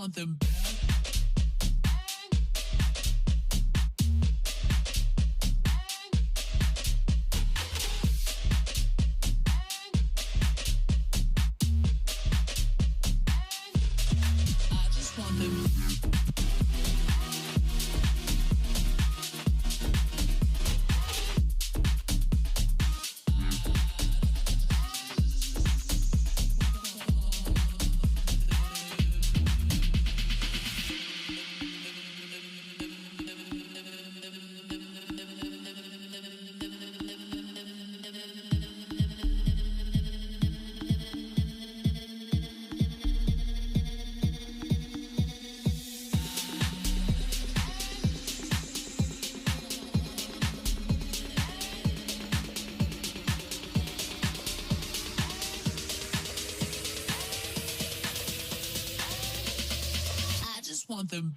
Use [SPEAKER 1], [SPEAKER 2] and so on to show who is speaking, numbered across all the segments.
[SPEAKER 1] want them. Want them.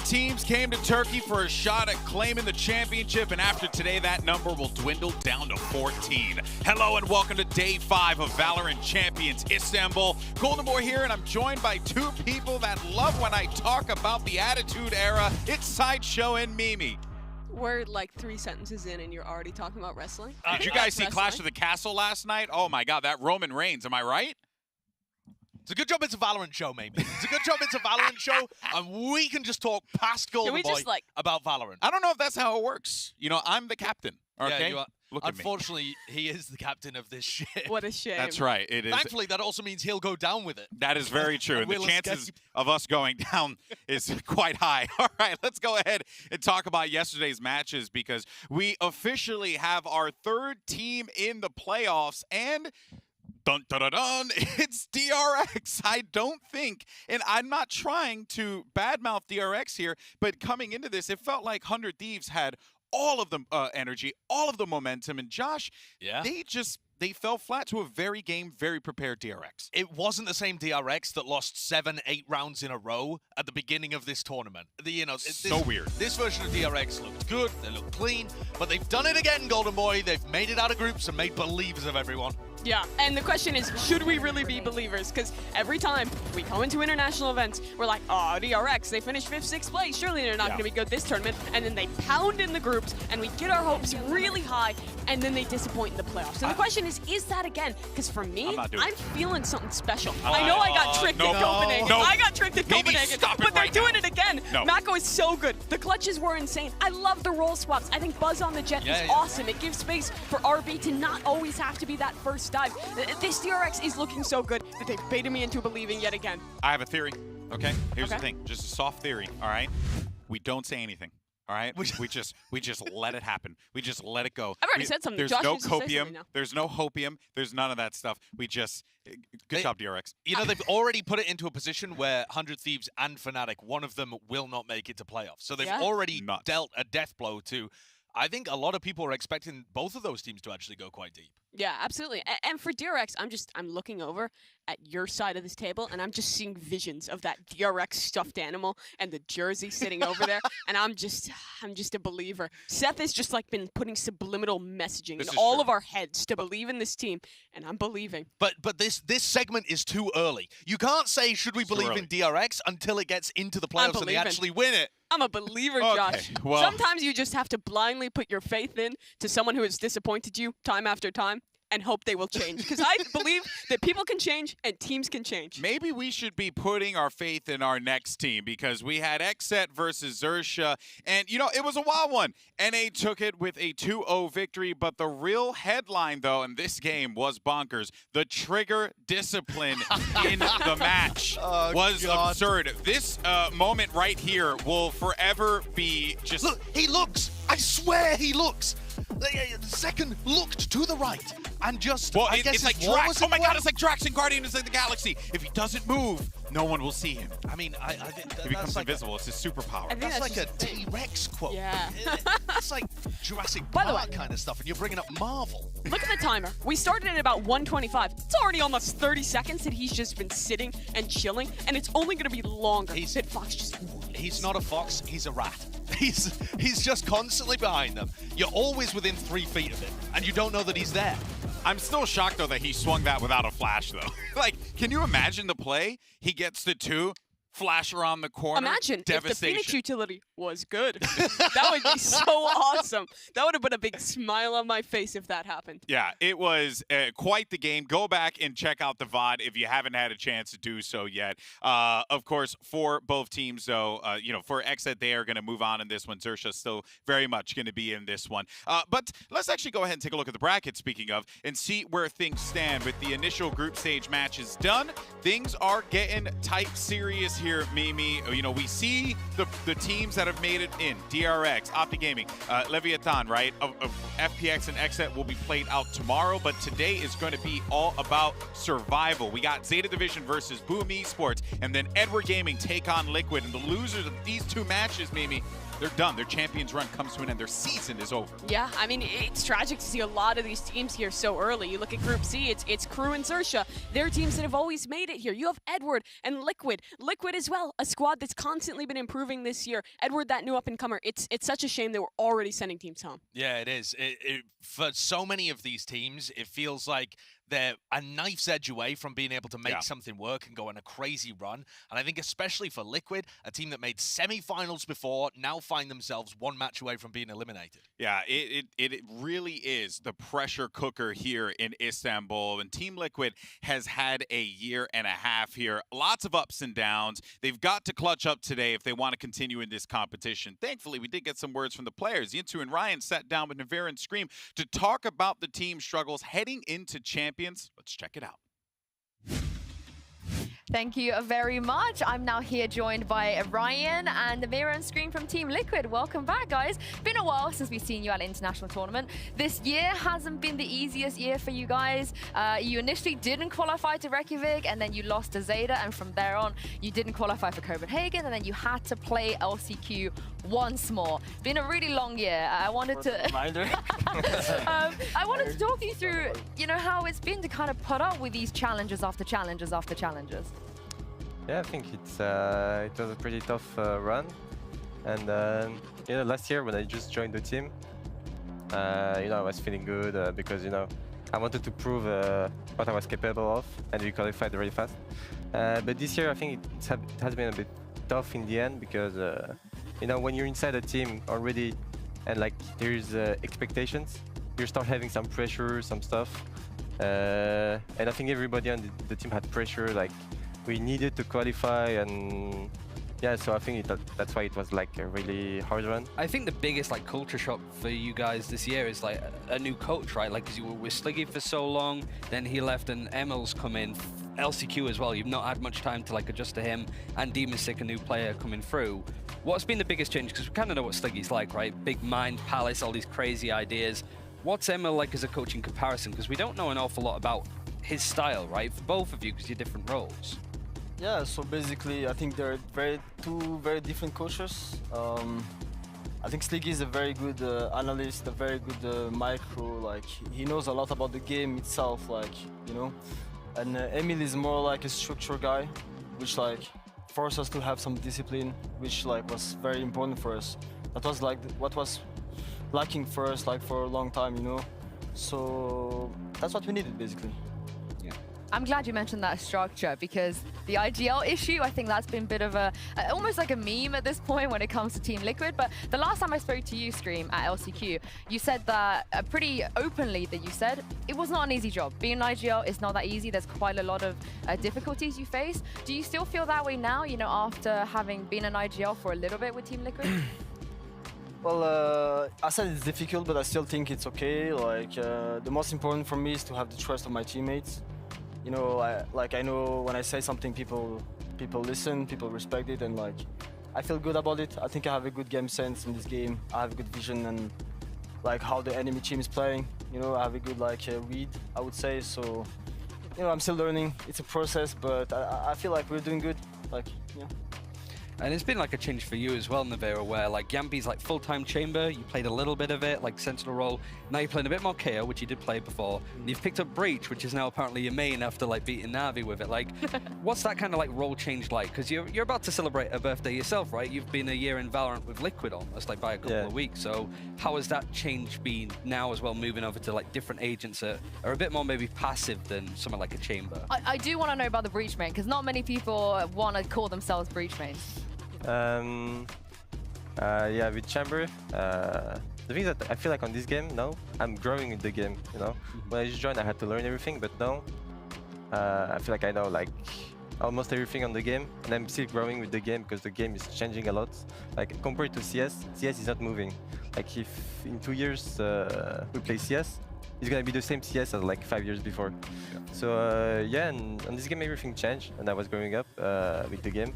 [SPEAKER 1] Teams came to Turkey for a shot at claiming the championship, and after today, that number will dwindle down to 14. Hello and welcome to Day 5 of VALORANT Champions Istanbul. Golden Boy here, and I'm joined by two people that love when I talk about the Attitude Era. It's Sideshow and Mimi.
[SPEAKER 2] We're like 3 sentences in and you're already talking about wrestling?
[SPEAKER 1] Did you guys see Clash of the Castle last night? Oh my God, that Roman Reigns, am I right?
[SPEAKER 3] It's a good job it's a VALORANT show, maybe. It's a good job it's a VALORANT show, and we can just talk past Golden Boy about VALORANT.
[SPEAKER 1] I don't know if that's how it works. You know, I'm the captain, okay?
[SPEAKER 3] Yeah, you are.
[SPEAKER 1] Look at me.
[SPEAKER 3] Unfortunately, he is the captain of this ship.
[SPEAKER 2] What a shame.
[SPEAKER 1] That's right, it is.
[SPEAKER 3] Thankfully, that also means he'll go down with it.
[SPEAKER 1] That is very true. And the chances of us going down is quite high. All right, let's go ahead and talk about yesterday's matches, because we officially have our third team in the playoffs, and dun, dun, dun, dun, it's DRX. I don't think, and I'm not trying to badmouth DRX here, but coming into this, it felt like 100 Thieves had all of the energy, all of the momentum, and Josh, they fell flat to a very prepared DRX.
[SPEAKER 3] It wasn't the same DRX that lost 7-8 rounds in a row at the beginning of this tournament.
[SPEAKER 1] So weird.
[SPEAKER 3] This version of DRX looked good, they looked clean, but they've done it again, Golden Boy. They've made it out of groups and made believers of everyone.
[SPEAKER 2] Yeah, and the question is, should we really be believers? Because every time we go into international events, we're like, oh, DRX, they finished 5th, 6th place. Surely they're not going to be good this tournament. And then they pound in the groups, and we get our hopes really high, and then they disappoint in the playoffs. And the question is that again? Because for me, I'm feeling something special. I know I got tricked in Copenhagen.
[SPEAKER 1] No.
[SPEAKER 2] I got tricked in Copenhagen, but they're doing it again.
[SPEAKER 1] No.
[SPEAKER 2] Mako is so good. The clutches were insane. I love the roll swaps. I think Buzz on the jet is awesome. It gives space for RB to not always have to be that first dive. This DRX is looking so good that they've baited me into believing yet again.
[SPEAKER 1] I have a theory, okay? Here's the thing, just a soft theory, all right? We don't say anything, all right? We just let it happen. We just let it go.
[SPEAKER 2] I've already said something.
[SPEAKER 1] There's
[SPEAKER 2] Josh
[SPEAKER 1] no
[SPEAKER 2] needs to say
[SPEAKER 1] copium.
[SPEAKER 2] something now.
[SPEAKER 1] There's no hopium. There's none of that stuff. Good job, DRX.
[SPEAKER 3] You know, they've already put it into a position where 100 Thieves and Fnatic, one of them will not make it to playoffs. So they've already dealt a death blow to, I think a lot of people are expecting both of those teams to actually go quite deep.
[SPEAKER 2] Yeah, absolutely. And for DRX, I'm looking over at your side of this table, and I'm just seeing visions of that DRX stuffed animal and the jersey sitting over there, and I'm just a believer. Seth has just like been putting subliminal messaging in all of our heads to believe in this team, and I'm believing.
[SPEAKER 3] But this segment is too early. You can't say should we believe in DRX until it gets into the playoffs and they actually win it.
[SPEAKER 2] I'm a believer, Josh.
[SPEAKER 1] Well,
[SPEAKER 2] sometimes you just have to blindly put your faith in to someone who has disappointed you time after time and hope they will change. Because I believe that people can change and teams can change.
[SPEAKER 1] Maybe we should be putting our faith in our next team, because we had XSET versus Xerxia, and, you know, it was a wild one. NA took it with a 2-0 victory, but the real headline, though, in this game was bonkers. The trigger discipline in the match was absurd. This moment right here will forever be just...
[SPEAKER 3] Look, he looks! I swear he looks! The second looked to the right and just,
[SPEAKER 1] well,
[SPEAKER 3] I guess
[SPEAKER 1] it's like Drax. Oh my God, it's like Drax in Guardians of the Galaxy. If he doesn't move, no one will see him.
[SPEAKER 3] I mean, I think
[SPEAKER 1] he becomes invisible. It's his superpower.
[SPEAKER 3] That's like a T-Rex quote.
[SPEAKER 2] Yeah.
[SPEAKER 3] It's like Jurassic Park kind of stuff, and you're bringing up Marvel.
[SPEAKER 2] Look at the timer. We started at about 1:25. It's already almost 30 seconds that he's just been sitting and chilling, and it's only going to be longer. That Fox just...
[SPEAKER 3] He's not a fox, he's a rat. He's just constantly behind them. You're always within 3 feet of him, and you don't know that he's there.
[SPEAKER 1] I'm still shocked, though, that he swung that without a flash, though. Like, can you imagine the play? He gets the 2, flash around the corner.
[SPEAKER 2] Imagine if the Phoenix utility was good. That would be so awesome. That would have put a big smile on my face if that happened.
[SPEAKER 1] Yeah, it was quite the game. Go back and check out the VOD if you haven't had a chance to do so yet. Of course, for both teams, though, you know, for XSET, they are going to move on in this one. Xerxia still very much going to be in this one. But let's actually go ahead and take a look at the bracket, speaking of, and see where things stand. With the initial group stage matches done, things are getting tight, serious here, Mimi. You know, we see the teams that have made it in. DRX, Opti Gaming, Leviathan, right? FPX and XSET will be played out tomorrow, but today is going to be all about survival. We got Zeta Division versus Boom Esports, and then Edward Gaming take on Liquid. And the losers of these two matches, Mimi, they're done. Their champions run comes to an end. Their season is over.
[SPEAKER 2] Yeah, I mean, it's tragic to see a lot of these teams here so early. You look at Group C, it's Crew and Sersha. They're teams that have always made it here. You have Edward and Liquid. Liquid as well, a squad that's constantly been improving this year. Edward, that new up-and-comer. It's such a shame that we're already sending teams home.
[SPEAKER 3] Yeah, it is. For so many of these teams, it feels like they're a knife's edge away from being able to make something work and go on a crazy run. And I think especially for Liquid, a team that made semi-finals before, now find themselves one match away from being eliminated.
[SPEAKER 1] Yeah, it really is the pressure cooker here in Istanbul. And Team Liquid has had a year and a half here. Lots of ups and downs. They've got to clutch up today if they want to continue in this competition. Thankfully, we did get some words from the players. Yintu and Ryan sat down with Navarre and Scream to talk about the team struggles heading into Champions. Let's check it out.
[SPEAKER 4] Thank you very much. I'm now here joined by Ryan and Navarre and Scream from Team Liquid. Welcome back, guys. Been a while since we've seen you at an international tournament. This year hasn't been the easiest year for you guys. You initially didn't qualify to Reykjavik, and then you lost to Zeta, and from there on, you didn't qualify for Copenhagen, and then you had to play LCQ once more. Been a really long year. I wanted to I wanted to talk you through, you know, how it's been to kind of put up with these challenges after challenges after challenges.
[SPEAKER 5] Yeah, I think it was a pretty tough run, and you know, last year when I just joined the team, you know, I was feeling good because, you know, I wanted to prove what I was capable of, and we qualified really fast. But this year, I think it has been a bit tough in the end because you know, when you're inside a team already, and like there's expectations, you start having some pressure, some stuff, and I think everybody on the team had pressure, like. We needed to qualify, and yeah, so I think that's why it was like a really hard run.
[SPEAKER 6] I think the biggest like culture shock for you guys this year is like a new coach, right? Like, because you were with Sliggy for so long, then he left and Emil's come in, LCQ as well. You've not had much time to like adjust to him, and Demonsick, a new player coming through. What's been the biggest change? Because we kind of know what Sliggy's like, right? Big mind palace, all these crazy ideas. What's Emil like as a coach in comparison? Because we don't know an awful lot about his style, right? For both of you, because you're different roles.
[SPEAKER 7] Yeah, so basically, I think they're two very different coaches. I think Sliggy is a very good analyst, a very good micro. Like, he knows a lot about the game itself, like, you know. And Emil is more like a structure guy, which like forced us to have some discipline, which like was very important for us. That was like what was lacking for us, like for a long time, you know. So that's what we needed, basically.
[SPEAKER 4] I'm glad you mentioned that structure, because the IGL issue, I think that's been a bit of almost like a meme at this point when it comes to Team Liquid. But the last time I spoke to you, Scream, at LCQ, you said that pretty openly that you said it was not an easy job. Being an IGL is not that easy. There's quite a lot of difficulties you face. Do you still feel that way now, you know, after having been an IGL for a little bit with Team Liquid?
[SPEAKER 7] Well, I said it's difficult, but I still think it's okay. Like, the most important for me is to have the trust of my teammates. You know, I know when I say something, people listen, people respect it, and like, I feel good about it. I think I have a good game sense in this game. I have a good vision and like how the enemy team is playing. You know, I have a good like read, I would say. So, you know, I'm still learning. It's a process, but I feel like we're doing good. Like, yeah.
[SPEAKER 6] And it's been like a change for you as well, Navarre, where like Yampi's like full-time chamber, you played a little bit of it, like sentinel role. Now you're playing a bit more KO, which you did play before. And you've picked up Breach, which is now apparently your main after like beating Navi with it. Like, what's that kind of like role change like? Because you're about to celebrate a birthday yourself, right? You've been a year in Valorant with Liquid almost, like by a couple of weeks. So how has that change been now as well, moving over to like different agents that are a bit more maybe passive than someone like a chamber?
[SPEAKER 4] I do want to know about the Breach main, because not many people want to call themselves Breach mains.
[SPEAKER 5] Yeah, with Chamber, the thing is that I feel like on this game now, I'm growing in the game, you know. When I just joined, I had to learn everything, but now, I feel like I know like almost everything on the game, and I'm still growing with the game because the game is changing a lot. Like, compared to CS is not moving. Like, if in 2 years we play CS, it's gonna be the same CS as like 5 years before. So yeah, and on this game everything changed, and I was growing up with the game.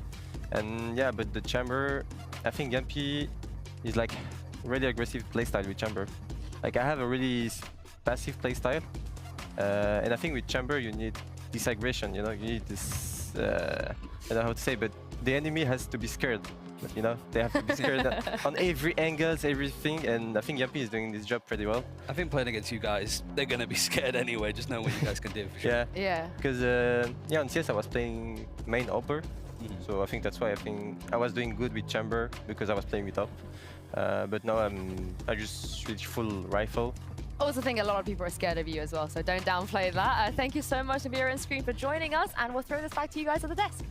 [SPEAKER 5] And yeah, but the Chamber, I think Yampy is like really aggressive playstyle with Chamber. Like I have a really passive playstyle, and I think with Chamber you need this aggression. You know, you need this. I don't know how to say, but the enemy has to be scared. You know, they have to be scared on every angles, everything, and I think Yampy is doing this job pretty well.
[SPEAKER 6] I think playing against you guys, they're gonna be scared anyway. Just know what you guys can do. For sure.
[SPEAKER 5] Yeah.
[SPEAKER 4] Yeah.
[SPEAKER 5] Because yeah, on CS I was playing main upper, so I think that's why I was doing good with Chamber because I was playing with up. But now I just switch full rifle.
[SPEAKER 4] Also think a lot of people are scared of you as well, so don't downplay that. Thank you so much, Navira and Screen, for joining us, and we'll throw this back to you guys at the desk.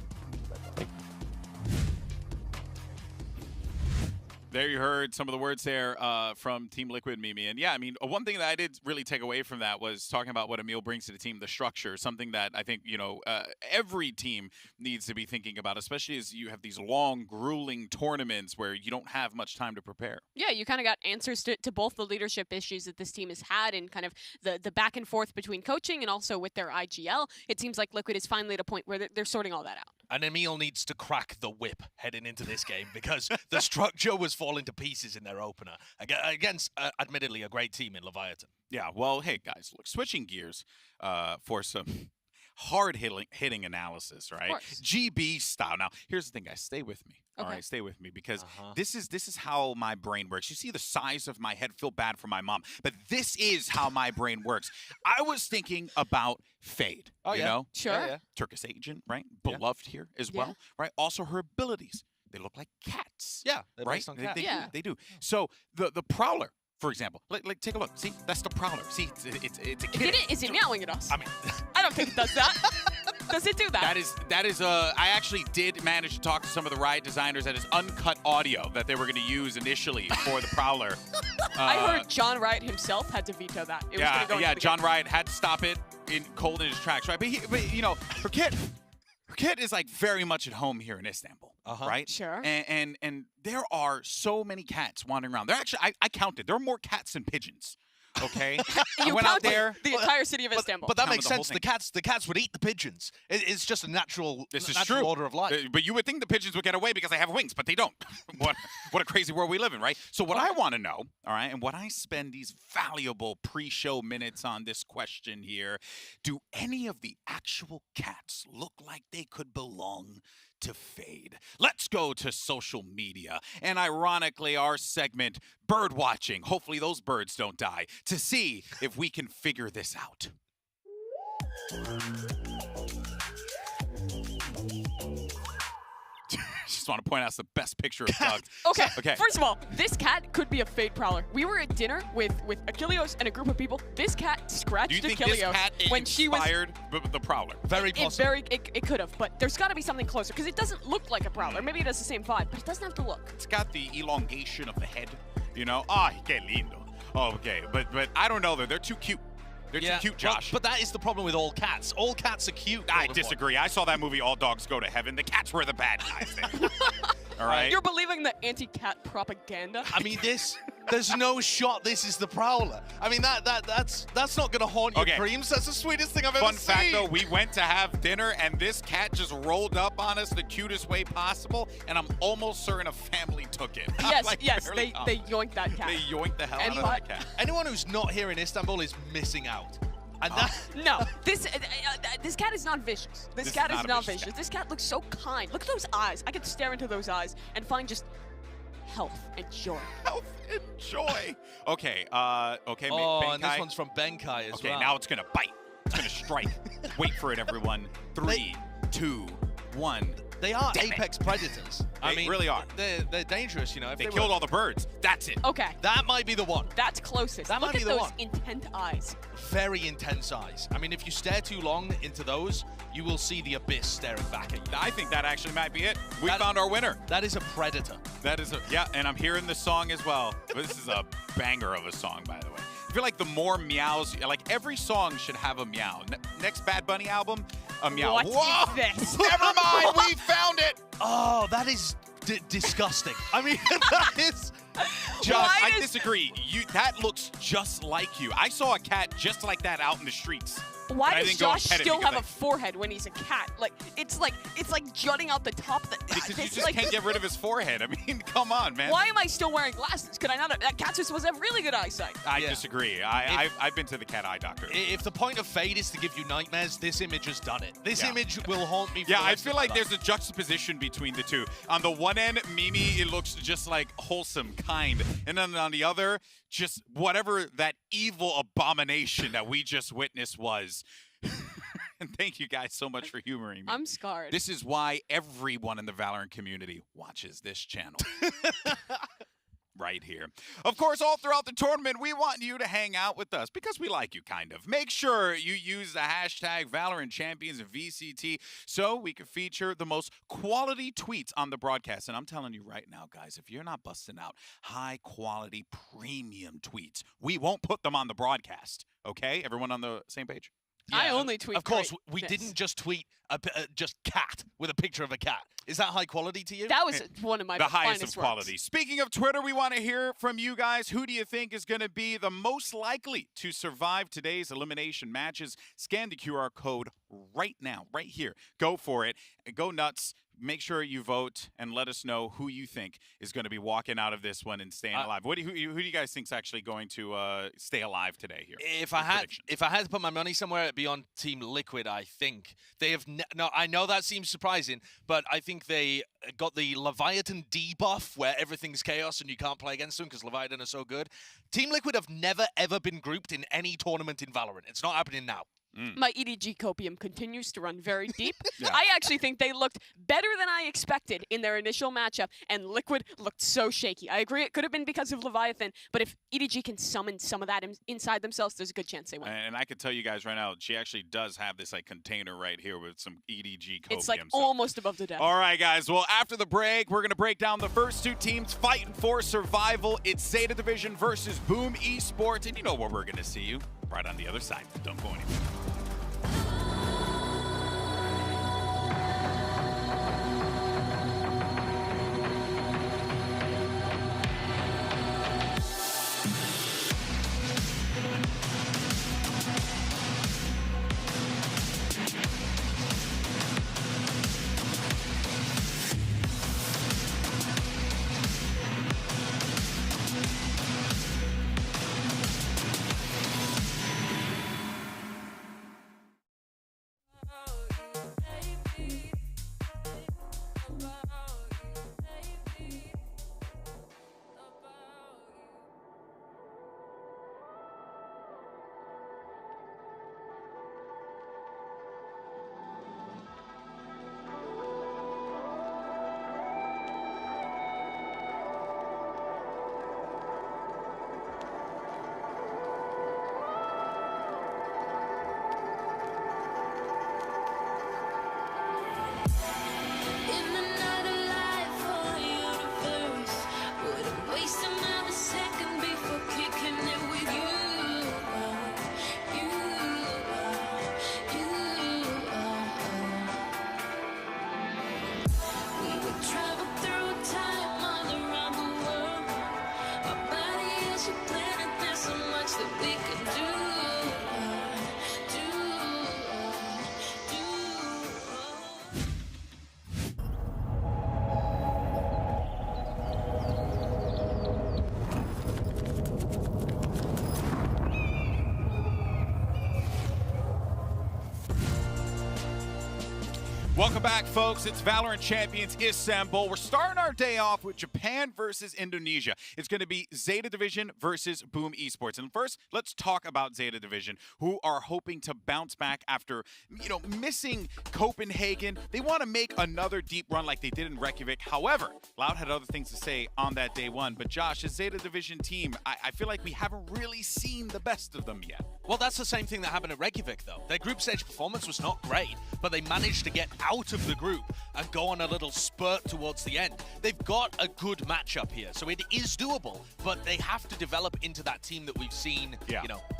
[SPEAKER 1] There you heard some of the words there from Team Liquid, Mimi. And yeah, I mean, one thing that I did really take away from that was talking about what Emil brings to the team, the structure, something that I think, you know, every team needs to be thinking about, especially as you have these long, grueling tournaments where you don't have much time to prepare.
[SPEAKER 2] Yeah, you kind of got answers to both the leadership issues that this team has had and kind of the back and forth between coaching and also with their IGL. It seems like Liquid is finally at a point where they're sorting all that out.
[SPEAKER 3] And Emil needs to crack the whip heading into this game because the structure was falling to pieces in their opener against, admittedly, a great team in Leviathan.
[SPEAKER 1] Yeah, well, hey, guys, look, switching gears for some hard-hitting analysis, right? GB style. Now, here's the thing, guys. Stay with me.
[SPEAKER 2] Okay.
[SPEAKER 1] All right, stay with me because this is how my brain works. You see the size of my head, feel bad for my mom, but this is how my brain works. I was thinking about Fade, you know?
[SPEAKER 2] Sure.
[SPEAKER 3] Yeah.
[SPEAKER 1] Turkish agent, right? Beloved here as well, right? Also her abilities. They look like cats.
[SPEAKER 3] Yeah, they're
[SPEAKER 1] right?
[SPEAKER 3] based on cats.
[SPEAKER 1] They do. So the Prowler, for example, like take a look. See, that's the Prowler. See, it's a kid.
[SPEAKER 2] Is it meowing at us?
[SPEAKER 1] I mean,
[SPEAKER 2] I don't think it does that. Does it do that?
[SPEAKER 1] That is I actually did manage to talk to some of the Riot designers. That is uncut audio that they were going to use initially for the Prowler.
[SPEAKER 2] I heard John Riot himself had to veto that. It was gonna go into the
[SPEAKER 1] John
[SPEAKER 2] game.
[SPEAKER 1] Riot had to stop it cold in his tracks, right? But you know, her kid is like very much at home here in Istanbul, right?
[SPEAKER 2] Sure.
[SPEAKER 1] And there are so many cats wandering around. There actually, I counted. There are more cats than pigeons. Okay, I went out there.
[SPEAKER 2] The entire city of Istanbul.
[SPEAKER 3] But that makes sense. The cats would eat the pigeons. It's just a natural order of life.
[SPEAKER 1] But you would think the pigeons would get away because they have wings, but they don't. What a crazy world we live in, right? So what I want to know, all right, and what I spend these valuable pre-show minutes on this question here, do any of the actual cats look like they could belong to Fade? Let's go to social media and ironically our segment bird watching, hopefully those birds don't die, to see if we can figure this out. Just want to point out it's the best picture of Doug.
[SPEAKER 2] Okay. First of all, this cat could be a Fade Prowler. We were at dinner with Achilleos and a group of people. This cat scratched
[SPEAKER 1] Do you think
[SPEAKER 2] Achilleos
[SPEAKER 1] this cat
[SPEAKER 2] when she was
[SPEAKER 1] inspired the Prowler?
[SPEAKER 3] Very possible.
[SPEAKER 2] It could have, but there's got to be something closer because it doesn't look like a Prowler. Maybe it has the same vibe, but it doesn't have to look.
[SPEAKER 1] It's got the elongation of the head, you know? Ah, que lindo. Okay, but I don't know. They're too cute. They're too cute, Josh.
[SPEAKER 3] But that is the problem with all cats. All cats are cute.
[SPEAKER 1] I disagree. I saw that movie, All Dogs Go to Heaven. The cats were the bad guys there. All right?
[SPEAKER 2] You're believing the anti-cat propaganda?
[SPEAKER 3] I mean, there's no shot this is the Prowler. I mean, that's not going to haunt your dreams. That's the sweetest thing I've ever seen.
[SPEAKER 1] Fun fact, though, we went to have dinner, and this cat just rolled up on us the cutest way possible, and I'm almost certain a family took it.
[SPEAKER 2] Yes,
[SPEAKER 1] like,
[SPEAKER 2] yes, they yoinked that cat.
[SPEAKER 1] They yoinked the hell out of that cat.
[SPEAKER 3] Anyone who's not here in Istanbul is missing out. And
[SPEAKER 2] no, this cat is not vicious. This cat is not vicious. This cat looks so kind. Look at those eyes. I could stare into those eyes and find just health and joy.
[SPEAKER 1] Health and joy. Okay, okay.
[SPEAKER 3] And this one's from Benkai as well.
[SPEAKER 1] Okay, now it's gonna bite. It's gonna strike. Wait for it, everyone. 3, 2, 1.
[SPEAKER 3] They are apex predators.
[SPEAKER 1] I mean, really are.
[SPEAKER 3] They're dangerous, you know. If
[SPEAKER 1] they killed all the birds. That's it.
[SPEAKER 2] Okay.
[SPEAKER 3] That might be the one.
[SPEAKER 2] That's closest.
[SPEAKER 3] That
[SPEAKER 2] Look
[SPEAKER 3] might be
[SPEAKER 2] at
[SPEAKER 3] the
[SPEAKER 2] those
[SPEAKER 3] one.
[SPEAKER 2] intent eyes.
[SPEAKER 3] Very intense eyes. I mean, if you stare too long into those, you will see the abyss staring back at you.
[SPEAKER 1] I think that actually might be it. We found our winner.
[SPEAKER 3] That is a predator.
[SPEAKER 1] That is and I'm hearing the song as well. This is a banger of a song, by the way. I feel like the more meows, like every song should have a meow. Next Bad Bunny album, a meow.
[SPEAKER 2] What
[SPEAKER 1] Whoa!
[SPEAKER 2] is this?
[SPEAKER 1] Never mind, we found it.
[SPEAKER 3] Oh, that is disgusting. I mean,
[SPEAKER 1] Josh, I disagree. That looks just like you. I saw a cat just like that out in the streets.
[SPEAKER 2] Why does Josh still have a forehead when he's a cat? Like it's like jutting out the top.
[SPEAKER 1] Because you just can't get rid of his forehead. I mean, come on, man.
[SPEAKER 2] Why am I still wearing glasses? Could I not? That cat's supposed to have really good eyesight.
[SPEAKER 1] I disagree. I've been to the cat eye doctor.
[SPEAKER 3] If the point of Fade is to give you nightmares, this image has done it. This image will haunt me. For
[SPEAKER 1] I feel like there's a juxtaposition between the two. On the one end, Mimi, it looks just like wholesome, kind, and then on the other, just whatever that evil abomination that we just witnessed was. And thank you guys so much for humoring me.
[SPEAKER 2] I'm scarred.
[SPEAKER 1] This is why everyone in the Valorant community watches this channel. Right here. Of course, all throughout the tournament, we want you to hang out with us because we like you, kind of. Make sure you use the hashtag VALORANT Champions and VCT so we can feature the most quality tweets on the broadcast. And I'm telling you right now, guys, if you're not busting out high-quality premium tweets, we won't put them on the broadcast. Okay? Everyone on the same page?
[SPEAKER 3] Yeah,
[SPEAKER 2] I only tweet.
[SPEAKER 3] Of course, we didn't just tweet just cat with a picture of a cat. Is that high quality to you?
[SPEAKER 2] That was one of my
[SPEAKER 1] the highest
[SPEAKER 2] finest
[SPEAKER 1] of quality.
[SPEAKER 2] works.
[SPEAKER 1] Speaking of Twitter, we want to hear from you guys. Who do you think is going to be the most likely to survive today's elimination matches? Scan the QR code right now, right here. Go for it. Go nuts. Make sure you vote and let us know who you think is going to be walking out of this one and staying alive. Who do you guys think is actually going to stay alive today here?
[SPEAKER 3] If I had to put my money somewhere, it'd be on Team Liquid. I think they have no. I know that seems surprising, but I think they got the Leviathan debuff where everything's chaos and you can't play against them because Leviathan are so good. Team Liquid have never ever been grouped in any tournament in Valorant. It's not happening now.
[SPEAKER 2] My EDG copium continues to run very deep. I actually think they looked better than I expected in their initial matchup, and Liquid looked so shaky. I agree it could have been because of Leviathan, but if EDG can summon some of that inside themselves, there's a good chance they win.
[SPEAKER 1] And I can tell you guys right now, she actually does have this like container right here with some EDG copium.
[SPEAKER 2] It's like almost above the death.
[SPEAKER 1] All right, guys. Well, after the break, we're going to break down the first two teams fighting for survival. It's Zeta Division versus Boom Esports, and you know where we're going to see you right on the other side. Don't go anywhere. Welcome back, folks. It's VALORANT Champions Istanbul. We're starting our day off with Japan versus Indonesia. It's going to be Zeta Division versus Boom Esports. And first, let's talk about Zeta Division, who are hoping to bounce back after, missing Copenhagen. They want to make another deep run like they did in Reykjavik. However, Loud had other things to say on that day one. But Josh, the Zeta Division team, I feel like we haven't really seen the best of them yet.
[SPEAKER 3] Well, that's the same thing that happened at Reykjavik, though. Their group stage performance was not great, but they managed to get out of the group and go on a little spurt towards the end. They've got a good matchup here, so it is doable, but they have to develop into that team that we've seen,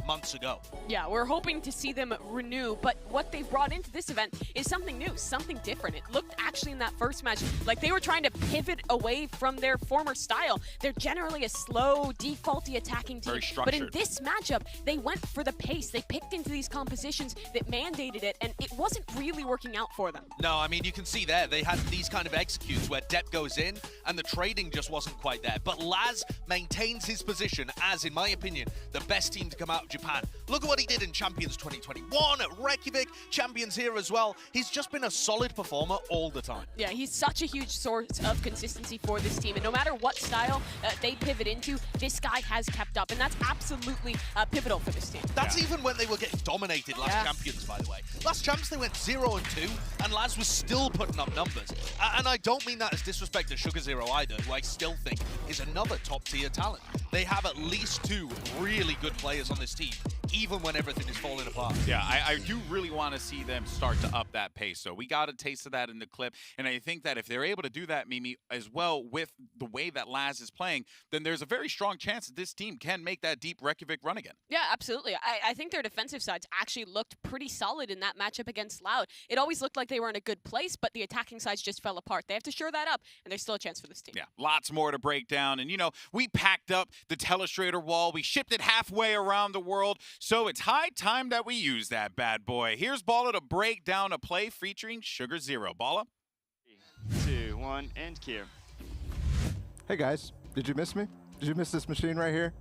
[SPEAKER 3] months ago.
[SPEAKER 2] Yeah, we're hoping to see them renew, but what they've brought into this event is something new, something different. It looked actually in that first match like they were trying to pivot away from their former style. They're generally a slow, defaulty attacking team, but in this matchup, they went for the pace. They picked into these compositions that mandated it, and it wasn't really working out for them.
[SPEAKER 3] No, I mean, you can see there, they had these kind of executes where Depp goes in, and the trading just wasn't quite there. But Laz maintains his position as, in my opinion, the best team to come out of Japan. Look at what he did in Champions 2021, at Reykjavik, Champions here as well. He's just been a solid performer all the time.
[SPEAKER 2] Yeah, he's such a huge source of consistency for this team, and no matter what style they pivot into, this guy has kept up, and that's absolutely pivotal for this team.
[SPEAKER 3] That's even when they were getting dominated last Champions, by the way. Last Champs, they went 0-2, and Laz was still putting up numbers. And I don't mean that as disrespect to Sugar Zero either, who I still think is another top-tier talent. They have at least 2 really good players on this team, even when everything is falling apart.
[SPEAKER 1] Yeah, I do really want to see them start to up that pace. So we got a taste of that in the clip. And I think that if they're able to do that, Mimi, as well with the way that Laz is playing, then there's a very strong chance that this team can make that deep Reykjavik run again.
[SPEAKER 2] Yeah, absolutely. I think their defensive sides actually looked pretty solid in that matchup against Loud. It always looked like they were in a good place, but the attacking sides just fell apart. They have to shore that up, and there's still a chance for this team.
[SPEAKER 1] Yeah, lots more to break down. And, you know, we packed up the Telestrator wall. We shipped it halfway around the world. So it's high time that we use that bad boy. Here's Balla to break down a play featuring Sugar Zero. Balla?
[SPEAKER 8] 3, 2, 1, and cue.
[SPEAKER 9] Hey guys, did you miss me? Did you miss this machine right here?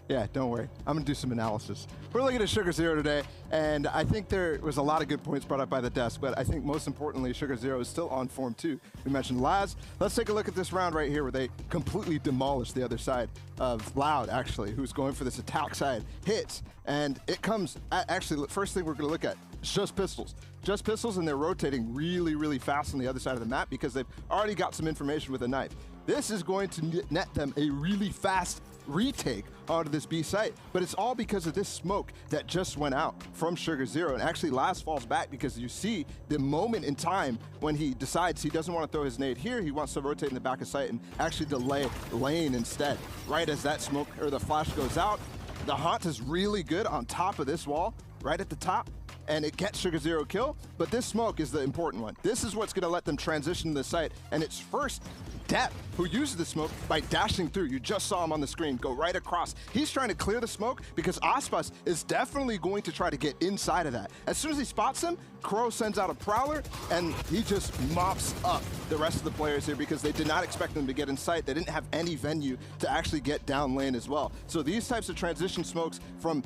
[SPEAKER 9] Yeah, don't worry. I'm gonna do some analysis. We're looking at Sugar Zero today, and I think there was a lot of good points brought up by the desk, but I think most importantly, Sugar Zero is still on form too. We mentioned Laz. Let's take a look at this round right here where they completely demolished the other side of Loud, actually, who's going for this attack side hits. And it comes, actually, the first thing we're gonna look at is just pistols. Just pistols, and they're rotating really, really fast on the other side of the map because they've already got some information with a knife. This is going to net them a really fast retake onto this B site, but it's all because of this smoke that just went out from Sugar Zero. And actually Laz falls back because you see the moment in time when he decides he doesn't want to throw his nade here, he wants to rotate in the back of site and actually delay lane instead. Right as that smoke or the flash goes out, the haunt is really good on top of this wall, right at the top, and it gets Sugar Zero kill, but this smoke is the important one. This is what's gonna let them transition to the site, and it's first Depp, who uses the smoke by dashing through. You just saw him on the screen go right across. He's trying to clear the smoke because Aspas is definitely going to try to get inside of that. As soon as he spots him, Crow sends out a Prowler, and he just mops up the rest of the players here because they did not expect them to get in sight. They didn't have any venue to actually get down lane as well. So these types of transition smokes from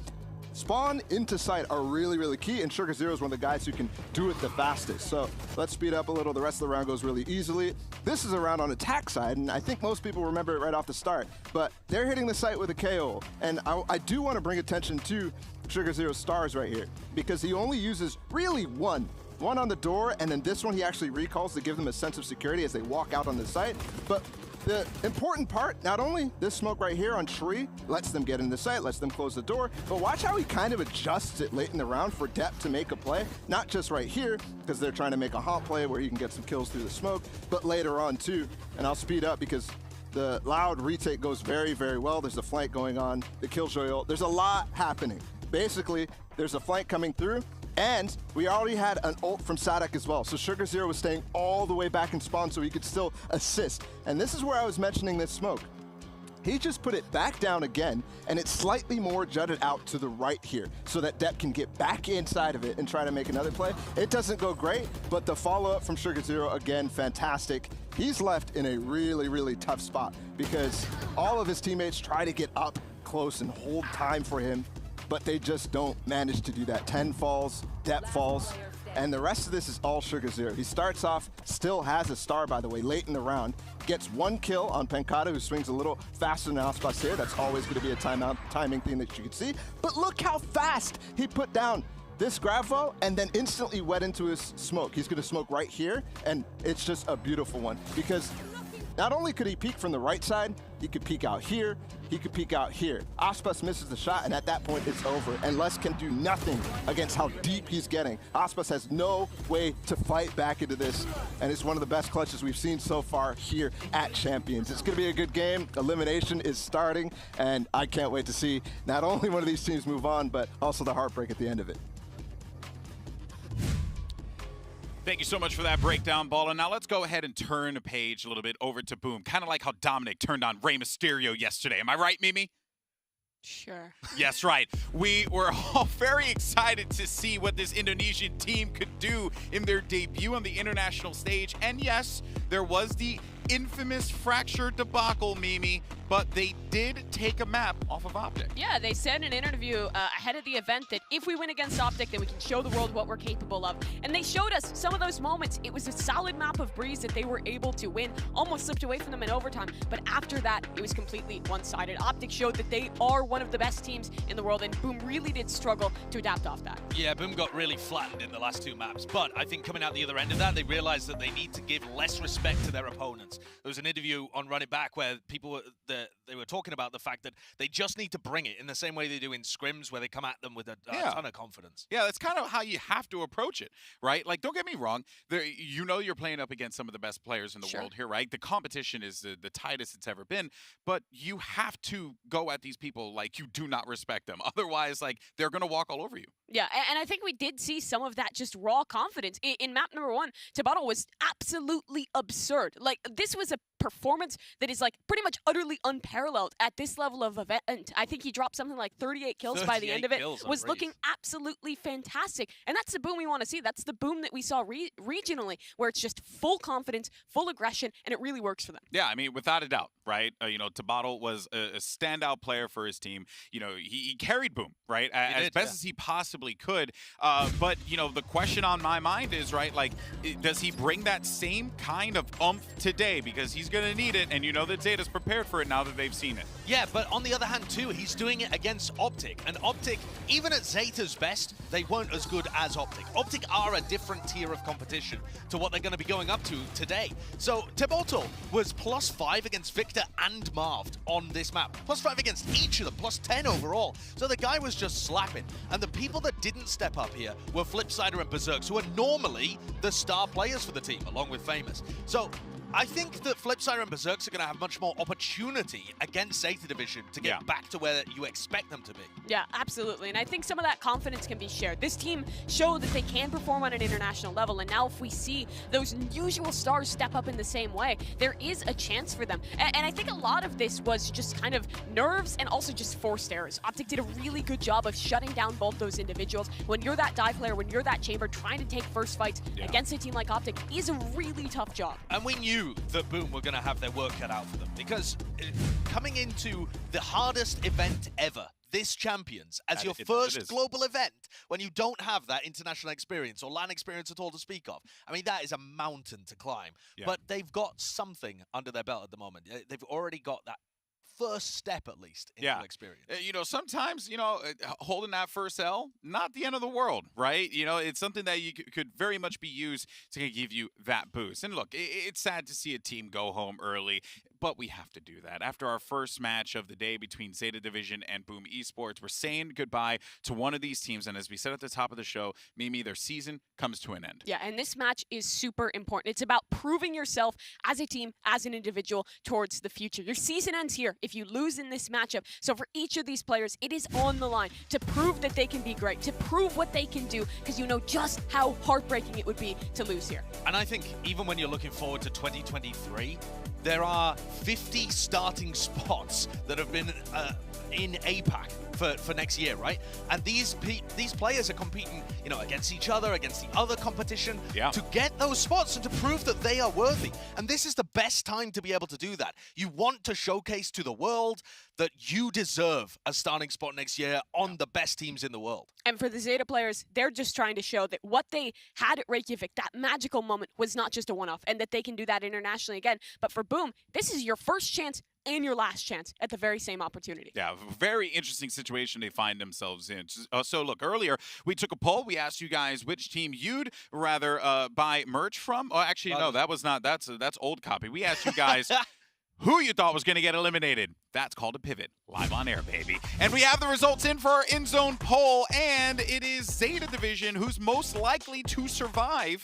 [SPEAKER 9] spawn into sight are really, really key, and Sugar Zero is one of the guys who can do it the fastest. So let's speed up a little. The rest of the round goes really easily. This is a round on attack side, and I think most people remember it right off the start, but they're hitting the site with a KO. And I do want to bring attention to Sugar Zero's stars right here, because he only uses really one on the door, and then this one he actually recalls to give them a sense of security as they walk out on the site. But the important part, not only this smoke right here on Tree lets them get in the site, lets them close the door, but watch how he kind of adjusts it late in the round for Depp to make a play. Not just right here, because they're trying to make a haunt play where he can get some kills through the smoke, but later on too. And I'll speed up because the Loud retake goes very, very well. There's a flank going on, the Killjoy ult. There's a lot happening. Basically, there's a flank coming through, and we already had an ult from Sadek as well. So Sugar Zero was staying all the way back in spawn so he could still assist. And this is where I was mentioning this smoke. He just put it back down again, and it's slightly more jutted out to the right here so that Depp can get back inside of it and try to make another play. It doesn't go great, but the follow-up from Sugar Zero, again, fantastic. He's left in a really, really tough spot because all of his teammates try to get up close and hold time for him, but they just don't manage to do that. 10 falls, Depp falls, and the rest of this is all Sugar Zero. He starts off, still has a star, by the way, late in the round, gets 1 kill on Penkata, who swings a little faster than Aspas here. That's always going to be a timing thing that you can see. But look how fast he put down this Gravvo and then instantly went into his smoke. He's going to smoke right here, and it's just a beautiful one because Not only could he peek from the right side, he could peek out here, he could peek out here. Aspas misses the shot, and at that point, it's over. And Les can do nothing against how deep he's getting. Aspas has no way to fight back into this, and it's one of the best clutches we've seen so far here at Champions. It's going to be a good game. Elimination is starting, and I can't wait to see not only one of these teams move on, but also the heartbreak at the end of it.
[SPEAKER 1] Thank you so much for that breakdown, Balla. Now let's go ahead and turn a page a little bit over to Boom. Kind of like how Dominic turned on Rey Mysterio yesterday. Am I right, Mimi?
[SPEAKER 2] Sure.
[SPEAKER 1] Yes, right. We were all very excited to see what this Indonesian team could do in their debut on the international stage. And yes, there was the infamous fracture debacle, Mimi, but they did take a map off of Optic.
[SPEAKER 2] Yeah, they said in an interview ahead of the event that if we win against Optic, then we can show the world what we're capable of. And they showed us some of those moments. It was a solid map of Breeze that they were able to win, almost slipped away from them in overtime. But after that, it was completely one-sided. Optic showed that they are one of the best teams in the world, and Boom really did struggle to adapt off that.
[SPEAKER 3] Yeah, Boom got really flattened in the last two maps, but I think coming out the other end of that, they realized that they need to give less respect to their opponents. There was an interview on Run It Back where people were, they were talking about the fact that they just need to bring it in the same way they do in scrims, where they come at them with a ton of confidence.
[SPEAKER 1] Yeah, that's kind of how you have to approach it, right? Like, don't get me wrong. You know you're playing up against some of the best players in the world here, right? The competition is the tightest it's ever been, but you have to go at these people like you do not respect them. Otherwise, like, they're going to walk all over you.
[SPEAKER 2] Yeah, and I think we did see some of that just raw confidence. In map number 1, Tabaro was absolutely absurd. Like, this was a performance that is, like, pretty much utterly unparalleled at this level of event. I think he dropped something like 38 kills by the end of it. Was looking absolutely fantastic. And that's the Boom we want to see. That's the Boom that we saw regionally, where it's just full confidence, full aggression, and it really works for them.
[SPEAKER 1] Yeah, I mean, without a doubt, right? You know, Tabaro was a standout player for his team. You know, he carried Boom, right? As best as he possibly could. But, you know, the question on my mind is, right, like, does he bring that same kind of oomph today? Because he's going to need it, and you know that Zeta's prepared for it now that they've seen it.
[SPEAKER 3] Yeah, but on the other hand, too, he's doing it against Optic. And Optic, even at Zeta's best, they weren't as good as Optic. Optic are a different tier of competition to what they're going to be going up to today. So Teboto was +5 against Victor and Marved on this map. +5 against each of them, +10 overall. So the guy was just slapping. And the people that didn't step up here were Flipsider and Berserks, who are normally the star players for the team, along with Famous. So I think that Flipsider and Berserks are going to have much more opportunity against Zeta Division to get back to where you expect them to be.
[SPEAKER 2] Yeah, absolutely. And I think some of that confidence can be shared. This team showed that they can perform on an international level. And now if we see those usual stars step up in the same way, there is a chance for them. And I think a lot of this was just kind of nerves and also just forced errors. Optic did a really good job of shutting down both those individuals. When you're that dive player, when you're that chamber, trying to take first fights against a team like Optic is a really tough job.
[SPEAKER 3] And we knew that Boom were going to have their work cut out for them, because coming into the hardest event ever, this Champions, as your first global event, when you don't have that international experience or LAN experience at all to speak of, I mean, that is a mountain to climb. But they've got something under their belt at the moment. They've already got that first step, at least, into experience.
[SPEAKER 1] You know, sometimes, you know, holding that first L, not the end of the world, right? You know, it's something that you could very much be used to give you that boost. And look, it's sad to see a team go home early, but we have to do that. After our first match of the day between Zeta Division and Boom Esports, we're saying goodbye to one of these teams. And as we said at the top of the show, Mimi, their season comes to an end.
[SPEAKER 2] Yeah, and this match is super important. It's about proving yourself as a team, as an individual, towards the future. Your season ends here if you lose in this matchup. So for each of these players, it is on the line to prove that they can be great, to prove what they can do, because you know just how heartbreaking it would be to lose here.
[SPEAKER 3] And I think even when you're looking forward to 2023, there are 50 starting spots that have been in APAC for next year, right? And these players are competing, you know, against each other, against the other competition, to get those spots and to prove that they are worthy. And this is the best time to be able to do that. You want to showcase to the world that you deserve a starting spot next year on the best teams in the world.
[SPEAKER 2] And for the Zeta players, they're just trying to show that what they had at Reykjavik, that magical moment, was not just a one-off, and that they can do that internationally again. But for Boom, this is your first chance and your last chance at the very same opportunity.
[SPEAKER 1] Yeah, very interesting situation they find themselves in. So look, earlier we took a poll. We asked you guys which team you'd rather buy merch from. Oh, actually, no, that was not. That's old copy. We asked you guys who you thought was going to get eliminated. That's called a pivot. Live on air, baby. And we have the results in for our in-zone poll, and it is Zeta Division who's most likely to survive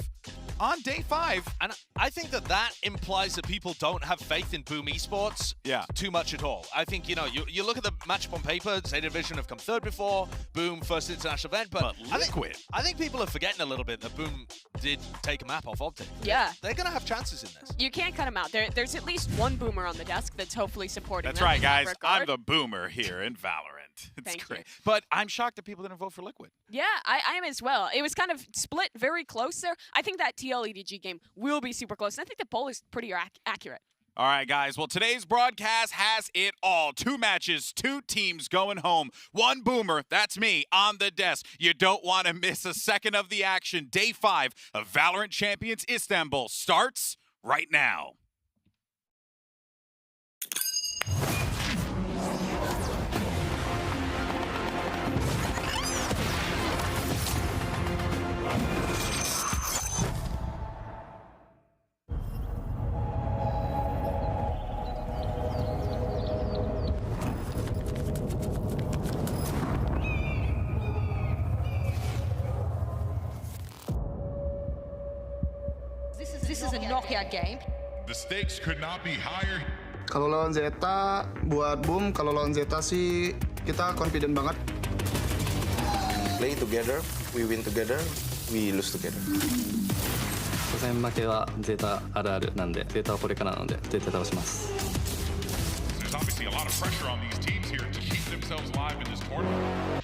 [SPEAKER 1] on day 5.
[SPEAKER 3] And I think that implies that people don't have faith in Boom Esports too much at all. I think, you know, you look at the matchup on paper, Zeta Division have come 3rd before, Boom first international event, but
[SPEAKER 1] Liquid.
[SPEAKER 3] I think people are forgetting a little bit that Boom did take a map off Optic.
[SPEAKER 2] Yeah.
[SPEAKER 3] They're going to have chances in this.
[SPEAKER 2] You can't cut them out. There's at least one boomer on the desk that's hopefully supporting
[SPEAKER 1] That's
[SPEAKER 2] them
[SPEAKER 1] right,
[SPEAKER 2] in that
[SPEAKER 1] guys.
[SPEAKER 2] regard.
[SPEAKER 1] I'm the boomer here in Valorant. It's
[SPEAKER 2] Thank
[SPEAKER 1] great.
[SPEAKER 2] you.
[SPEAKER 1] But I'm shocked that people didn't vote for Liquid.
[SPEAKER 2] Yeah, I am as well. It was kind of split very close there. I think that TL-EDG game will be super close, and I think the poll is pretty accurate.
[SPEAKER 1] All right, guys. Well, today's broadcast has it all. 2 matches, 2 teams going home. 1 boomer, that's me, on the desk. You don't want to miss a second of the action. Day 5 of VALORANT Champions Istanbul starts right now.
[SPEAKER 10] This is a knockout game.
[SPEAKER 11] The stakes could not be higher.
[SPEAKER 12] Kalau lawan Zeta, buat Boom, kalau lawan Zeta sih kita confident banget.
[SPEAKER 13] Play together, we win together, we lose together.
[SPEAKER 14] 初戦負けはゼータあるあるなんで、ゼータはこれからなので絶対倒します。
[SPEAKER 11] There's obviously a lot of pressure on these teams here to keep themselves alive in this tournament.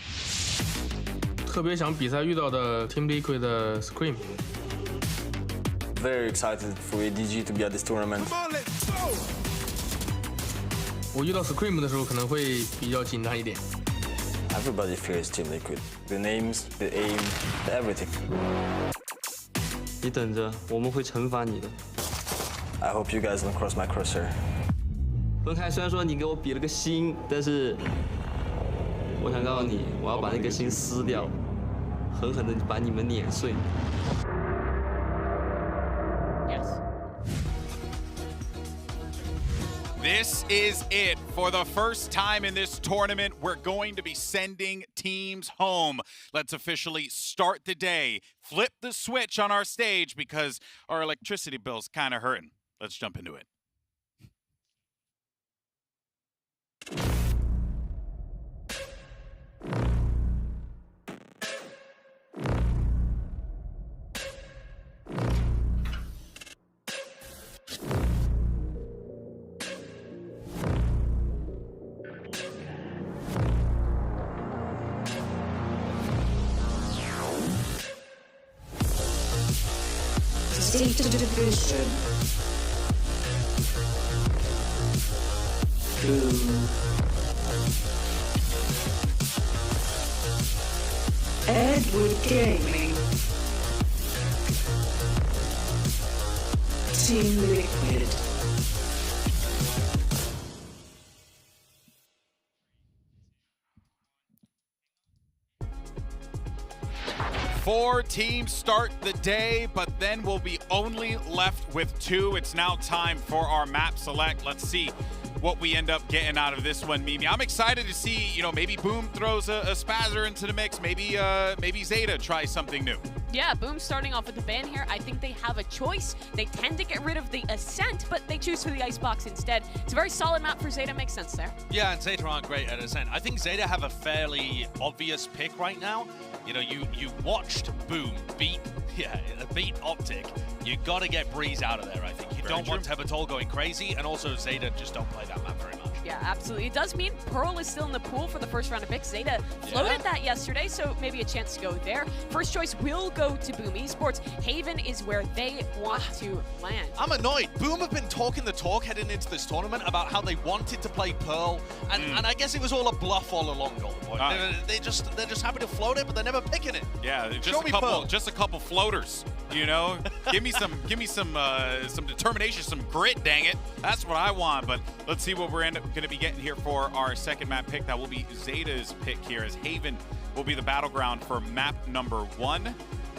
[SPEAKER 15] 特别想比赛遇到的 Team Liquid 的 Scream。
[SPEAKER 7] Very excited for EDG to be at this tournament.
[SPEAKER 15] 我遇到 Scream 的时候可能会比较紧张一点。
[SPEAKER 7] Everybody fears Team Liquid. The names, the aim, the everything.
[SPEAKER 14] 你等着，我们会惩罚你的。
[SPEAKER 7] I hope you guys don't cross my crosshair.
[SPEAKER 14] 分开虽然说你给我比了个心，但是我想告诉你，我要把那个心撕掉，狠狠的把你们碾碎。
[SPEAKER 1] This is it. For the first time in this tournament, we're going to be sending teams home. Let's officially start the day. Flip the switch on our stage because our electricity bill's kind of hurting. Let's jump into it.
[SPEAKER 10] Zeta Division. Boom. Edward Gaming. Team Liquid.
[SPEAKER 1] Four teams start the day, but then we'll be only left with 2. It's now time for our map select. Let's see what we end up getting out of this one, Mimi. I'm excited to see, maybe Boom throws a Spazzer into the mix. Maybe Zeta tries something new.
[SPEAKER 2] Yeah, Boom starting off with the ban here. I think they have a choice. They tend to get rid of the Ascent, but they choose for the Icebox instead. It's a very solid map for Zeta. Makes sense there.
[SPEAKER 3] Yeah, and Zeta aren't great at Ascent. I think Zeta have a fairly obvious pick right now. You watched Boom beat Optic. You got to get Breeze out of there, I think. You don't want Tebatol going crazy, and also Zeta just don't play that map very much.
[SPEAKER 2] Yeah, absolutely. It does mean Pearl is still in the pool for the first round of picks. Zeta floated that yesterday, so maybe a chance to go there. First choice will go to Boom Esports. Haven is where they want to land.
[SPEAKER 3] I'm annoyed. Boom have been talking the talk heading into this tournament about how they wanted to play Pearl, and I guess it was all a bluff all along, Golden Boy. They're just happy to float it, but they're never picking it.
[SPEAKER 1] Yeah, just a couple floaters. You know, give me some determination, some grit. Dang it, that's what I want. But let's see what we're going to be getting here for our second map pick. That will be Zeta's pick here, as Haven will be the battleground for map number 1.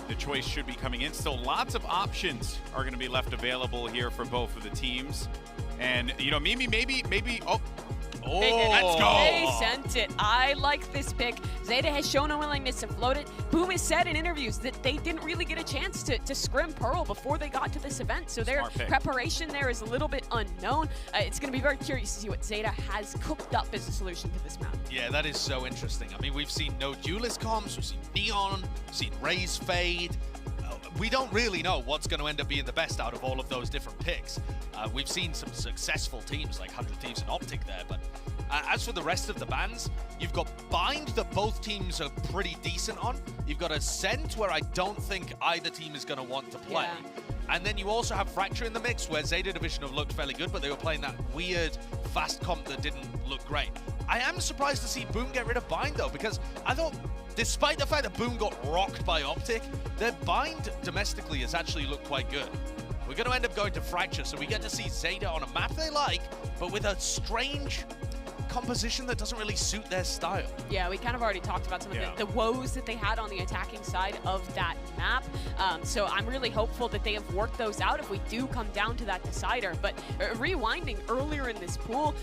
[SPEAKER 1] The choice should be coming in. Still, lots of options are going to be left available here for both of the teams. And you know, maybe. Oh, let's go.
[SPEAKER 2] They sent it. I like this pick. Zeta has shown a willingness to float it. Boom has said in interviews that they didn't really get a chance to scrim Pearl before they got to this event, so their preparation there is a little bit unknown. It's going to be very curious to see what Zeta has cooked up as a solution to this map.
[SPEAKER 3] Yeah, that is so interesting. I mean, we've seen no duelist comms, we've seen Neon, we've seen Raze Fade. We don't really know what's going to end up being the best out of all of those different picks. We've seen some successful teams like 100 Thieves and Optic there, but as for the rest of the bans, you've got Bind that both teams are pretty decent on. You've got Ascent, where I don't think either team is going to want to play. Yeah. And then you also have Fracture in the mix, where Zeta Division have looked fairly good, but they were playing that weird fast comp that didn't look great. I am surprised to see Boom get rid of Bind, though, because I thought, despite the fact that Boom got rocked by Optic, their Bind domestically has actually looked quite good. We're going to end up going to Fracture, so we get to see Zeta on a map they like, but with a strange composition that doesn't really suit their style.
[SPEAKER 2] Yeah, we kind of already talked about some of the woes that they had on the attacking side of that map. So I'm really hopeful that they have worked those out if we do come down to that decider. But rewinding earlier in this pool,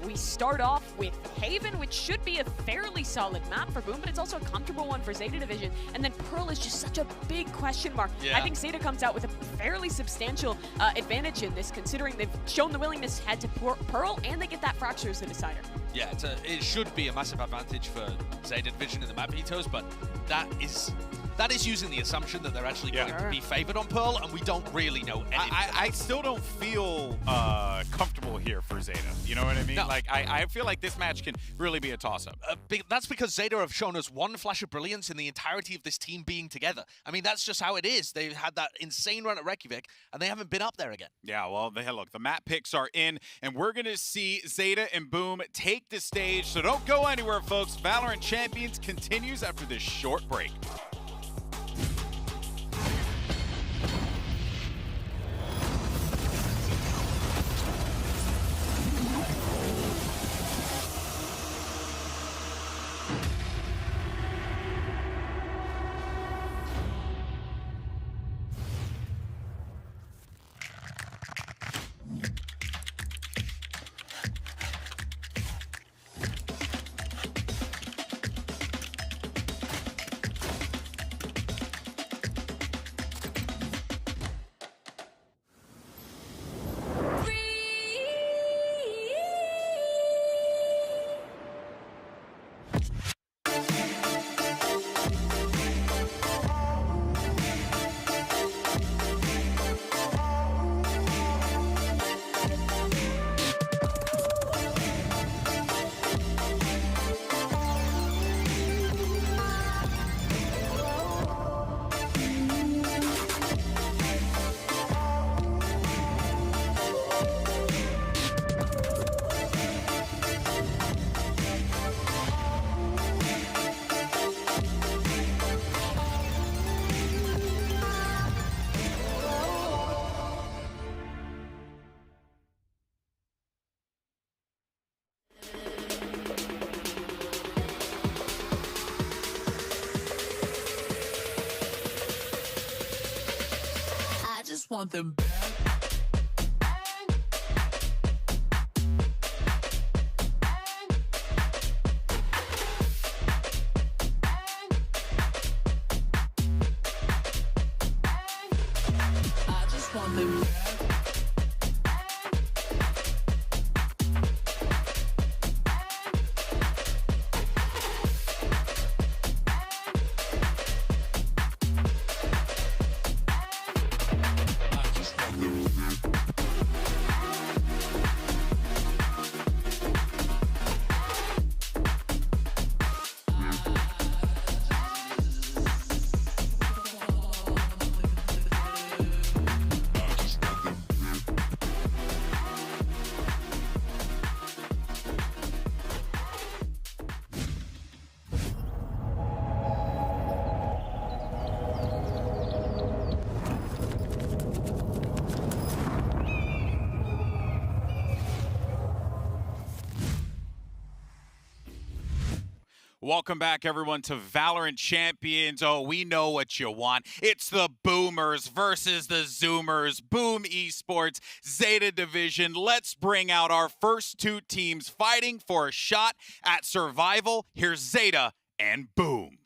[SPEAKER 2] we start off with Haven, which should be a fairly solid map for Boom, but it's also a comfortable one for Zeta Division. And then Pearl is just such a big question mark. Yeah. I think Zeta comes out with a fairly substantial advantage in this, considering they've shown the willingness to head to Pearl, and they get that Fracture as the decider.
[SPEAKER 3] Yeah, it should be a massive advantage for Zeta Division in the map heaters, but that is using the assumption that they're actually going to be favored on Pearl, and we don't really know anything.
[SPEAKER 1] I still don't feel comfortable here for Zeta. You know what I mean? No. Like, I feel like this match can really be a toss-up.
[SPEAKER 3] That's because Zeta have shown us one flash of brilliance in the entirety of this team being together. I mean, that's just how it is. They've had that insane run at Reykjavik, and they haven't been up there again.
[SPEAKER 1] Yeah, well, look, the map picks are in, and we're going to see Zeta and Boom take the stage. So don't go anywhere, folks. VALORANT Champions continues after this short break.
[SPEAKER 16] Want them back. I just want them back.
[SPEAKER 1] Welcome back, everyone, to VALORANT Champions. Oh, we know what you want. It's the Boomers versus the Zoomers. Boom Esports, Zeta Division. Let's bring out our first two teams fighting for a shot at survival. Here's Zeta and Boom.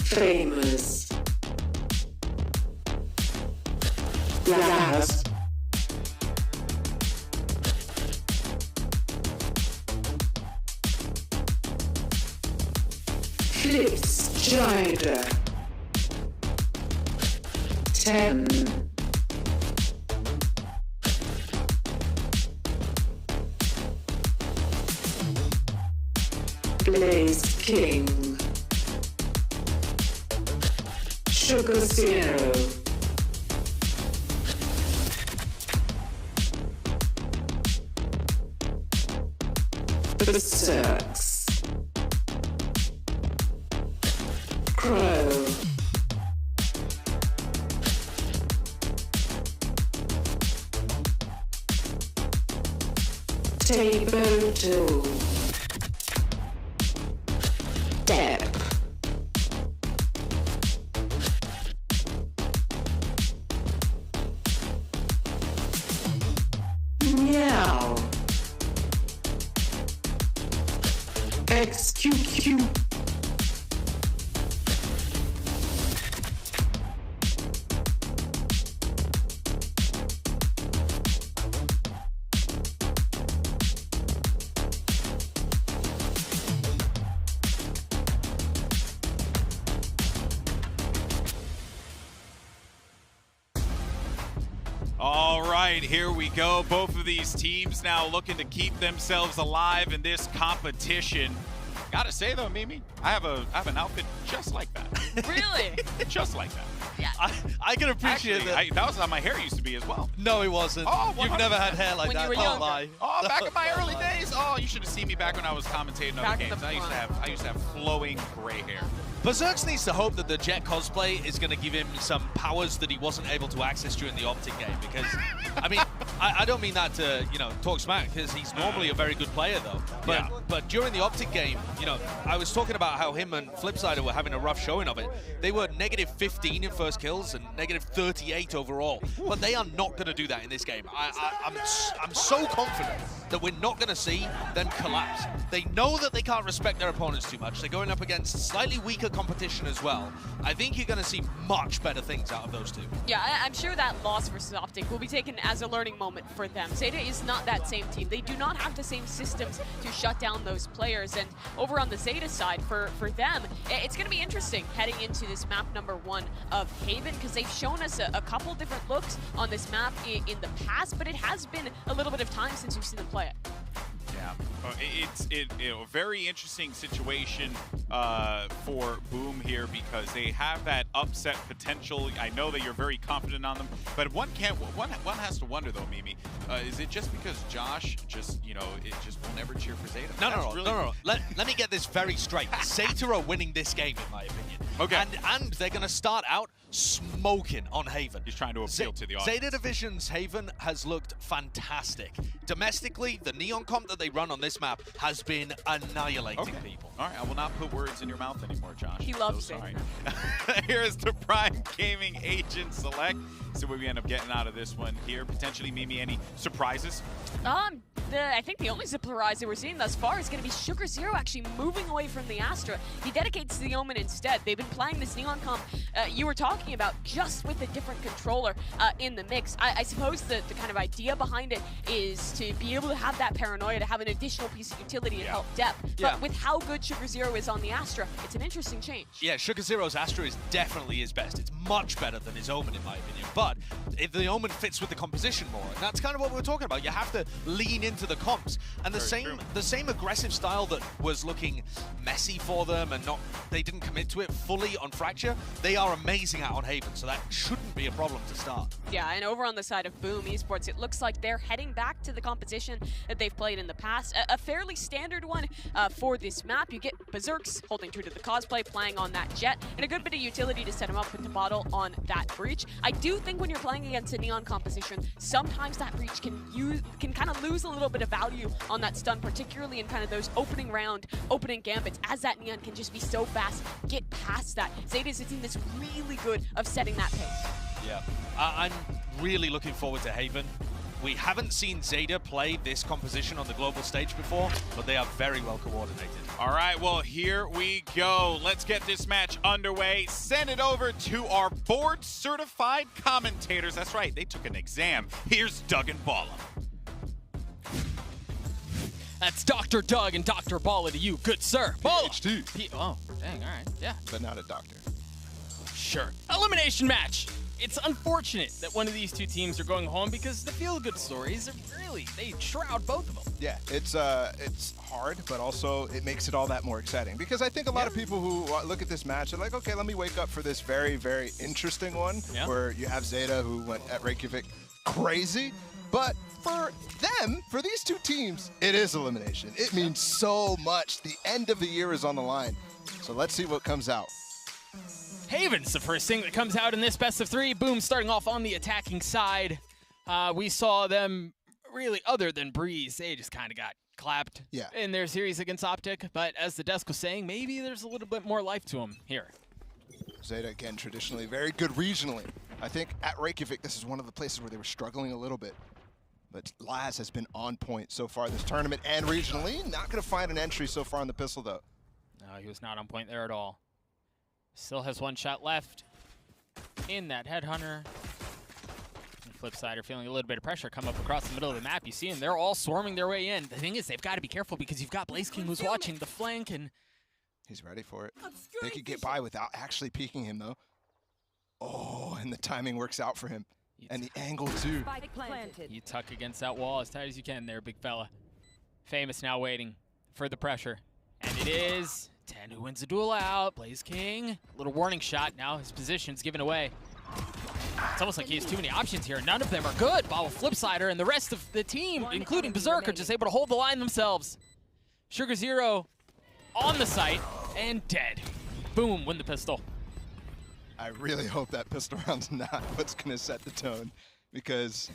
[SPEAKER 10] Famous. Last. Flips Gider. 10. Blaze King. Sugar Zero. Berserks. Crow. Table 2. Dep. Meow. XQQ.
[SPEAKER 1] All right, here we go. Both of these teams now looking to keep themselves alive in this competition. Gotta say though, Mimi, I have an outfit just like that.
[SPEAKER 2] Really?
[SPEAKER 1] Just like that.
[SPEAKER 2] Yeah.
[SPEAKER 3] I can appreciate
[SPEAKER 1] Actually, that was how my hair used to be as well.
[SPEAKER 3] No, it wasn't.
[SPEAKER 1] Oh,
[SPEAKER 3] you've never had hair like
[SPEAKER 2] When
[SPEAKER 3] that.
[SPEAKER 2] you were
[SPEAKER 3] Don't
[SPEAKER 2] younger.
[SPEAKER 3] lie.
[SPEAKER 1] Oh, back in my early days. Oh, you should have seen me back when I was commentating other
[SPEAKER 2] Back in
[SPEAKER 1] games.
[SPEAKER 2] the
[SPEAKER 1] I used to have flowing gray hair.
[SPEAKER 3] Berserks needs to hope that the Jet cosplay is going to give him some powers that he wasn't able to access during the Optic game. Because, I mean, I don't mean that to, talk smack, because he's normally a very good player, though. But during the Optic game, I was talking about how him and Flipsider were having a rough showing of it. They were negative 15 in first kills and negative 38 overall. But they are not going to do that in this game. I'm so confident that we're not going to see them collapse. They know that they can't respect their opponents too much. They're going up against slightly weaker competition as well. I think you're going to see much better things out of those two.
[SPEAKER 2] Yeah, I'm sure that loss versus Optic will be taken as a learning moment for them. Zeta is not that same team. They do not have the same systems to shut down those players. And over on the Zeta side, for them, it's going to be interesting heading into this map number 1 of Haven, because they've shown us a couple different looks on this map in the past, but it has been a little bit of time since we've seen them play it.
[SPEAKER 1] Yeah, it's a very interesting situation for Boom here, because they have that upset potential. I know that you're very confident on them, but one has to wonder though, Mimi, is it just because Josh just it just won't ever cheer for Zeta?
[SPEAKER 3] No. Let me get this very straight. Zeta are winning this game, in my opinion.
[SPEAKER 1] Okay.
[SPEAKER 3] And they're going to start out smoking on Haven.
[SPEAKER 1] He's trying to appeal to the audience.
[SPEAKER 3] Zeta Division's Haven has looked fantastic. Domestically, the Neon comp that they run on this map has been annihilating people.
[SPEAKER 1] All right, I will not put words in your mouth anymore, Josh.
[SPEAKER 2] He loves
[SPEAKER 1] so sorry. Here's the Prime Gaming Agent Select. See what we end up getting out of this one here. Potentially, Mimi, any surprises?
[SPEAKER 2] I think the only surprise that we're seeing thus far is going to be Sugar Zero actually moving away from the Astra. He dedicates to the Omen instead. They've been playing this Neon comp you were talking about, just with a different controller in the mix. I suppose the kind of idea behind it is to be able to have that paranoia, to have an additional piece of utility and help depth. But with how good Sugar Zero is on the Astra, it's an interesting change.
[SPEAKER 3] Yeah, Sugar Zero's Astra is definitely his best. It's much better than his Omen, in my opinion. But if the Omen fits with the composition more, and that's kind of what we were talking about. You have to lean into into the comps. And the same aggressive style that was looking messy for them and they didn't commit to it fully on Fracture, they are amazing at on Haven, so that shouldn't be a problem to start.
[SPEAKER 2] Yeah, and over on the side of Boom Esports, it looks like they're heading back to the competition that they've played in the past. A fairly standard one for this map. You get Berserks holding true to the cosplay, playing on that Jet, and a good bit of utility to set him up with the bottle on that Breach. I do think when you're playing against a Neon composition, sometimes that Breach can kind of lose a little bit of value on that stun, particularly in kind of those opening gambits, as that Neon can just be so fast, get past that. Zeta's a team that's really good of setting that pace.
[SPEAKER 3] Yeah, I'm really looking forward to Haven. We haven't seen Zeta play this composition on the global stage before, but they are very well coordinated.
[SPEAKER 1] All right, well, here we go. Let's get this match underway. Send it over to our board-certified commentators. That's right, they took an exam. Here's Doug and Bala.
[SPEAKER 17] That's Dr. Doug and Dr. Bala to you, good sir. Bala!
[SPEAKER 9] PhD.
[SPEAKER 17] Oh, dang, all right, yeah.
[SPEAKER 9] But not a doctor.
[SPEAKER 17] Sure. Elimination match. It's unfortunate that one of these two teams are going home because the feel-good stories are really, they shroud both of them.
[SPEAKER 9] Yeah, it's hard, but also it makes it all that more exciting. Because I think a lot of people who look at this match are like, okay, let me wake up for this very, very interesting one where you have Zeta who went at Reykjavik crazy. But for them, for these two teams, it is elimination. It means so much. The end of the year is on the line. So let's see what comes out.
[SPEAKER 17] Haven's the first thing that comes out in this best of three. Boom starting off on the attacking side. We saw them really, other than Breeze, they just kind of got clapped in their series against Optic. But as the desk was saying, maybe there's a little bit more life to them here.
[SPEAKER 9] Zeta, again, traditionally very good regionally. I think at Reykjavik, this is one of the places where they were struggling a little bit. But Laz has been on point so far this tournament and regionally. Not going to find an entry so far on the pistol, though.
[SPEAKER 17] No, he was not on point there at all. Still has one shot left in that Headhunter. The flip side are feeling a little bit of pressure come up across the middle of the map. You see them, they're all swarming their way in. The thing is, they've got to be careful because you've got Blaze King who's watching the flank and...
[SPEAKER 9] He's ready for it. They could get by without actually peeking him, though. Oh, and the timing works out for him. And the angle, too.
[SPEAKER 17] You tuck against that wall as tight as you can there, big fella. Famous now waiting for the pressure. And it is 10 who wins the duel out. Blaze King, little warning shot. Now his position's given away. It's almost like he has too many options here. None of them are good. Bobble Flipsider and the rest of the team, including Berserk, are just able to hold the line themselves. Sugar Zero on the site and dead. Boom, win the pistol.
[SPEAKER 9] I really hope that pistol round's not what's going to set the tone, because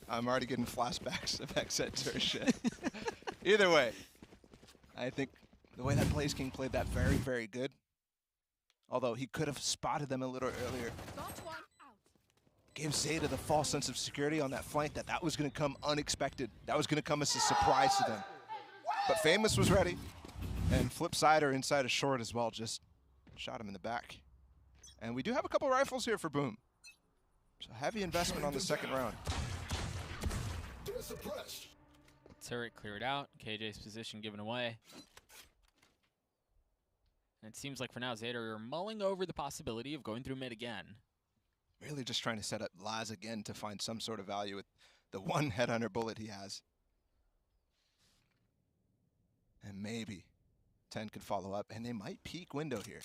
[SPEAKER 9] I'm already getting flashbacks of XZ shit. Either way, I think the way that Blaze King played that very, very good. Although he could have spotted them a little earlier. Gave Zeta the false sense of security on that flank that was going to come unexpected. That was going to come as a surprise to them. But Famous was ready. And Flipsider inside a short as well, just shot him in the back. And we do have a couple rifles here for Boom. So heavy investment on the second round.
[SPEAKER 17] Turret cleared out. KJ's position given away. And it seems like for now, Zeta are mulling over the possibility of going through mid again.
[SPEAKER 9] Really just trying to set up Laz again to find some sort of value with the one Headhunter bullet he has. And maybe 10 could follow up, and they might peek window here.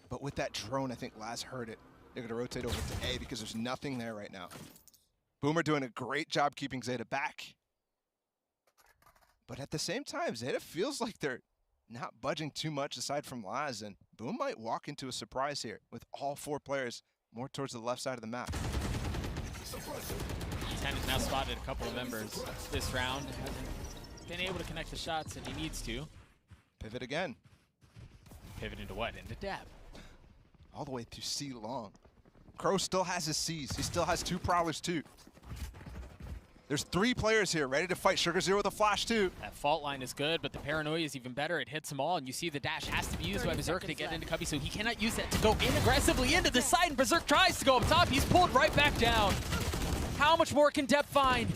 [SPEAKER 9] But with that drone, I think Laz heard it. They're going to rotate over to A because there's nothing there right now. Boomer doing a great job keeping Zeta back. But at the same time, Zeta feels like they're not budging too much aside from Laz, and Boom might walk into a surprise here with all four players more towards the left side of the map.
[SPEAKER 17] 10 has now spotted a couple of members this round. Hasn't been able to connect the shots that he needs to.
[SPEAKER 9] Pivot again.
[SPEAKER 17] Pivot into what? Into Dab.
[SPEAKER 9] All the way to C long. Crow still has his Cs. He still has two Prowlers too. There's three players here ready to fight. Sugar Zero with a flash too.
[SPEAKER 17] That fault line is good, but the paranoia is even better. It hits them all, and you see the dash has to be used by Berserk to get into Cubby, so he cannot use that to go in aggressively into the side, and Berserk tries to go up top. He's pulled right back down. How much more can Depp find?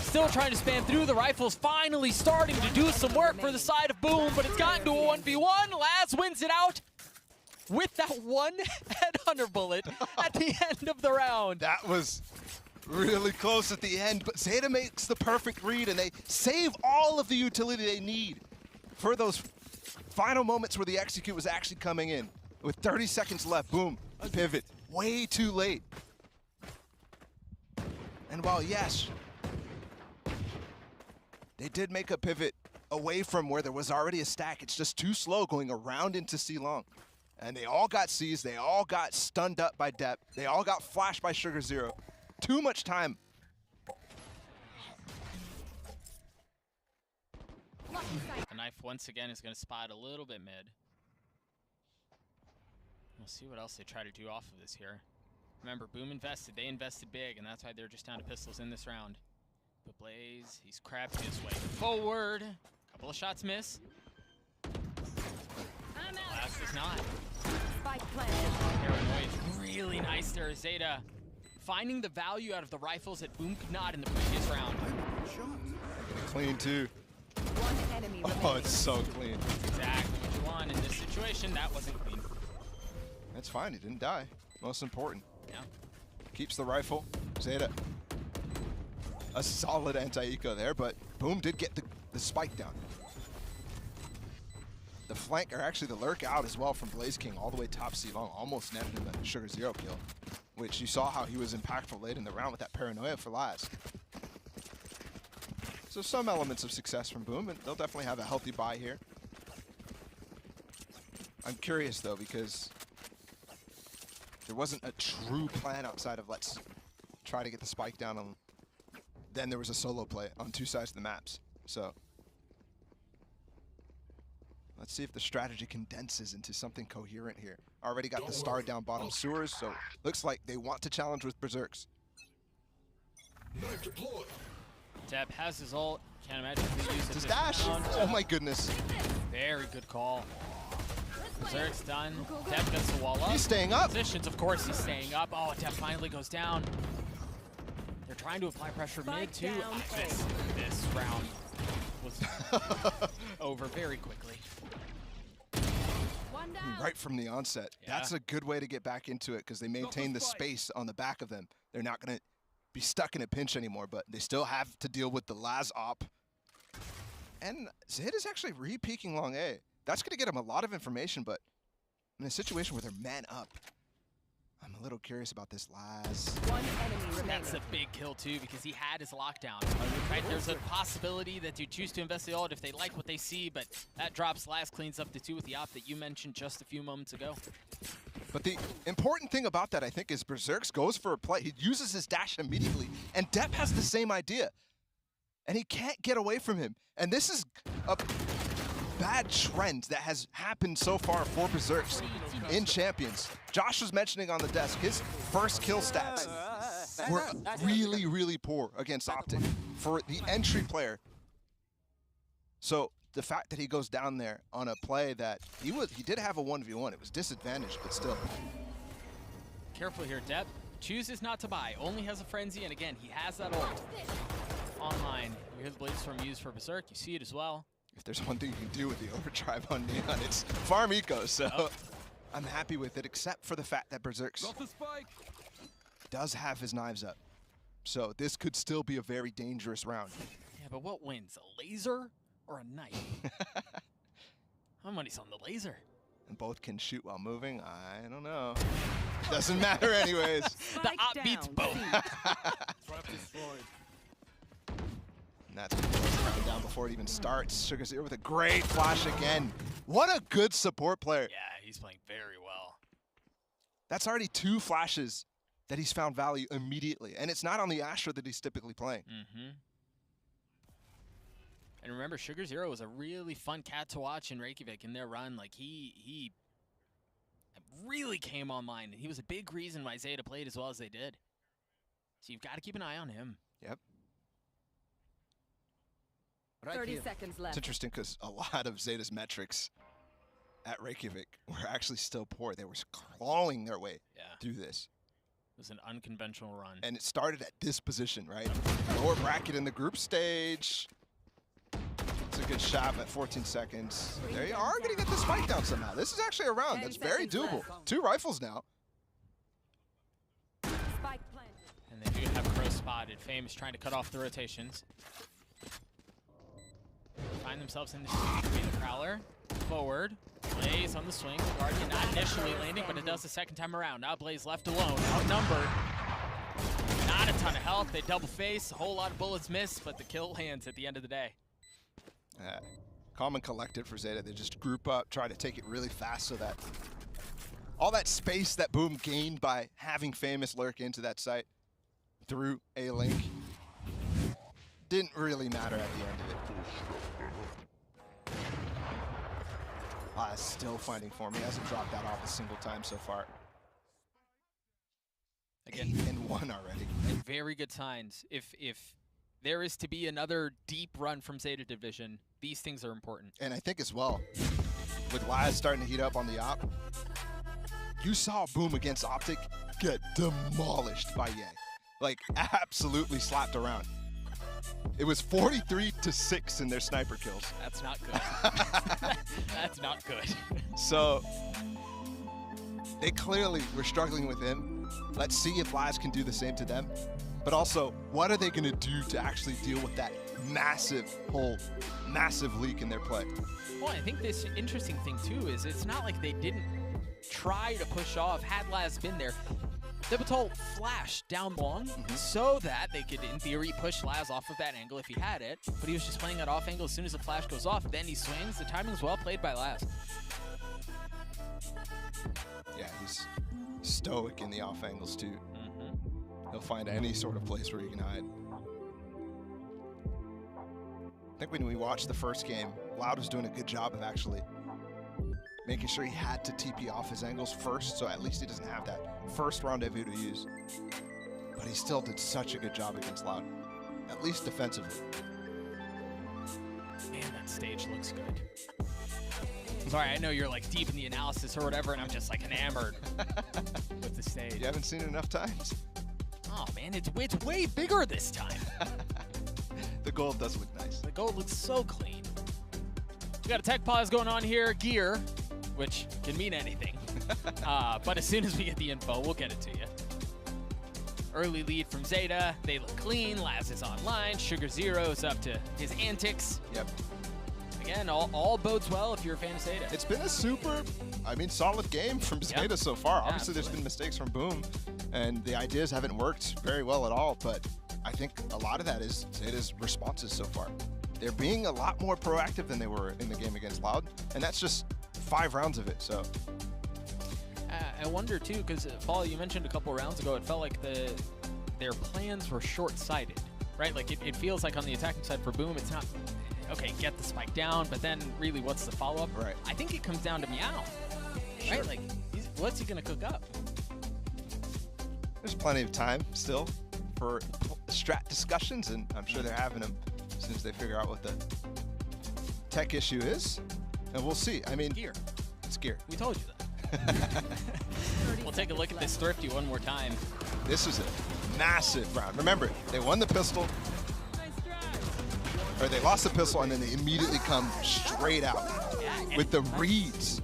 [SPEAKER 17] Still trying to spam through. The rifles finally starting to do some work for the side of Boom, but it's gotten to a 1v1. Laz wins it out with that one Headhunter bullet at the end of the round.
[SPEAKER 9] That was
[SPEAKER 18] really close at the end, but Zeta makes the perfect read, and they save all of the utility they need for those final moments where the execute was actually coming in. With 30 seconds left, boom, pivot, way too late. And while, yes, they did make a pivot away from where there was already a stack, it's just too slow going around into C long. And they all got C's, they all got stunned up by Depp, they all got flashed by Sugar Zero. Too much time.
[SPEAKER 17] The knife once again is going to spot a little bit mid. We'll see what else they try to do off of this here. Remember, Boom invested, they invested big, and that's why they're just down to pistols in this round. But Blaze, he's crabbed his way forward. Couple of shots miss. Last is not. Paranoia is really nice there. Zeta finding the value out of the rifles that Boom could not in the previous round.
[SPEAKER 18] Clean too. Oh, it's so clean.
[SPEAKER 17] Exactly what you want in this situation. That wasn't clean.
[SPEAKER 18] That's fine, he didn't die. Most important.
[SPEAKER 17] Yeah.
[SPEAKER 18] Keeps the rifle. Zeta. A solid anti-eco there, but Boom did get the spike down. The flank, or actually the lurk out as well from Blaze King all the way top C long, almost netted him a Sugar Zero kill, which you saw how he was impactful late in the round with that paranoia for last. So some elements of success from Boom, and they'll definitely have a healthy buy here. I'm curious though, because there wasn't a true plan outside of let's try to get the spike down on. Then there was a solo play on two sides of the maps. So let's see if the strategy condenses into something coherent here. Already got the star down bottom sewers, so looks like they want to challenge with Berserks.
[SPEAKER 17] Depp has his ult. Can't imagine if he uses
[SPEAKER 18] his dash. Oh my goodness.
[SPEAKER 17] Very good call. Berserk's done. Depp gets the wall up.
[SPEAKER 18] He's staying up.
[SPEAKER 17] Positions, of course, he's staying up. Oh, Depp finally goes down. They're trying to apply pressure mid too. This round was over very quickly.
[SPEAKER 18] Right from the onset.
[SPEAKER 17] Yeah.
[SPEAKER 18] That's a good way to get back into it because they maintain the space on the back of them. They're not going to be stuck in a pinch anymore, but they still have to deal with the Laz op. And Zed is actually re-peeking long A. That's going to get him a lot of information, but in a situation where they're man up, I'm a little curious about this Laz.
[SPEAKER 2] One enemy remaining.
[SPEAKER 17] That's a big kill too because he had his lockdown. Right? There's a possibility that you choose to invest the ult if they like what they see, but that drops Laz, cleans up the 2 with the op that you mentioned just a few moments ago.
[SPEAKER 18] But the important thing about that, I think, is Berserks goes for a play. He uses his dash immediately, and Depp has the same idea. And he can't get away from him. And this is a bad trend that has happened so far for Berserks in Champions. Josh was mentioning on the desk, his first kill stats were really, really poor against Optic for the entry player. So the fact that he goes down there on a play that he did have a 1v1, it was disadvantaged, but still.
[SPEAKER 17] Careful here, Depp. Chooses not to buy, only has a frenzy, and again, he has that ult online. You hear the blades from used for Berserk, you see it as well.
[SPEAKER 18] If there's one thing you can do with the overdrive on Neon, it's farm eco, so I'm happy with it, except for the fact that Berserks does have his knives up. So this could still be a very dangerous round.
[SPEAKER 17] Yeah, but what wins, a laser or a knife? My money's on the laser.
[SPEAKER 18] And both can shoot while moving? I don't know. Doesn't matter anyways.
[SPEAKER 17] The op beats both.
[SPEAKER 18] And that's going to close the round down before it even starts. Sugar Zero with a great flash again. What a good support player.
[SPEAKER 17] Yeah, he's playing very well.
[SPEAKER 18] That's already 2 flashes that he's found value immediately. And it's not on the Astra that he's typically playing.
[SPEAKER 17] And remember, Sugar Zero was a really fun cat to watch in Reykjavik in their run. Like, he really came online. He was a big reason why Zeta played as well as they did. So you've got to keep an eye on him.
[SPEAKER 18] Yep.
[SPEAKER 2] 30 seconds left.
[SPEAKER 18] It's interesting because a lot of Zeta's metrics at Reykjavik were actually still poor. They were clawing their way through this.
[SPEAKER 17] It was an unconventional run.
[SPEAKER 18] And it started at this position, right? Lower bracket in the group stage. It's a good shot at 14 seconds. They are going to get the spike down somehow. This is actually a round that's very doable. 2 rifles now.
[SPEAKER 2] Spike planted.
[SPEAKER 17] And they do have Crow spotted. Famous trying to cut off the rotations. Find themselves in the Prowler. Forward. Blaze on the swing. The Guardian not initially landing, but it does the second time around. Now Blaze left alone. Outnumbered. Not a ton of health. They double face. A whole lot of bullets missed, but the kill lands at the end of the day.
[SPEAKER 18] Calm and collected for Zeta. They just group up, try to take it really fast so that all that space that Boom gained by having Famous lurk into that site through a link didn't really matter at the end of it. Still finding form. He hasn't dropped that off a single time so far.
[SPEAKER 17] Again,
[SPEAKER 18] 8-1 already.
[SPEAKER 17] And very good signs. If there is to be another deep run from Zeta Division, these things are important.
[SPEAKER 18] And I think as well, with Laz starting to heat up on the op, you saw Boom against Optic get demolished by Ye. Like, absolutely slapped around. It was 43-6 in their sniper kills.
[SPEAKER 17] That's not good. That's not good.
[SPEAKER 18] So, they clearly were struggling with him. Let's see if Laz can do the same to them. But also, what are they going to do to actually deal with that massive hole, massive leak in their play?
[SPEAKER 17] Well, I think this interesting thing, too, is it's not like they didn't try to push off. Had Laz been there, Thibodeau flashed down long so that they could, in theory, push Laz off of that angle if he had it. But he was just playing that off angle. As soon as the flash goes off, then he swings. The timing's well played by Laz.
[SPEAKER 18] Yeah, he's stoic in the off angles, too. He'll find any sort of place where he can hide. I think when we watched the first game, Loud was doing a good job of actually making sure he had to TP off his angles first, so at least he doesn't have that first rendezvous to use. But he still did such a good job against Loud, at least defensively.
[SPEAKER 17] Man, that stage looks good. Sorry, I know you're like deep in the analysis or whatever, and I'm just like enamored with the stage.
[SPEAKER 18] You haven't seen it enough times?
[SPEAKER 17] Oh man, it's way bigger this time.
[SPEAKER 18] The gold does look nice.
[SPEAKER 17] The gold looks so clean. We got a tech pause going on here, gear, which can mean anything. But as soon as we get the info, we'll get it to you. Early lead from Zeta. They look clean. Laz is online. Sugar Zero is up to his antics.
[SPEAKER 18] Yep.
[SPEAKER 17] Again, all bodes well if you're a fan of Zeta.
[SPEAKER 18] It's been a super, solid game from Zeta so far. Obviously, there's been mistakes from Boom, and the ideas haven't worked very well at all, but I think a lot of that is Zeta's responses so far. They're being a lot more proactive than they were in the game against Loud, and that's just 5 rounds of it, so.
[SPEAKER 17] I wonder, too, because, Paul, you mentioned a couple rounds ago, it felt like their plans were short-sighted, right? Like, it feels like on the attacking side for Boom, it's not, okay, get the spike down, but then really what's the follow-up?
[SPEAKER 18] Right.
[SPEAKER 17] I think it comes down to Meow, right? Like, what's he going to cook up?
[SPEAKER 18] There's plenty of time still for strat discussions, and I'm sure they're having them as soon as they figure out what the tech issue is, and we'll see. I mean,
[SPEAKER 17] gear.
[SPEAKER 18] It's gear.
[SPEAKER 17] We told you that. We'll take a look at this Thrifty one more time.
[SPEAKER 18] This was a massive round. Remember, they won the pistol, or they lost the pistol, and then they immediately come straight out with the reads.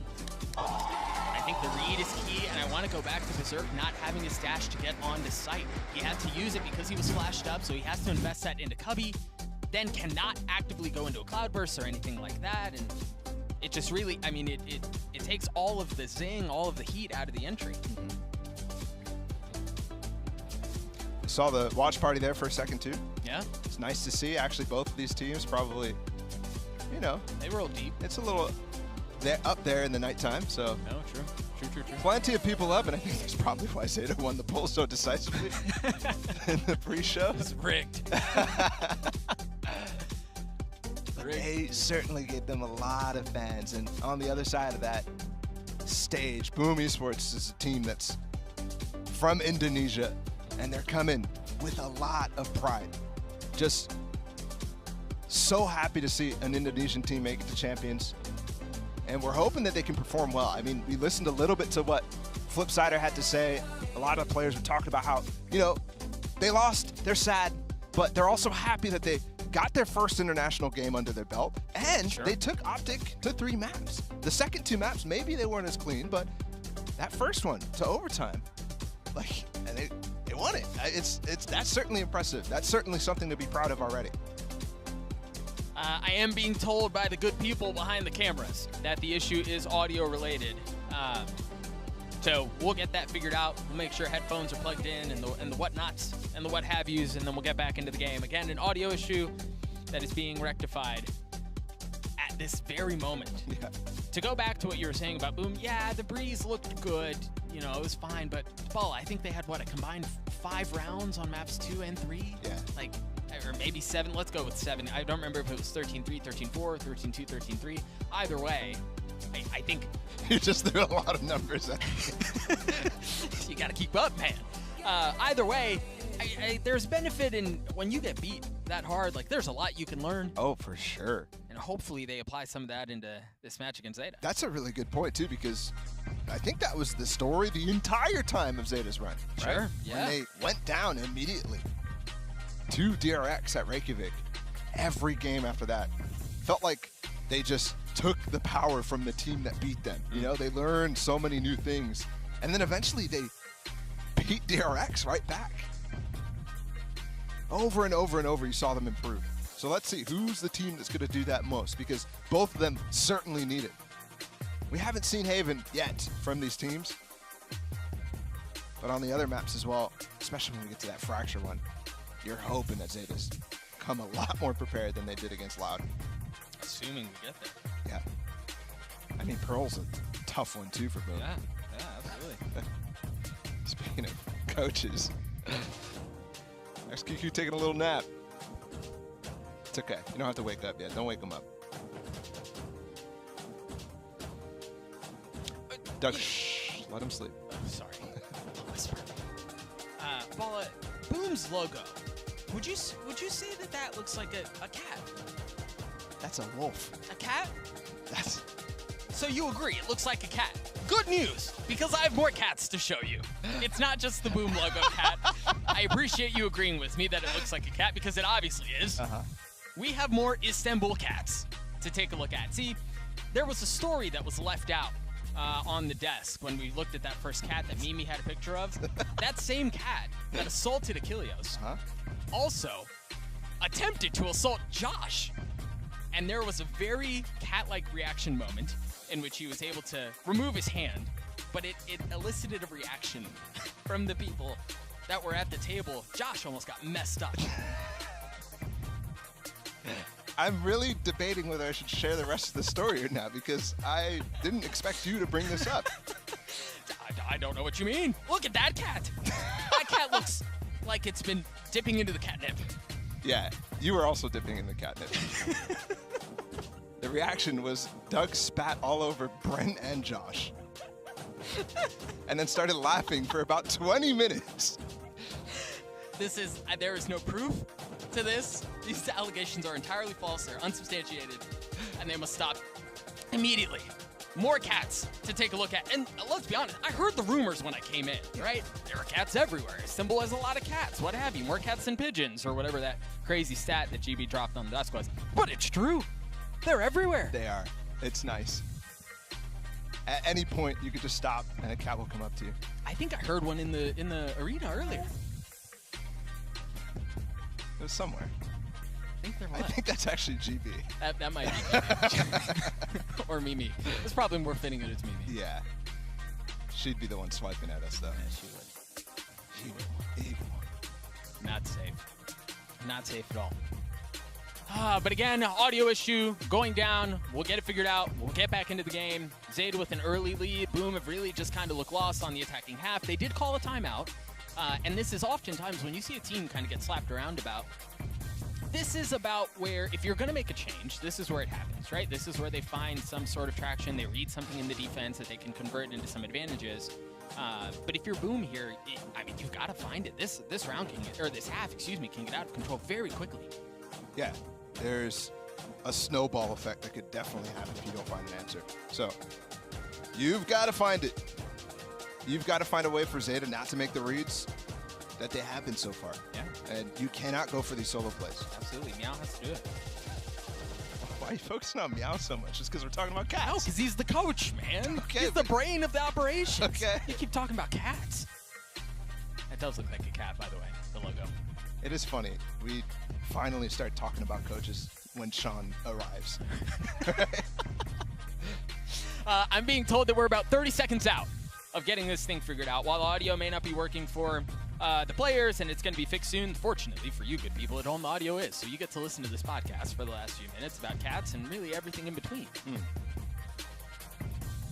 [SPEAKER 17] I think the read is key, and I want to go back to Berserk not having a stash to get onto site. He had to use it because he was flashed up, so he has to invest that into Cubby, then cannot actively go into a Cloudburst or anything like that, and it just really, I mean, it takes all of the zing, all of the heat out of the entry.
[SPEAKER 18] Saw the watch party there for a second, too.
[SPEAKER 17] Yeah.
[SPEAKER 18] It's nice to see. Actually, both of these teams probably,
[SPEAKER 17] they roll deep.
[SPEAKER 18] It's a little up there in the nighttime, so.
[SPEAKER 17] No, true.
[SPEAKER 18] Plenty of people up, and I think that's probably why Zeta won the poll so decisively in the pre-show.
[SPEAKER 17] It's rigged.
[SPEAKER 18] They certainly gave them a lot of fans, and on the other side of that stage, Boom Esports is a team that's from Indonesia, and they're coming with a lot of pride. Just so happy to see an Indonesian team make it to Champions, and we're hoping that they can perform well. I mean, we listened a little bit to what Flipsider had to say. A lot of the players were talking about how, they lost, they're sad, but they're also happy that they got their first international game under their belt, and they took Optic to 3 maps. The second 2 maps, maybe they weren't as clean, but that first one to overtime, and it won it. That's certainly impressive. That's certainly something to be proud of already.
[SPEAKER 17] I am being told by the good people behind the cameras that the issue is audio related. So we'll get that figured out. We'll make sure headphones are plugged in and the whatnots and the what have yous, and then we'll get back into the game. Again, an audio issue that is being rectified at this very moment.
[SPEAKER 18] Yeah.
[SPEAKER 17] To go back to what you were saying about Boom, yeah, the Breeze looked good. You know, it was fine, but Ball, I think they had, what, a combined 5 rounds on maps 2 and 3?
[SPEAKER 18] Yeah.
[SPEAKER 17] Like, or maybe 7. Let's go with 7. I don't remember if it was 13-3, 13-4, 13-2, 13-3. Either way, I think...
[SPEAKER 18] You just threw a lot of numbers at me.
[SPEAKER 17] You got to keep up, man. Either way, there's benefit in when you get beat that hard. Like, there's a lot you can learn.
[SPEAKER 18] Oh, for sure.
[SPEAKER 17] And hopefully they apply some of that into this match against Zeta.
[SPEAKER 18] That's a really good point, too, because I think that was the story the entire time of Zeta's run.
[SPEAKER 17] Sure,
[SPEAKER 18] right?
[SPEAKER 17] yeah.
[SPEAKER 18] When they went down immediately to DRX at Reykjavik, every game after that felt like they just took the power from the team that beat them. You know, they learned so many new things. And then eventually they beat DRX right back. Over and over and over, you saw them improve. So let's see, who's the team that's going to do that most? Because both of them certainly need it. We haven't seen Haven yet from these teams. But on the other maps as well, especially when we get to that Fracture one, you're hoping that Zeta's come a lot more prepared than they did against Loud.
[SPEAKER 17] Assuming we get there.
[SPEAKER 18] Yeah. I mean, Pearl's a tough one, too, for Boom.
[SPEAKER 17] Yeah, absolutely.
[SPEAKER 18] Speaking of coaches, XQQ taking a little nap. It's okay. You don't have to wake up yet. Don't wake him up. Doug, shh. Let him sleep.
[SPEAKER 17] Oh, sorry. I'll whisper. Balla, Boom's logo. Would you say that looks like a cat?
[SPEAKER 18] That's a wolf.
[SPEAKER 17] A cat?
[SPEAKER 18] That's...
[SPEAKER 17] So you agree, it looks like a cat. Good news, because I have more cats to show you. It's not just the Boom logo cat. I appreciate you agreeing with me that it looks like a cat, because it obviously is. We have more Istanbul cats to take a look at. See, there was a story that was left out on the desk when we looked at that first cat that Mimi had a picture of. That same cat that assaulted Achilleos also attempted to assault Josh. And there was a very cat-like reaction moment in which he was able to remove his hand, but it elicited a reaction from the people that were at the table. Josh almost got messed up.
[SPEAKER 18] I'm really debating whether I should share the rest of the story or not, because I didn't expect you to bring this up.
[SPEAKER 17] I don't know what you mean. Look at that cat. That cat looks like it's been dipping into the catnip.
[SPEAKER 18] Yeah, you were also dipping in the catnip. The reaction was Doug spat all over Brent and Josh. And then started laughing for about 20 minutes.
[SPEAKER 17] There is no proof to this. These allegations are entirely false. They're unsubstantiated. And they must stop immediately. More cats to take a look at. And let's be honest, I heard the rumors when I came in, right? There are cats everywhere. Istanbul has a lot of cats. What have you? More cats than pigeons, or whatever that crazy stat that GB dropped on the desk was. But it's true. They're everywhere.
[SPEAKER 18] They are. It's nice. At any point, you could just stop and a cat will come up to you.
[SPEAKER 17] I think I heard one in the arena earlier.
[SPEAKER 18] It was somewhere.
[SPEAKER 17] I think there was.
[SPEAKER 18] I think that's actually GB.
[SPEAKER 17] That might be GB. Or Mimi. It's probably more fitting that it's Mimi.
[SPEAKER 18] Yeah. She'd be the one swiping at us, though.
[SPEAKER 17] Yeah, she would.
[SPEAKER 18] Evil.
[SPEAKER 17] Not safe. Not safe at all. But again, audio issue going down. We'll get it figured out. We'll get back into the game. Zeta with an early lead. Boom have really just kind of looked lost on the attacking half. They did call a timeout. And this is oftentimes when you see a team kind of get slapped around about. This is about where, if you're going to make a change, this is where it happens, right? This is where they find some sort of traction. They read something in the defense that they can convert into some advantages. But if you're Boom here, I mean, you've got to find it. This round can, or this half, excuse me, can get out of control very quickly.
[SPEAKER 18] Yeah, there's a snowball effect that could definitely happen if you don't find an answer. So you've got to find it. You've got to find a way for Zeta not to make the reads that they have been so far.
[SPEAKER 17] Yeah.
[SPEAKER 18] And you cannot go for these solo plays.
[SPEAKER 17] Absolutely. Meow has to do it.
[SPEAKER 18] Why are you focusing on Meow so much? Just because we're talking about cats?
[SPEAKER 17] No, because he's the coach, man.
[SPEAKER 18] Okay,
[SPEAKER 17] he's the brain of the operation.
[SPEAKER 18] Okay.
[SPEAKER 17] You keep talking about cats. That does look like a cat, by the way, the logo.
[SPEAKER 18] It is funny. We finally start talking about coaches when Sean arrives.
[SPEAKER 17] I'm being told that we're about 30 seconds out of getting this thing figured out. While the audio may not be working for the players, and it's going to be fixed soon, fortunately for you good people at home, the audio is. So you get to listen to this podcast for the last few minutes about cats and really everything in between.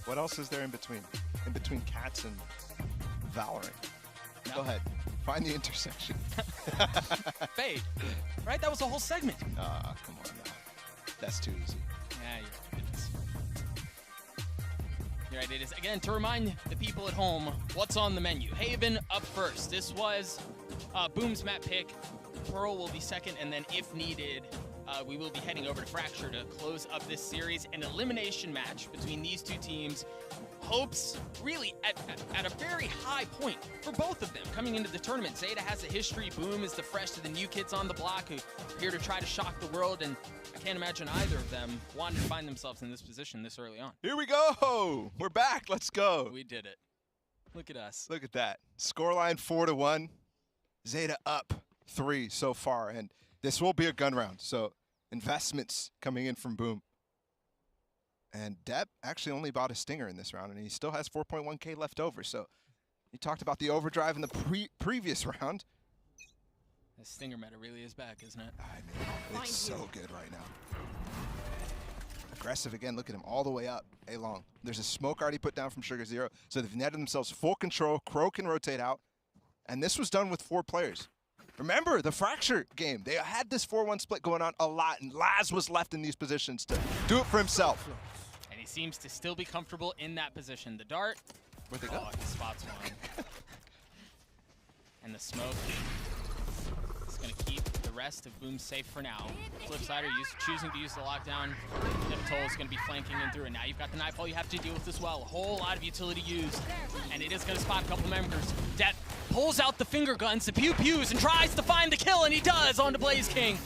[SPEAKER 18] What else is there in between? In between cats and Valorant?
[SPEAKER 17] No.
[SPEAKER 18] Go ahead. Find the intersection.
[SPEAKER 17] Fade. Right? That was a whole segment.
[SPEAKER 18] Come on now. That's too easy.
[SPEAKER 17] Yeah, you're right. It is. You're right, it is. Again, to remind the people at home what's on the menu. Haven up first. This was Boom's map pick. Pearl will be second, and then if needed, we will be heading over to Fracture to close up this series. An elimination match between these two teams. Hopes really at a very high point for both of them coming into the tournament. Zeta has a history. Boom is the fresh to the new kids on the block who are here to try to shock the world, and I can't imagine either of them wanting to find themselves in this position this early on.
[SPEAKER 18] Here we go. We're back. Let's go.
[SPEAKER 17] We did it. Look at us.
[SPEAKER 18] Look at that. Scoreline 4-1. Zeta up 3 so far, and this will be a gun round. So investments coming in from Boom. And Depp actually only bought a Stinger in this round, and he still has 4.1K left over. So he talked about the overdrive in the previous round.
[SPEAKER 17] The Stinger meta really is back, isn't it?
[SPEAKER 18] I mean, it's so good right now. Aggressive again. Look at him all the way up. A-long. There's a smoke already put down from Sugar Zero. So they've netted themselves full control. Crow can rotate out. And this was done with 4 players. Remember the Fracture game. They had this 4-1 split going on a lot, and Laz was left in these positions to do it for himself.
[SPEAKER 17] And he seems to still be comfortable in that position. The dart.
[SPEAKER 18] Where'd they go?
[SPEAKER 17] Oh, he spots one. And the smoke is going to keep the rest of Boom safe for now. Flipsider choosing to use the lockdown. Nibitol is going to be flanking in through, and now you've got the Nightfall you have to deal with as well. A whole lot of utility used, and it is going to spot a couple members. Det pulls out the finger guns, the pew-pews, and tries to find the kill, and he does onto Blaze King.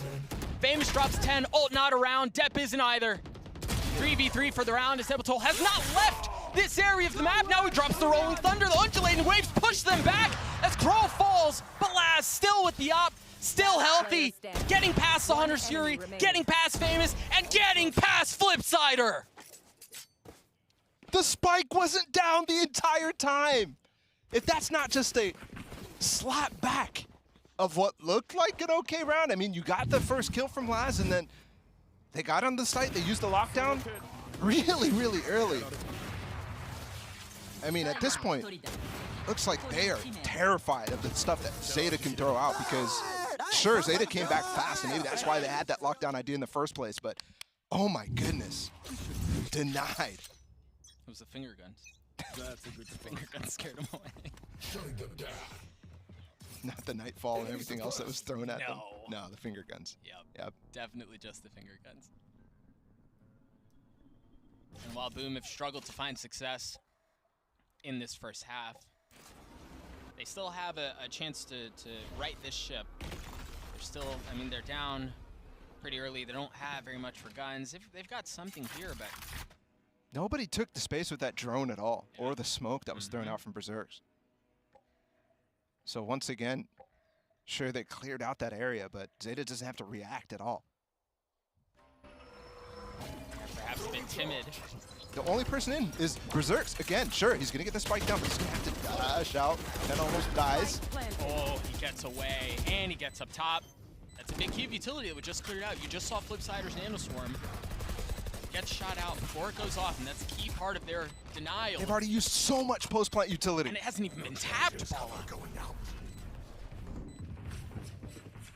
[SPEAKER 17] Famous drops 10, ult not around, Depp isn't either. 3v3 for the round as Nibitol has not left this area of the map. Now he drops the Rolling Thunder, the undulating waves push them back as Crow falls, but Laz still with the op. Still healthy, getting past the Hunter's Fury, getting past Famous, and getting past Flipsider.
[SPEAKER 18] The spike wasn't down the entire time. If that's not just a slap back of what looked like an okay round. I mean, you got the first kill from Laz, and then they got on the site, they used the lockdown really, really early. I mean, at this point, looks like they are terrified of the stuff that Zeta can throw out because, sure, Zeta came back fast, and maybe that's why they had that lockdown idea in the first place, but oh my goodness, denied.
[SPEAKER 17] It was the finger guns. That's a good finger gun scared him away.
[SPEAKER 18] Not the Nightfall and everything else that was thrown at them. No, the finger guns.
[SPEAKER 17] Yep. Definitely just the finger guns. And while Boom have struggled to find success in this first half, they still have a chance to right this ship. They're still, I mean, they're down pretty early. They don't have very much for guns. They've got something here, but
[SPEAKER 18] nobody took the space with that drone at all, or the smoke that was thrown out from Berserks. So once again, sure, they cleared out that area, but Zeta doesn't have to react at all.
[SPEAKER 17] Perhaps a bit timid.
[SPEAKER 18] The only person in is Berserks. Again, sure, he's going to get the spike down, but he's going to have to dash out and almost dies.
[SPEAKER 17] Oh, he gets away, and he gets up top. That's a big key of utility that we just cleared out. You just saw Flipsider's Nanoswarm. Gets shot out before it goes off, and that's a key part of their denial.
[SPEAKER 18] They've already used so much post-plant utility.
[SPEAKER 17] And it hasn't even been tapped, Paula.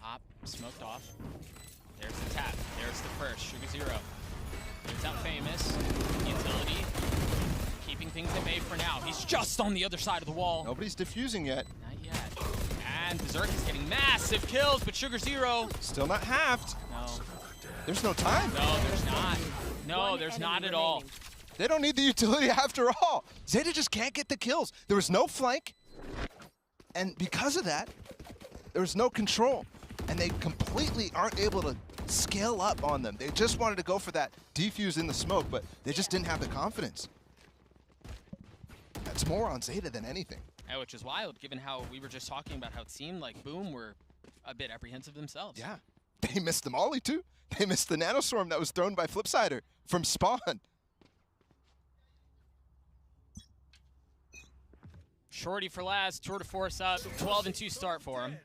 [SPEAKER 17] Hop, smoked off. There's the tap. There's the first. Sugar Zero. Gets out Famous. Utility. Keeping things at bay for now. He's just on the other side of the wall.
[SPEAKER 18] Nobody's defusing yet.
[SPEAKER 17] Not yet. And Berserk is getting massive kills, but Sugar Zero.
[SPEAKER 18] Still not halved.
[SPEAKER 17] No.
[SPEAKER 18] There's no time.
[SPEAKER 17] No, there's not. No, there's not at all.
[SPEAKER 18] They don't need the utility after all. Zeta just can't get the kills. There was no flank. And because of that, there was no control. And they completely aren't able to scale up on them. They just wanted to go for that defuse in the smoke, but they just didn't have the confidence. That's more on Zeta than anything.
[SPEAKER 17] Yeah, which is wild, given how we were just talking about how it seemed like Boom were a bit apprehensive themselves.
[SPEAKER 18] Yeah. They missed the molly, too. They missed the nanostorm that was thrown by Flipsider from spawn.
[SPEAKER 17] Shorty for last, tour de force up, 12-2 start for him.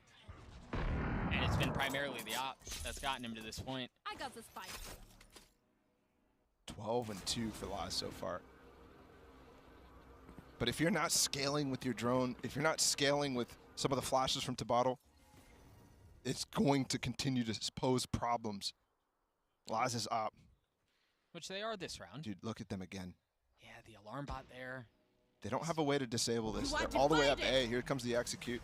[SPEAKER 17] And it's been primarily the op that's gotten him to this point.
[SPEAKER 4] I got the spike.
[SPEAKER 18] 12-2 for Laz so far. But if you're not scaling with your drone, if you're not scaling with some of the flashes from Tabottle, it's going to continue to pose problems. Laz is up.
[SPEAKER 17] Which they are this round.
[SPEAKER 18] Dude, look at them again.
[SPEAKER 17] Yeah, the alarm bot there.
[SPEAKER 18] They don't have a way to disable this. They're all the way up A. Here comes the execute.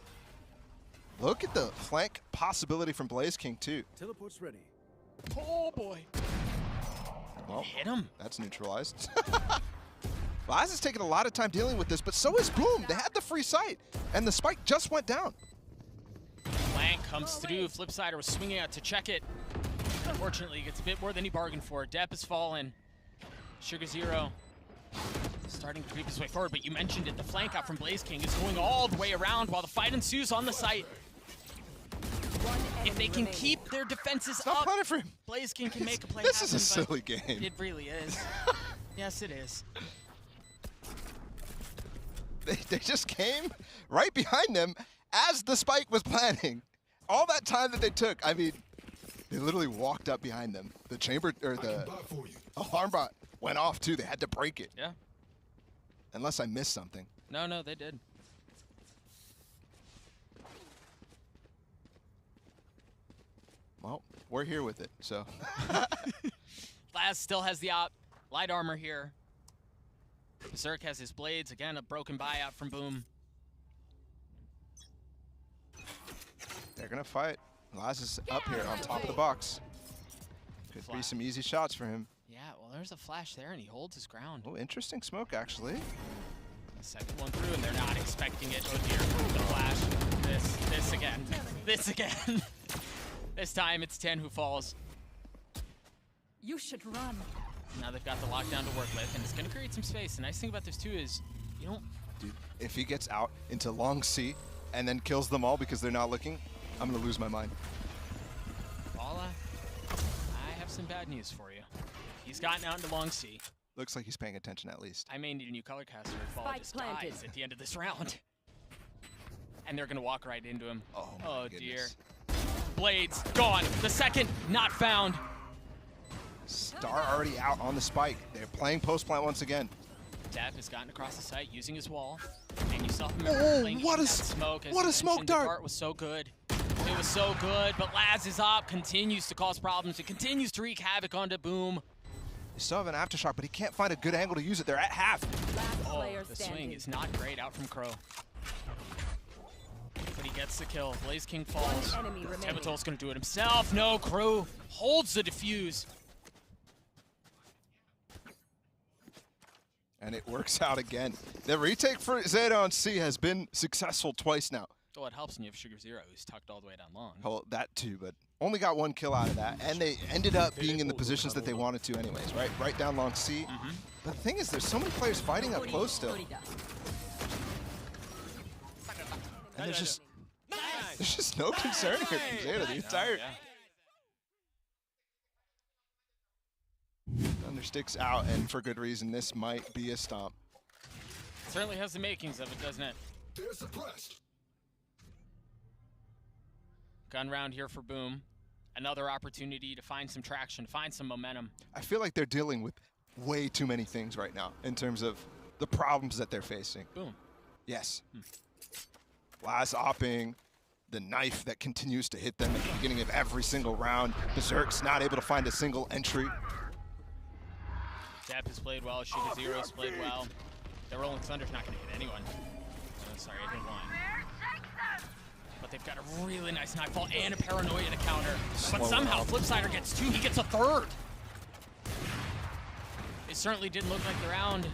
[SPEAKER 18] Look at the flank possibility from Blaze King, too.
[SPEAKER 16] Teleport's ready.
[SPEAKER 17] Oh, boy.
[SPEAKER 18] Well,
[SPEAKER 17] hit him.
[SPEAKER 18] That's neutralized. Laz is taking a lot of time dealing with this, but so is Boom. They had the free sight, and the spike just went down.
[SPEAKER 17] Flank comes through. Flipsider was swinging out to check it. Unfortunately, he gets a bit more than he bargained for. Depp has fallen. Sugar Zero starting to creep his way forward, but you mentioned it. The flank out from Blaze King is going all the way around while the fight ensues on the site. If they can keep their defenses up,
[SPEAKER 18] for him.
[SPEAKER 17] Blaze King can make a play
[SPEAKER 18] This
[SPEAKER 17] happen,
[SPEAKER 18] is a silly game.
[SPEAKER 17] It really is. Yes, it is.
[SPEAKER 18] They just came right behind them as the spike was planning. All that time that they took, I mean, they literally walked up behind them. The chamber, or the alarm bot went off too. They had to break it.
[SPEAKER 17] Yeah.
[SPEAKER 18] Unless I missed something.
[SPEAKER 17] No, they did.
[SPEAKER 18] Well, we're here with it, so.
[SPEAKER 17] Laz still has the op. Light armor here. Berserk has his blades. Again, a broken buyout from Boom.
[SPEAKER 18] They're going to fight. Laz is up here on top of the box. Could be some easy shots for him.
[SPEAKER 17] Yeah, well, there's a flash there, and he holds his ground.
[SPEAKER 18] Oh, interesting smoke, actually.
[SPEAKER 17] The second one through, and they're not expecting it. Oh, dear. The flash. This again. This again. This time, it's 10 who falls.
[SPEAKER 4] You should run.
[SPEAKER 17] Now they've got the lockdown to work with, and it's going to create some space. The nice thing about this, too, is you don't...
[SPEAKER 18] Dude, if he gets out into long C and then kills them all because they're not looking, I'm going to lose my mind.
[SPEAKER 17] Paula, I have some bad news for you. He's gotten out into long C.
[SPEAKER 18] Looks like he's paying attention at least.
[SPEAKER 17] I may need a new color caster if Paula just dies at the end of this round. And they're going to walk right into him.
[SPEAKER 18] Oh
[SPEAKER 17] dear. Blades, gone. The second, not found.
[SPEAKER 18] Star already out on the spike. They're playing post plant once again.
[SPEAKER 17] Depp has gotten across the site using his wall. And you saw him
[SPEAKER 18] what a
[SPEAKER 17] smoke.
[SPEAKER 18] What a smoke dart.
[SPEAKER 17] The dart was so good. It was so good, but Laz is up, continues to cause problems. It continues to wreak havoc onto Boom.
[SPEAKER 18] They still have an aftershock, but he can't find a good angle to use it. They're at half.
[SPEAKER 17] Oh, the swing is not great out from Crow. But he gets the kill. Blaze King falls. Tebetol's going to do it himself. No, Crow holds the defuse.
[SPEAKER 18] And it works out again. The retake for Zeta on C has been successful twice now.
[SPEAKER 17] Well, it helps when you have Sugar Zero, who's tucked all the way down long.
[SPEAKER 18] Well, that too, but only got one kill out of that. And they ended up being in the positions that they wanted to anyways, right? Right down long C. The thing is, there's so many players fighting up close still. And there's just no concern here from Zeta. The entire... Thundersticks out, and for good reason. This might be a stomp.
[SPEAKER 17] It certainly has the makings of it, doesn't it? Gun round here for Boom. Another opportunity to find some traction, find some momentum.
[SPEAKER 18] I feel like they're dealing with way too many things right now in terms of the problems that they're facing.
[SPEAKER 17] Boom.
[SPEAKER 18] Yes. Laz opping, the knife that continues to hit them at the beginning of every single round. Berserk's not able to find a single entry.
[SPEAKER 17] Depp has played well, Sugar Zero's played well. The Rolling Thunder's not going to hit anyone. Oh, sorry, I hit one. But they've got a really nice nightfall and a paranoia to counter. But somehow Flipsider gets two, he gets a third. It certainly didn't look like the round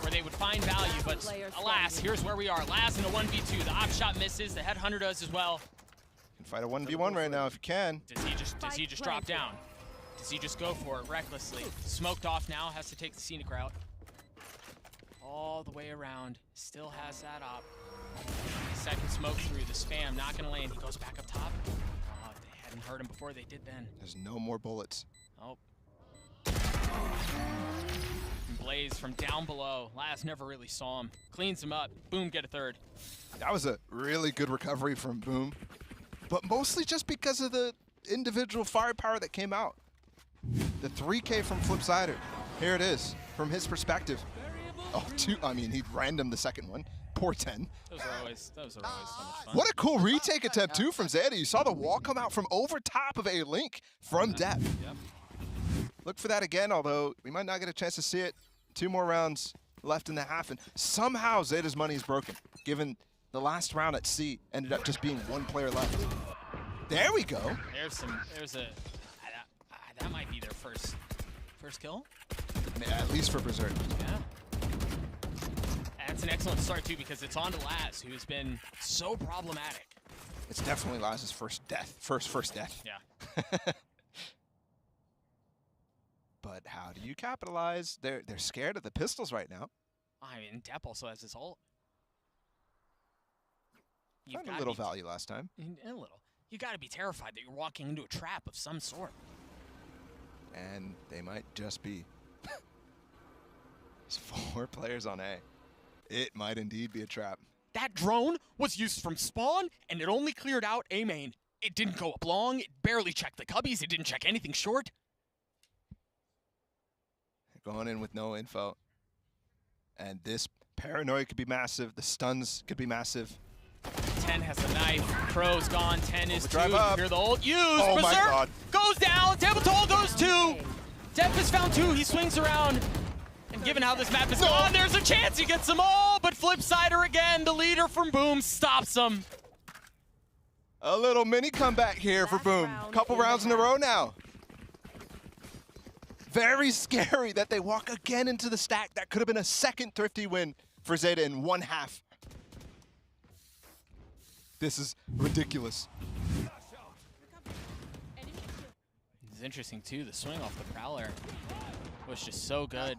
[SPEAKER 17] where they would find value, but alas, here's where we are. Laz in a 1v2. The op shot misses, the headhunter does as well.
[SPEAKER 18] You can fight a 1v1 right now if you can.
[SPEAKER 17] Does he just drop down? Does he just go for it recklessly? Smoked off now, has to take the scenic route. all the way around. Still has that op. Second smoke through the spam, not gonna land. He goes back up top. Oh, if they hadn't heard him before, they did then.
[SPEAKER 18] There's no more bullets.
[SPEAKER 17] Oh. Blaze from down below. Laz never really saw him. Cleans him up. Boom, get a third.
[SPEAKER 18] That was a really good recovery from Boom, but mostly just because of the individual firepower that came out. The 3K from Flipsider. Here it is, from his perspective. Oh, I mean, he random the second one. Poor 10.
[SPEAKER 17] Those are always so much fun.
[SPEAKER 18] What a cool retake attempt, too, from Zeta. You saw the wall come out from over top of a link from depth.
[SPEAKER 17] Yep.
[SPEAKER 18] Look for that again, although we might not get a chance to see it. 2 more rounds left in the half, and somehow Zeta's money is broken, given the last round at C ended up just being 1 player left. There we go.
[SPEAKER 17] That might be their first kill.
[SPEAKER 18] At least for Berserk.
[SPEAKER 17] Yeah. That's an excellent start too, because it's on to Laz, who's been so problematic.
[SPEAKER 18] It's definitely Laz's first death. First death.
[SPEAKER 17] Yeah.
[SPEAKER 18] But how do you capitalize? They're scared of the pistols right now.
[SPEAKER 17] I mean, Depp also has his ult.
[SPEAKER 18] Found a little value last time.
[SPEAKER 17] A little. You got to be terrified that you're walking into a trap of some sort.
[SPEAKER 18] And they might just be. There's 4 players on A. It might indeed be a trap.
[SPEAKER 17] That drone was used from spawn, and it only cleared out A main. It didn't go up long. It barely checked the cubbies. It didn't check anything short.
[SPEAKER 18] They're going in with no info. And this paranoia could be massive. The stuns could be massive.
[SPEAKER 17] 10 has a knife. Crow's gone. 10 is 2. Hear the ult. Use.
[SPEAKER 18] Oh
[SPEAKER 17] Berserk
[SPEAKER 18] my God.
[SPEAKER 17] Goes down. Devil goes 2. Depp has found 2. He swings around. And given how this map is gone, there's a chance he gets them all. But Flipsider again, the leader from Boom, stops him.
[SPEAKER 18] A little mini comeback here for Boom. Couple rounds in a row now. Very scary that they walk again into the stack. That could have been a second thrifty win for Zeta in 1 half. This is ridiculous.
[SPEAKER 17] It's interesting too, the swing off the Prowler was just so good.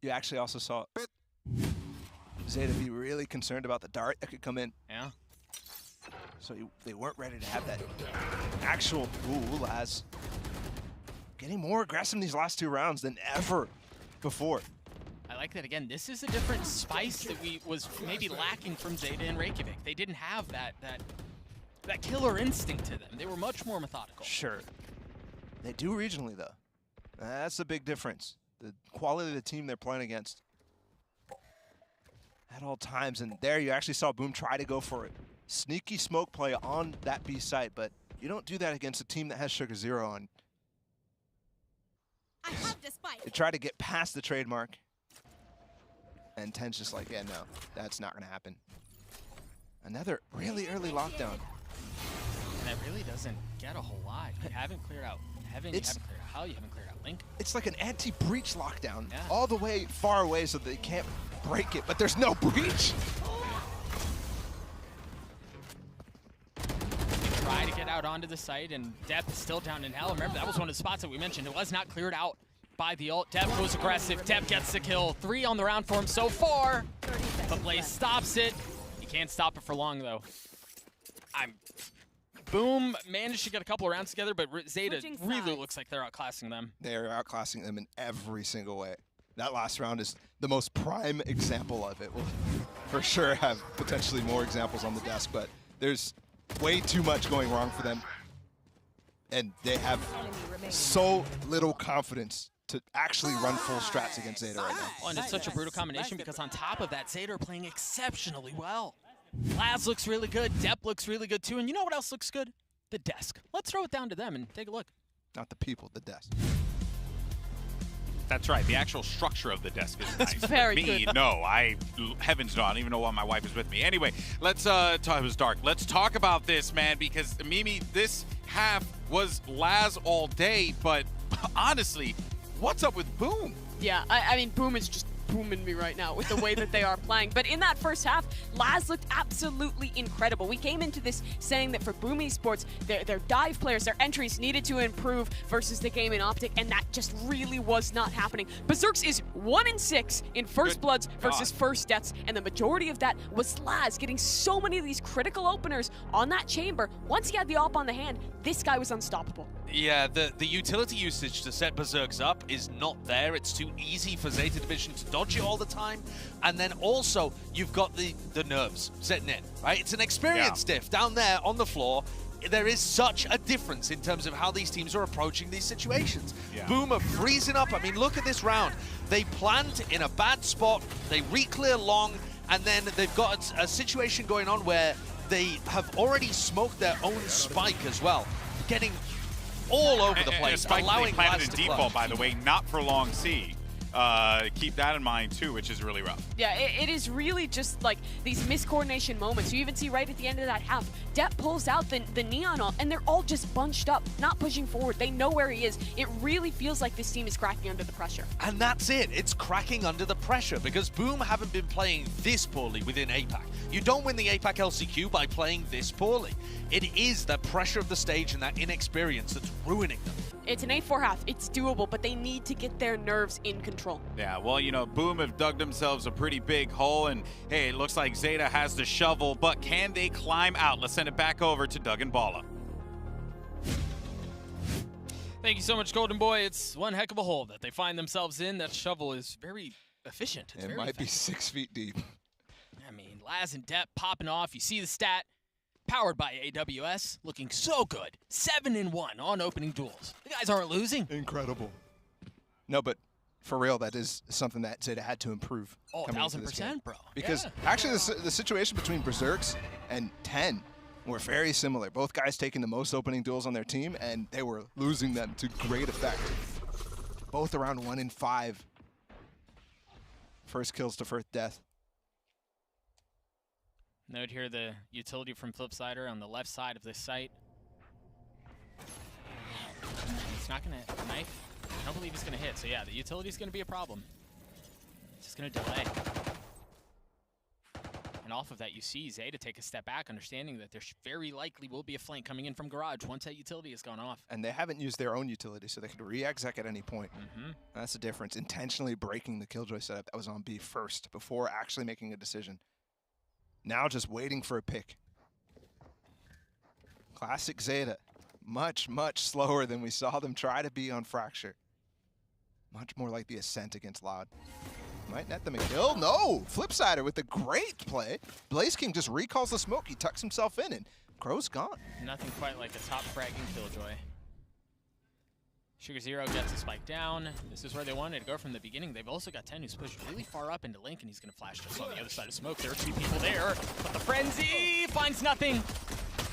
[SPEAKER 18] You actually also saw Zeta be really concerned about the dart that could come in.
[SPEAKER 17] Yeah.
[SPEAKER 18] So they weren't ready to have that actual Laz getting more aggressive in these last 2 rounds than ever before.
[SPEAKER 17] I like that again. This is a different spice that was maybe lacking from Zeta and Reykjavik. They didn't have that killer instinct to them. They were much more methodical.
[SPEAKER 18] Sure. They do regionally though. That's a big difference. The quality of the team they're playing against at all times. And there you actually saw Boom try to go for it. Sneaky smoke play on that B site, but you don't do that against a team that has Sugar Zero on.
[SPEAKER 19] I have the spike.
[SPEAKER 18] They try to get past the trademark. And 10's just like, yeah, no, that's not going to happen. Another really early lockdown.
[SPEAKER 17] And that really doesn't get a whole lot. You haven't cleared out Heaven, you haven't cleared out Hell, you haven't cleared out Link.
[SPEAKER 18] It's like an anti-breach lockdown, all the way far away so they can't break it, but there's no breach.
[SPEAKER 17] Try to get out onto the site, and Depp is still down in Hell. Remember, that was one of the spots that we mentioned. It was not cleared out by the ult. Depp goes aggressive. Depp gets the kill. 3 on the round for him so far, but Blaze stops it. He can't stop it for long, though. Boom managed to get a couple of rounds together, but Zeta really looks like they're outclassing them.
[SPEAKER 18] They're outclassing them in every single way. That last round is the most prime example of it. We'll for sure have potentially more examples on the desk, but there's way too much going wrong for them. And they have so little confidence to actually run full strats against Zeta right now.
[SPEAKER 17] Oh, and it's such a brutal combination because on top of that, Zeta are playing exceptionally well. Laz looks really good. Depp looks really good too. And you know what else looks good? The desk. Let's throw it down to them and take a look.
[SPEAKER 18] Not the people, the desk.
[SPEAKER 1] That's right. The actual structure of the desk is nice.
[SPEAKER 17] Very
[SPEAKER 1] me,
[SPEAKER 17] good.
[SPEAKER 1] no. Heavens no. I don't even know why my wife is with me. Anyway, let's talk. It was dark. Let's talk about this, man, because Mimi, this half was Laz all day. But honestly, what's up with Boom?
[SPEAKER 2] Yeah, I mean, Boom is just booming me right now with the way that they are playing. But in that first half, Laz looked absolutely incredible. We came into this saying that for Boom Esports, their dive players, their entries needed to improve versus the game in Optic, and that just really was not happening. Berserks is 1-6 in first bloods versus first deaths, and the majority of that was Laz getting so many of these critical openers on that chamber. Once he had the op on the hand, this guy was unstoppable.
[SPEAKER 3] Yeah, the utility usage to set Berserks up is not there. It's too easy for Zeta Division to dodge it all the time. And then also, you've got the nerves setting in, right? It's an experience diff down there on the floor. There is such a difference in terms of how these teams are approaching these situations. Boom are freezing up. I mean, look at this round. They plant in a bad spot, they re-clear long, and then they've got a situation going on where they have already smoked their own spike as well, getting all over the place, allowing
[SPEAKER 1] planted
[SPEAKER 3] Laz
[SPEAKER 1] in
[SPEAKER 3] to
[SPEAKER 1] default,
[SPEAKER 3] clutch.
[SPEAKER 1] by the way, not for long C. Keep that in mind too, which is really rough.
[SPEAKER 2] Yeah, it is really just like these miscoordination moments. You even see right at the end of that half, Depp pulls out the Neon ult, and they're all just bunched up, not pushing forward. They know where he is. It really feels like this team is cracking under the pressure.
[SPEAKER 3] And that's it. It's cracking under the pressure because Boom haven't been playing this poorly within APAC. You don't win the APAC LCQ by playing this poorly. It is the pressure of the stage and that inexperience that's ruining them.
[SPEAKER 2] It's an 8-4 half. It's doable, but they need to get their nerves in control.
[SPEAKER 1] Yeah, well, you know, Boom have dug themselves a pretty big hole, and hey, it looks like Zeta has the shovel, but can they climb out? Let's send it back over to Doug and Bala.
[SPEAKER 17] Thank you so much, Golden Boy. It's one heck of a hole that they find themselves in. That shovel is very efficient. It's
[SPEAKER 18] it
[SPEAKER 17] very
[SPEAKER 18] might be
[SPEAKER 17] effective.
[SPEAKER 18] 6 feet deep.
[SPEAKER 17] I mean, Laz and Depp popping off. You see the stat. Powered by AWS, looking so good. 7-1 on opening duels. The guys aren't losing.
[SPEAKER 18] Incredible. No, but for real, that is something that Zeta had to improve.
[SPEAKER 17] Oh,
[SPEAKER 18] coming into this game.
[SPEAKER 17] 1000%, bro.
[SPEAKER 18] Because
[SPEAKER 17] Yeah.
[SPEAKER 18] actually, the situation between Berserks and 10 were very similar. Both guys taking the most opening duels on their team, and they were losing them to great effect. Both around 1 in 5. First kills to first death.
[SPEAKER 17] Note here the utility from Flipsider on the left side of this site. It's not going to knife. I don't believe it's going to hit. So yeah, the utility is going to be a problem. It's just going to delay. And off of that, you see Zeta take a step back, understanding that there very likely will be a flank coming in from Garage once that utility has gone off.
[SPEAKER 18] And they haven't used their own utility, so they could re-exec at any point. That's the difference. Intentionally breaking the Killjoy setup that was on B first before actually making a decision. Now just waiting for a pick. Classic Zeta. Much, much slower than we saw them try to be on Fracture. Much more like the Ascent against Loud. Might net them a kill. No! Flipsider with a great play. Blaze King just recalls the smoke. He tucks himself in, and Crow's gone.
[SPEAKER 17] Nothing quite like a top fragging Killjoy. Sugar Zero gets a spike down. This is where they wanted to go from the beginning. They've also got 10 who's pushed really far up into Link, and he's going to flash just on the other side of smoke. There are 2 people there, but the Frenzy finds nothing.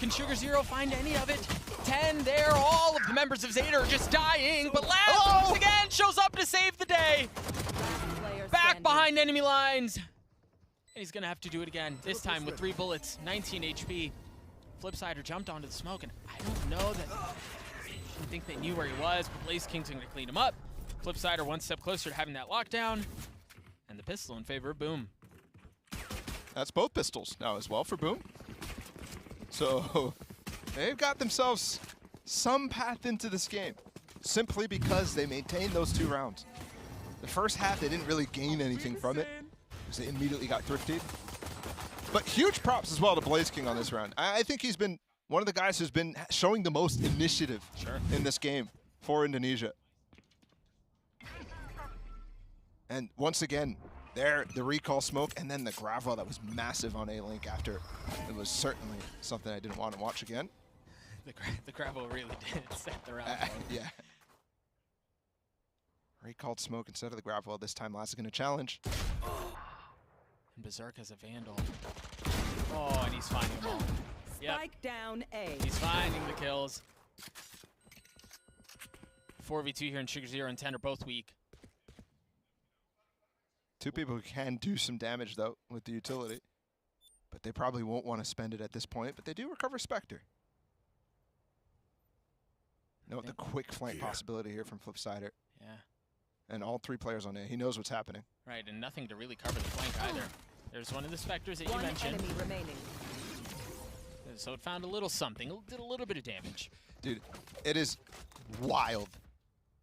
[SPEAKER 17] Can Sugar Zero find any of it? 10 there. All of the members of Zeta are just dying, but Laz once again shows up to save the day. Back behind enemy lines. And he's going to have to do it again, this time with 3 bullets, 19 HP. Flipsider jumped onto the smoke, and I don't know that... I think they knew where he was, but Blaze King's going to clean him up. Flipsider 1 step closer to having that lockdown. And the pistol in favor of Boom.
[SPEAKER 18] That's both pistols now as well for Boom. So they've got themselves some path into this game simply because they maintained those 2 rounds. The first half, they didn't really gain anything from it because they immediately got thrifted. But huge props as well to Blaze King on this round. I think he's been one of the guys who's been showing the most initiative in this game for Indonesia. And once again, there, the recall smoke, and then the Gravwell that was massive on A-Link after it was certainly something I didn't want to watch again.
[SPEAKER 17] The Gravwell really did set the round.
[SPEAKER 18] Yeah. Recalled smoke instead of the Gravwell. This time Laz is going to challenge.
[SPEAKER 17] And Berserk has a Vandal. Oh, and he's finding them all.
[SPEAKER 19] Spike down A.
[SPEAKER 17] He's finding the kills. 4v2 here, and Sugar Zero and 10 are both weak.
[SPEAKER 18] 2 people who can do some damage, though, with the utility. But they probably won't want to spend it at this point, but they do recover Spectre. Note the quick flank possibility here from Flipsider.
[SPEAKER 17] Yeah.
[SPEAKER 18] And all 3 players on A. He knows what's happening.
[SPEAKER 17] Right, and nothing to really cover the flank either. There's one of the Spectres that you
[SPEAKER 19] One
[SPEAKER 17] mentioned.
[SPEAKER 19] enemy remaining.
[SPEAKER 17] So it found a little something, did a little bit of damage.
[SPEAKER 18] Dude, it is wild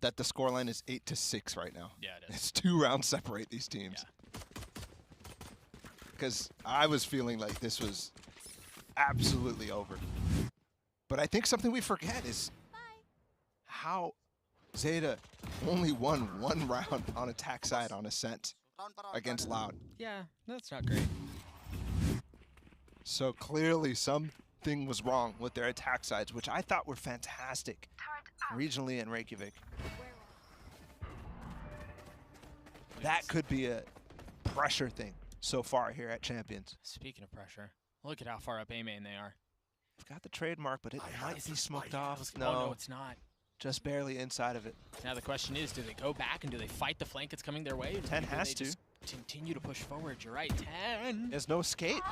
[SPEAKER 18] that the scoreline is 8-6 right now.
[SPEAKER 17] Yeah, it is.
[SPEAKER 18] It's 2 rounds separate these teams. Because I was feeling like this was absolutely over. But I think something we forget is how Zeta only won 1 round on attack side on Ascent against Loud.
[SPEAKER 17] Yeah, that's not great.
[SPEAKER 18] So clearly something was wrong with their attack sides, which I thought were fantastic regionally in Reykjavik. That could be a pressure thing so far here at Champions.
[SPEAKER 17] Speaking of pressure, look at how far up A main they are.
[SPEAKER 18] I've got the trademark, but it might be smoked off.
[SPEAKER 17] Oh, no, it's not.
[SPEAKER 18] Just barely inside of it.
[SPEAKER 17] Now the question is, do they go back and do they fight the flank that's coming their way?
[SPEAKER 18] 10
[SPEAKER 17] do
[SPEAKER 18] has
[SPEAKER 17] they
[SPEAKER 18] to.
[SPEAKER 17] just continue to push forward. You're right, 10.
[SPEAKER 18] There's no escape.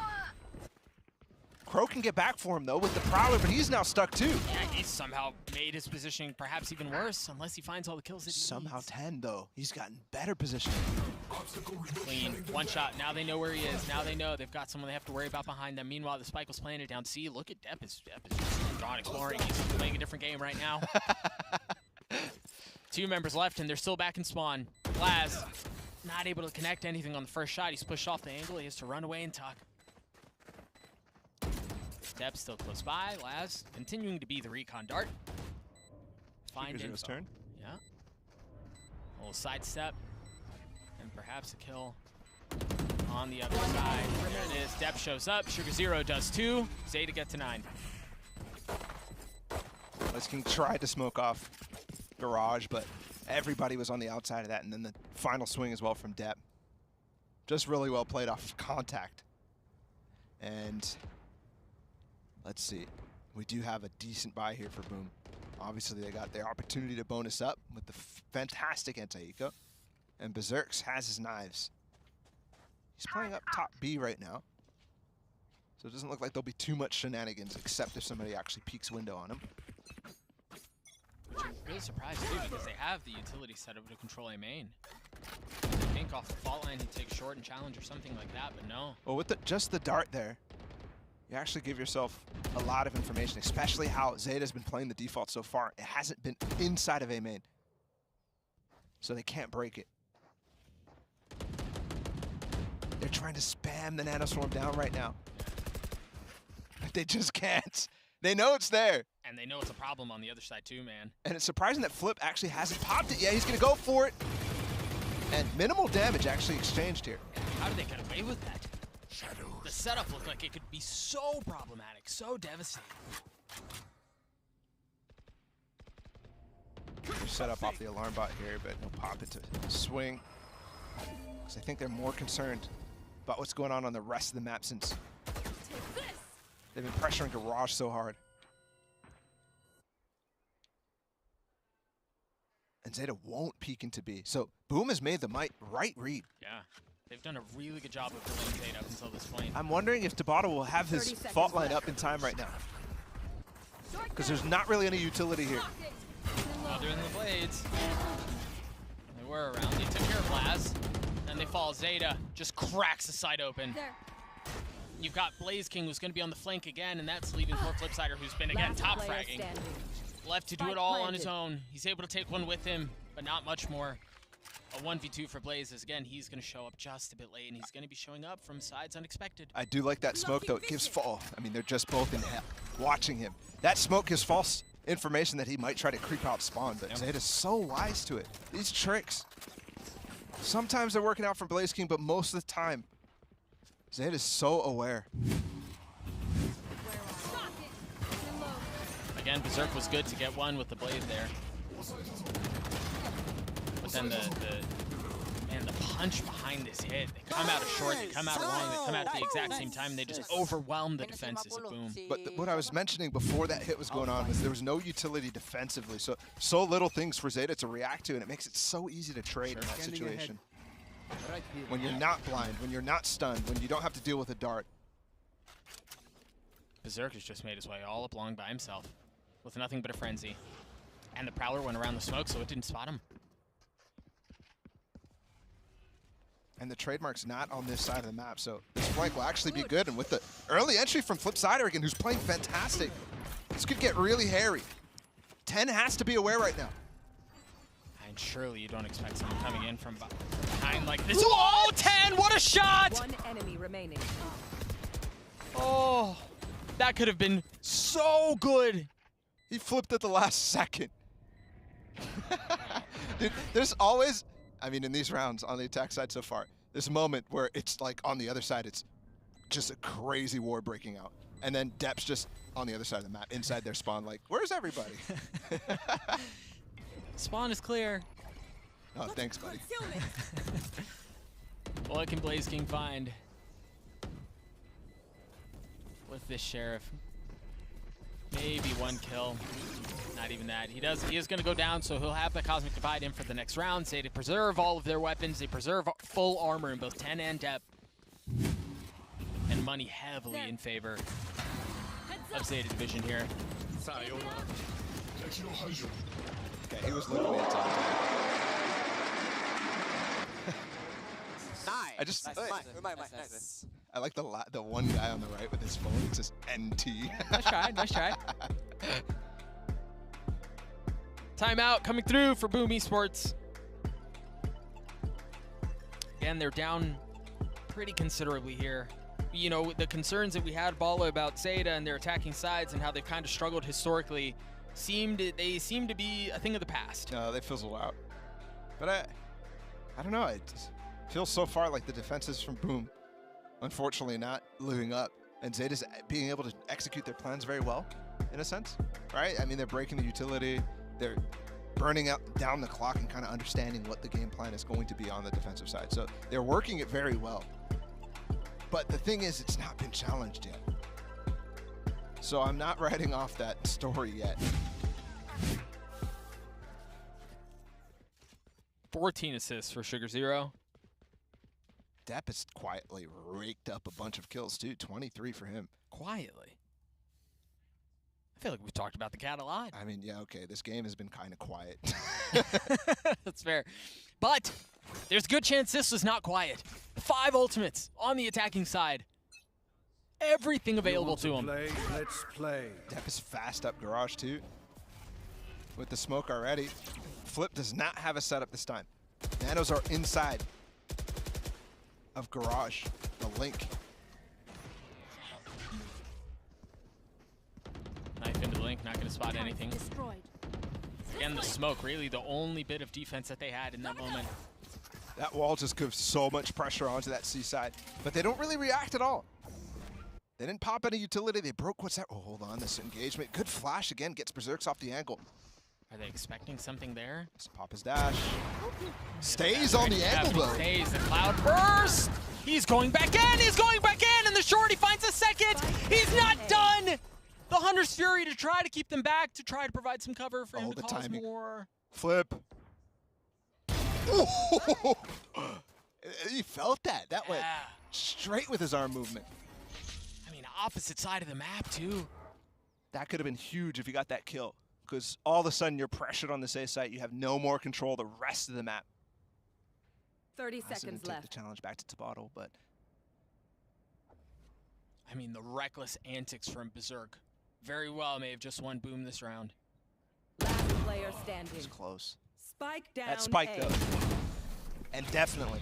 [SPEAKER 18] Crow can get back for him, though, with the Prowler, but he's now stuck, too.
[SPEAKER 17] Yeah, he's somehow made his positioning perhaps even worse, unless he finds all the kills that he
[SPEAKER 18] Somehow
[SPEAKER 17] needs.
[SPEAKER 18] 10, though. He's gotten better position.
[SPEAKER 17] Clean. One shot. Now they know where he is. Now they know they've got someone they have to worry about behind them. Meanwhile, the Spike was playing it down C. Look at Depp is just drawn exploring. He's playing a different game right now. 2 members left, and they're still back in spawn. Laz not able to connect anything on the first shot. He's pushed off the angle. He has to run away and tuck. Depp still close by. Laz continuing to be the recon dart. Find
[SPEAKER 18] Zero's
[SPEAKER 17] info.
[SPEAKER 18] turn.
[SPEAKER 17] Yeah. A little sidestep. And perhaps a kill on the other side. There it is. Depp shows up. Sugar Zero does 2. Zeta get to 9.
[SPEAKER 18] Let's King tried to smoke off Garage, but everybody was on the outside of that, and then the final swing as well from Depp. Just really well played off contact. And let's see. We do have a decent buy here for Boom. Obviously, they got the opportunity to bonus up with the fantastic anti-eco. And Berserks has his knives. He's playing up top B right now. So it doesn't look like there'll be too much shenanigans, except if somebody actually peeks window on him.
[SPEAKER 17] Which I'm really surprised too, because they have the utility set up to control a main. I think off the fault line he'd take short and challenge or something like that, but no.
[SPEAKER 18] Well, with just the dart there, you actually give yourself a lot of information, especially how Zeta's been playing the default so far. It hasn't been inside of a main. So they can't break it. They're trying to spam the nanoswarm down right now. But they just can't. They know it's there.
[SPEAKER 17] And they know it's a problem on the other side too, man.
[SPEAKER 18] And it's surprising that Flip actually hasn't popped it yet. He's going to go for it. And minimal damage actually exchanged here.
[SPEAKER 17] How did they get away with that? The setup looked like it could be so problematic, so devastating.
[SPEAKER 18] They're set up off the alarm bot here, but he'll pop it to swing. Because I think they're more concerned about what's going on the rest of the map since they've been pressuring Garage so hard. And Zeta won't peek into B. So Boom has made the right read.
[SPEAKER 17] Yeah, they've done a really good job of building Zeta up until this point.
[SPEAKER 18] I'm wondering if Tabata will have his fault line up in time right now. Because there's not really any utility here.
[SPEAKER 17] Well, they're in the blades. They were around. They took care of Laz. Then they fall. Zeta just cracks the side open. You've got Blaze King, who's going to be on the flank again, and that's leaving poor Flipsider, who's been, again, top fragging. Left to do it all on his own. He's able to take one with him, but not much more. A 1v2 for Blaze is, again, he's going to show up just a bit late, and he's going to be showing up from sides unexpected.
[SPEAKER 18] I do like that smoke, though. It gives fall. I mean, they're just both in hell, watching him. That smoke gives false information that he might try to creep out spawn, but Zeta's so wise to it. These tricks. Sometimes they're working out for Blaze King, but most of the time, Zeta's so aware.
[SPEAKER 17] Again, Berserk was good to get one with the blade there. But then the punch behind this hit, they come out of short, they come out of long, they come out at the exact same time, and they just overwhelm the defenses of Boom.
[SPEAKER 18] But what I was mentioning before that hit was going on was there was no utility defensively, so little things for Zeta to react to, and it makes it so easy to trade in that situation. When you're not blind, when you're not stunned, when you don't have to deal with a dart.
[SPEAKER 17] Berserk has just made his way all up long by himself with nothing but a frenzy. And the Prowler went around the smoke, so it didn't spot him.
[SPEAKER 18] and the trademark's not on this side of the map, so this flank will actually be good. And with the early entry from Flipsider again, who's playing fantastic, this could get really hairy. 10 has to be aware right now.
[SPEAKER 17] And surely you don't expect someone coming in from behind like this. Oh, 10, what a shot!
[SPEAKER 19] One enemy remaining.
[SPEAKER 17] Oh, that could have been so good.
[SPEAKER 18] He flipped at the last second. Dude, there's always, I mean, in these rounds on the attack side so far, this moment where it's like on the other side, it's just a crazy war breaking out. And then Dep's just on the other side of the map, inside their spawn, like, where's everybody?
[SPEAKER 17] Spawn is clear.
[SPEAKER 18] Oh, thanks, buddy.
[SPEAKER 17] What can Blaze King find with this Sheriff? Maybe 1 kill. Not even that. He is going to go down, so he'll have the Cosmic Divide in for the next round. Say to preserve all of their weapons. They preserve full armor in both 10 and Dep. And money heavily in favor of Zeta Division here.
[SPEAKER 18] Okay, he was looking at top. I like the one guy on the right with his phone. It says NT.
[SPEAKER 17] Nice try, nice try. Timeout coming through for Boom Esports. Again, they're down pretty considerably here. You know, the concerns that we had, Bala, about Zeta and their attacking sides and how they've kind of struggled historically seem to be a thing of the past.
[SPEAKER 18] No, they fizzled out. But I don't know. It just feels so far like the defenses from Boom, unfortunately, not living up. And Zeta's being able to execute their plans very well, in a sense, right? I mean, they're breaking the utility. They're burning down the clock and kind of understanding what the game plan is going to be on the defensive side. So they're working it very well. But the thing is, it's not been challenged yet. So I'm not writing off that story yet.
[SPEAKER 17] 14 assists for Sugar Zero.
[SPEAKER 18] Dep has quietly raked up a bunch of kills too. 23 for him.
[SPEAKER 17] Quietly? I feel like we've talked about the cat a lot.
[SPEAKER 18] I mean, yeah, okay. This game has been kind of quiet.
[SPEAKER 17] That's fair. But there's a good chance this was not quiet. 5 ultimates on the attacking side. Everything available to him.
[SPEAKER 18] Let's play. Dep is fast up Garage too. With the smoke already. Flip does not have a setup this time. Nanos are inside of Garage. The link.
[SPEAKER 17] Knife into Link, not going to spot anything. Again, the smoke, really the only bit of defense that they had in that moment.
[SPEAKER 18] That wall just gives so much pressure onto that C side, but they don't really react at all. They didn't pop any utility. They broke what's that? Oh, hold on, this engagement. Good flash again, gets Berserks off the angle.
[SPEAKER 17] Are they expecting something there?
[SPEAKER 18] Just pop his dash. Stays on the angle though.
[SPEAKER 17] Stays, the cloud burst. He's going back in, he's going back in, and the shorty finds a second. He's not done. The Hunter's Fury to try to keep them back, to try to provide some cover for him to cause more.
[SPEAKER 18] Flip. He felt that. That went straight with his arm movement.
[SPEAKER 17] I mean, opposite side of the map, too.
[SPEAKER 18] That could have been huge if you got that kill, because all of a sudden you're pressured on this A site. You have no more control the rest of the map.
[SPEAKER 19] 30 seconds left.
[SPEAKER 18] Take the challenge back to Tabottle, but
[SPEAKER 17] I mean, the reckless antics from Berserk very well may have just won Boom this round.
[SPEAKER 19] Last player standing.
[SPEAKER 18] It's close.
[SPEAKER 19] Spike down.
[SPEAKER 18] That spike though, and definitely.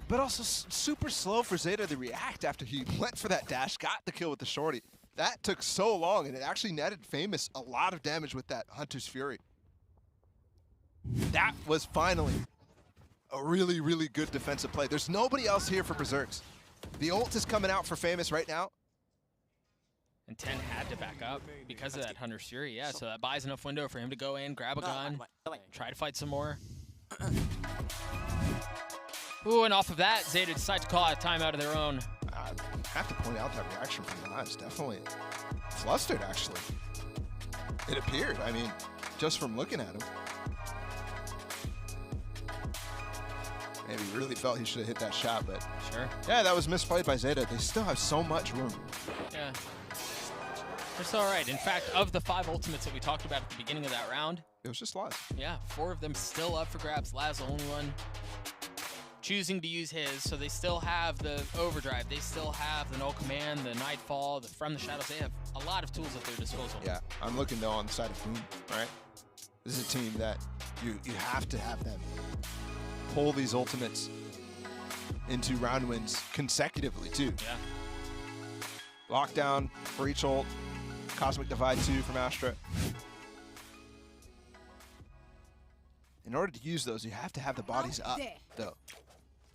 [SPEAKER 18] But also super slow for Zeta to react after he went for that dash, got the kill with the shorty. That took so long, and it actually netted Famous a lot of damage with that Hunter's Fury. That was finally a really, really good defensive play. There's nobody else here for Berserks. The ult is coming out for Famous right now.
[SPEAKER 17] And 10 had to back up because of that Hunter's Fury, yeah, so that buys enough window for him to go in, grab a gun, try to fight some more. Ooh, and off of that, Zeta decide to call out a timeout of their own.
[SPEAKER 18] I have to point out that reaction from Nas, definitely flustered, actually. It appeared, I mean, just from looking at him. Maybe he really felt he should have hit that shot, but
[SPEAKER 17] sure.
[SPEAKER 18] Yeah, that was misplayed by Zeta. They still have so much room.
[SPEAKER 17] Yeah. It's all right. In fact, of the 5 ultimates that we talked about at the beginning of that round,
[SPEAKER 18] it was just Laz.
[SPEAKER 17] Yeah, 4 of them still up for grabs. Laz the only one choosing to use his, so they still have the overdrive, they still have the null command, the nightfall, the from the shadows. They have a lot of tools at their disposal.
[SPEAKER 18] Yeah, I'm looking though on the side of Boom, right? This is a team that you have to have them pull these ultimates into round wins consecutively too.
[SPEAKER 17] Yeah.
[SPEAKER 18] Lockdown for each ult, Cosmic Divide 2 from Astra. In order to use those, you have to have the bodies up, though.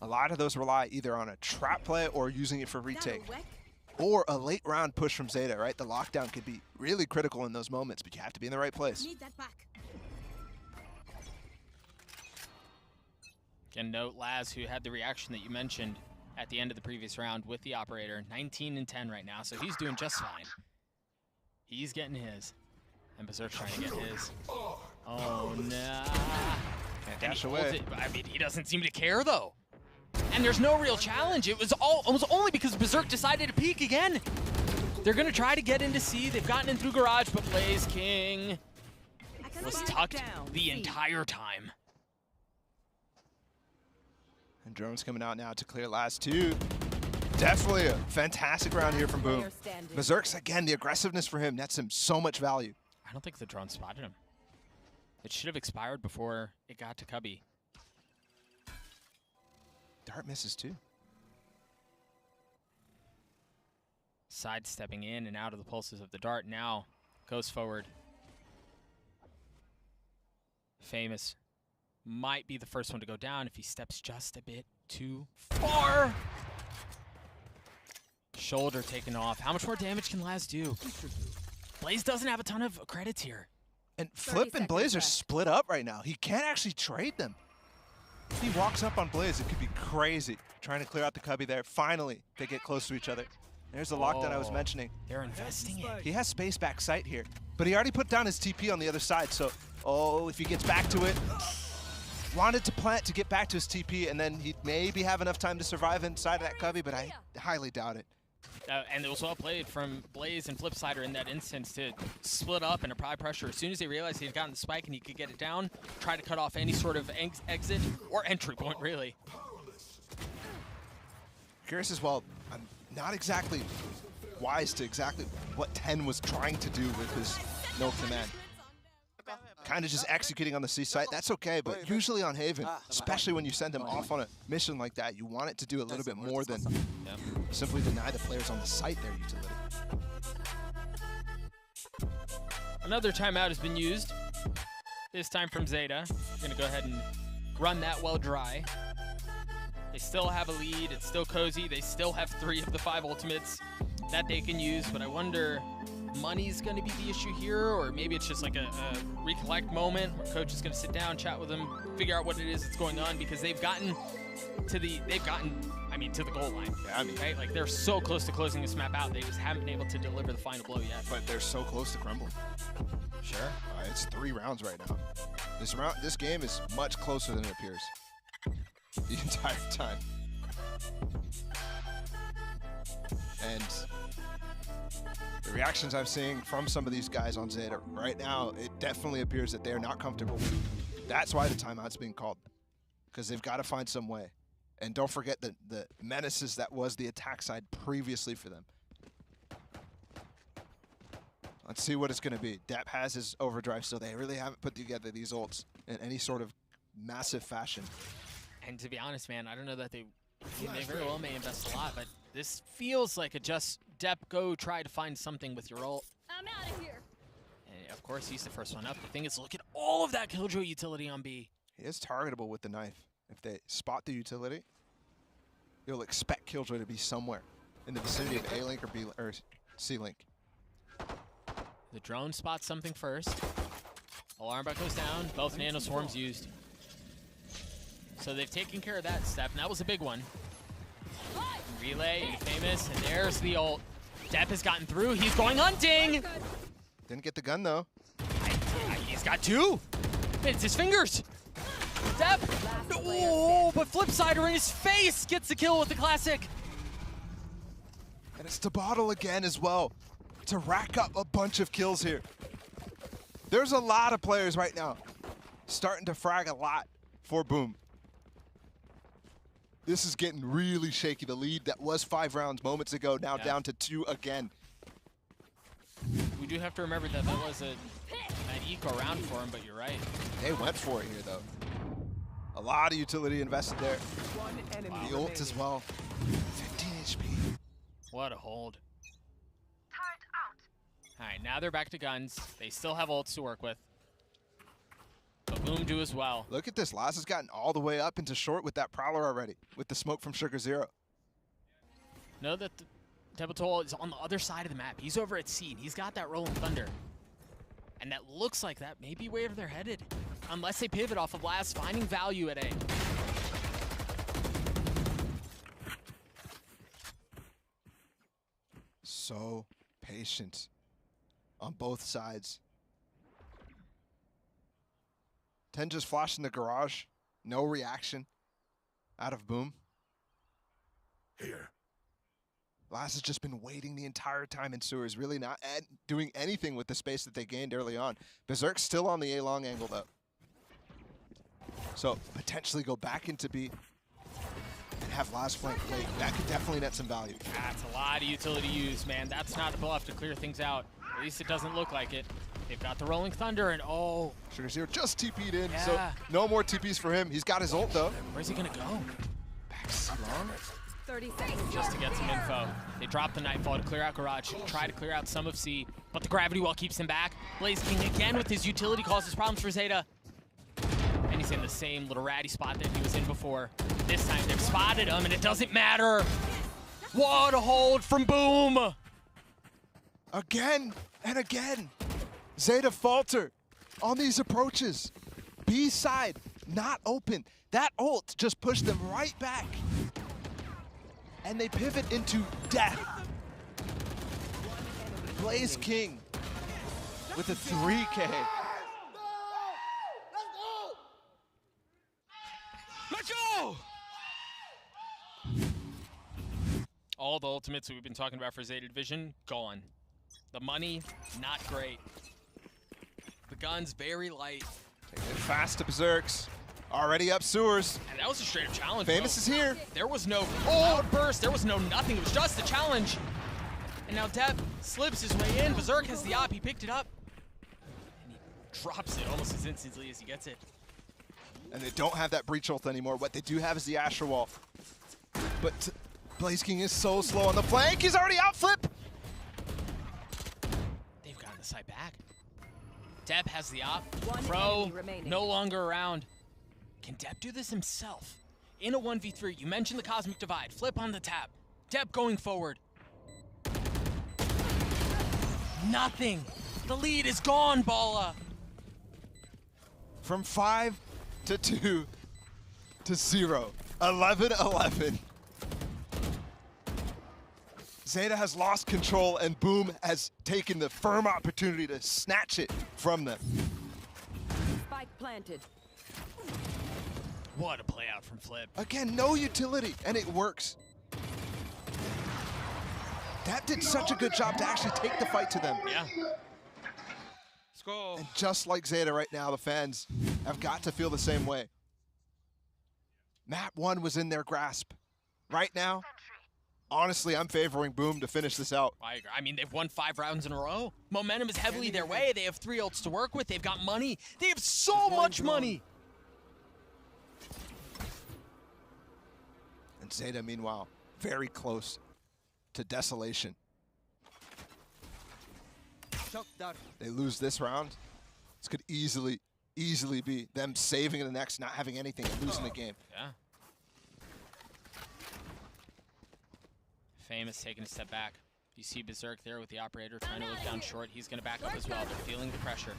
[SPEAKER 18] A lot of those rely either on a trap play or using it for retake, or a late round push from Zeta, right? The lockdown could be really critical in those moments, but you have to be in the right place.
[SPEAKER 19] Need that back.
[SPEAKER 17] Again, note Laz, who had the reaction that you mentioned at the end of the previous round with the operator, 19 and 10 right now, so he's doing just fine. He's getting his, and Berserk's trying to get his. Oh, nah.
[SPEAKER 18] Can't dash away.
[SPEAKER 17] I mean, he doesn't seem to care, though. And there's no real challenge. It was only because Berserk decided to peek again. They're going to try to get into C. They've gotten in through Garage, but Blaze King was tucked the entire time.
[SPEAKER 18] And Drone's coming out now to clear last two. Definitely a fantastic round here from Boom. Berserk's, again, the aggressiveness for him nets him so much value.
[SPEAKER 17] I don't think the drone spotted him. It should have expired before it got to Cubby.
[SPEAKER 18] Dart misses too.
[SPEAKER 17] Sidestepping in and out of the pulses of the dart now goes forward. Famous might be the first one to go down if he steps just a bit too far. Shoulder taken off. How much more damage can Laz do? Blaze doesn't have a ton of credits here.
[SPEAKER 18] And Flip and Blaze are split up right now. He can't actually trade them. If he walks up on Blaze, it could be crazy. Trying to clear out the Cubby there. Finally, they get close to each other. There's the lockdown I was mentioning.
[SPEAKER 17] They're investing it.
[SPEAKER 18] He has space back sight here, but he already put down his TP on the other side, so, if he gets back to it, wanted to plant to get back to his TP, and then he'd maybe have enough time to survive inside of that Cubby, but I highly doubt it.
[SPEAKER 17] And it was well played from Blaze and Flipsider in that instance to split up and apply pressure. As soon as they realized he had gotten the spike and he could get it down, try to cut off any sort of exit or entry point, really.
[SPEAKER 18] Curious as well, I'm not exactly wise to exactly what 10 was trying to do with his no command. Kind of just executing on the C site, that's okay, but usually on Haven, especially when you send them off on a mission like that, you want it to do a little bit more than simply deny the players on the site their utility.
[SPEAKER 17] Another timeout has been used, this time from Zeta. We're gonna go ahead and run that well dry. They still have a lead, it's still cozy, they still have 3 of the 5 ultimates that they can use, but I wonder, money's going to be the issue here, or maybe it's just like a recollect moment where coach is going to sit down, chat with them, figure out what it is that's going on, because they've gotten to the goal line.
[SPEAKER 18] Yeah, I mean,
[SPEAKER 17] right? Like they're so close to closing this map out, they just haven't been able to deliver the final blow yet.
[SPEAKER 18] But they're so close to crumbling.
[SPEAKER 17] Sure.
[SPEAKER 18] It's 3 rounds right now. This game is much closer than it appears. The entire time. And the reactions I'm seeing from some of these guys on Zeta right now, it definitely appears that they're not comfortable. That's why the timeout's being called, because they've got to find some way. And don't forget the menaces that was the attack side previously for them. Let's see what it's going to be. Depp has his overdrive, so they really haven't put together these ults in any sort of massive fashion.
[SPEAKER 17] And to be honest, man, I don't know that they very well may invest a lot, but this feels like a just Depp go try to find something with your ult.
[SPEAKER 4] I'm out of here.
[SPEAKER 17] And of course, he's the first one up. The thing is, look at all of that Killjoy utility on B.
[SPEAKER 18] He is targetable with the knife. If they spot the utility, you'll expect Killjoy to be somewhere in the vicinity of A-Link or B or C-Link.
[SPEAKER 17] The drone spots something first. Alarm bot goes down. Both nano swarms used. So they've taken care of that step, and that was a big one. Relay, Famous, and there's the ult. Depp has gotten through. He's going hunting.
[SPEAKER 18] Didn't get the gun, though.
[SPEAKER 17] He's got 2. It's his fingers. Depp. Oh, but Flipsider in his face gets the kill with the classic.
[SPEAKER 18] And it's to bottle again as well to rack up a bunch of kills here. There's a lot of players right now starting to frag a lot for Boom. This is getting really shaky. The lead that was 5 rounds moments ago, now down to 2 again.
[SPEAKER 17] We do have to remember that that was an eco round for him, but you're right.
[SPEAKER 18] They went for it here, though. A lot of utility invested there. The ult as well. 15 HP.
[SPEAKER 17] What a hold. All right, now they're back to guns. They still have ults to work with. But Boom do as well.
[SPEAKER 18] Look at this. Laz has gotten all the way up into short with that Prowler already, with the smoke from Sugar Zero.
[SPEAKER 17] Know that the Debatol is on the other side of the map. He's over at C, and he's got that Rolling Thunder. And that looks like that may be where they're headed. Unless they pivot off of Laz, finding value at A.
[SPEAKER 18] So patient on both sides. 10 just flashed in the garage. No reaction out of Boom.
[SPEAKER 11] Here.
[SPEAKER 18] Laz has just been waiting the entire time in sewers, really not doing anything with the space that they gained early on. Berserk's still on the A-long angle, though. So potentially go back into B and have Laz flank play. That could definitely net some value.
[SPEAKER 17] That's a lot of utility use, man. That's not enough to clear things out. At least it doesn't look like it. They've got the Rolling Thunder, and oh.
[SPEAKER 18] Sugar Zero just TP'd in,
[SPEAKER 17] Yeah.
[SPEAKER 18] so no more TPs for him. He's got his ult, though.
[SPEAKER 17] Where's he gonna go?
[SPEAKER 18] Back strong.
[SPEAKER 19] 30 seconds.
[SPEAKER 17] Just to get some info. They drop the Nightfall to clear out Garage, try to clear out some of C, but the Gravity Wall keeps him back. Blaze King again with his utility causes problems for Zeta. And he's in the same little ratty spot that he was in before. This time they've spotted him, and it doesn't matter. What a hold from Boom!
[SPEAKER 18] Again and again. Zeta falter on these approaches. B side, not open. That ult just pushed them right back. And they pivot into death. Blaze King with a 3K.
[SPEAKER 17] Let's go! All the ultimates that we've been talking about for Zeta Division, gone. The money, not great. The guns, very light.
[SPEAKER 18] Taking it fast to Berserks. Already up sewers.
[SPEAKER 17] And that was a straight up challenge.
[SPEAKER 18] Famous is here.
[SPEAKER 17] There was no outburst. There was no nothing. It was just a challenge. And now Depp slips his way in. Berserk has the op. He picked it up. And he drops it almost as instantly as he gets it.
[SPEAKER 18] And they don't have that breach ult anymore. What they do have is the Asher Wall. But Blaze King is so slow on the flank. He's already out flip.
[SPEAKER 17] They've gotten the side back. Depp has the op. Pro no longer around. Can Depp do this himself? In a 1v3, you mentioned the Cosmic Divide. Flip on the tap. Depp going forward. Nothing. The lead is gone, Bala.
[SPEAKER 18] From 5 to 2 to 0. 11-11. Zeta has lost control, and Boom has taken the firm opportunity to snatch it from them.
[SPEAKER 19] Spike planted.
[SPEAKER 17] What a play out from Flip.
[SPEAKER 18] Again, no utility, and it works. That did such a good job to actually take the fight to them.
[SPEAKER 17] Yeah.
[SPEAKER 3] Let's go.
[SPEAKER 18] And just like Zeta right now, the fans have got to feel the same way. Map 1 was in their grasp. Right now, honestly, I'm favoring Boom to finish this out.
[SPEAKER 17] I agree. I mean, they've won 5 rounds in a row. Momentum is heavily their way. They have 3 ults to work with. They've got money. They have so much money.
[SPEAKER 18] And Zeta, meanwhile, very close to desolation. They lose this round. This could easily be them saving the next, not having anything, and losing the game.
[SPEAKER 17] Yeah. Famous taking a step back. You see Berserk there with the operator trying to look down short. He's going to back up as well. They're feeling the pressure.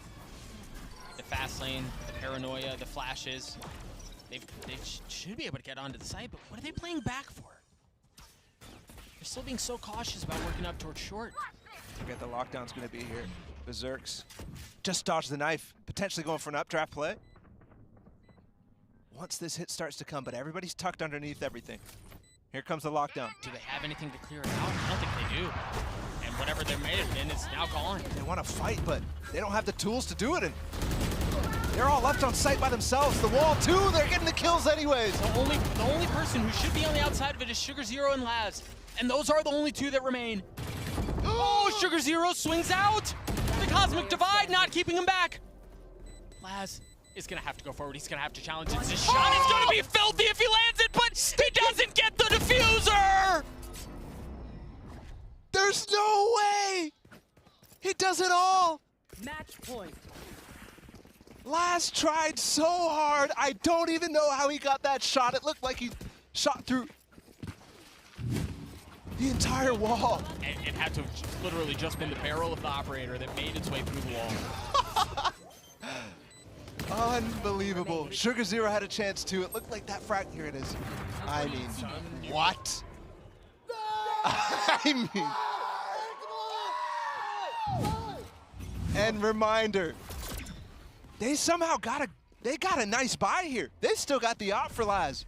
[SPEAKER 17] The fast lane, the paranoia, the flashes. They should be able to get onto the site, but what are they playing back for? They're still being so cautious about working up towards short.
[SPEAKER 18] Forget the lockdown's going to be here. Berserks just dodged the knife, potentially going for an updraft play. Once this hit starts to come, but everybody's tucked underneath everything. Here comes the lockdown.
[SPEAKER 17] Do they have anything to clear it out? I don't think they do. And whatever they may have been is now gone.
[SPEAKER 18] They want to fight, but they don't have the tools to do it. And They're all left on site by themselves. The wall too, they're getting the kills anyways.
[SPEAKER 17] The only person who should be on the outside of it is Sugar Zero and Laz. And those are the only two that remain. Oh, Sugar Zero swings out. The Cosmic Divide not keeping him back. Laz is gonna have to go forward. He's gonna have to challenge it. His shot is gonna be filthy if he lands it, but he doesn't get the diffuser.
[SPEAKER 18] There's no way. He does it all.
[SPEAKER 19] Match point.
[SPEAKER 18] Laz tried so hard. I don't even know how he got that shot. It looked like he shot through the entire wall.
[SPEAKER 17] It had to have literally just been the barrel of the operator that made its way through the wall.
[SPEAKER 18] Unbelievable. Sugar Zero had a chance too. It looked like that frag. Here it is. I mean, what? I mean. And reminder, they somehow got a nice buy here. They still got the op for Laz.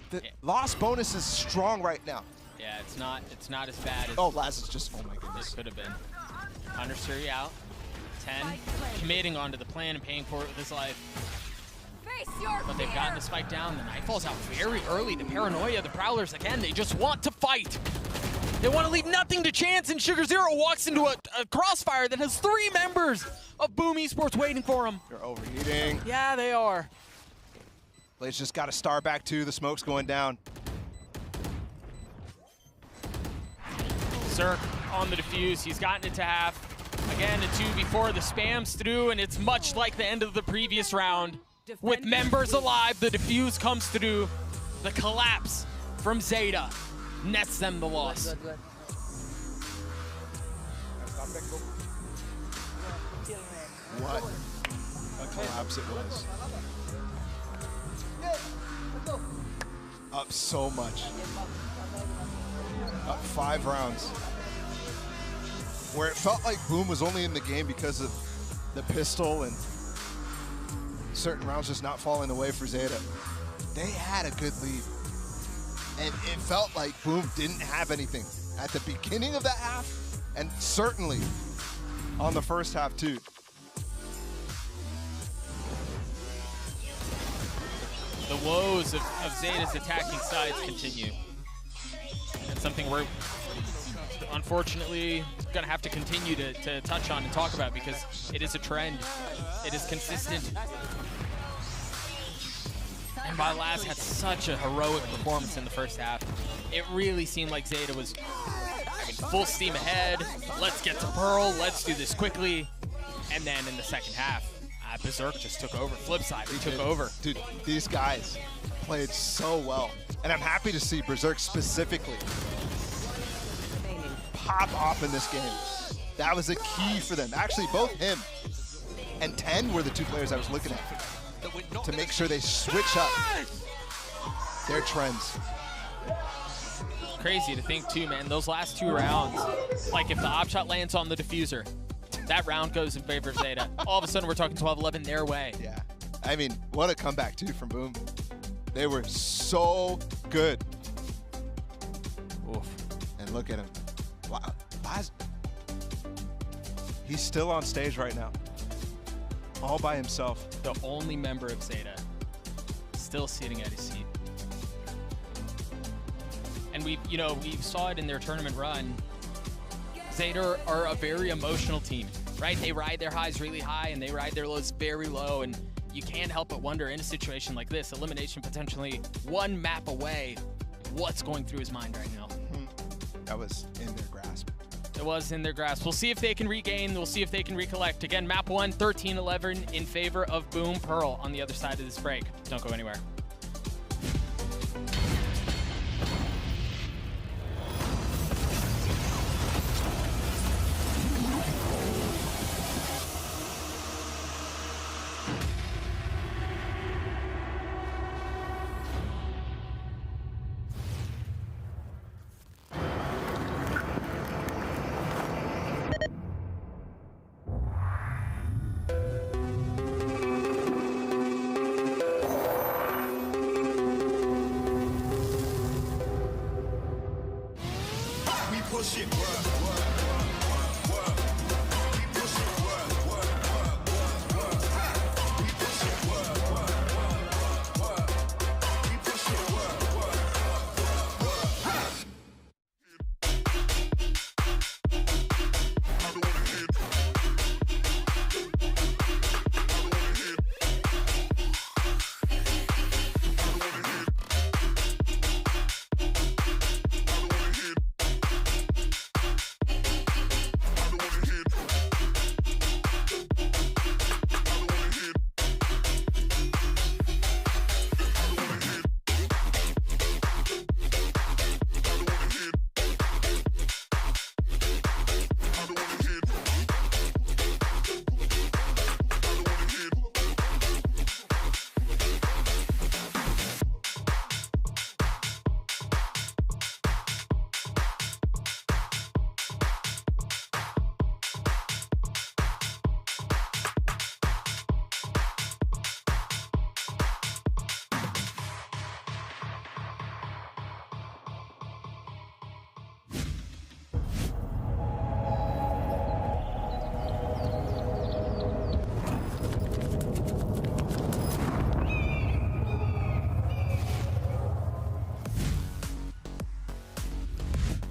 [SPEAKER 18] The loss bonus is strong right now.
[SPEAKER 17] Yeah, it's not as bad as
[SPEAKER 18] Laz is just, oh my goodness.
[SPEAKER 17] It could have been. Under Suri out. 10, committing onto the plan and paying for it with his life. But they've gotten the spike down. The knife falls out very early. The Paranoia, the Prowlers, again, they just want to fight. They want to leave nothing to chance, and Sugar Zero walks into a crossfire that has 3 members of Boom Esports waiting for him.
[SPEAKER 18] They're overheating.
[SPEAKER 17] Yeah, they are.
[SPEAKER 18] Blaze just got a star back too. The smoke's going down.
[SPEAKER 17] Zerk on the defuse. He's gotten it to half. Again, a 2v4. The spam's through, and it's much like the end of the previous round. With members alive, the defuse comes through. The collapse from Zeta nets them the loss.
[SPEAKER 18] What a collapse it was. Up so much. Up 5 rounds. Where it felt like Boom was only in the game because of the pistol and certain rounds just not falling away for Zeta. They had a good lead. And it felt like Boom didn't have anything at the beginning of that half, and certainly on the first half too.
[SPEAKER 17] The woes of Zeta's attacking sides continue. It's something we're unfortunately going to have to continue to touch on and talk about because it is a trend. It is consistent. And while Laz had such a heroic performance in the first half, it really seemed like Zeta was full steam ahead. Let's get to Pearl. Let's do this quickly. And then in the second half, Berserk just took over. Flipside took over.
[SPEAKER 18] Dude, these guys played so well. And I'm happy to see Berserk specifically pop off in this game. That was a key for them. Actually, both him and 10 were the 2 players I was looking at to make sure they switch up their trends.
[SPEAKER 17] Crazy to think too, man. Those last 2 rounds, like if the op shot lands on the diffuser, that round goes in favor of Zeta. All of a sudden, we're talking 12-11 their way.
[SPEAKER 18] Yeah. I mean, what a comeback, too, from Boom. They were so good. Oof. And look at him. Wow. He's still on stage right now. All by himself.
[SPEAKER 17] The only member of Zeta still sitting at his seat. And we saw it in their tournament run. Zeta are a very emotional team, right? They ride their highs really high and they ride their lows very low, and you can't help but wonder in a situation like this, elimination potentially 1 map away, what's going through his mind right now?
[SPEAKER 18] That was in their grasp.
[SPEAKER 17] It was in their grasp. We'll see if they can regain. We'll see if they can recollect. Again, map 1, 13-11 in favor of Boom. Pearl on the other side of this break. Don't go anywhere.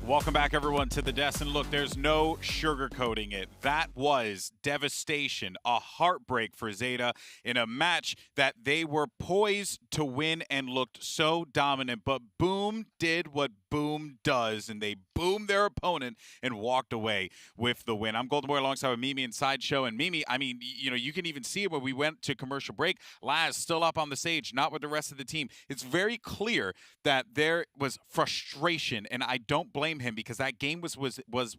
[SPEAKER 1] Welcome back, everyone, to the desk. And look, there's no sugarcoating it. That was devastation, a heartbreak for Zeta in a match that they were poised to win and looked so dominant. But Boom did what Boom does, and they boomed their opponent and walked away with the win. I'm Golden Boy alongside with Mimi and Sideshow. And Mimi, I mean, you know, you can even see it when we went to commercial break. Laz still up on the stage, not with the rest of the team. It's very clear that there was frustration, and I don't blame him because that game was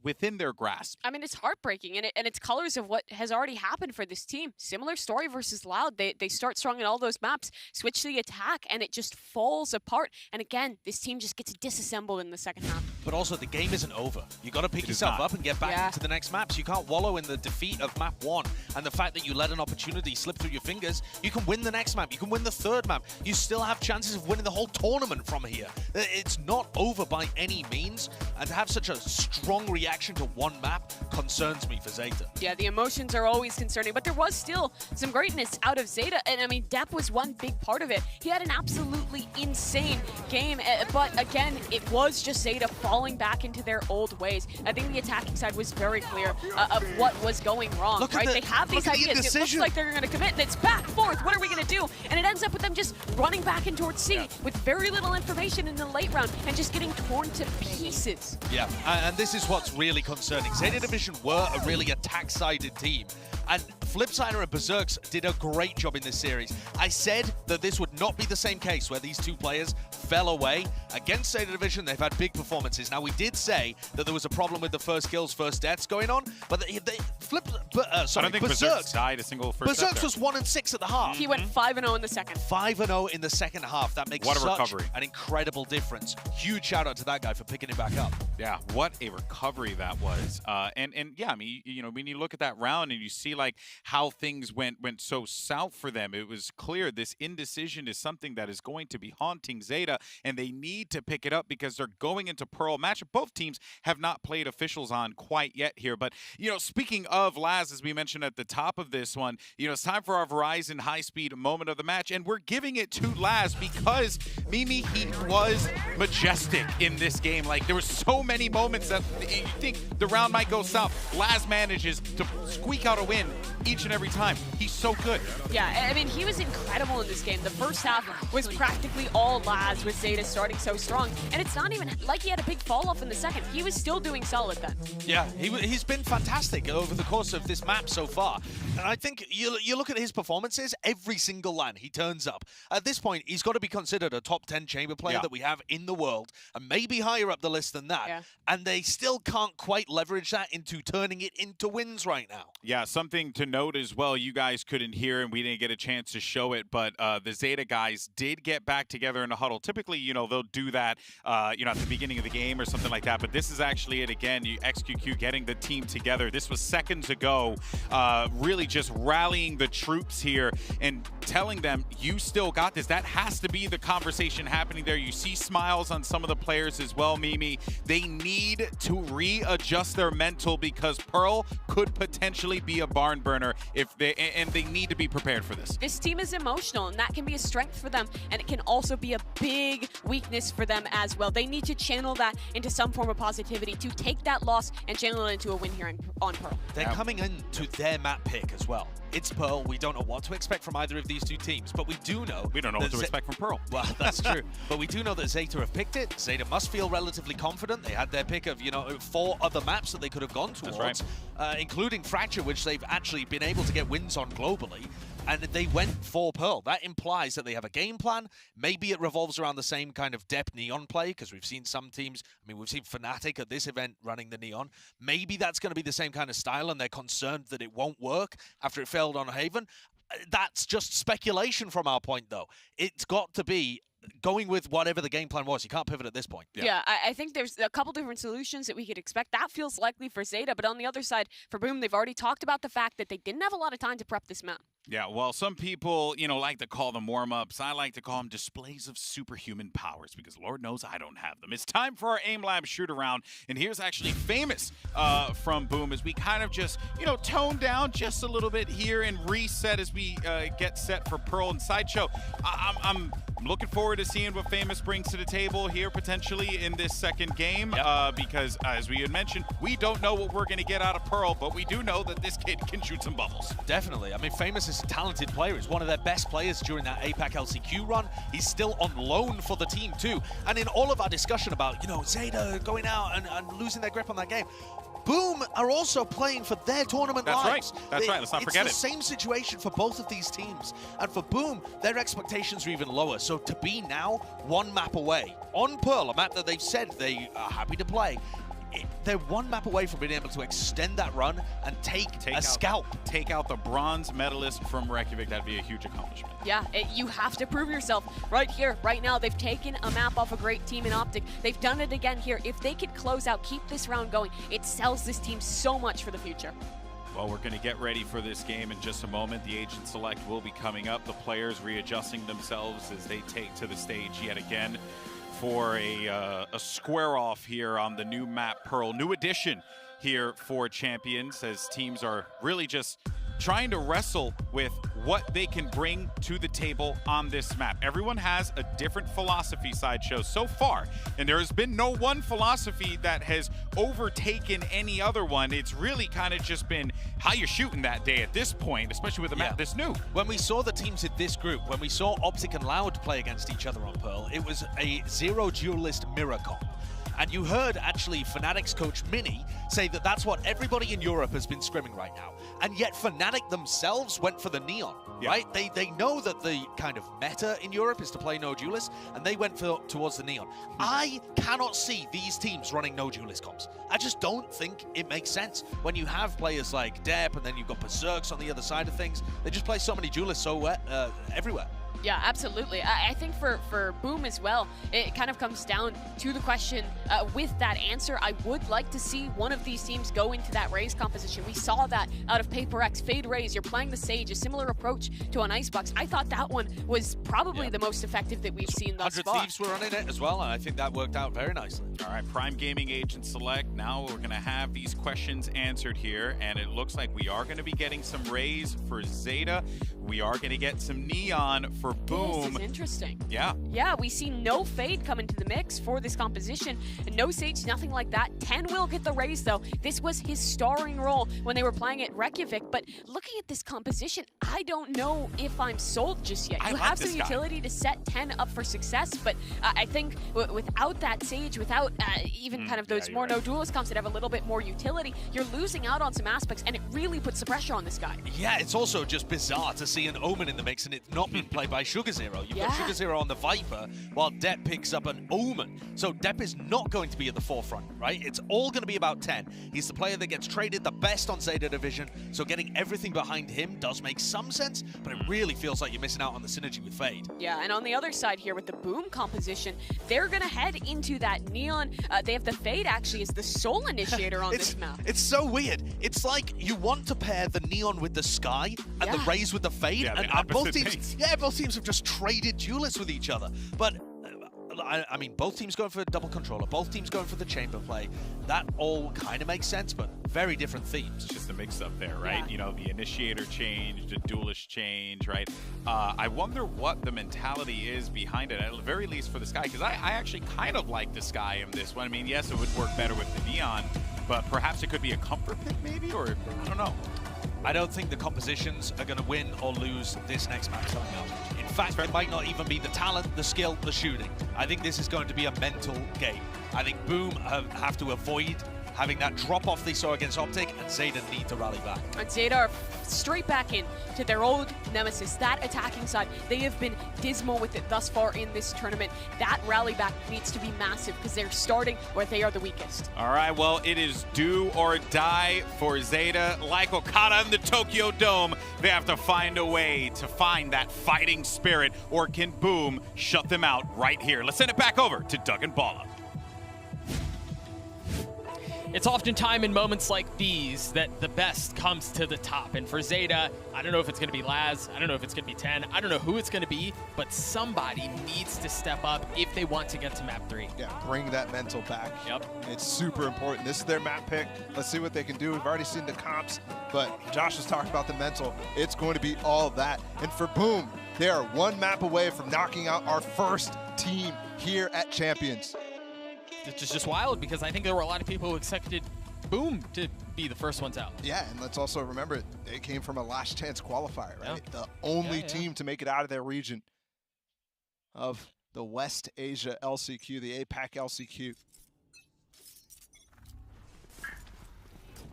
[SPEAKER 1] within their grasp.
[SPEAKER 2] I mean, it's heartbreaking, and it's colors of what has already happened for this team. Similar story versus Loud. They start strong in all those maps, switch to the attack, and it just falls apart. And again, this team just gets disassembled in the second half.
[SPEAKER 3] But also, the game isn't over. You got to pick yourself up and get back into the next maps. You can't wallow in the defeat of map 1 and the fact that you let an opportunity slip through your fingers. You can win the next map. You can win the third map. You still have chances of winning the whole tournament from here. It's not over by any means. And to have such a strong reaction to one map concerns me for Zeta.
[SPEAKER 2] Yeah, the emotions are always concerning, but there was still some greatness out of Zeta. And I mean, Depp was one big part of it. He had an absolutely insane game, but again, it was just Zeta falling back into their old ways. I think the attacking side was very clear of what was going wrong, right? They have these ideas. It looks like they're going to commit, and it's back, forth. What are we going to do? And it ends up with them just running back in towards C with very little information in the late round and just getting torn to pieces.
[SPEAKER 3] Yeah, and this is what's really concerning. Zeta Division were a really attack-sided team, and Flipsider and Berserks did a great job in this series. I said that this would not be the same case where these two players fell away. Against Zeta Division, they've had big performances. Now, we did say that there was a problem with the first kills, first deaths going on, but I don't think
[SPEAKER 1] Berserks died a single first
[SPEAKER 3] Berserks was 1-6 at the half.
[SPEAKER 2] He went 5-0 in the second.
[SPEAKER 3] 5-0 in the second half. That makes such an incredible difference. Huge shout out to that guy for picking it back up.
[SPEAKER 1] Yeah, what a recovery that was. And yeah, I mean, you know, when you look at that round and you see like how things went so south for them, it was clear this indecision is something that is going to be haunting Zeta, and they need to pick it up because they're going into Pearl match. Both teams have not played officials on quite yet here. But, you know, speaking of Laz, as we mentioned at the top of this one, you know, it's time for our Verizon high-speed moment of the match, and we're giving it to Laz because, Mimi, he was majestic in this game. Like, there were so many moments that you think the round might go south. Laz manages to squeak out a win each and every time. He's so good.
[SPEAKER 2] Yeah, I mean, he was incredible in this game. The first half was practically all Laz with Zeta starting so strong, and it's not even like he had a big fall off in the second. He was still doing solid then.
[SPEAKER 3] Yeah, he's been fantastic over the course of this map so far. And I think you look at his performances, every single LAN he turns up. At this point, he's got to be considered a top 10 chamber player that we have in the world, and maybe higher up the list than that.
[SPEAKER 2] Yeah.
[SPEAKER 3] And they still can't quite leverage that into turning it into wins right now.
[SPEAKER 1] Yeah, something to note as well, you guys couldn't hear and we didn't get a chance to show it, but the Zeta guys did get back together in a huddle. Typically, you know, they'll do that, you know, at the beginning of the game or something like that, but this is actually it again, XQQ getting the team together. This was seconds ago, really just rallying the troops here and telling them, you still got this. That has to be the conversation happening there. You see smiles on some of the players as well, Mimi. They need to readjust their mental because Pearl could potentially be a barn burner if they need to be prepared for this.
[SPEAKER 2] This team is emotional, and that can be a strength for them, and it can also be a big weakness for them as well. They need to channel that into some form of positivity to take that loss and channel it into a win here on Pearl.
[SPEAKER 3] They're coming into their map pick as well. It's Pearl. We don't know what to expect from either of these two teams, but we do know...
[SPEAKER 1] We don't know what to expect from Pearl.
[SPEAKER 3] Well, that's true. But we do know that Zeta have picked it. Zeta must feel relatively confident. They had their pick of, you know, 4 other maps that they could have gone towards, including Fracture, which they've actually been able to get wins on globally. And they went for Pearl. That implies that they have a game plan. Maybe it revolves around the same kind of depth Neon play, because we've seen some teams, I mean, we've seen Fnatic at this event running the Neon. Maybe that's going to be the same kind of style, and they're concerned that it won't work after it failed on Haven. That's just speculation from our point, though. It's got to be going with whatever the game plan was. You can't pivot at this point.
[SPEAKER 2] Yeah, I think there's a couple different solutions that we could expect. That feels likely for Zeta, but on the other side, for Boom, they've already talked about the fact that they didn't have a lot of time to prep this map.
[SPEAKER 1] Yeah, well, some people, like to call them warm-ups. I like to call them displays of superhuman powers because Lord knows I don't have them. It's time for our Aim Lab shoot-around, and here's actually Famous from Boom as we kind of just, tone down just a little bit here and reset as we get set for Pearl and Sideshow. I'm looking forward to seeing what Famous brings to the table here potentially in this second game because, as we had mentioned, we don't know what we're going to get out of Pearl, but we do know that this kid can shoot some bubbles.
[SPEAKER 3] Definitely. I mean, Famous is a talented player. He's one of their best players during that APAC LCQ run. He's still on loan for the team too. And in all of our discussion about, Zeta going out and losing their grip on that game, Boom are also playing for their tournament lives.
[SPEAKER 1] That's right. Let's not forget it.
[SPEAKER 3] It's the same situation for both of these teams. And for Boom, their expectations are even lower. So to be now one map away on Pearl, a map that they've said they are happy to play, they're one map away from being able to extend that run and take a scalp.
[SPEAKER 1] Take out the bronze medalist from Reykjavik. That'd be a huge accomplishment.
[SPEAKER 2] Yeah, you have to prove yourself right here, right now. They've taken a map off a great team in Optic. They've done it again here. If they could close out, keep this round going, it sells this team so much for the future.
[SPEAKER 1] Well, we're going to get ready for this game in just a moment. The Agent Select will be coming up. The players readjusting themselves as they take to the stage yet again for a square off here on the new map Pearl. New addition here for Champions as teams are really just trying to wrestle with what they can bring to the table on this map. Everyone has a different philosophy, Sideshow, so far, and there has been no one philosophy that has overtaken any other one. It's really kind of just been how you're shooting that day at this point, especially with a map this new.
[SPEAKER 3] When we saw the teams in this group, when we saw Optic and Loud play against each other on Pearl, it was a zero duelist mirror comp. And you heard, actually, Fnatic's coach, Mini, say that that's what everybody in Europe has been scrimming right now. And yet Fnatic themselves went for the Neon, right? They know that the kind of meta in Europe is to play no duelist, and they went towards the Neon. I cannot see these teams running no duelist comps. I just don't think it makes sense. When you have players like Depp, and then you've got Berserks on the other side of things, they just play so many duelists everywhere.
[SPEAKER 2] Yeah, absolutely. I think for Boom as well, it kind of comes down to the question with that answer. I would like to see one of these teams go into that Raze composition. We saw that out of Paper X. Fade Raze, you're playing the Sage, a similar approach to an Icebox. I thought that one was probably the most effective that we've seen thus
[SPEAKER 3] 100
[SPEAKER 2] far.
[SPEAKER 3] Thieves were running it as well, and I think that worked out very nicely.
[SPEAKER 1] All right, Prime Gaming Agent Select. Now we're going to have these questions answered here, and it looks like we are going to be getting some Raze for Zeta. We are going to get some Neon for Boom.
[SPEAKER 2] This is interesting.
[SPEAKER 1] Yeah.
[SPEAKER 2] Yeah, we see no Fade come into the mix for this composition. No Sage, nothing like that. 10 will get the Raze, though. This was his starring role when they were playing at Reykjavik. But looking at this composition, I don't know if I'm sold just yet. You have some utility to set 10 up for success, but I think without that Sage, without even kind of those more no duelist comps that have a little bit more utility, you're losing out on some aspects, and it really puts the pressure on this guy.
[SPEAKER 3] Yeah, it's also just bizarre to see an Omen in the mix and it's not being played by Sugar Zero. You've got Sugar Zero on the Viper while Depp picks up an Omen. So Depp is not going to be at the forefront, right? It's all going to be about 10. He's the player that gets traded the best on Zeta Division, so getting everything behind him does make some sense, but it really feels like you're missing out on the synergy with Fade.
[SPEAKER 2] Yeah, and on the other side here with the Boom composition, they're going to head into that Neon. They have the Fade actually as the sole initiator on this map.
[SPEAKER 3] It's so weird. It's like you want to pair the Neon with the Sky and the Raze with the Fade, and both teams, both teams have just traded duelists with each other. But I mean, both teams going for a double controller, both teams going for the chamber play. That all kind of makes sense, but very different themes.
[SPEAKER 1] It's just a mix-up there, right? Yeah. You know, the initiator change, the duelist change, right? I wonder what the mentality is behind it, at the very least for the Sky, because I actually kind of like the Sky in this one. I mean, yes, it would work better with the Neon, but perhaps it could be a comfort pick maybe, or I don't know.
[SPEAKER 3] I don't think the compositions are going to win or lose this next match coming up. In fact, it might not even be the talent, the skill, the shooting. I think this is going to be a mental game. I think Boom have to avoid having that drop-off they saw against Optic, and Zeta need to rally back.
[SPEAKER 2] And Zeta are straight back in to their old nemesis, that attacking side. They have been dismal with it thus far in this tournament. That rally back needs to be massive because they're starting where they are the weakest.
[SPEAKER 1] All right, well, it is do or die for Zeta. Like Okada in the Tokyo Dome, they have to find a way to find that fighting spirit, or can Boom shut them out right here? Let's send it back over to Doug and Balla.
[SPEAKER 17] It's oftentimes in moments like these that the best comes to the top. And for Zeta, I don't know if it's going to be Laz. I don't know if it's going to be 10. I don't know who it's going to be, but somebody needs to step up if they want to get to map 3.
[SPEAKER 18] Yeah, bring that mental back.
[SPEAKER 17] Yep.
[SPEAKER 18] It's super important. This is their map pick. Let's see what they can do. We've already seen the comps, but Josh was talking about the mental. It's going to be all that. And for Boom, they are one map away from knocking out our first team here at Champions.
[SPEAKER 17] Which is just wild because I think there were a lot of people who expected Boom to be the first ones out.
[SPEAKER 18] Yeah, and let's also remember they came from a Last Chance Qualifier, right?
[SPEAKER 17] Yeah.
[SPEAKER 18] The only team to make it out of their region of the West Asia LCQ, the APAC LCQ.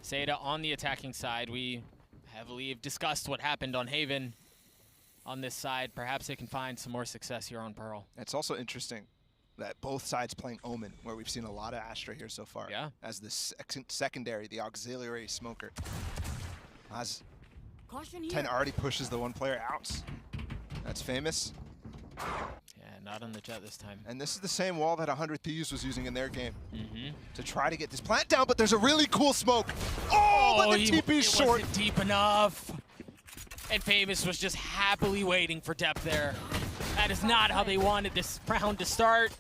[SPEAKER 17] Zeta on the attacking side. We heavily have discussed what happened on Haven. On this side, perhaps they can find some more success here on Pearl.
[SPEAKER 18] It's also interesting that both sides playing Omen, where we've seen a lot of Astra here so far.
[SPEAKER 17] Yeah.
[SPEAKER 18] As the secondary, the auxiliary smoker. As 10 already pushes the one player out. That's famous.
[SPEAKER 17] Yeah, not on the jet this time.
[SPEAKER 18] And this is the same wall that 100 Thieves was using in their game
[SPEAKER 17] Mm-hmm.
[SPEAKER 18] to try to get this plant down, but there's a really cool smoke. Oh, but the TP's short.
[SPEAKER 17] Wasn't deep enough. And Famous was just happily waiting for depth there. That is not how they wanted this round to start.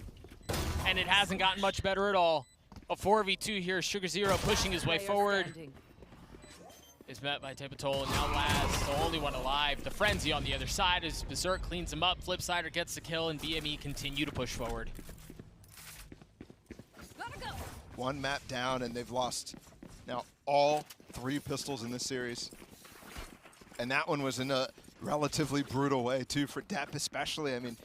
[SPEAKER 17] And it hasn't gotten much better at all. A 4v2 here, Sugar Zero pushing his way forward. Is met by Tepatol, and now Laz, the only one alive. The Frenzy on the other side as Berserk cleans him up. Flipsider gets the kill, and BME continue to push forward.
[SPEAKER 18] One map down, and they've lost now all 3 pistols in this series. And that one was in a relatively brutal way, too, for Depp especially. I mean,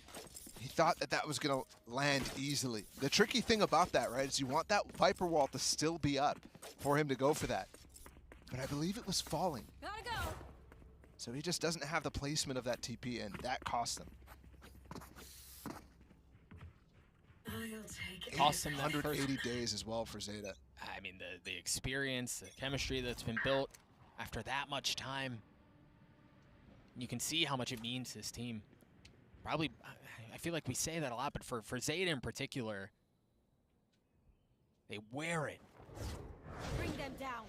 [SPEAKER 18] he thought that that was going to land easily. The tricky thing about that, right, is you want that Viper wall to still be up for him to go for that. But I believe it was falling.
[SPEAKER 19] Gotta go.
[SPEAKER 18] So he just doesn't have the placement of that TP, and that cost him.
[SPEAKER 17] Cost him that
[SPEAKER 18] 180 days as well for Zeta.
[SPEAKER 17] I mean, the experience, the chemistry that's been built after that much time. You can see how much it means to his team. Probably, I feel like we say that a lot, but for Zeta in particular, they wear it.
[SPEAKER 19] Bring them down.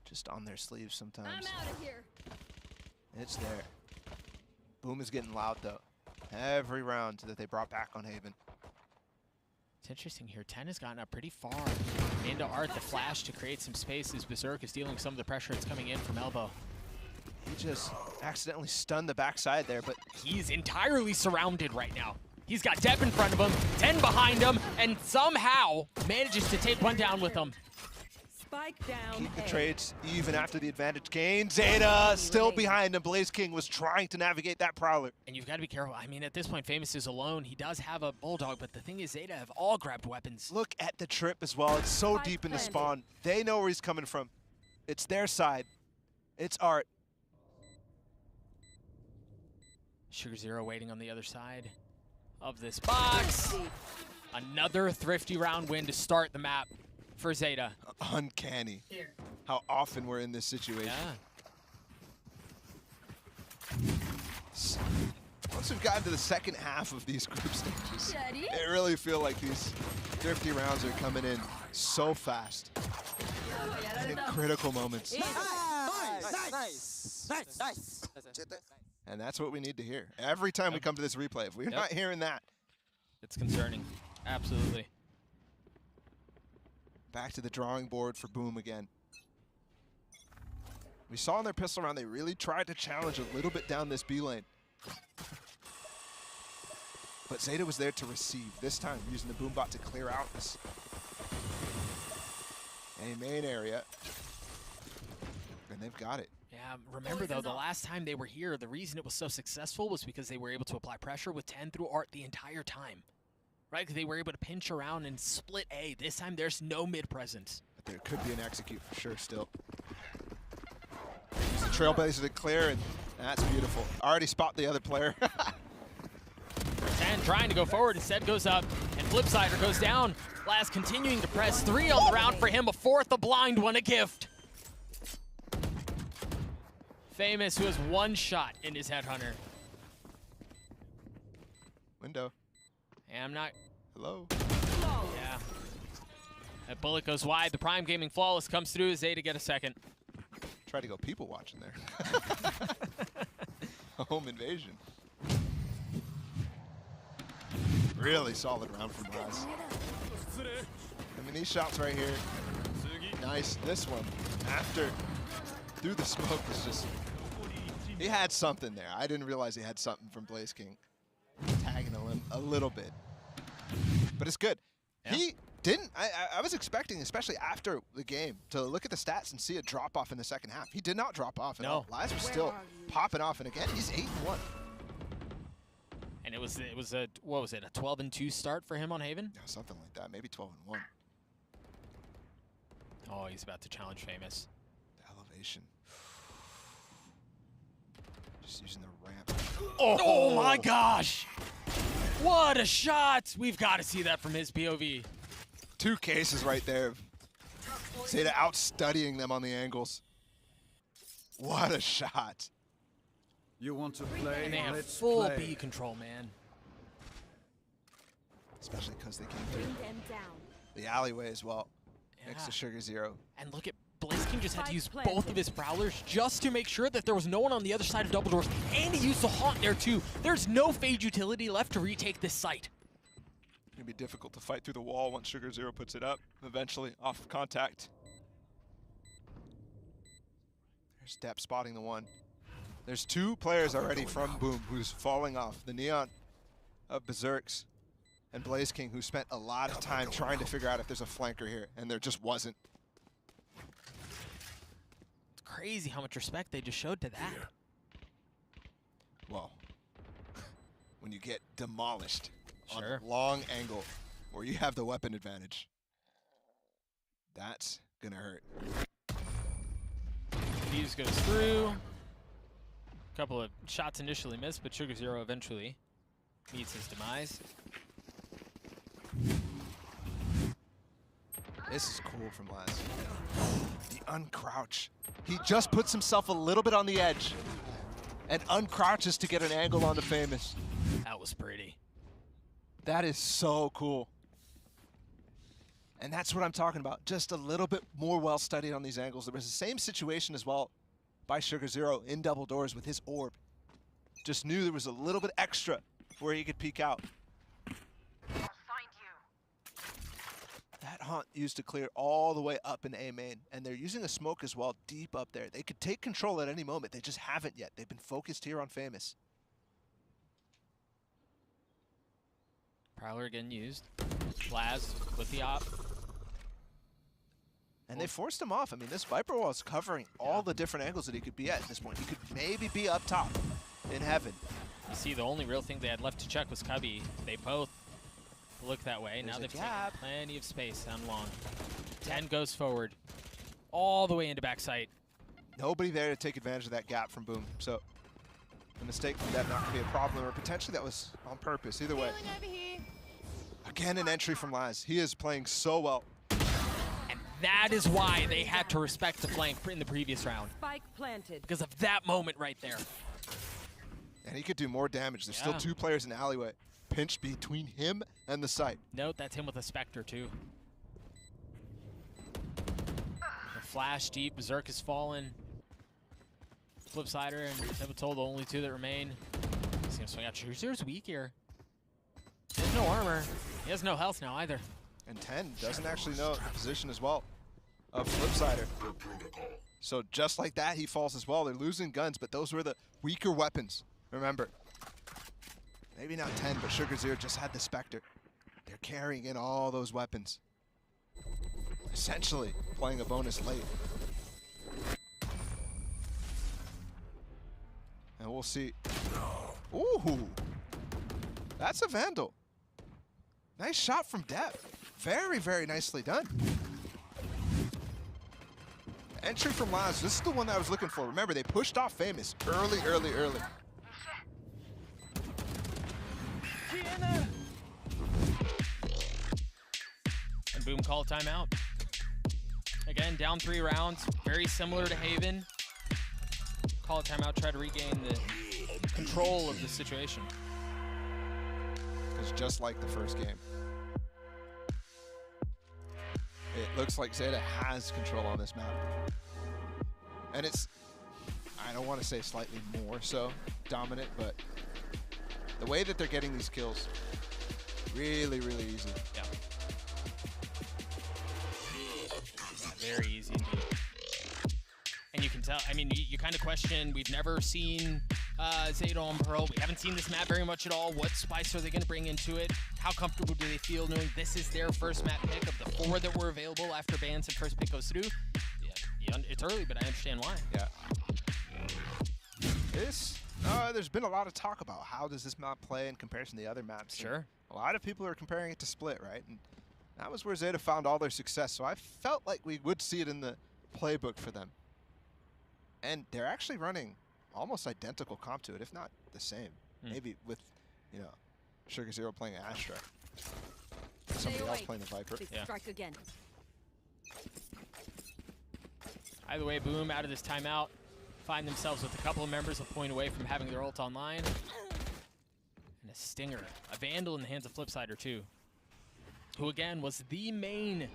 [SPEAKER 18] Just on their sleeves sometimes.
[SPEAKER 19] I'm out of here.
[SPEAKER 18] It's there. Boom is getting loud, though. Every round that they brought back on Haven.
[SPEAKER 17] It's interesting here. 10 has gotten up pretty far into Art. The flash to create some space as Berserk is dealing some of the pressure that's coming in from Elbow.
[SPEAKER 18] He just accidentally stunned the backside there, but
[SPEAKER 17] he's entirely surrounded right now. He's got Depp in front of him, 10 behind him, and somehow manages to take one down with him.
[SPEAKER 19] Spike down.
[SPEAKER 18] Keep the trades even after the advantage gain. Zeta still behind him. Blaze King was trying to navigate that Prowler.
[SPEAKER 17] And you've got to be careful. I mean, at this point, Famous is alone. He does have a Bulldog, but the thing is, Zeta have all grabbed weapons.
[SPEAKER 18] Look at the trip as well. It's so deep in the spawn. They know where he's coming from. It's their side. It's Art.
[SPEAKER 17] Sugar Zero waiting on the other side of this box. Another thrifty round win to start the map for Zeta.
[SPEAKER 18] Uncanny how often we're in this situation.
[SPEAKER 17] Yeah.
[SPEAKER 18] Once we've gotten to the second half of these group stages, I really feel like these thrifty rounds are coming in so fast and in critical moments.
[SPEAKER 20] Nice.
[SPEAKER 18] And that's what we need to hear. Every time we come to this replay, if we're not hearing that,
[SPEAKER 17] it's concerning. Absolutely.
[SPEAKER 18] Back to the drawing board for Boom again. We saw in their pistol round, they really tried to challenge a little bit down this B lane. But Zeta was there to receive, this time using the Boom bot to clear out this main area. And they've got it.
[SPEAKER 17] Yeah, remember though, the last time they were here, the reason it was so successful was because they were able to apply pressure with 10 through Art the entire time. Right, because they were able to pinch around and split A. This time there's no mid presence.
[SPEAKER 18] But there could be an execute for sure still. Use the Trailblazer to clear, and that's beautiful. Already spot the other player.
[SPEAKER 17] 10 trying to go forward, instead goes up, and Flipsider goes down. Laz continuing to press, 3 on the round for him, a 4th, a blind one, a gift. Famous, who has 1 shot in his Headhunter.
[SPEAKER 18] Window.
[SPEAKER 17] And I'm not...
[SPEAKER 18] Hello?
[SPEAKER 17] Yeah. That bullet goes wide. The Prime Gaming Flawless comes through. Zay to get a second.
[SPEAKER 18] Try to go people watching there. A home invasion. Really solid round from Laz. I mean, these shots right here, nice. This one, after, through the smoke was just, he had something there. I didn't realize he had something from Blaze King. Tagging him a little bit. But it's good. Yeah. He didn't, I was expecting, especially after the game, to look at the stats and see a drop off in the second half. He did not drop off at all. Laz was still popping off, and again, he's 8-1.
[SPEAKER 17] And it was a, what was it, a 12-2 start for him on Haven?
[SPEAKER 18] Yeah, something like that, maybe 12-1.
[SPEAKER 17] Oh, he's about to challenge Famous.
[SPEAKER 18] The elevation. Just using the ramp.
[SPEAKER 17] Oh my gosh! What a shot! We've got to see that from his POV.
[SPEAKER 18] 2 cases right there. Zeta outstudying them on the angles. What a shot.
[SPEAKER 20] You want to play?
[SPEAKER 17] And they have full B control, man.
[SPEAKER 18] Especially because they came through the alleyway as well, next to Sugar Zero.
[SPEAKER 17] And look at Blaze King just had to use both of his Prowlers just to make sure that there was no one on the other side of double doors, and he used the Haunt there too. There's no Phage utility left to retake this site.
[SPEAKER 18] It's going to be difficult to fight through the wall once Sugar Zero puts it up, eventually off contact. There's Depp spotting the one. There's 2 players already from Boom who's falling off. The Neon of Berserks and Blaze King, who spent a lot of time trying to figure out if there's a flanker here, and there just wasn't.
[SPEAKER 17] It's crazy how much respect they just showed to that.
[SPEAKER 18] Well, when you get demolished on a long angle where you have the weapon advantage, that's gonna hurt.
[SPEAKER 17] Fuse goes through. Couple of shots initially missed, but Sugar Zero eventually meets his demise.
[SPEAKER 18] This is cool from Laz. The uncrouch. He just puts himself a little bit on the edge and uncrouches to get an angle on the Famous.
[SPEAKER 17] That was pretty.
[SPEAKER 18] That is so cool. And that's what I'm talking about. Just a little bit more well studied on these angles. There was the same situation as well by Sugar Zero in double doors with his orb. Just knew there was a little bit extra where he could peek out. That Haunt used to clear all the way up in A main, and they're using a smoke as well deep up there. They could take control at any moment. They just haven't yet. They've been focused here on Famous.
[SPEAKER 17] Prowler again used. Laz with the op.
[SPEAKER 18] And they forced him off. I mean, this Viper wall is covering all the different angles that he could be at this point. He could maybe be up top in heaven.
[SPEAKER 17] You see, the only real thing they had left to check was Cubby. They both look that way. Now they've got plenty of space down long. 10 goes forward, all the way into backside.
[SPEAKER 18] Nobody there to take advantage of that gap from Boom. So a mistake from that not going to be a problem, or potentially that was on purpose. Either way. Again, an entry from Laz. He is playing so well.
[SPEAKER 17] That is why they had to respect the flank in the previous round.
[SPEAKER 19] Spike planted.
[SPEAKER 17] Because of that moment right there.
[SPEAKER 18] And he could do more damage. There's still 2 players in the alleyway. Pinch between him and the site.
[SPEAKER 17] Note, that's him with a Spectre too. The flash deep, Berserk has fallen. Flipsider and Nebutol, the only 2 that remain. He's gonna swing out. Zero's weak here. He has no armor. He has no health now either.
[SPEAKER 18] And 10 doesn't actually know the position as well of Flipsider. So just like that, he falls as well. They're losing guns, but those were the weaker weapons. Remember, maybe not 10, but Sugar Zero just had the Spectre. They're carrying in all those weapons. Essentially playing a bonus late. And we'll see. Ooh, that's a Vandal. Nice shot from Depp. Very, very nicely done. Entry from Laz. This is the one that I was looking for. Remember, they pushed off Famous early.
[SPEAKER 17] And Boom call timeout. Again, down 3 rounds. Very similar to Haven. Call a timeout, try to regain the control of the situation.
[SPEAKER 18] Because just like the first game, it looks like Zeta has control on this map. And it's, I don't want to say slightly more so dominant, but the way that they're getting these kills, really, really easy.
[SPEAKER 17] Yeah. Very easy indeed. And you can tell, I mean, you kind of question, we've never seen Zeta on Pearl. We haven't seen this map very much at all. What spice are they going to bring into it? How comfortable do they feel knowing this is their first map pick of the 4 that were available after bans and first pick goes through? Yeah, it's early, but I understand why.
[SPEAKER 18] Yeah. There's been a lot of talk about how does this map play in comparison to the other maps.
[SPEAKER 17] Sure.
[SPEAKER 18] A lot of people are comparing it to Split, right? And that was where Zeta found all their success. So I felt like we would see it in the playbook for them. And they're actually running almost identical comp to it, if not the same. Maybe with, Sugar Zero playing Astra. Somebody else playing the Viper.
[SPEAKER 17] Yeah.
[SPEAKER 19] Strike again.
[SPEAKER 17] Either way, Boom out of this timeout. Find themselves with a couple of members a point away from having their ult online. And a Stinger. A Vandal in the hands of Flipsider too. Who again was the main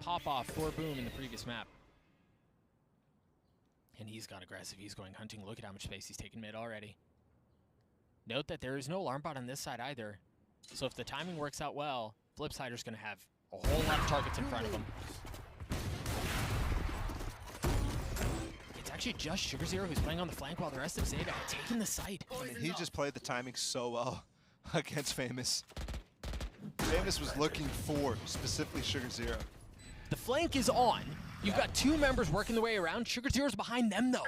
[SPEAKER 17] pop-off for Boom in the previous map. And he's gone aggressive. He's going hunting. Look at how much space he's taken mid already. Note that there is no alarm bot on this side either. So if the timing works out well, Flipsider's going to have a whole lot of targets in front of him. It's actually just Sugar Zero who's playing on the flank while the rest of Zeta are taking the site.
[SPEAKER 18] I mean, he just played the timing so well against Famous. Famous was looking for specifically Sugar Zero.
[SPEAKER 17] The flank is on. You've got 2 members working the way around. Sugar Zero's behind them, though.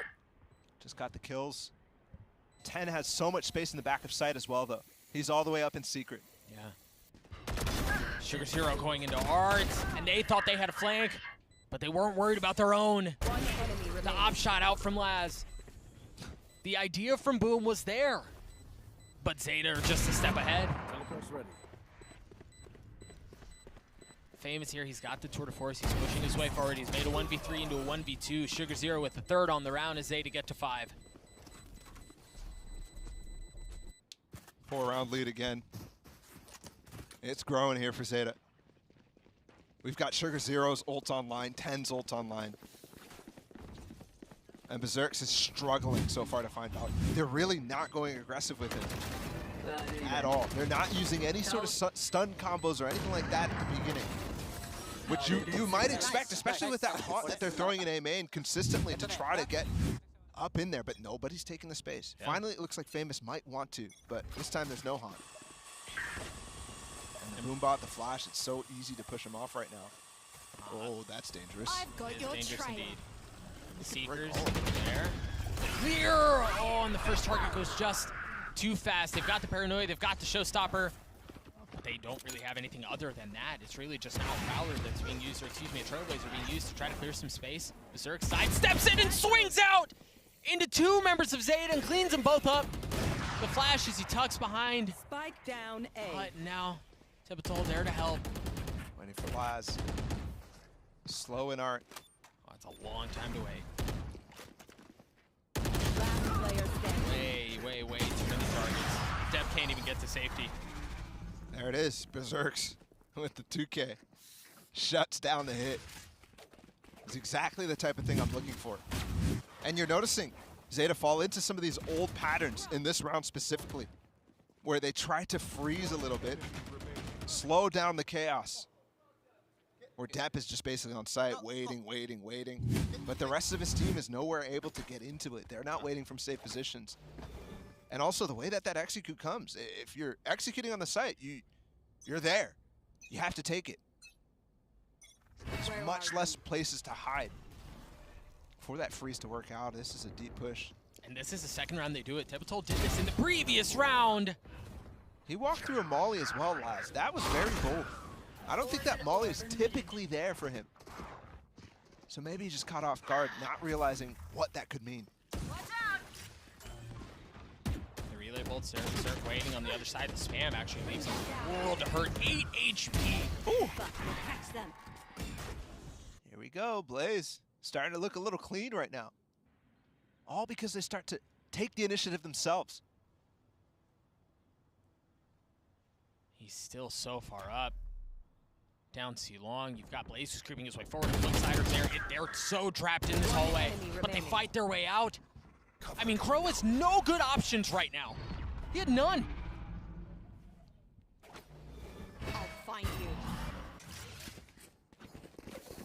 [SPEAKER 18] Just got the kills. 10 has so much space in the back of sight as well, though. He's all the way up in secret.
[SPEAKER 17] Yeah. Sugar Zero going into Art, and they thought they had a flank, but they weren't worried about their own. The op shot out from Laz. The idea from Boom was there, but Zeta are just a step ahead. Famous here, he's got the tour de force, he's pushing his way forward, he's made a 1v3 into a 1v2. Sugar Zero with the 3rd on the round as Zeta get to 5.
[SPEAKER 18] 4-round lead again. It's growing here for Zeta. We've got Sugar Zero's ult online, 10's ult online. And Berserks is struggling so far to find out. They're really not going aggressive with it at all. They're not using any sort of stun combos or anything like that at the beginning. Which you might expect, especially with that haunt that they're throwing in A main consistently to try to get up in there, but nobody's taking the space. Yeah. Finally, it looks like Famous might want to, but this time there's no haunt. And the Boombot, the flash, it's so easy to push him off right now. Oh, that's dangerous.
[SPEAKER 19] I've got your
[SPEAKER 17] dangerous
[SPEAKER 19] trail.
[SPEAKER 17] Indeed. The Seekers there. Clear! Oh, and the first target goes just too fast. They've got the Paranoia, they've got the Showstopper. But they don't really have anything other than that. It's really just now Prowler that's being used, or excuse me, a Trailblazer being used to try to clear some space. Berserk sidesteps it and swings out into 2 members of Zeta and cleans them both up. The flash as he tucks behind.
[SPEAKER 19] Spike down A.
[SPEAKER 17] But now, Typical there to help.
[SPEAKER 18] Waiting for Laz. Slow in Art.
[SPEAKER 17] Oh, it's a long time to wait.
[SPEAKER 19] Last player standing.
[SPEAKER 17] Way too many targets. Dev can't even get to safety.
[SPEAKER 18] There it is, Berserks with the 2K. Shuts down the hit. It's exactly the type of thing I'm looking for. And you're noticing Zeta fall into some of these old patterns in this round specifically, where they try to freeze a little bit, slow down the chaos. Where Depp is just basically on site, waiting. But the rest of his team is nowhere able to get into it. They're not waiting from safe positions. And also the way that execute comes. If you're executing on the site, you're there. You have to take it. There's much less places to hide. For that freeze to work out, this is a deep push.
[SPEAKER 17] And this is the 2nd round they do it. Tepitol did this in the previous round.
[SPEAKER 18] He walked through a molly as well, Laz. That was very bold. I don't think that molly is typically there for him. So maybe he just caught off guard, not realizing what that could mean.
[SPEAKER 17] The relay bolts there. Berserk waiting on the other side. The spam actually leaves him world to hurt. 8 HP.
[SPEAKER 18] Ooh. Here we go, Blaze. Starting to look a little clean right now. All because they start to take the initiative themselves.
[SPEAKER 17] He's still so far up. Down C long. You've got Blaze who's creeping his way forward. The Looksiders there. They're so trapped in this hallway, but they fight their way out. I mean, Crow has no good options right now. He had none.
[SPEAKER 19] I'll find you.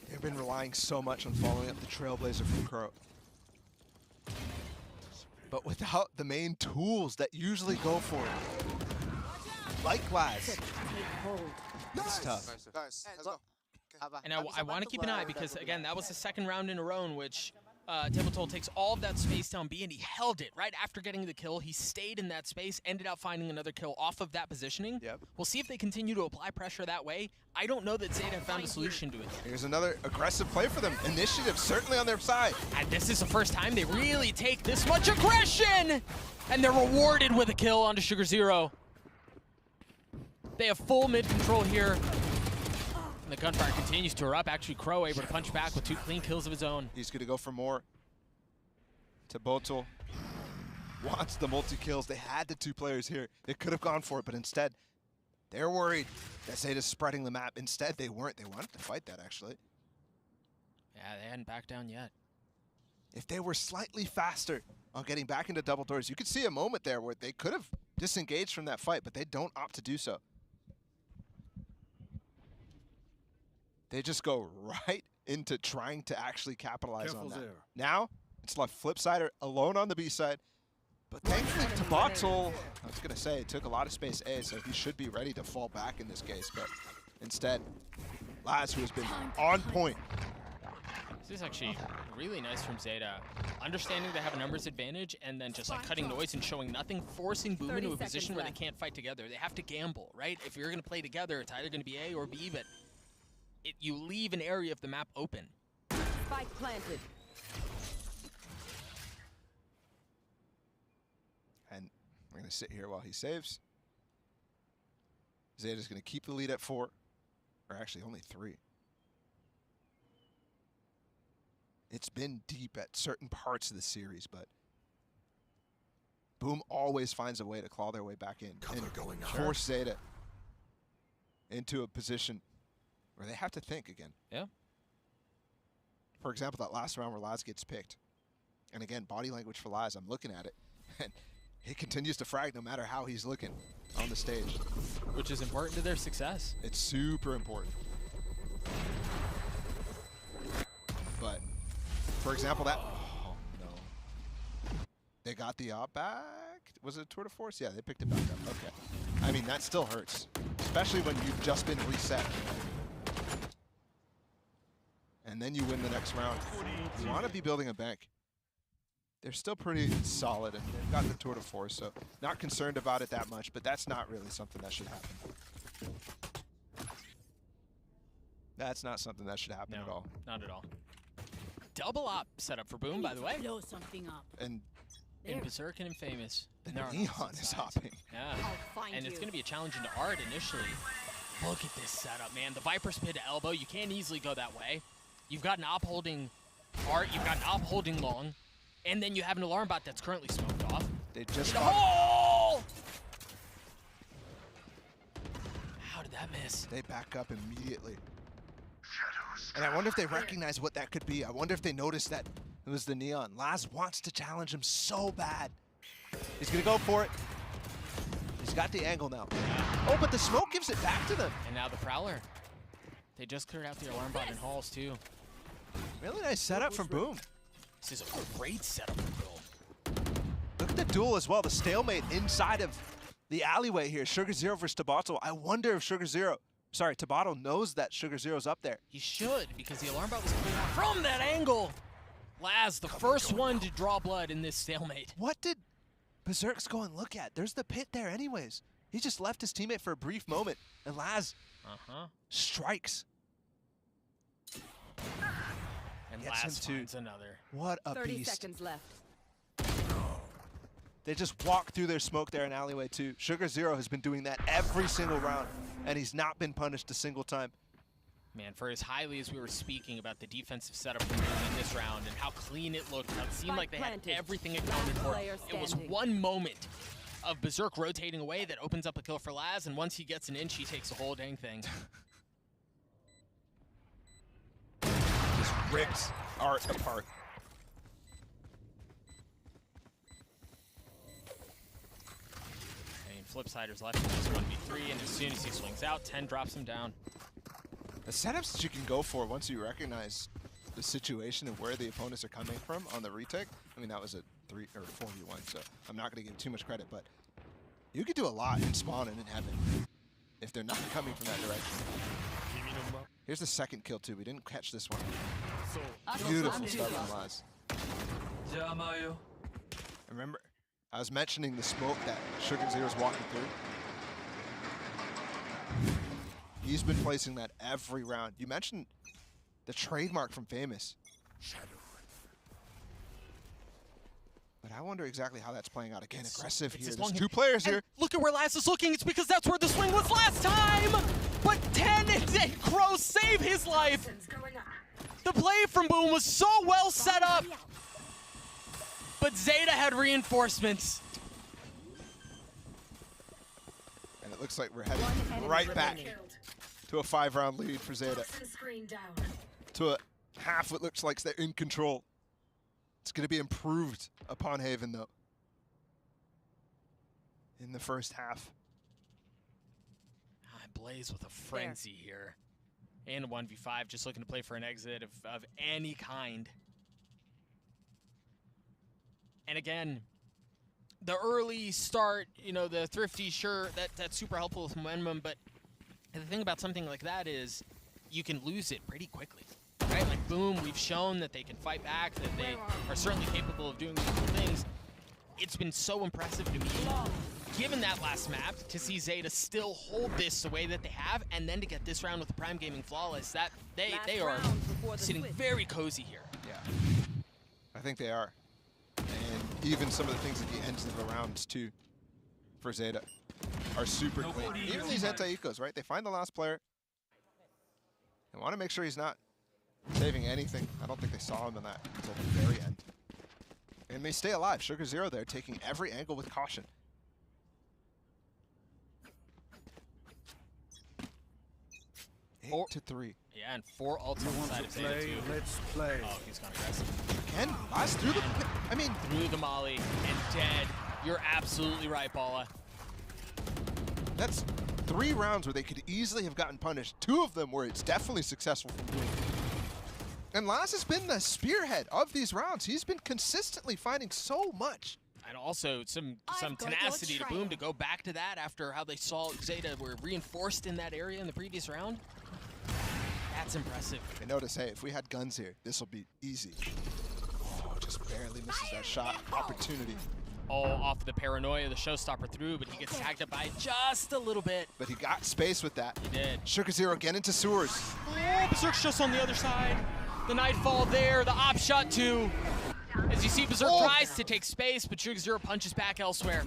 [SPEAKER 18] They've been relying so much on following up the Trailblazer from Crow. But without the main tools that usually go for it, like Laz, it's tough.
[SPEAKER 21] Nice. Let's go.
[SPEAKER 17] And I want to keep an eye because, again, that was the second round in a row in which Table takes all of that space down B, and he held it right after getting the kill. He stayed in that space, ended up finding another kill off of that positioning.
[SPEAKER 18] Yep.
[SPEAKER 17] We'll see if they continue to apply pressure that way. I don't know that Zeta found a solution to it yet.
[SPEAKER 18] Here's another aggressive play for them. Initiative certainly on their side.
[SPEAKER 17] And this is the first time they really take this much aggression! And they're rewarded with a kill onto Sugar Zero. They have full mid control here. And the gunfire continues to erupt. Actually, Crow able to punch back with 2 clean kills of his own.
[SPEAKER 18] He's going to go for more. Tabotel wants the multi-kills. They had the 2 players here. They could have gone for it, but instead, they're worried that Zeta's spreading the map. Instead, they weren't. They wanted to fight that, actually.
[SPEAKER 17] Yeah, they hadn't backed down yet.
[SPEAKER 18] If they were slightly faster on getting back into double doors, you could see a moment there where they could have disengaged from that fight, but they don't opt to do so. They just go right into trying to actually capitalize on that.
[SPEAKER 20] There.
[SPEAKER 18] Now, it's left Flipsider alone on the B side. But thankfully, Tabotel, I was going to say, it took a lot of space A, so he should be ready to fall back in this case. But instead, Laz, who has been on point.
[SPEAKER 17] This is actually really nice from Zeta. Understanding they have a numbers advantage and then just like cutting noise and showing nothing, forcing Boom into a position where they can't fight together. They have to gamble, right? If you're going to play together, it's either going to be A or B, but you leave an area of the map open.
[SPEAKER 19] Spike planted.
[SPEAKER 18] And we're going to sit here while he saves. Zeta's going to keep the lead at 4. Or actually, only 3. It's been deep at certain parts of the series, but Boom always finds a way to claw their way back in and force Zeta into a position where they have to think again.
[SPEAKER 17] Yeah.
[SPEAKER 18] For example, that last round where Laz gets picked. And again, body language for Laz, I'm looking at it. And he continues to frag no matter how he's looking on the stage.
[SPEAKER 17] Which is important to their success.
[SPEAKER 18] It's super important. But, for example, that... Oh, no. They got the op back? Was it Tour de Force? Yeah, they picked it back up. Okay. I mean, that still hurts. Especially when you've just been reset. And then you win the next round. You want to be building a bank. They're still pretty solid, and they've got the Tour de Force, so not concerned about it that much, but that's not really something that should happen. That's not something that should happen at all.
[SPEAKER 17] Not at all. Double op setup for Boom, by the way.
[SPEAKER 19] Blow something up.
[SPEAKER 18] And
[SPEAKER 17] in Berserk and in Famous.
[SPEAKER 18] The Neon is hopping.
[SPEAKER 17] Yeah. And it's going to be a challenge into Art initially. Look at this setup, man. The Viper's pit to elbow. You can't easily go that way. You've got an op holding Art. You've got an op holding Long. And then you have an alarm bot that's currently smoked off.
[SPEAKER 18] They just
[SPEAKER 17] How did that miss?
[SPEAKER 18] They back up immediately. And I wonder if they recognize what that could be. I wonder if they noticed that it was the Neon. Laz wants to challenge him so bad. He's going to go for it. He's got the angle now. Oh, but the smoke gives it back to them.
[SPEAKER 17] And now the Prowler. They just cleared out the alarm bot in halls, too.
[SPEAKER 18] Really nice setup from Boom.
[SPEAKER 17] This is a great setup for Boom.
[SPEAKER 18] Look at the duel as well. The stalemate inside of the alleyway here. Sugar Zero versus Tabotel. I wonder if Tabotel knows that Sugar Zero's up there.
[SPEAKER 17] He should, because the alarm bot was cleared out from that angle. Laz, the first one to draw blood in this stalemate.
[SPEAKER 18] What did Berserk's go and look at? There's the pit there anyways. He just left his teammate for a brief moment, and Laz strikes.
[SPEAKER 17] And
[SPEAKER 18] Gets
[SPEAKER 17] Laz
[SPEAKER 18] him
[SPEAKER 17] finds
[SPEAKER 18] to
[SPEAKER 17] another.
[SPEAKER 18] What a
[SPEAKER 19] 30
[SPEAKER 18] beast.
[SPEAKER 19] seconds left.
[SPEAKER 18] They just walk through their smoke there in alleyway too. Sugar Zero has been doing that every single round, and he's not been punished a single time.
[SPEAKER 17] Man, for as highly as we were speaking about the defensive setup from Boom in this round and how clean it looked, how it seemed like they had everything accounted for. It was one moment of Berserk rotating away that opens up a kill for Laz, and once he gets an inch, he takes the whole dang thing.
[SPEAKER 18] ripped Art apart.
[SPEAKER 17] Flipsider's left in this 1v3, and as soon as he swings out, 10 drops him down.
[SPEAKER 18] The setups that you can go for once you recognize the situation and where the opponents are coming from on the retake. I mean, that was a 3 or 4v1, so I'm not going to give too much credit, but you could do a lot in spawn and in heaven if they're not coming from that direction. Here's the second kill too. We didn't catch this one. Beautiful stuff from Laz. Remember, I was mentioning the smoke that Sugar Zero's walking through. He's been placing that every round. You mentioned the trademark from Famous. But I wonder exactly how that's playing out. Again, aggressive here. There's 2 players here.
[SPEAKER 17] Look at where Laz is looking. It's because that's where the swing was last time. But 10 and Crow save his life. The play from Boom was so well set up. But Zeta had reinforcements.
[SPEAKER 18] And it looks like we're heading right back to a 5-round lead for Zeta. To a half what looks like they're in control. It's going to be improved upon Haven, though, in the first half.
[SPEAKER 17] Blaze with a frenzy here. And a 1v5, just looking to play for an exit of any kind. And again, the early start, you know, the thrifty, sure, that's super helpful with momentum, but the thing about something like that is you can lose it pretty quickly, right? Like, Boom, we've shown that they can fight back, that they are certainly capable of doing these things. It's been so impressive to me, given that last map, to see Zeta still hold this the way that they have, and then to get this round with the Prime Gaming Flawless, that they are sitting very cozy here.
[SPEAKER 18] Yeah, I think they are. And even some of the things at the ends of the rounds, too, for Zeta are super clean. Even these anti-ecos, right? They find the last player. They want to make sure he's not saving anything. I don't think they saw him in that until the very end. And they stay alive. Sugar Zero there, taking every angle with caution.
[SPEAKER 17] Four,
[SPEAKER 18] 8-3.
[SPEAKER 17] Yeah, and 4 ults on the side of Zeta, too.
[SPEAKER 20] Let's play.
[SPEAKER 17] Oh, he's gone aggressive.
[SPEAKER 18] Again, Laz through the... I mean...
[SPEAKER 17] Through the molly and dead. You're absolutely right, Bala.
[SPEAKER 18] That's 3 rounds where they could easily have gotten punished. 2 of them where it's definitely successful from Boom. And Laz has been the spearhead of these rounds. He's been consistently finding so much.
[SPEAKER 17] And also some tenacity to Boom to go back to that after how they saw Zeta were reinforced in that area in the previous round. That's impressive.
[SPEAKER 18] And notice, hey, if we had guns here, this will be easy. Oh, just barely misses that shot opportunity.
[SPEAKER 17] Oh, off of the paranoia, the showstopper through, but he gets tagged up by just a little bit.
[SPEAKER 18] But he got space with that.
[SPEAKER 17] He did.
[SPEAKER 18] Sugar Zero again into sewers.
[SPEAKER 17] Oh, Berserk's just on the other side. The Nightfall there, the op shot too. As you see, Berserk tries to take space, but Sugar Zero punches back elsewhere.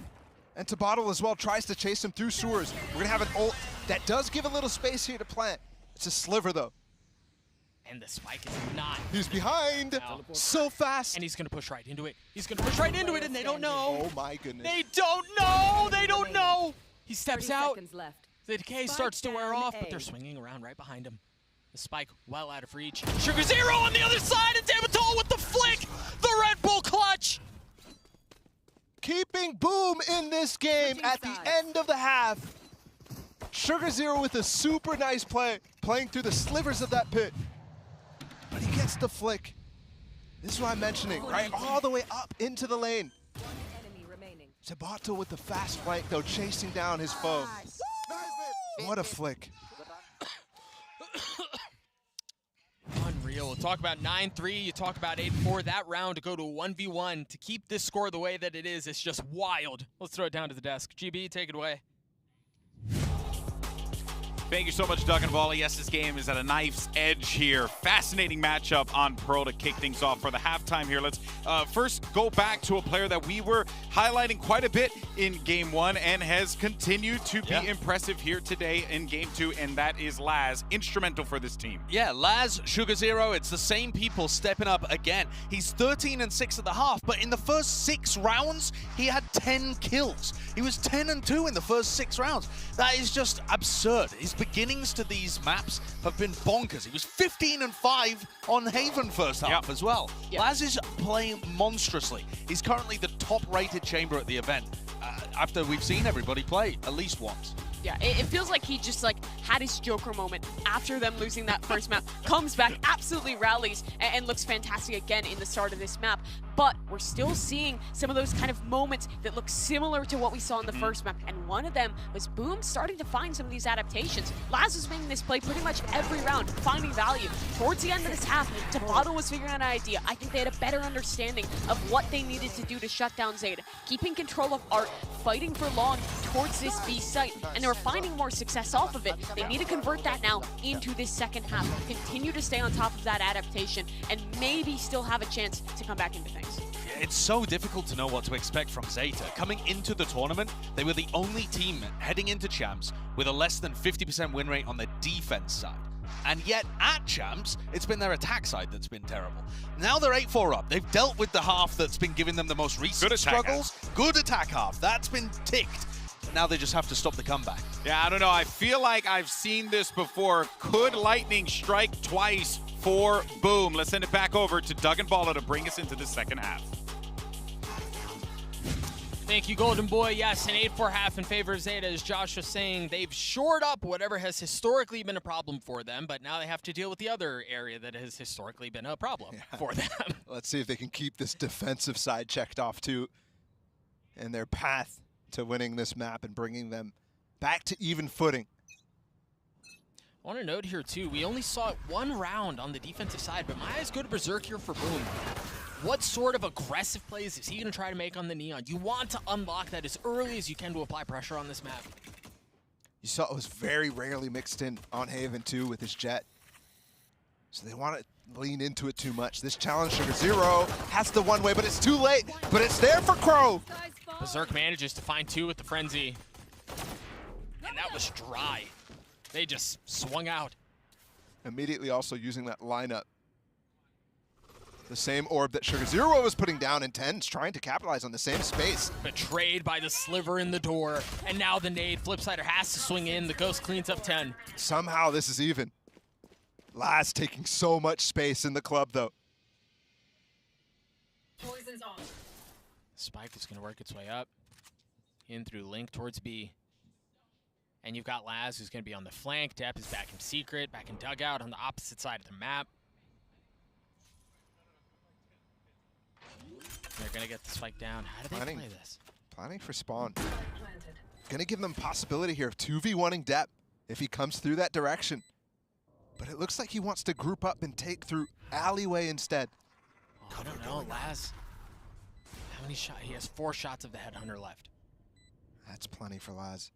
[SPEAKER 18] And Tabottle as well tries to chase him through sewers. We're gonna have an ult that does give a little space here to plant. It's a sliver though.
[SPEAKER 17] And the spike is not.
[SPEAKER 18] He's behind so fast.
[SPEAKER 17] And he's gonna push right into it. He's gonna push right into it, and they don't know.
[SPEAKER 18] Oh my goodness.
[SPEAKER 17] They don't know. They don't know. He steps out.
[SPEAKER 19] Left.
[SPEAKER 17] The decay starts to wear off, but they're swinging around right behind him. The spike well out of reach. Sugar Zero on the other side, and Damatol with the flick. The Red Bull clutch.
[SPEAKER 18] Keeping Boom in this game at the end of the half. Sugar Zero with a super nice play, playing through the slivers of that pit. But he gets the flick. This is what I'm mentioning, right? All the way up into the lane. Sabato with the fast flank, though, chasing down his foe. What a flick.
[SPEAKER 17] Unreal. We'll talk about 9-3. You talk about 8-4. That round to go to a 1v1 to keep this score the way that it is, it's just wild. Let's throw it down to the desk. GB, take it away.
[SPEAKER 1] Thank you so much, Doug and Volley. Yes, this game is at a knife's edge here. Fascinating matchup on Pearl to kick things off for the halftime here. Let's first go back to a player that we were highlighting quite a bit in Game 1 and has continued to be impressive here today in Game 2, and that is Laz, instrumental for this team.
[SPEAKER 3] Yeah, Laz, Sugar Zero, it's the same people stepping up again. He's 13-6 at the half, but in the first 6 rounds, he had 10 kills. He was 10-2 in the first 6 rounds. That is just absurd. His beginnings to these maps have been bonkers. He was 15-5 on Haven first half as well. Laz is playing monstrously. He's currently the top-rated chamber at the event after we've seen everybody play at least once.
[SPEAKER 2] Yeah, it feels like he just had his Joker moment after them losing that first map, comes back, absolutely rallies, and looks fantastic again in the start of this map. But we're still seeing some of those kind of moments that look similar to what we saw in the first map, and one of them was Boom starting to find some of these adaptations. Laz was making this play pretty much every round, finding value. Towards the end of this half, Tabata was figuring out an idea. I think they had a better understanding of what they needed to do to shut down Zeta, keeping control of Art, fighting for long towards this B site, and they were finding more success off of it. They need to convert that now into this second half, continue to stay on top of that adaptation, and maybe still have a chance to come back into things.
[SPEAKER 3] It's so difficult to know what to expect from Zeta. Coming into the tournament, they were the only team heading into Champs with a less than 50% win rate on their defense side. And yet, at Champs, it's been their attack side that's been terrible. Now they're 8-4 up. They've dealt with the half that's been giving them the most recent struggles. Good attack half. That's been ticked. Now they just have to stop the comeback.
[SPEAKER 1] Yeah, I don't know. I feel like I've seen this before. Could lightning strike twice for Boom? Let's send it back over to Doug and Bala to bring us into the second half.
[SPEAKER 17] Thank you, Golden Boy. Yes, an 8-4 half in favor of Zeta. As Josh was saying, they've shored up whatever has historically been a problem for them, but now they have to deal with the other area that has historically been a problem for them.
[SPEAKER 18] Let's see if they can keep this defensive side checked off too, and their path to winning this map and bringing them back to even footing.
[SPEAKER 17] I want to note here too, we only saw it one round on the defensive side, but my eyes go to Berserk here for Boom. What sort of aggressive plays is he going to try to make on the Neon? You want to unlock that as early as you can to apply pressure on this map.
[SPEAKER 18] You saw it was very rarely mixed in on Haven too with his Jet. So they want to lean into it too much. This challenge, Sugar Zero has the one way, but it's too late. But it's there for Crow.
[SPEAKER 17] Berserk manages to find two with the Frenzy. And that was dry. They just swung out.
[SPEAKER 18] Immediately also using that lineup. The same orb that Sugar Zero was putting down in 10's trying to capitalize on the same space.
[SPEAKER 17] Betrayed by the sliver in the door. And now the nade. Flipsider has to swing in. The Ghost cleans up 10.
[SPEAKER 18] Somehow this is even. Last taking so much space in the club though.
[SPEAKER 19] Poison's on.
[SPEAKER 17] Spike is going to work its way up. In through Link towards B. And you've got Laz who's going to be on the flank. Depp is back in Secret, back in Dugout on the opposite side of the map. They're going to get the spike down. How do they play this?
[SPEAKER 18] Planning for spawn. Going to give them possibility here of 2v1ing Depp if he comes through that direction. But it looks like he wants to group up and take through alleyway instead.
[SPEAKER 17] Oh, I don't know, Laz. How many shots? He has 4 shots of the Headhunter left.
[SPEAKER 18] That's plenty for Laz.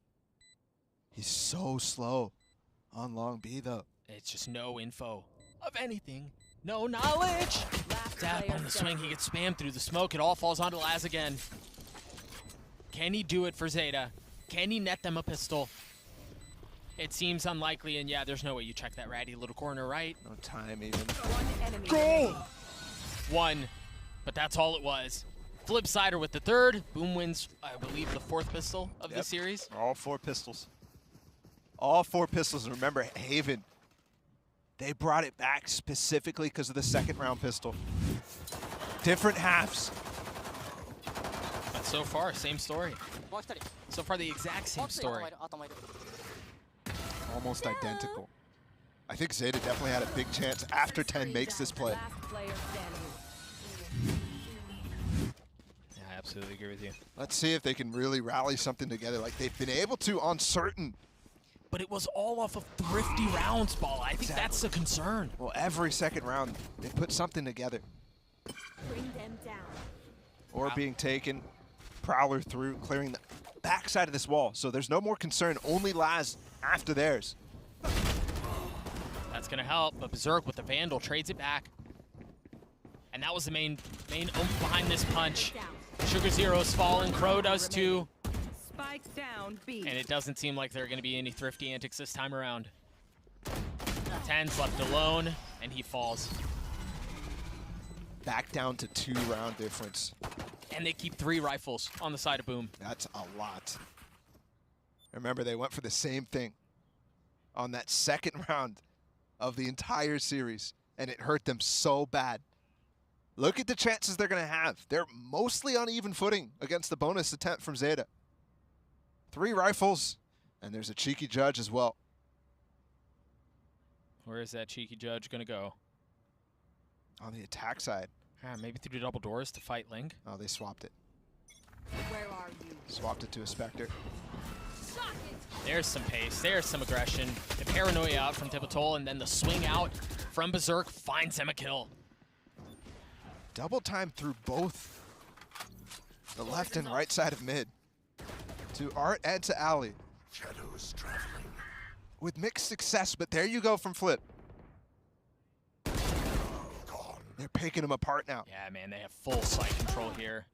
[SPEAKER 18] He's so slow on long B though.
[SPEAKER 17] It's just no info of anything. No knowledge. Depp on the swing. He gets spammed through the smoke. It all falls onto Laz again. Can he do it for Zeta? Can he net them a pistol? It seems unlikely, and yeah, there's no way you check that ratty little corner, right?
[SPEAKER 18] No time even.
[SPEAKER 17] Goal! 1, but that's all it was. Flipsider with the 3rd. Boom wins, I believe, the 4th pistol of the series.
[SPEAKER 18] All 4 pistols. All 4 pistols. And remember, Haven, they brought it back specifically because of the 2nd round pistol. Different halves.
[SPEAKER 17] But so far, same story. So far, the exact same story.
[SPEAKER 18] Almost identical. I think Zeta definitely had a big chance after 10 makes this play.
[SPEAKER 17] Yeah, I absolutely agree with you.
[SPEAKER 18] Let's see if they can really rally something together like they've been able to on certain.
[SPEAKER 17] But it was all off of thrifty rounds, Ball. I think that's the concern.
[SPEAKER 18] Well, every 2nd round, they put something together.
[SPEAKER 19] Bring them down.
[SPEAKER 18] Or being taken, Prowler through, clearing the backside of this wall. So there's no more concern, only Laz after theirs.
[SPEAKER 17] That's gonna help, but Berserk with the Vandal trades it back. And that was the main oomph behind this punch. Sugar Zero's falling, Crow does too.
[SPEAKER 19] Spikes down, B.
[SPEAKER 17] And it doesn't seem like there are gonna be any thrifty antics this time around. 10's left alone, and he falls.
[SPEAKER 18] Back down to 2-round difference.
[SPEAKER 17] And they keep 3 rifles on the side of Boom.
[SPEAKER 18] That's a lot. Remember, they went for the same thing. on that second round of the entire series, and it hurt them so bad. Look at the chances they're going to have. They're mostly on even footing against the bonus attempt from Zeta. 3 rifles, and there's a cheeky judge as well.
[SPEAKER 17] Where is that cheeky judge going to go?
[SPEAKER 18] On the attack side.
[SPEAKER 17] Maybe through double doors to fight Link.
[SPEAKER 18] Oh, they swapped it.
[SPEAKER 19] Where are you?
[SPEAKER 18] Swapped it to a Spectre.
[SPEAKER 17] There's some pace, there's some aggression. The paranoia out from Tipitol, and then the swing out from Berserk finds him a kill.
[SPEAKER 18] Double time through both the left and right side of mid. To Art and to Ali.
[SPEAKER 11] Shadows traveling.
[SPEAKER 18] With mixed success, but there you go from Flip. They're picking them apart now.
[SPEAKER 17] Yeah, man, they have full site control here.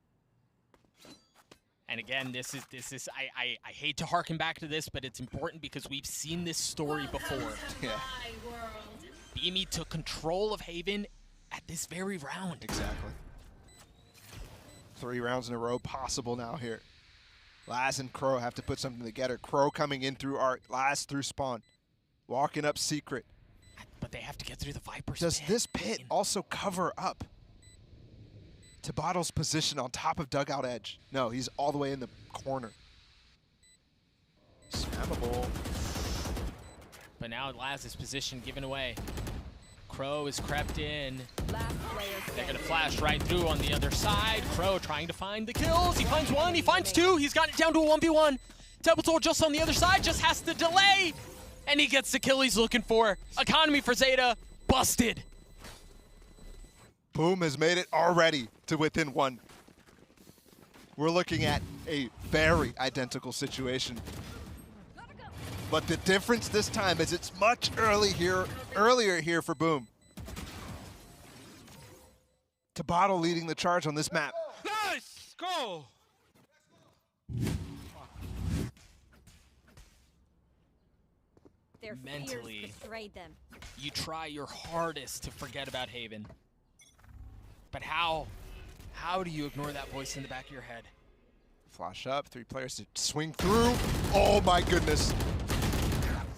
[SPEAKER 17] And again, this is I hate to harken back to this, but it's important because we've seen this story before.
[SPEAKER 18] Yeah.
[SPEAKER 17] BME took control of Haven at this very round.
[SPEAKER 18] Exactly. 3 rounds in a row possible now here. Laz and Crow have to put something together. Crow coming in through Art, Laz through Spawn. Walking up Secret.
[SPEAKER 17] But they have to get through the Viper's
[SPEAKER 18] Does
[SPEAKER 17] pit.
[SPEAKER 18] this pit also cover up to Bottle's position on top of Dugout Edge? No, he's all the way in the corner. Spammable.
[SPEAKER 17] But now Laz's position given away. Crow is crept in. They're going to flash right through on the other side. Crow trying to find the kills. He finds 1, he finds 2. He's got it down to a 1v1. Templetor just on the other side, just has to delay. And he gets the kill he's looking for. Economy for Zeta, busted.
[SPEAKER 18] Boom has made it already to within 1. We're looking at a very identical situation. But the difference this time is it's much earlier here for Boom. To Bottle leading the charge on this map.
[SPEAKER 6] Nice! Go!
[SPEAKER 19] Their
[SPEAKER 17] Mentally,
[SPEAKER 19] fears betrayed them.
[SPEAKER 17] you try your hardest to forget about Haven. But how do you ignore that voice in the back of your head?
[SPEAKER 18] Flash up, 3 players to swing through. Oh my goodness.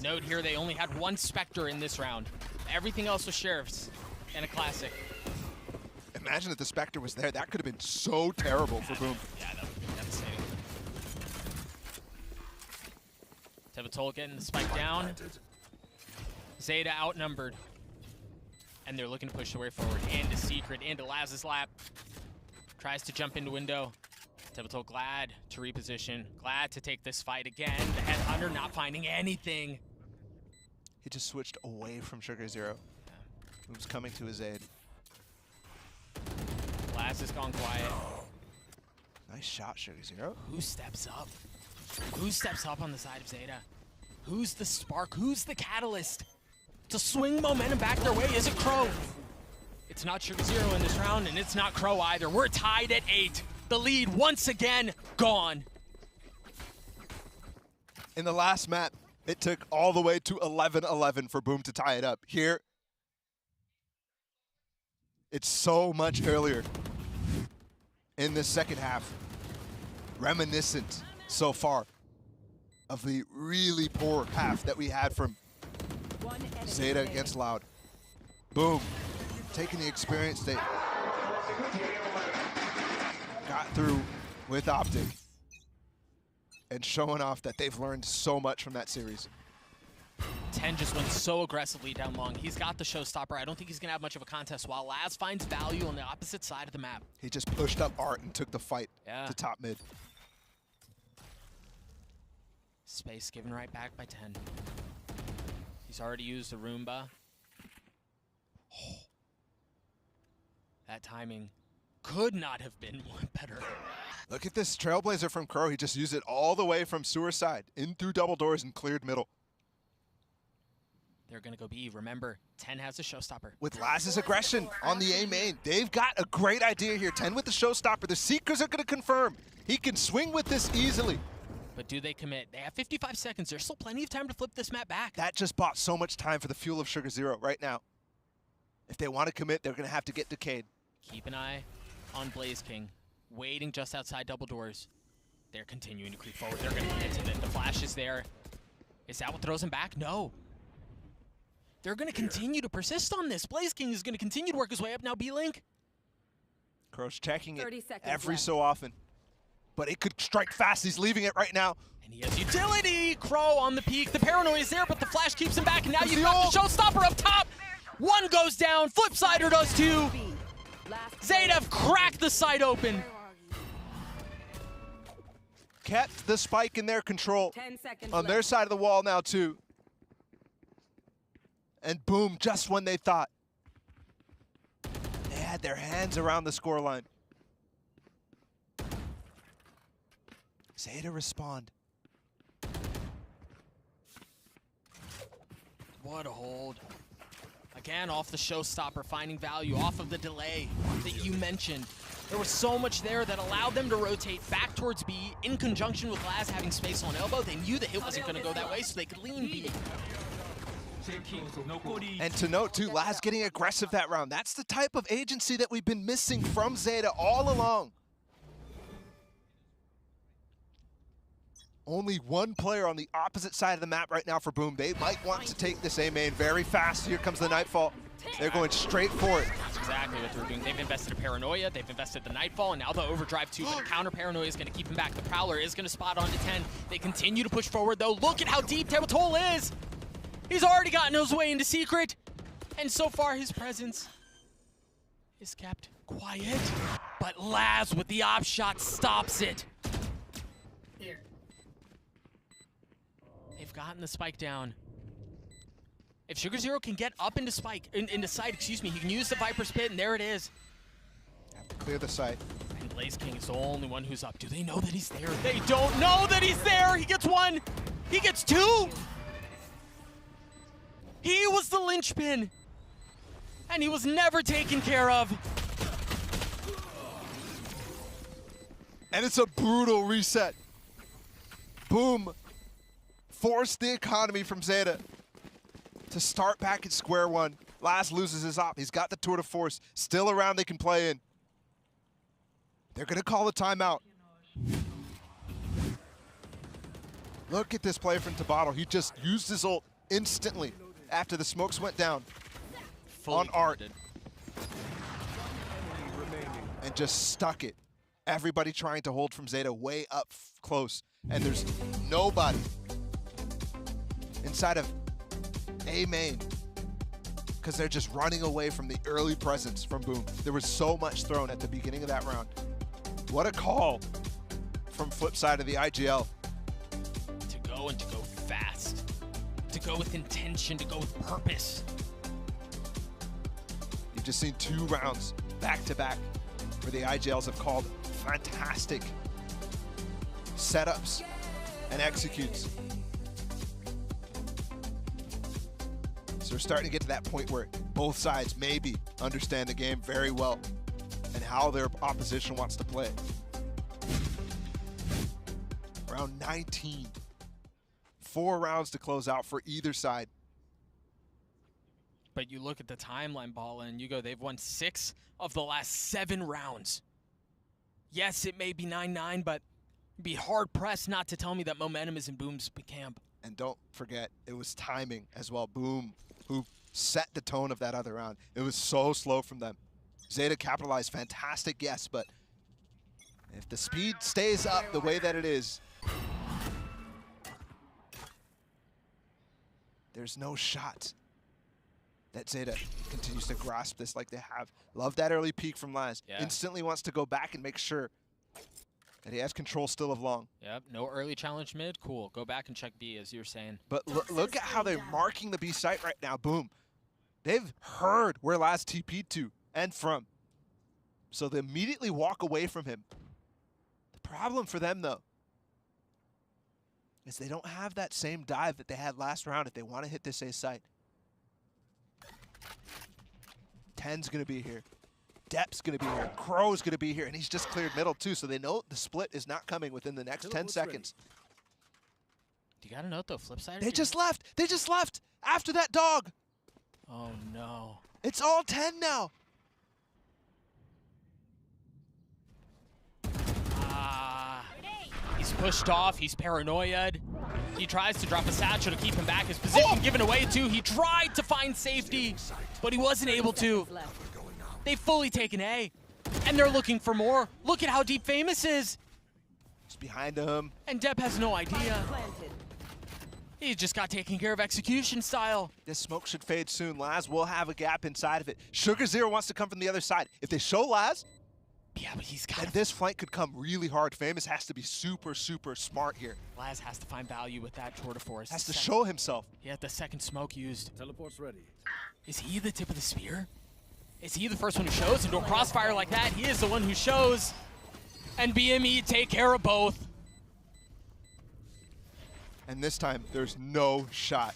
[SPEAKER 17] Note here, they only had 1 Spectre in this round. Everything else was Sheriffs and a Classic.
[SPEAKER 18] Imagine if the Spectre was there. That could have been so terrible for Boom.
[SPEAKER 17] Yeah, that would be devastating. Tevitol getting the spike down. Zeta outnumbered. And they're looking to push their way forward. Into Secret, into Laz's lap. Tries to jump into window. Tevitol glad to reposition. Glad to take this fight again. The Headhunter not finding anything.
[SPEAKER 18] He just switched away from Sugar Zero. Who's coming to his aid.
[SPEAKER 17] Laz has gone quiet.
[SPEAKER 18] Nice shot, Sugar Zero.
[SPEAKER 17] Who steps up? Who steps up on the side of Zeta? Who's the spark? Who's the catalyst to swing momentum back their way? Is it Crow? It's not Sugar Zero in this round, and it's not Crow either. We're tied at 8. The lead, once again, gone.
[SPEAKER 18] In the last map, it took all the way to 11-11 for Boom to tie it up. Here, it's so much earlier in the second half. Reminiscent so far of the really poor half that we had from Zeta against Loud. Boom, taking the experience they got through with Optic and showing off that they've learned so much from that series.
[SPEAKER 17] 10 just went so aggressively down long. He's got the showstopper. I don't think he's going to have much of a contest, while Laz finds value on the opposite side of the map.
[SPEAKER 18] He just pushed up Art and took the fight to top mid.
[SPEAKER 17] Space given right back by 10. He's already used a Roomba. Oh. That timing could not have been better.
[SPEAKER 18] Look at this Trailblazer from Crow. He just used it all the way from sewer side, in through double doors and cleared middle.
[SPEAKER 17] They're going to go B. Remember, 10 has a showstopper.
[SPEAKER 18] With Laz's aggression on the A main, they've got a great idea here. 10 with the showstopper. The Seekers are going to confirm. He can swing with this easily.
[SPEAKER 17] But do they commit? They have 55 seconds. There's still plenty of time to flip this map back.
[SPEAKER 18] That just bought so much time for the fuel of Sugar Zero right now. If they want to commit, they're going to have to get Decayed.
[SPEAKER 17] Keep an eye on Blaze King, waiting just outside double doors. They're continuing to creep forward. They're going to commit to it. The flash is there. Is that what throws him back? No. they're going to continue to persist on this. Blaze King is going to continue to work his way up. Now B-Link.
[SPEAKER 18] Crow's checking it
[SPEAKER 19] 30 seconds
[SPEAKER 18] every
[SPEAKER 19] left.
[SPEAKER 18] so often. But it could strike fast. He's leaving it right now.
[SPEAKER 17] And he has utility. Crow on the peak. The paranoia is there, but the flash keeps him back. And now you've got the showstopper up top. One goes down. Flipsider does two. Zadev cracked the site open.
[SPEAKER 18] Kept the spike in their control
[SPEAKER 19] 10 seconds
[SPEAKER 18] on their side of the wall now too. And boom, just when they thought they had their hands around the scoreline. Zeta respond.
[SPEAKER 17] What a hold. Again, off the showstopper, finding value off of the delay that you mentioned. There was so much there that allowed them to rotate back towards B in conjunction with Laz having space on elbow. They knew the hit wasn't going to go that way, so they could lean B.
[SPEAKER 18] And to note too, Laz getting aggressive that round. That's the type of agency that we've been missing from Zeta all along. Only one player on the opposite side of the map right now for Boom. They might want to take this A main very fast. Here comes the Nightfall. They're going straight for it.
[SPEAKER 17] That's exactly what they're doing. They've invested in Paranoia, they've invested the Nightfall, and now the Overdrive too, but counter Paranoia is going to keep him back. The Prowler is going to spot onto 10. They continue to push forward though. Look at how deep Toll is. He's already gotten his way into Secret, and so far his presence is kept quiet. But Laz with the op shot stops it. They've gotten the spike down. If Sugar Zero can get up into into sight, excuse me, he can use the Viper's Pit, and there it is.
[SPEAKER 18] Have to clear the site.
[SPEAKER 17] And Blaze King is the only one who's up. Do they know that he's there? They don't know that he's there. He gets one. He gets two. He was the linchpin, and he was never taken care of.
[SPEAKER 18] And it's a brutal reset. Boom. Forced the economy from Zeta to start back at square one. Laz loses his op. He's got the tour de force still around they can play in. They're going to call a timeout. Look at this play from Tabata. He just used his ult instantly after the smokes went down on Art. And just stuck it. Everybody trying to hold from Zeta way up close. And there's nobody inside of A main because they're just running away from the early presence from Boom. There was so much thrown at the beginning of that round. What a call from flip side of the IGL.
[SPEAKER 17] To go and to go fast. To go with intention, to go with purpose.
[SPEAKER 18] You've just seen 2 rounds back to back where the IGLs have called fantastic setups and executes. So we're starting to get to that point where both sides maybe understand the game very well and how their opposition wants to play. Round 19. 4 rounds to close out for either side.
[SPEAKER 17] But you look at the timeline, Ball, and you go, they've won 6 of the last 7 rounds. Yes, it may be 9-9, but it'd be hard-pressed not to tell me that momentum is in Boom's camp.
[SPEAKER 18] And don't forget, it was timing as well. Boom, who set the tone of that other round. It was so slow from them. Zeta capitalized, fantastic, yes, but if the speed stays up the way that it is, there's no shot that Zeta continues to grasp this like they have. Love that early peek from Laz.
[SPEAKER 17] Yeah.
[SPEAKER 18] Instantly wants to go back and make sure that he has control still of long.
[SPEAKER 17] Yep, no early challenge mid. Cool. Go back and check B, as you were saying.
[SPEAKER 18] But look at how they're marking the B site right now. Boom. They've heard where Laz TP'd to and from. So they immediately walk away from him. The problem for them, though, is they don't have that same dive that they had last round if they want to hit this A site. 10's going to be here. Dep's going to be here. Crow's going to be here. And he's just cleared middle, too. So they know the split is not coming within the next 10 seconds.
[SPEAKER 17] You got to note, though, flip side.
[SPEAKER 18] They just left. They just left after that dog.
[SPEAKER 17] Oh, no.
[SPEAKER 18] It's all 10 now.
[SPEAKER 17] He's pushed off. He's paranoid. He tries to drop a satchel to keep him back. His position given away too. He tried to find safety, but he wasn't able to. They've fully taken A, and they're looking for more. Look at how deep Famous is.
[SPEAKER 18] He's behind him.
[SPEAKER 17] And Depp has no idea. He just got taken care of execution style.
[SPEAKER 18] This smoke should fade soon. Laz will have a gap inside of it. Sugar Zero wants to come from the other side. If they show Laz,
[SPEAKER 17] yeah, but he's got.
[SPEAKER 18] And this flank could come really hard. Famous has to be super, super smart here.
[SPEAKER 17] Laz has to find value with that tour de force.
[SPEAKER 18] Has to show himself.
[SPEAKER 17] He had the second smoke used.
[SPEAKER 20] Teleport's ready.
[SPEAKER 17] Is he the tip of the spear? Is he the first one who shows into a crossfire like that? He is the one who shows. And BME take care of both.
[SPEAKER 18] And this time, there's no shot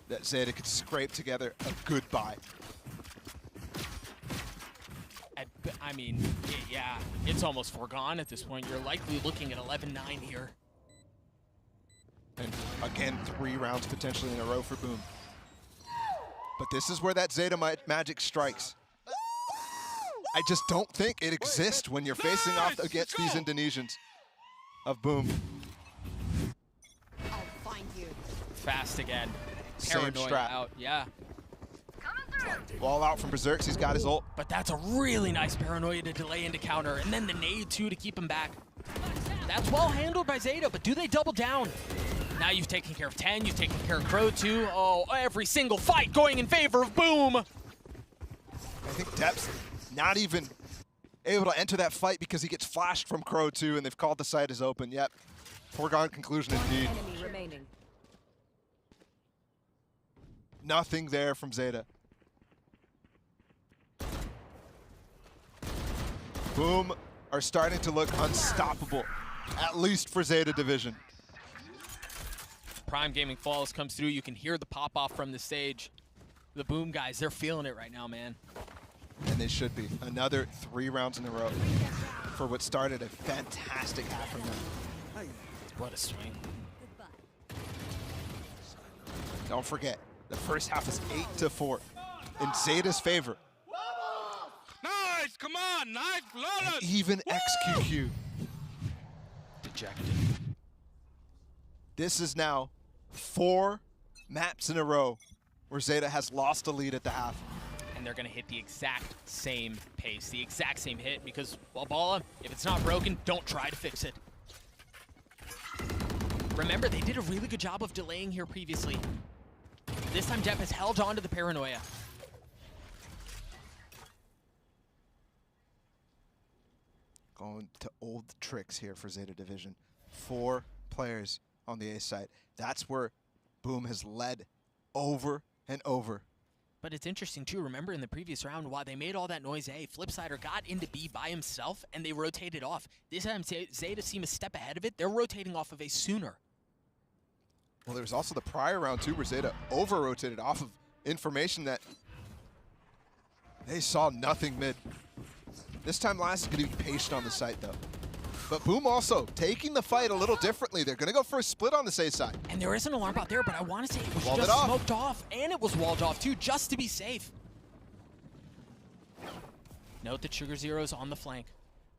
[SPEAKER 18] that Zeta could scrape together a goodbye.
[SPEAKER 17] I mean, yeah, it's almost foregone at this point. You're likely looking at 11-9 here.
[SPEAKER 18] And again, 3 rounds potentially in a row for Boom. But this is where that Zeta magic strikes. I just don't think it exists when you're facing off against these Indonesians of Boom.
[SPEAKER 19] I'll find you.
[SPEAKER 17] Fast again.
[SPEAKER 18] Same
[SPEAKER 17] Paranoia
[SPEAKER 18] strat.
[SPEAKER 17] out, yeah.
[SPEAKER 18] Ball out from Berserks, he's got his ult.
[SPEAKER 17] But that's a really nice paranoia to delay into counter, and then the nade too to keep him back. That's well handled by Zeta, but do they double down? Now you've taken care of 10, you've taken care of Crow too. Oh, every single fight going in favor of Boom.
[SPEAKER 18] I think Depp's not even able to enter that fight because he gets flashed from Crow 2 and they've called the site as open. Yep, foregone conclusion indeed.
[SPEAKER 19] Enemy remaining.
[SPEAKER 18] Nothing there from Zeta. Boom are starting to look unstoppable, at least for Zeta Division.
[SPEAKER 17] Prime Gaming Falls comes through. You can hear the pop-off from the stage. The Boom guys, they're feeling it right now, man.
[SPEAKER 18] And they should be. Another 3 rounds in a row for what started a fantastic half from them.
[SPEAKER 17] What a swing.
[SPEAKER 18] Don't forget, the first half is 8-4 in Zeta's favor.
[SPEAKER 3] Nice, come on, nice, flawless.
[SPEAKER 18] Even XQQ.
[SPEAKER 17] Dejected.
[SPEAKER 18] This is now 4 maps in a row where Zeta has lost a lead at the half.
[SPEAKER 17] And they're going to hit the exact same pace, the exact same hit, because, well, Bala, if it's not broken, don't try to fix it. Remember, they did a really good job of delaying here previously. This time, Depp has held on to the paranoia.
[SPEAKER 18] Going to old tricks here for Zeta Division. 4 players on the A side. That's where Boom has led over and over.
[SPEAKER 17] But it's interesting, too. Remember, in the previous round, while they made all that noise A, Flipsider got into B by himself, and they rotated off. This time, Zeta seem a step ahead of it. They're rotating off of A sooner.
[SPEAKER 18] Well, there was also the prior round, too, where Zeta over-rotated off of information that they saw nothing mid. This time, Last is going to be patient on the site, though. But Boom also taking the fight a little differently. They're going to go for a split on the safe side.
[SPEAKER 17] And there is an alarm out there, but I want to say it was
[SPEAKER 18] Walled
[SPEAKER 17] just
[SPEAKER 18] it off.
[SPEAKER 17] smoked off. And it was walled off, too, just to be safe. Note that Sugar Zero's on the flank.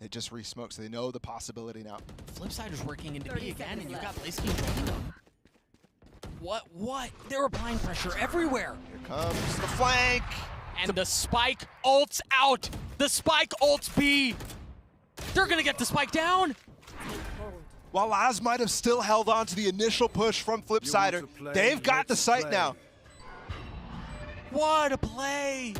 [SPEAKER 18] They just re-smoked, so they know the possibility now.
[SPEAKER 17] Flipsider's working into B again, and you've got Blaze King joining them. What? They're applying pressure everywhere.
[SPEAKER 18] Here comes the flank.
[SPEAKER 17] And the spike ults out. The spike ults B. They're going to get the spike down.
[SPEAKER 18] While Laz might have still held on to the initial push from Flipsider, they've got the site now.
[SPEAKER 17] What a play.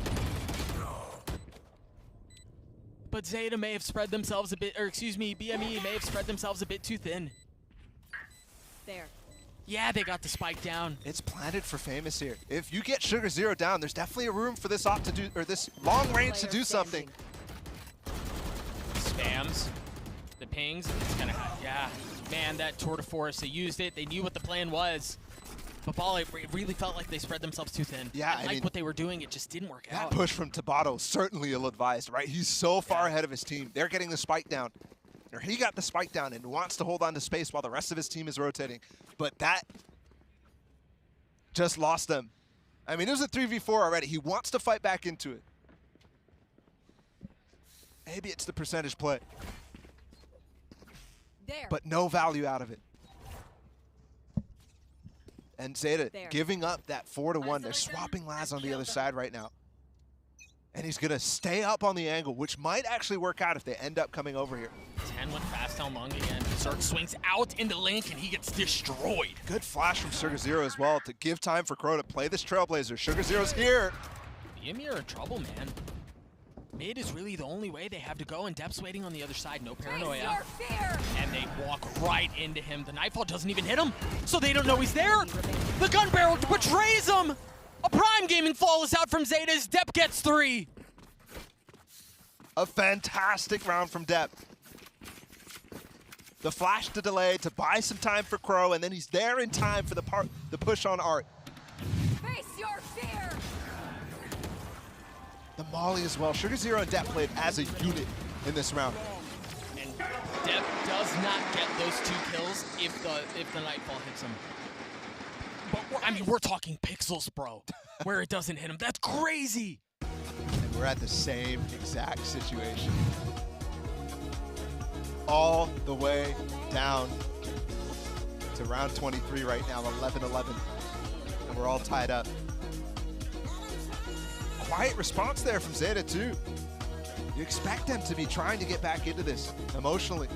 [SPEAKER 17] But Zeta may have spread themselves a bit, or excuse me, BME may have spread themselves a bit too thin.
[SPEAKER 19] There.
[SPEAKER 17] Yeah, they got the spike down.
[SPEAKER 18] It's planted for Famous here. If you get Sugar Zero down, there's definitely a room for this op to do, or this long range to do something.
[SPEAKER 17] Spams the pings. It's gonna, yeah, man, that tour de force. They used it. They knew what the plan was. But Bala, it really felt like they spread themselves too thin.
[SPEAKER 18] Yeah,
[SPEAKER 17] I like what they were doing. It just didn't work out.
[SPEAKER 18] That push from Tabata certainly ill-advised, right? He's so far ahead of his team. They're getting the spike down. Or he got the spike down and wants to hold on to space while the rest of his team is rotating. But that just lost them. I mean, it was a 3v4 already. He wants to fight back into it. Maybe it's the percentage play.
[SPEAKER 19] There.
[SPEAKER 18] But no value out of it. And Zeta giving up that 4-1. They're swapping Laz on the other side right now. And he's going to stay up on the angle, which might actually work out if they end up coming over here.
[SPEAKER 17] 10 went fast down long again. Zerg swings out into Link, and he gets destroyed.
[SPEAKER 18] Good flash from Sugar Zero as well to give time for Crow to play this Trailblazer. Sugar Zero's here.
[SPEAKER 17] The Yumi are in trouble, man. Mid is really the only way they have to go, and Dep's waiting on the other side. No paranoia. And they walk right into him. The Nightfall doesn't even hit him, so they don't know he's there. The gun barrel betrays him. A Prime Gaming fall is out from Zeta's. Dep gets 3.
[SPEAKER 18] A fantastic round from Dep. The flash to delay to buy some time for Crow, and then he's there in time for the push on Art.
[SPEAKER 4] Face your fear.
[SPEAKER 18] The Molly as well. Sugar Zero and Dep played as a unit in this round.
[SPEAKER 17] And Dep does not get those 2 kills if the Nightfall hits him. But I mean, we're talking pixels, bro, where it doesn't hit him. That's crazy.
[SPEAKER 18] And we're at the same exact situation. All the way down to round 23 right now, 11-11. And we're all tied up. Quiet response there from Zeta too. You expect them to be trying to get back into this emotionally.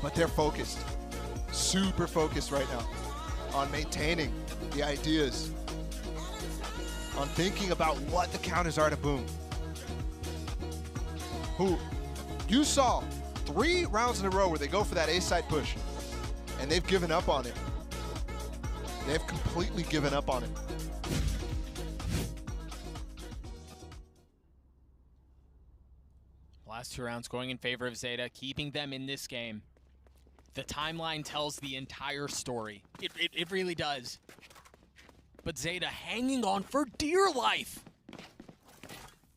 [SPEAKER 18] But they're focused. Super focused right now on maintaining the ideas, on thinking about what the counters are to Boom. Who you saw 3 rounds in a row where they go for that A-side push, and they've given up on it. They've completely given up on it.
[SPEAKER 17] Last 2 rounds going in favor of Zeta, keeping them in this game. The timeline tells the entire story. It really does. But Zeta hanging on for dear life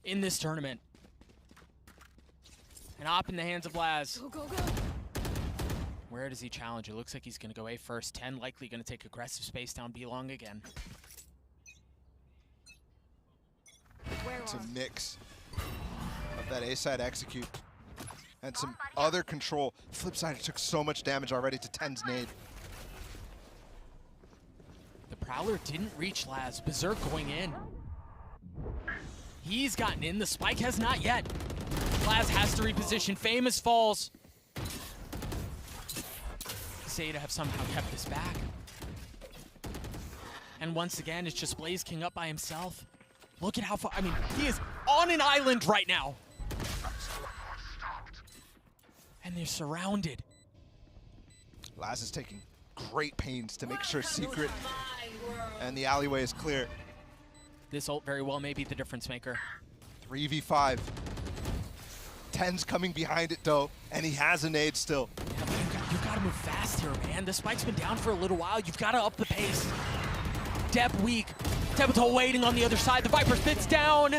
[SPEAKER 17] in this tournament. An op in the hands of Laz.
[SPEAKER 4] Go, go, go.
[SPEAKER 17] Where does he challenge? It looks like he's going to go A first. 10 likely going to take aggressive space down B long again.
[SPEAKER 18] It's a mix of that A-side execute and some other control. Flip side, it took so much damage already to 10's nade.
[SPEAKER 17] The Prowler didn't reach Laz. Berserk going in. He's gotten in. The spike has not yet. Laz has to reposition. Famous falls. Zeta have somehow kept this back. And once again, it's just Blaze King up by himself. Look at how far, I mean, he is on an island right now. And they're surrounded.
[SPEAKER 18] Laz is taking great pains to make sure Secret and the alleyway is clear.
[SPEAKER 17] This ult very well may be the difference maker.
[SPEAKER 18] 3v5. 10's coming behind it though, and he has a nade still.
[SPEAKER 17] Yeah, but you've got to move fast here, man. The spike's been down for a little while. You've got to up the pace. Dep weak. Debital waiting on the other side. The Viper spits down.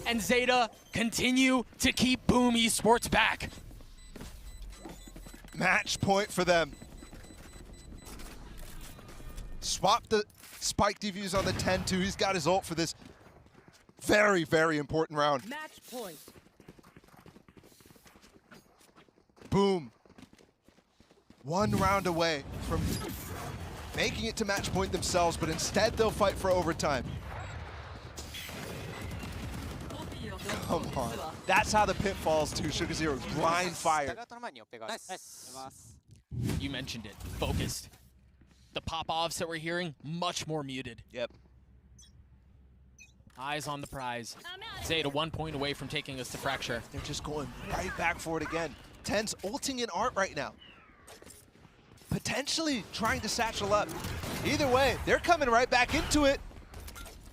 [SPEAKER 17] And Zeta continue to keep Boom Esports back.
[SPEAKER 18] Match point for them. Swap the spike defuse on the 10-2. He's got his ult for this very, very important round.
[SPEAKER 19] Match point.
[SPEAKER 18] Boom. 1 round away from making it to match point themselves, but instead they'll fight for overtime. Come on. That's how the pit falls to Sugar Zero. Blind fire.
[SPEAKER 17] You mentioned it. Focused. The pop-offs that we're hearing, much more muted.
[SPEAKER 18] Yep.
[SPEAKER 17] Eyes on the prize. Zeta 1 point away from taking us to Fracture.
[SPEAKER 18] They're just going right back for it again. 10's ulting in Art right now. Potentially trying to satchel up. Either way, they're coming right back into it.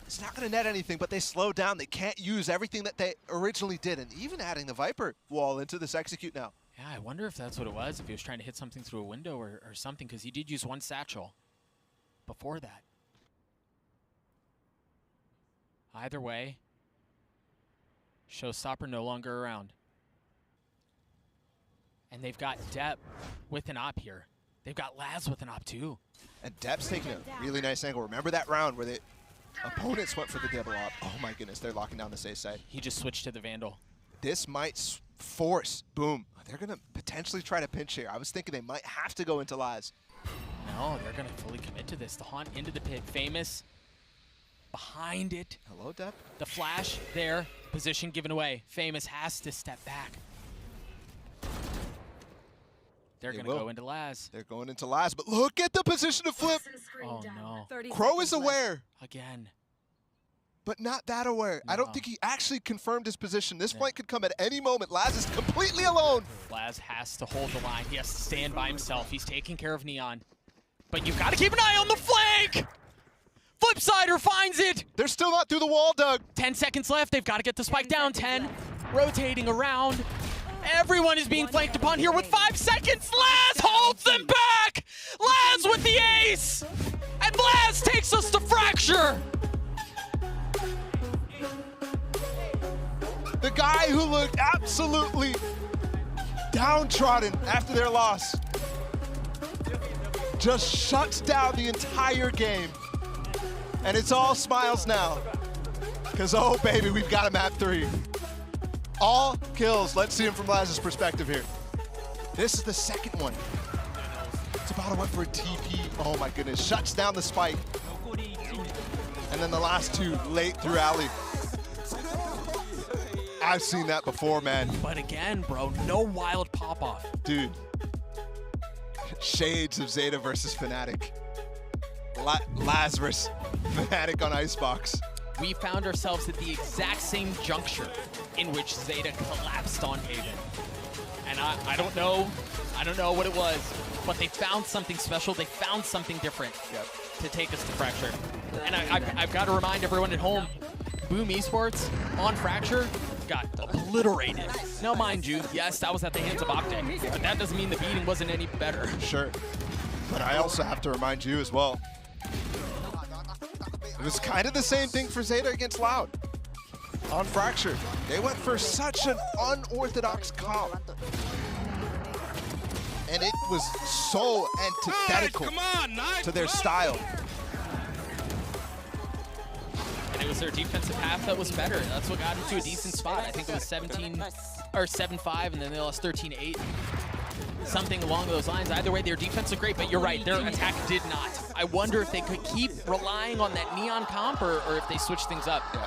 [SPEAKER 18] It's not going to net anything, but they slow down. They can't use everything that they originally did, and even adding the Viper wall into this execute now.
[SPEAKER 17] Yeah, I wonder if that's what it was, if he was trying to hit something through a window or something, because he did use 1 satchel before that. Either way, Showstopper no longer around. And they've got Dep with an op here. They've got Laz with an op too.
[SPEAKER 18] And Dep's taking a really nice angle. Remember that round where the opponents went for the double op? Oh my goodness, they're locking down the safe side.
[SPEAKER 17] He just switched to the Vandal.
[SPEAKER 18] This might force Boom. They're going to potentially try to pinch here. I was thinking they might have to go into Laz.
[SPEAKER 17] No, they're going to fully commit to this. The haunt into the pit. Famous behind it.
[SPEAKER 18] Hello, Deb.
[SPEAKER 17] The flash there. Position given away. Famous has to step back. They're going to go into Laz.
[SPEAKER 18] They're going into Laz, but look at the position of flip.
[SPEAKER 17] Oh, no.
[SPEAKER 18] Crow is aware.
[SPEAKER 17] Again.
[SPEAKER 18] But not that aware. No. I don't think he actually confirmed his position. This flank could come at any moment. Laz is completely alone.
[SPEAKER 17] Laz has to hold the line. He has to stand by himself. He's taking care of Neon. But you've got to keep an eye on the flank! Flipsider finds it!
[SPEAKER 18] They're still not through the wall, Doug.
[SPEAKER 17] 10 seconds left. They've got to get the spike down. 10. Rotating around. Everyone is being flanked upon here with 5 seconds. Laz holds them back! Laz with the ace! And Laz takes us to Fracture!
[SPEAKER 18] The guy who looked absolutely downtrodden after their loss just shuts down the entire game. And it's all smiles now. Because, oh, baby, we've got a map 3. All kills. Let's see him from Laz's perspective here. This is the second one. It's about to went for a TP. Oh, my goodness. Shuts down the spike. And then the last 2 late through alley. I've seen that before, man.
[SPEAKER 17] But again, bro, no wild pop-off.
[SPEAKER 18] Dude. Shades of Zeta versus Fnatic. Lazarus, Fnatic on Icebox.
[SPEAKER 17] We found ourselves at the exact same juncture in which Zeta collapsed on Haven. And I don't know what it was, but they found something special. They found something different to take us to Fracture. And I've got to remind everyone at home, Boom Esports on Fracture got obliterated. Now, mind you, yes, that was at the hands of Optic, but that doesn't mean the beating wasn't any better.
[SPEAKER 18] Sure. But I also have to remind you as well, it was kind of the same thing for Zeta against Loud. On Fracture, they went for such an unorthodox comp. And it was so antithetical to their style.
[SPEAKER 17] And it was their defensive half that was better. That's what got them to a decent spot. I think it was 17 or 7-5, and then they lost 13-8. Something along those lines. Either way, their defense looked great, but you're right, their attack did not. I wonder if they could keep relying on that Neon comp or if they switch things up.
[SPEAKER 18] Yeah.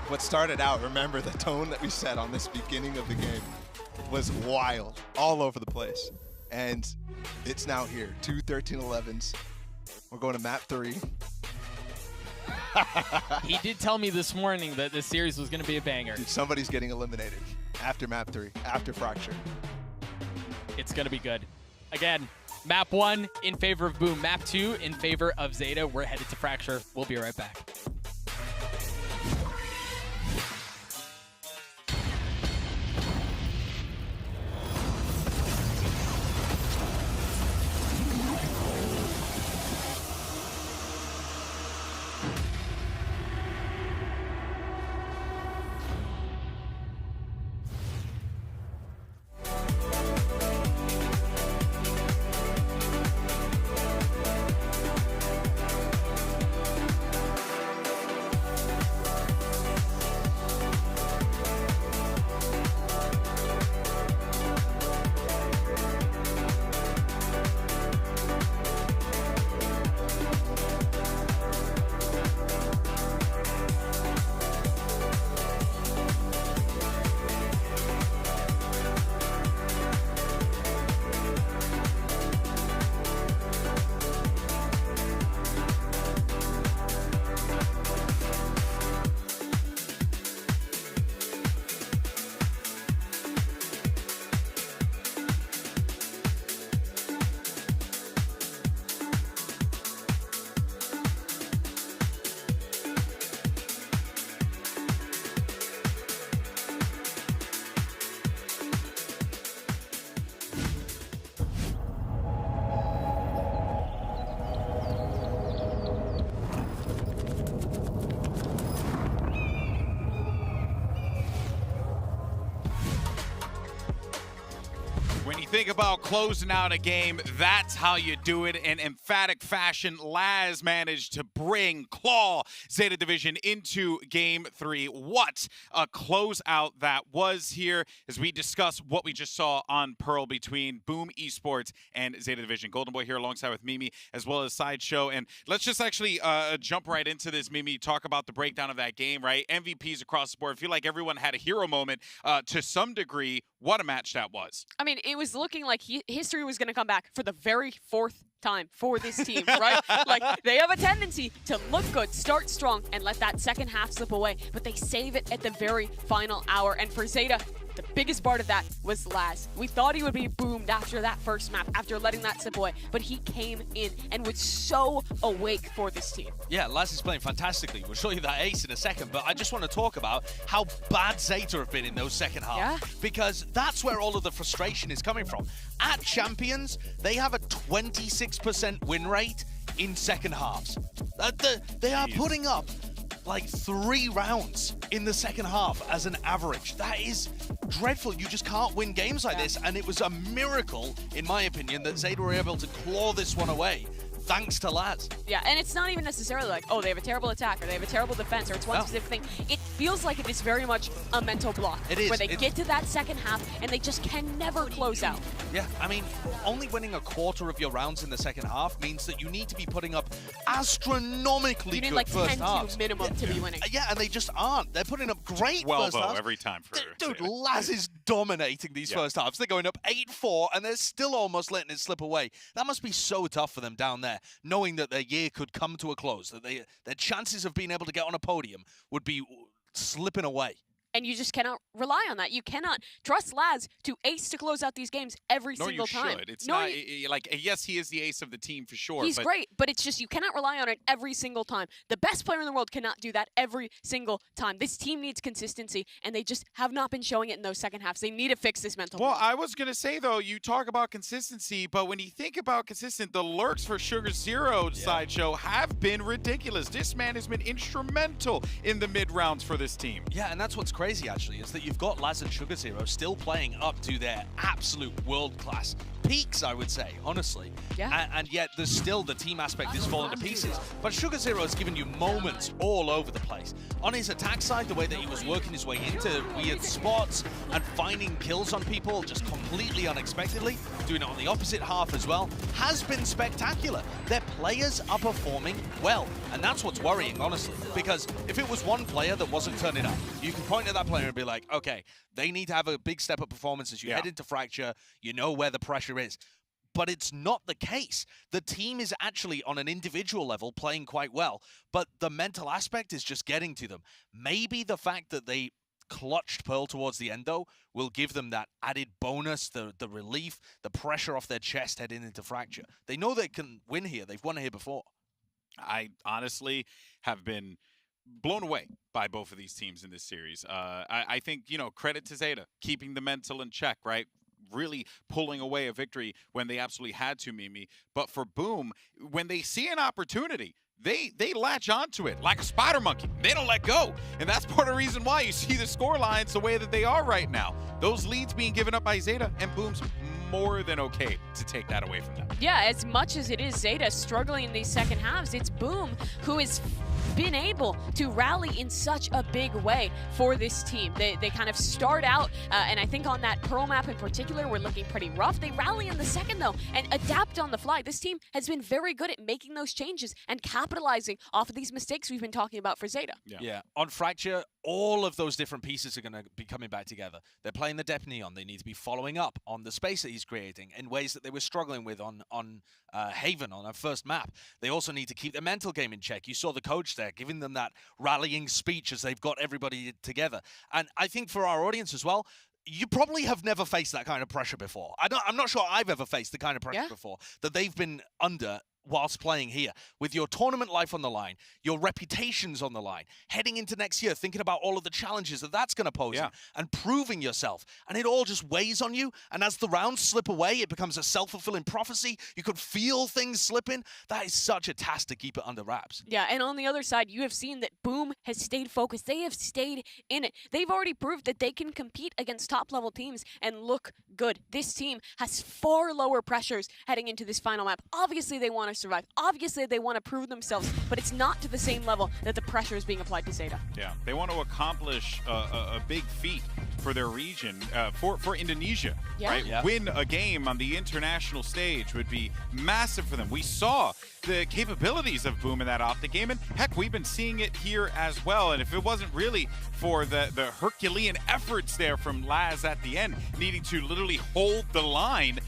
[SPEAKER 18] What started out, remember the tone that we set on this beginning of the game was wild, all over the place. And it's now here, 2 13-11s. We're going to map 3.
[SPEAKER 17] He did tell me this morning that this series was going to be a banger.
[SPEAKER 18] Dude, somebody's getting eliminated after map 3, after Fracture.
[SPEAKER 17] It's going to be good. Again, map 1 in favor of Boom. Map 2 in favor of Zeta. We're headed to Fracture. We'll be right back.
[SPEAKER 1] think about closing out a game, that's how you do it in emphatic fashion. Laz managed to claw Zeta Division into Game 3. What a closeout that was here as we discuss what we just saw on Pearl between Boom Esports and Zeta Division. Golden Boy here alongside with Mimi as well as Sideshow. And let's just actually jump right into this, Mimi, talk about the breakdown of that game, right? MVPs across the board. I feel like everyone had a hero moment to some degree. What a match that was.
[SPEAKER 2] I mean, it was looking like history was going to come back for the very fourth time for this team, right? Like, they have a tendency to look good, start strong, and let that second half slip away, but they save it at the very final hour. And for Zeta, the biggest part of that was Laz. We thought he would be boomed after that first map, after letting that slip away, but he came in and was so awake for this team.
[SPEAKER 3] Yeah, Laz is playing fantastically. We'll show you that ace in a second, but I just want to talk about how bad Zeta have been in those second halves, because that's where all of the frustration is coming from. At Champions, they have a 26% win rate in second halves. They are putting up like 3 rounds in the second half as an average. That is dreadful. You just can't win games like this, and it was a miracle, in my opinion, that Zeta were able to claw this one away. Thanks to Laz.
[SPEAKER 2] Yeah, and it's not even necessarily like, oh, they have a terrible attack or they have a terrible defense or it's one specific thing. It feels like it is very much a mental block.
[SPEAKER 3] It is.
[SPEAKER 2] Where they get to that second half and they just can never close out.
[SPEAKER 3] Yeah, I mean, only winning a quarter of your rounds in the second half means that you need to be putting up astronomically good
[SPEAKER 2] like
[SPEAKER 3] first halves.
[SPEAKER 2] 10-2 minimum to be winning.
[SPEAKER 3] Yeah, and they just aren't. They're putting up great first halves.
[SPEAKER 1] every time for
[SPEAKER 3] Dude, Laz is dominating these first halves. They're going up 8-4, and they're still almost letting it slip away. That must be so tough for them down there, knowing that their year could come to a close, that their chances of being able to get on a podium would be slipping away.
[SPEAKER 2] And you just cannot rely on that. You cannot trust Laz to ace to close out these games every single time.
[SPEAKER 1] No, you should. It's not like, yes, he is the ace of the team for sure.
[SPEAKER 2] He's great, but it's just you cannot rely on it every single time. The best player in the world cannot do that every single time. This team needs consistency, and they just have not been showing it in those second halves. They need to fix this mental block.
[SPEAKER 1] I was going to say, though, you talk about consistency, but when you think about consistent, the lurks for Sugar Zero Sideshow have been ridiculous. This man has been instrumental in the mid-rounds for this team.
[SPEAKER 3] Yeah, and that's what's crazy, actually, is that you've got Laz and Sugar Zero still playing up to their absolute world-class peaks, I would say, honestly.
[SPEAKER 2] Yeah.
[SPEAKER 3] And yet there's still the team aspect is falling to pieces. But Sugar Zero has given you moments all over the place. On his attack side, the way that he was working his way into weird spots and finding kills on people just completely unexpectedly, doing it on the opposite half as well, has been spectacular. Their players are performing well, and that's what's worrying, honestly, because if it was one player that wasn't turning up, you can point at that player and be like, okay, they need to have a big step up performance as you head into Fracture, you know where the pressure is. But it's not the case. The team is actually on an individual level playing quite well, but the mental aspect is just getting to them. Maybe the fact that they clutched Pearl towards the end, though, will give them that added bonus, the relief, the pressure off their chest heading into Fracture. They know they can win here. They've won here before.
[SPEAKER 1] I honestly have been blown away by both of these teams in this series. I think, credit to Zeta, keeping the mental in check, right? Really pulling away a victory when they absolutely had to, Mimi. But for Boom, when they see an opportunity, they latch onto it like a spider monkey. They don't let go. And that's part of the reason why you see the score lines the way that they are right now. Those leads being given up by Zeta, and Boom's more than okay to take that away from them.
[SPEAKER 2] Yeah, as much as it is Zeta struggling in these second halves, it's Boom who has been able to rally in such a big way for this team. They kind of start out, and I think on that Pearl map in particular, we're looking pretty rough. They rally in the second, though, and adapt on the fly. This team has been very good at making those changes and capitalizing off of these mistakes we've been talking about for Zeta.
[SPEAKER 3] Yeah. On Fracture, all of those different pieces are going to be coming back together. They're playing the Depth Neon. They need to be following up on the space that he's creating in ways that they were struggling with on Haven on our first map. They also need to keep their mental game in check. You saw the coach there giving them that rallying speech as they've got everybody together. And I think for our audience as well, you probably have never faced that kind of pressure before. I'm not sure I've ever faced the kind of pressure before that they've been under whilst playing here, with your tournament life on the line, your reputations on the line, heading into next year, thinking about all of the challenges that that's going to pose you, and proving yourself. And it all just weighs on you. And as the rounds slip away, it becomes a self-fulfilling prophecy. You could feel things slipping. That is such a task to keep it under wraps.
[SPEAKER 2] Yeah, and on the other side, you have seen that Boom has stayed focused. They have stayed in it. They've already proved that they can compete against top-level teams and look good. This team has far lower pressures heading into this final map. Obviously, they want to survive. Obviously, they want to prove themselves, but it's not to the same level that the pressure is being applied to Zeta.
[SPEAKER 1] Yeah, they want to accomplish a big feat for their region, for Indonesia, right?
[SPEAKER 3] Yeah.
[SPEAKER 1] Win a game on the international stage would be massive for them. We saw the capabilities of Boom in that Optic game, and heck, we've been seeing it here as well. And if it wasn't really for the Herculean efforts there from Laz at the end, needing to literally hold the line,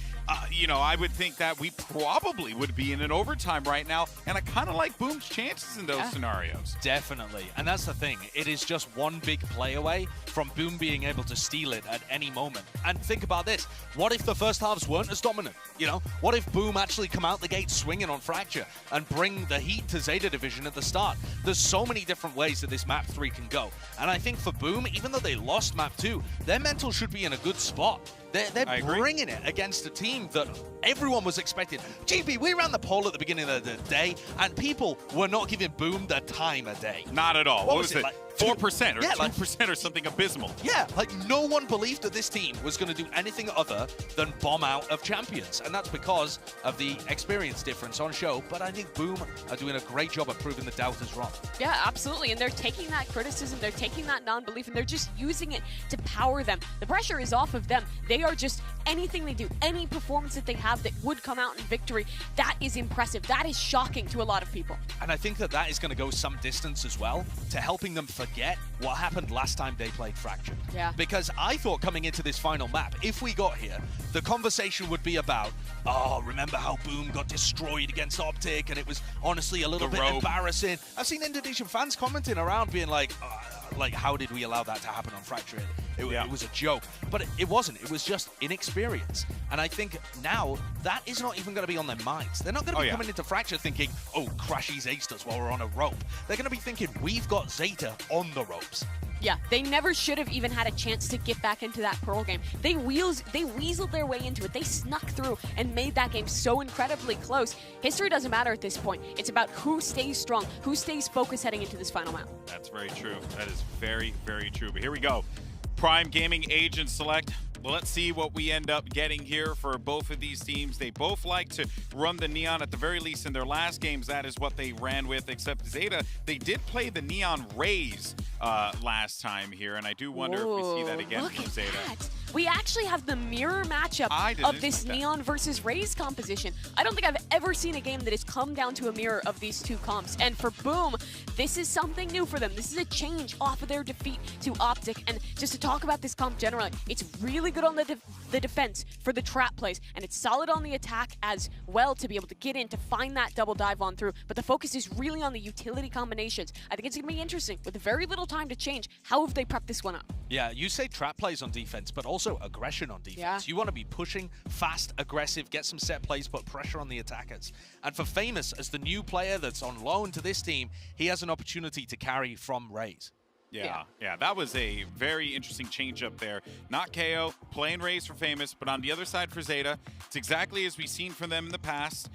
[SPEAKER 1] you know, I would think that we probably would be in an overtime right now, and I kind of like Boom's chances in those scenarios.
[SPEAKER 3] Definitely, and that's the thing. It is just one big play away from Boom being able to steal it at any moment. And think about this. What if the first halves weren't as dominant? You know, what if Boom actually come out the gate swinging on Fracture and bring the heat to Zeta Division at the start? There's so many different ways that this map 3 can go. And I think for Boom, even though they lost map 2, their mental should be in a good spot. They're bringing it against a team that everyone was expecting. GB, we ran the poll at the beginning of the day, and people were not giving Boom the time of day.
[SPEAKER 1] Not at all. What was it?
[SPEAKER 3] Like
[SPEAKER 1] 4% or 2% or something abysmal.
[SPEAKER 3] Yeah, like no one believed that this team was going to do anything other than bomb out of champions. And that's because of the experience difference on show. But I think Boom are doing a great job of proving the doubters wrong.
[SPEAKER 2] Yeah, absolutely. And they're taking that criticism, they're taking that non-belief, and they're just using it to power them. The pressure is off of them. They are just, anything they do, any performance that they have that would come out in victory, that is impressive. That is shocking to a lot of people.
[SPEAKER 3] And I think that that is going to go some distance as well to helping them forget what happened last time they played Fracture.
[SPEAKER 2] Yeah.
[SPEAKER 3] Because I thought coming into this final map, if we got here, the conversation would be about, oh, remember how Boom got destroyed against Optic and it was honestly a little bit embarrassing. I've seen Indonesian fans commenting around being like, how did we allow that to happen on Fracture? It was a joke. But it wasn't. It was just inexperience. And I think now that is not even going to be on their minds. They're not going to be coming into Fracture thinking, oh, Crashy's aced us while we're on a rope. They're going to be thinking, we've got Zeta on the ropes.
[SPEAKER 2] Yeah, they never should have even had a chance to get back into that Pearl game. They weaseled their way into it. They snuck through and made that game so incredibly close. History doesn't matter at this point. It's about who stays strong, who stays focused heading into this final map.
[SPEAKER 1] That's very true. That is very, very true. But here we go. Prime Gaming Agent Select. Well, let's see what we end up getting here for both of these teams. They both like to run the Neon, at the very least in their last games. That is what they ran with, except Zeta, they did play the Neon Rays last time here, and I do wonder if we see that again from Zeta.
[SPEAKER 2] We actually have the mirror matchup of this Neon versus Rays composition. I don't think I've ever seen a game that has come down to a mirror of these two comps. And for Boom, this is something new for them. This is a change off of their defeat to Optic. And just to talk about this comp generally, it's really good on the defense for the trap plays, and it's solid on the attack as well to be able to get in to find that double dive on through. But the focus is really on the utility combinations. I think it's going to be interesting. With very little time to change, how have they prepped this one up?
[SPEAKER 3] Yeah, you say trap plays on defense, but also aggression on defense. Yeah. You want to be pushing, fast, aggressive, get some set plays, put pressure on the attackers. And for Famous, as the new player that's on loan to this team, he has an opportunity to carry from Rays.
[SPEAKER 1] Yeah, that was a very interesting change up there. Not KO, playing Rays for Famous, but on the other side for Zeta, it's exactly as we've seen from them in the past.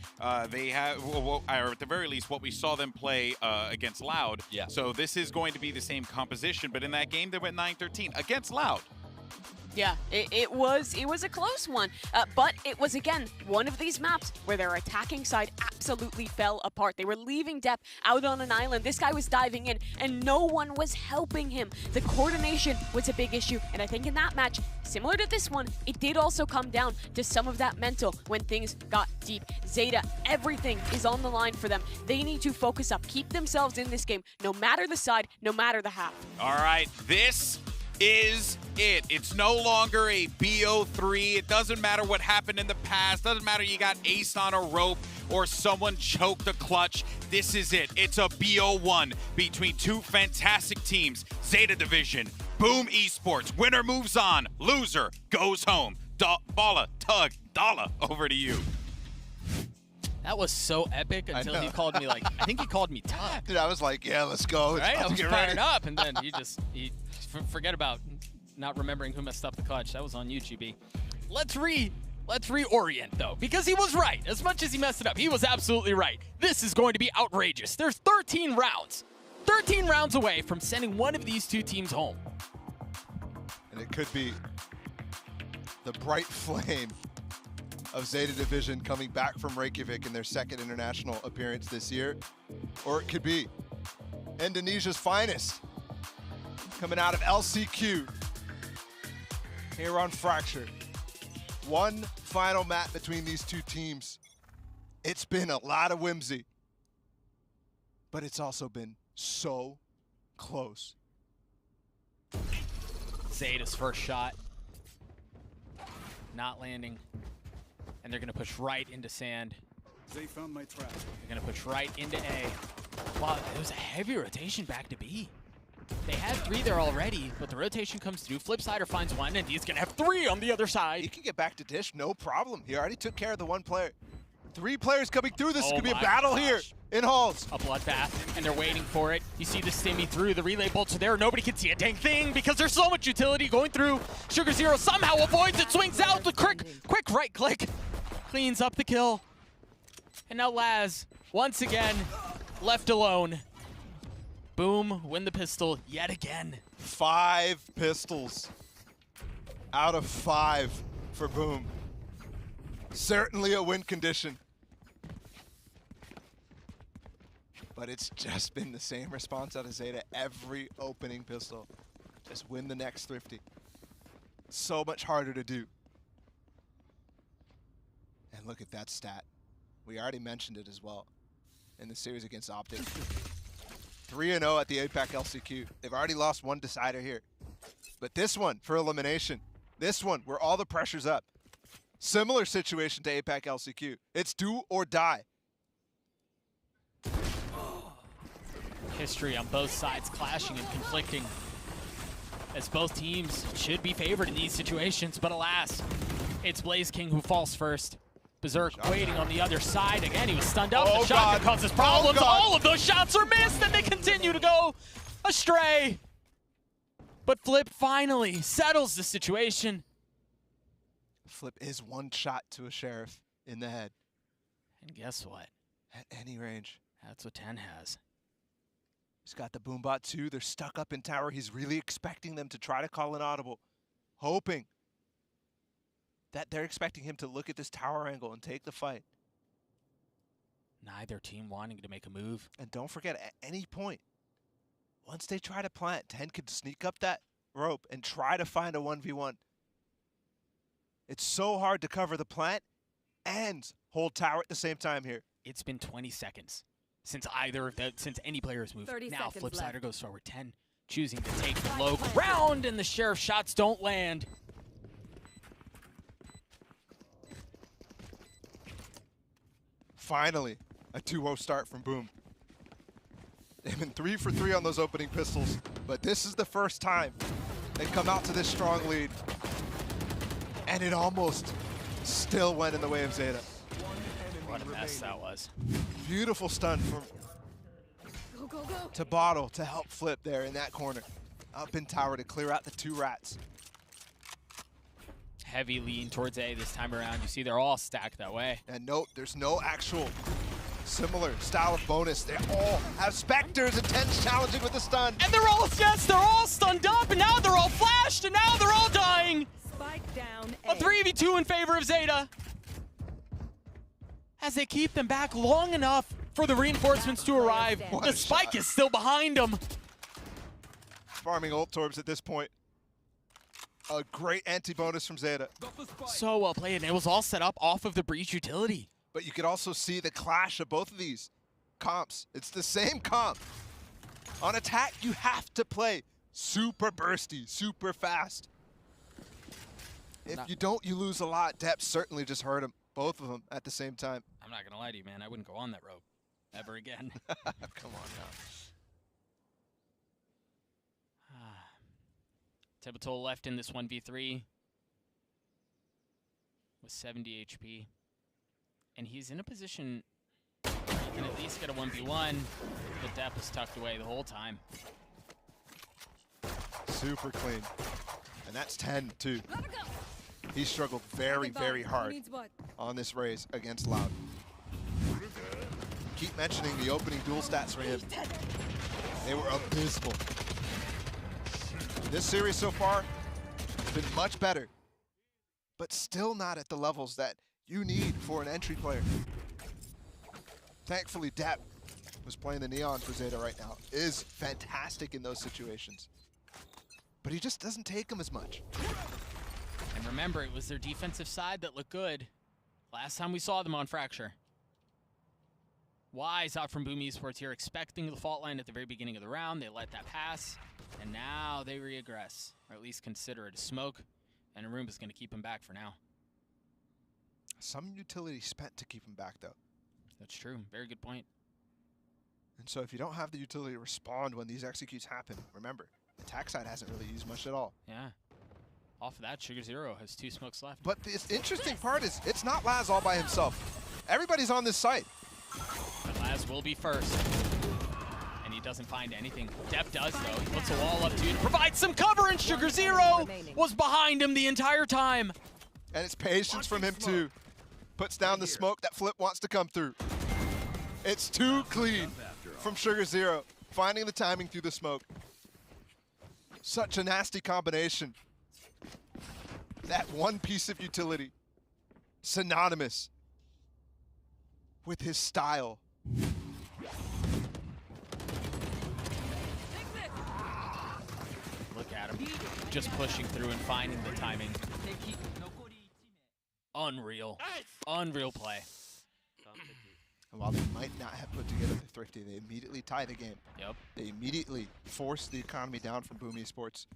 [SPEAKER 1] They have, or at the very least, what we saw them play against Loud.
[SPEAKER 3] Yeah.
[SPEAKER 1] So this is going to be the same composition, but in that game, they went 9-13 against Loud.
[SPEAKER 2] Yeah, it was a close one, but it was, again, one of these maps where their attacking side absolutely fell apart. They were leaving Depp out on an island. This guy was diving in, and no one was helping him. The coordination was a big issue, and I think in that match, similar to this one, it did also come down to some of that mental when things got deep. Zeta, everything is on the line for them. They need to focus up, keep themselves in this game, no matter the side, no matter the half.
[SPEAKER 1] All right, this is it. It's no longer a BO3. It doesn't matter what happened in the past. Doesn't matter you got aced on a rope or someone choked the clutch. This is it. It's a BO1 between two fantastic teams. Zeta Division, Boom Esports. Winner moves on. Loser goes home. Bala, Tug, Dala, over to you.
[SPEAKER 17] That was so epic until he called me, like, I think he called me tough.
[SPEAKER 18] Dude, I was like, yeah, let's go.
[SPEAKER 17] Right? I was fired up, and then he forget about not remembering who messed up the clutch. That was on you, GB. Let's reorient, though, because he was right. As much as he messed it up, he was absolutely right. This is going to be outrageous. There's 13 rounds. 13 rounds away from sending one of these two teams home.
[SPEAKER 18] And it could be the bright flame of Zeta Division coming back from Reykjavik in their second international appearance this year. Or it could be Indonesia's finest coming out of LCQ here on Fracture. One final map between these two teams. It's been a lot of whimsy, but it's also been so close.
[SPEAKER 17] Zeta's first shot. Not landing. And they're going to push right into sand.
[SPEAKER 20] They found my trap.
[SPEAKER 17] They're going to push right into A. Wow, it was a heavy rotation back to B. They had 3 there already, but the rotation comes through. Flipsider finds 1, and he's going to have 3 on the other side.
[SPEAKER 18] He can get back to Dish, no problem. He already took care of the 1 player. 3 players coming through. This is going to be a battle here in Halls.
[SPEAKER 17] A bloodbath, and they're waiting for it. You see the stimmy through. The relay bolts are there. Nobody can see a dang thing because there's so much utility going through. Sugar Zero somehow avoids it, swings out. The quick right click cleans up the kill. And now Laz, once again, left alone. Boom, win the pistol yet again.
[SPEAKER 18] 5 pistols out of 5 for Boom. Certainly a win condition. But it's just been the same response out of Zeta every opening pistol. Just win the next Thrifty. So much harder to do. And look at that stat. We already mentioned it as well in the series against Optic. 3-0 at the APAC LCQ. They've already lost 1 decider here. But this one for elimination. This one where all the pressure's up. Similar situation to APAC LCQ. It's do or die.
[SPEAKER 17] History on both sides clashing and conflicting, as both teams should be favored in these situations, but alas, it's Blaze King who falls first. Berserk waiting on the other side. Again, he was stunned up. The shot causes problems. All of those shots are missed, and they continue to go astray. But Flip finally settles the situation.
[SPEAKER 18] Flip is 1 shot to a Sheriff in the head.
[SPEAKER 17] And guess what?
[SPEAKER 18] At any range.
[SPEAKER 17] That's what 10 has.
[SPEAKER 18] He's got the Boombot too. They're stuck up in tower. He's really expecting them to try to call an audible. Hoping that they're expecting him to look at this tower angle and take the fight.
[SPEAKER 17] Neither team wanting to make a move.
[SPEAKER 18] And don't forget, at any point, once they try to plant, 10 could sneak up that rope and try to find a 1v1. It's so hard to cover the plant and hold tower at the same time here.
[SPEAKER 17] It's been 20 seconds since since any player has moved. Now Flipsider goes forward. 10 choosing to take the low ground, and the Sheriff shots don't land.
[SPEAKER 18] Finally, a 2-0 start from Boom. They've been 3 for 3 on those opening pistols, but this is the first time they come out to this strong lead. And it almost still went in the way of Zeta.
[SPEAKER 17] What a mess that was.
[SPEAKER 18] Beautiful stun from to Bottle to help Flip there in that corner. Up in tower to clear out the 2 rats.
[SPEAKER 17] Heavy lean towards A this time around. You see they're all stacked that way.
[SPEAKER 18] And note, there's no actual similar style of bonus. They all have Spectres and 10's challenging with the stun.
[SPEAKER 17] And they're all stunned up, and now they're all flashed, and now they're all dying.
[SPEAKER 19] Spike down
[SPEAKER 17] A 3v2 in favor of Zeta, as they keep them back long enough for the reinforcements to arrive. The spike is still behind them.
[SPEAKER 18] Farming ult Torbs at this point. A great anti-bonus from Zeta.
[SPEAKER 17] So well played, and it was all set up off of the breach utility.
[SPEAKER 18] But you could also see the clash of both of these comps. It's the same comp. On attack, you have to play super bursty, super fast. If you don't, you lose a lot. Depth certainly just hurt them, both of them at the same time.
[SPEAKER 17] I'm not gonna lie to you, man. I wouldn't go on that rope ever again.
[SPEAKER 18] Come on now.
[SPEAKER 17] Tibetol left in this 1v3 with 70 HP. And he's in a position he can at least get a 1v1. The depth is tucked away the whole time.
[SPEAKER 18] Super clean. And that's 10 too. He struggled very, very hard on this race against Loud. Keep mentioning the opening duel stats for him. They were abysmal. This series so far has been much better. but still not at the levels that you need for an entry player. Thankfully, Depp, who's playing the Neon for Zeta right now, is fantastic in those situations. But he just doesn't take them as much.
[SPEAKER 17] And remember, it was their defensive side that looked good last time we saw them on Fracture. Wise out from Boom Esports here, expecting the fault line at the very beginning of the round. They let that pass, and now they reaggress, or at least consider it a smoke, and Arumba's going to keep him back for now.
[SPEAKER 18] Some utility spent to keep him back, though.
[SPEAKER 17] That's true. Very good point.
[SPEAKER 18] And so if you don't have the utility to respond when these executes happen, remember, attack side hasn't really used much at all.
[SPEAKER 17] Yeah. Off of that, Sugar Zero has 2 smokes left.
[SPEAKER 18] But the interesting part is it's not Laz all by himself. Everybody's on this site.
[SPEAKER 17] But Laz will be first. And he doesn't find anything. Depp does, though. He puts a wall up to provide some cover, and Sugar Zero was behind him the entire time.
[SPEAKER 18] And it's patience from him, too. Puts down the smoke that Flip wants to come through. It's too clean from Sugar Zero, finding the timing through the smoke. Such a nasty combination. That one piece of utility, synonymous with his style.
[SPEAKER 17] Look at him, just pushing through and finding the timing. Unreal. Unreal play.
[SPEAKER 18] And while they might not have put together the Thrifty, they immediately tie the game.
[SPEAKER 17] Yep.
[SPEAKER 18] They immediately force the economy down from Boom Esports.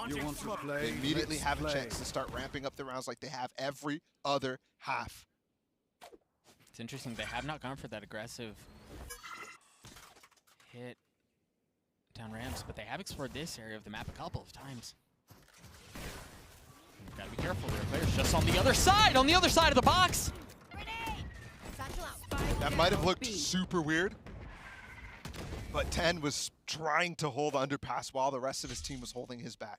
[SPEAKER 20] You want to play?
[SPEAKER 18] They immediately
[SPEAKER 20] Let's
[SPEAKER 18] have
[SPEAKER 20] play.
[SPEAKER 18] a chance to start ramping up the rounds like they have every other half.
[SPEAKER 17] It's interesting, they have not gone for that aggressive hit down ramps, but they have explored this area of the map a couple of times. You've got to be careful. There are players just on the other side of the box.
[SPEAKER 18] That might have looked super weird, but 10 was trying to hold the underpass while the rest of his team was holding his back.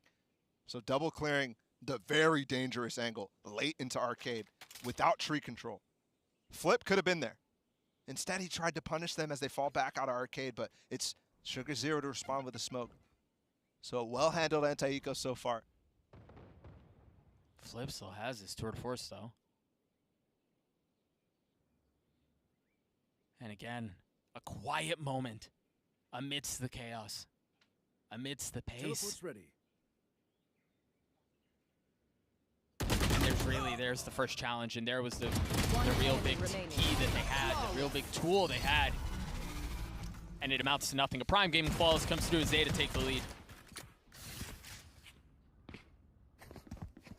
[SPEAKER 18] So double clearing the very dangerous angle late into arcade without tree control. Flip could have been there. Instead, he tried to punish them as they fall back out of arcade, but it's Sugar Zero to respond with the smoke. So well-handled anti-eco so far.
[SPEAKER 17] Flip still has his tour de force, though. And again, a quiet moment amidst the chaos, amidst the pace.
[SPEAKER 20] Teleport's ready.
[SPEAKER 17] And there's the first challenge, and there was the real big key that they had, the real big tool they had. And it amounts to nothing. A Prime Gaming Flawless comes through as Zeta take the lead.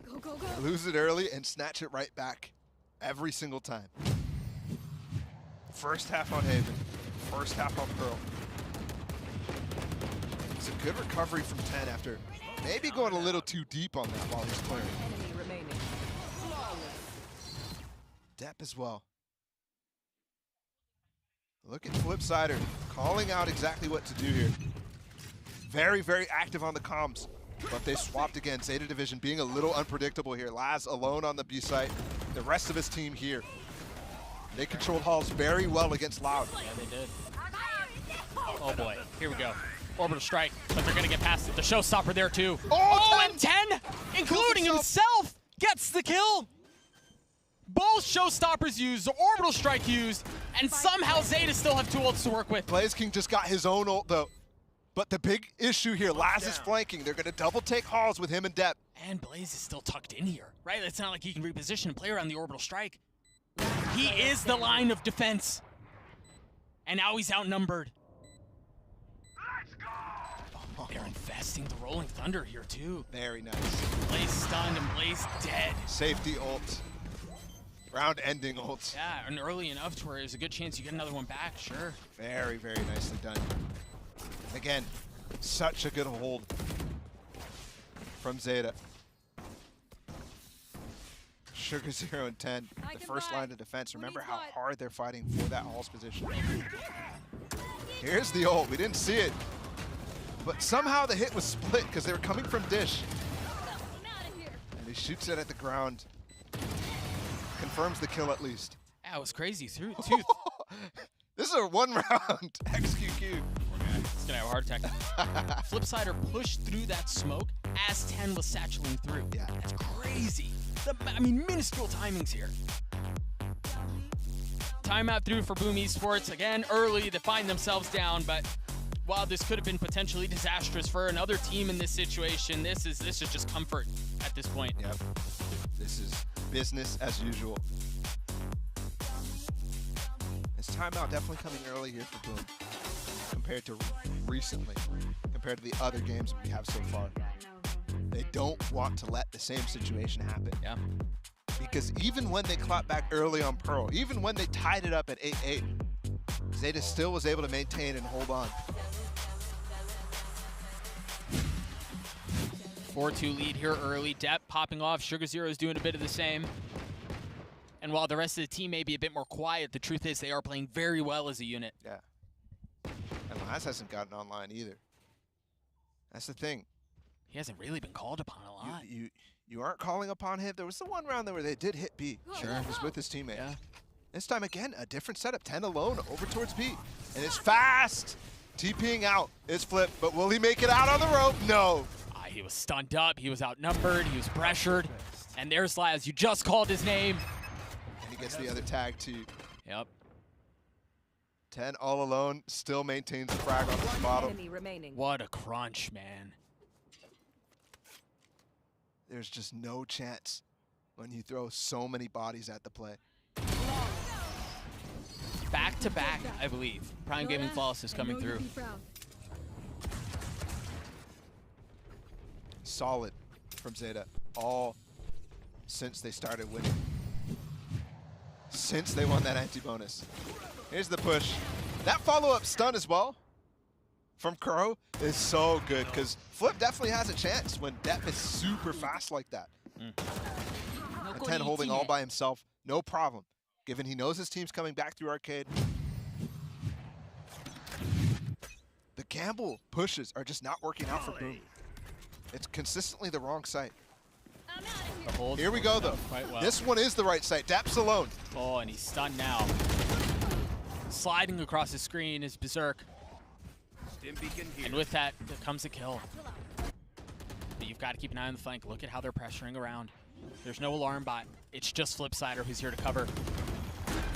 [SPEAKER 4] Go, go, go.
[SPEAKER 18] Lose it early and snatch it right back every single time. First half on Haven, first half on Pearl. It's a good recovery from 10 after maybe going a little too deep on that while he's clearing. Depp as well. Look at Flipsider calling out exactly what to do here. Very, very active on the comms, but they swapped again. Zeta Division being a little unpredictable here. Laz alone on the B site, the rest of his team here. They controlled halls very well against Loud.
[SPEAKER 17] Yeah, they did. Oh boy, here we go. Orbital strike, but they're gonna get past it. The showstopper there too.
[SPEAKER 18] Oh,
[SPEAKER 17] and 10, including himself, gets the kill. Both showstoppers used, the orbital strike used, and somehow Zeta still have 2 ults to work with.
[SPEAKER 18] Blaze King just got his own ult though. But the big issue here, Laz is flanking. They're gonna double take halls with him and Depp.
[SPEAKER 17] And Blaze is still tucked in here, right? It's not like he can reposition and play around the orbital strike. He is the line of defense. And now he's outnumbered. They're infesting the Rolling Thunder here too.
[SPEAKER 18] Very nice.
[SPEAKER 17] Blaze stunned and Blaze dead.
[SPEAKER 18] Safety ult. Round ending ult.
[SPEAKER 17] Yeah, and early enough to where there's a good chance you get another one back, sure.
[SPEAKER 18] Very, very nicely done. Again, such a good hold from Zeta. Sugar Zero and 10, the first line of defense. Remember how hard they're fighting for that Halls position. Here's the ult. We didn't see it, but somehow the hit was split because they were coming from Dish. And he shoots it at the ground. Confirms the kill at least.
[SPEAKER 17] Yeah, it was crazy. Through
[SPEAKER 18] This is a 1 round XQQ.
[SPEAKER 17] It's gonna have a heart attack. Flipsider pushed through that smoke as 10 was satchelating through.
[SPEAKER 18] Yeah.
[SPEAKER 17] That's crazy. I mean, minuscule timings here. Timeout through for Boom Esports. Again, early to find themselves down, but while this could have been potentially disastrous for another team in this situation, this is just comfort at this point.
[SPEAKER 18] Yep. This is business as usual. This timeout definitely coming early here for Boom compared to recently, compared to the other games we have so far. They don't want to let the same situation happen.
[SPEAKER 17] Yeah.
[SPEAKER 18] Because even when they clapped back early on Pearl, even when they tied it up at 8-8, Zeta still was able to maintain and hold on.
[SPEAKER 17] 4-2 lead here early. Depp popping off. Sugar Zero is doing a bit of the same. And while the rest of the team may be a bit more quiet, the truth is they are playing very well as a unit.
[SPEAKER 18] Yeah. And Laz hasn't gotten online either. That's the thing.
[SPEAKER 17] He hasn't really been called upon a lot.
[SPEAKER 18] You aren't calling upon him. There was the one round there where they did hit B. Sure. He was with his teammate.
[SPEAKER 17] Yeah.
[SPEAKER 18] This time again, a different setup. 10 alone over towards B. And it's fast. TPing out. It's Flip, but will he make it out on the rope? No.
[SPEAKER 17] He was stunned up. He was outnumbered. He was pressured. And there's Laz. You just called his name.
[SPEAKER 18] And he gets the other tag too.
[SPEAKER 17] Yep.
[SPEAKER 18] 10 all alone. Still maintains the frag on the bottom.
[SPEAKER 17] What a crunch, man.
[SPEAKER 18] There's just no chance when you throw so many bodies at the play.
[SPEAKER 17] Back to back, I believe. Prime Gaming Flawless is coming through.
[SPEAKER 18] Solid from Zeta, all since they started winning. Since they won that anti-bonus. Here's the push. That follow-up stun as well from Kuro is so good, because Flip definitely has a chance when Depp is super fast like that. A 10 holding all by himself, no problem, given he knows his team's coming back through arcade. The gamble pushes are just not working out for Boom. It's consistently the wrong site. Here we go, though.
[SPEAKER 17] Well.
[SPEAKER 18] This one is the right site. Dapp's alone.
[SPEAKER 17] Oh, and he's stunned now. Sliding across the screen is Berserk. And with that, there comes a kill. But you've got to keep an eye on the flank. Look at how they're pressuring around. There's no alarm bot. It's just Flipsider who's here to cover.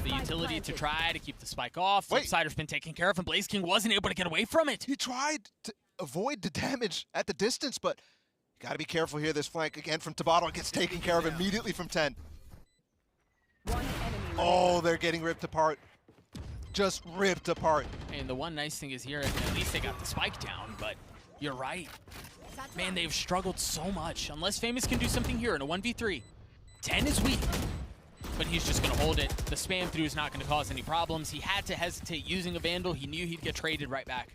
[SPEAKER 17] The utility to try to keep the spike off. Flipsider's been taken care of, and Blaze King wasn't able to get away from it.
[SPEAKER 18] He tried to avoid the damage at the distance, but you got to be careful here. This flank again from Tabata gets taken care of immediately from 10. Oh, they're getting ripped apart. Just ripped apart.
[SPEAKER 17] And the one nice thing is here, at least they got the spike down, but you're right. Man, they've struggled so much. Unless Famous can do something here in a 1v3. 10 is weak, but he's just going to hold it. The spam through is not going to cause any problems. He had to hesitate using a Vandal. He knew he'd get traded right back.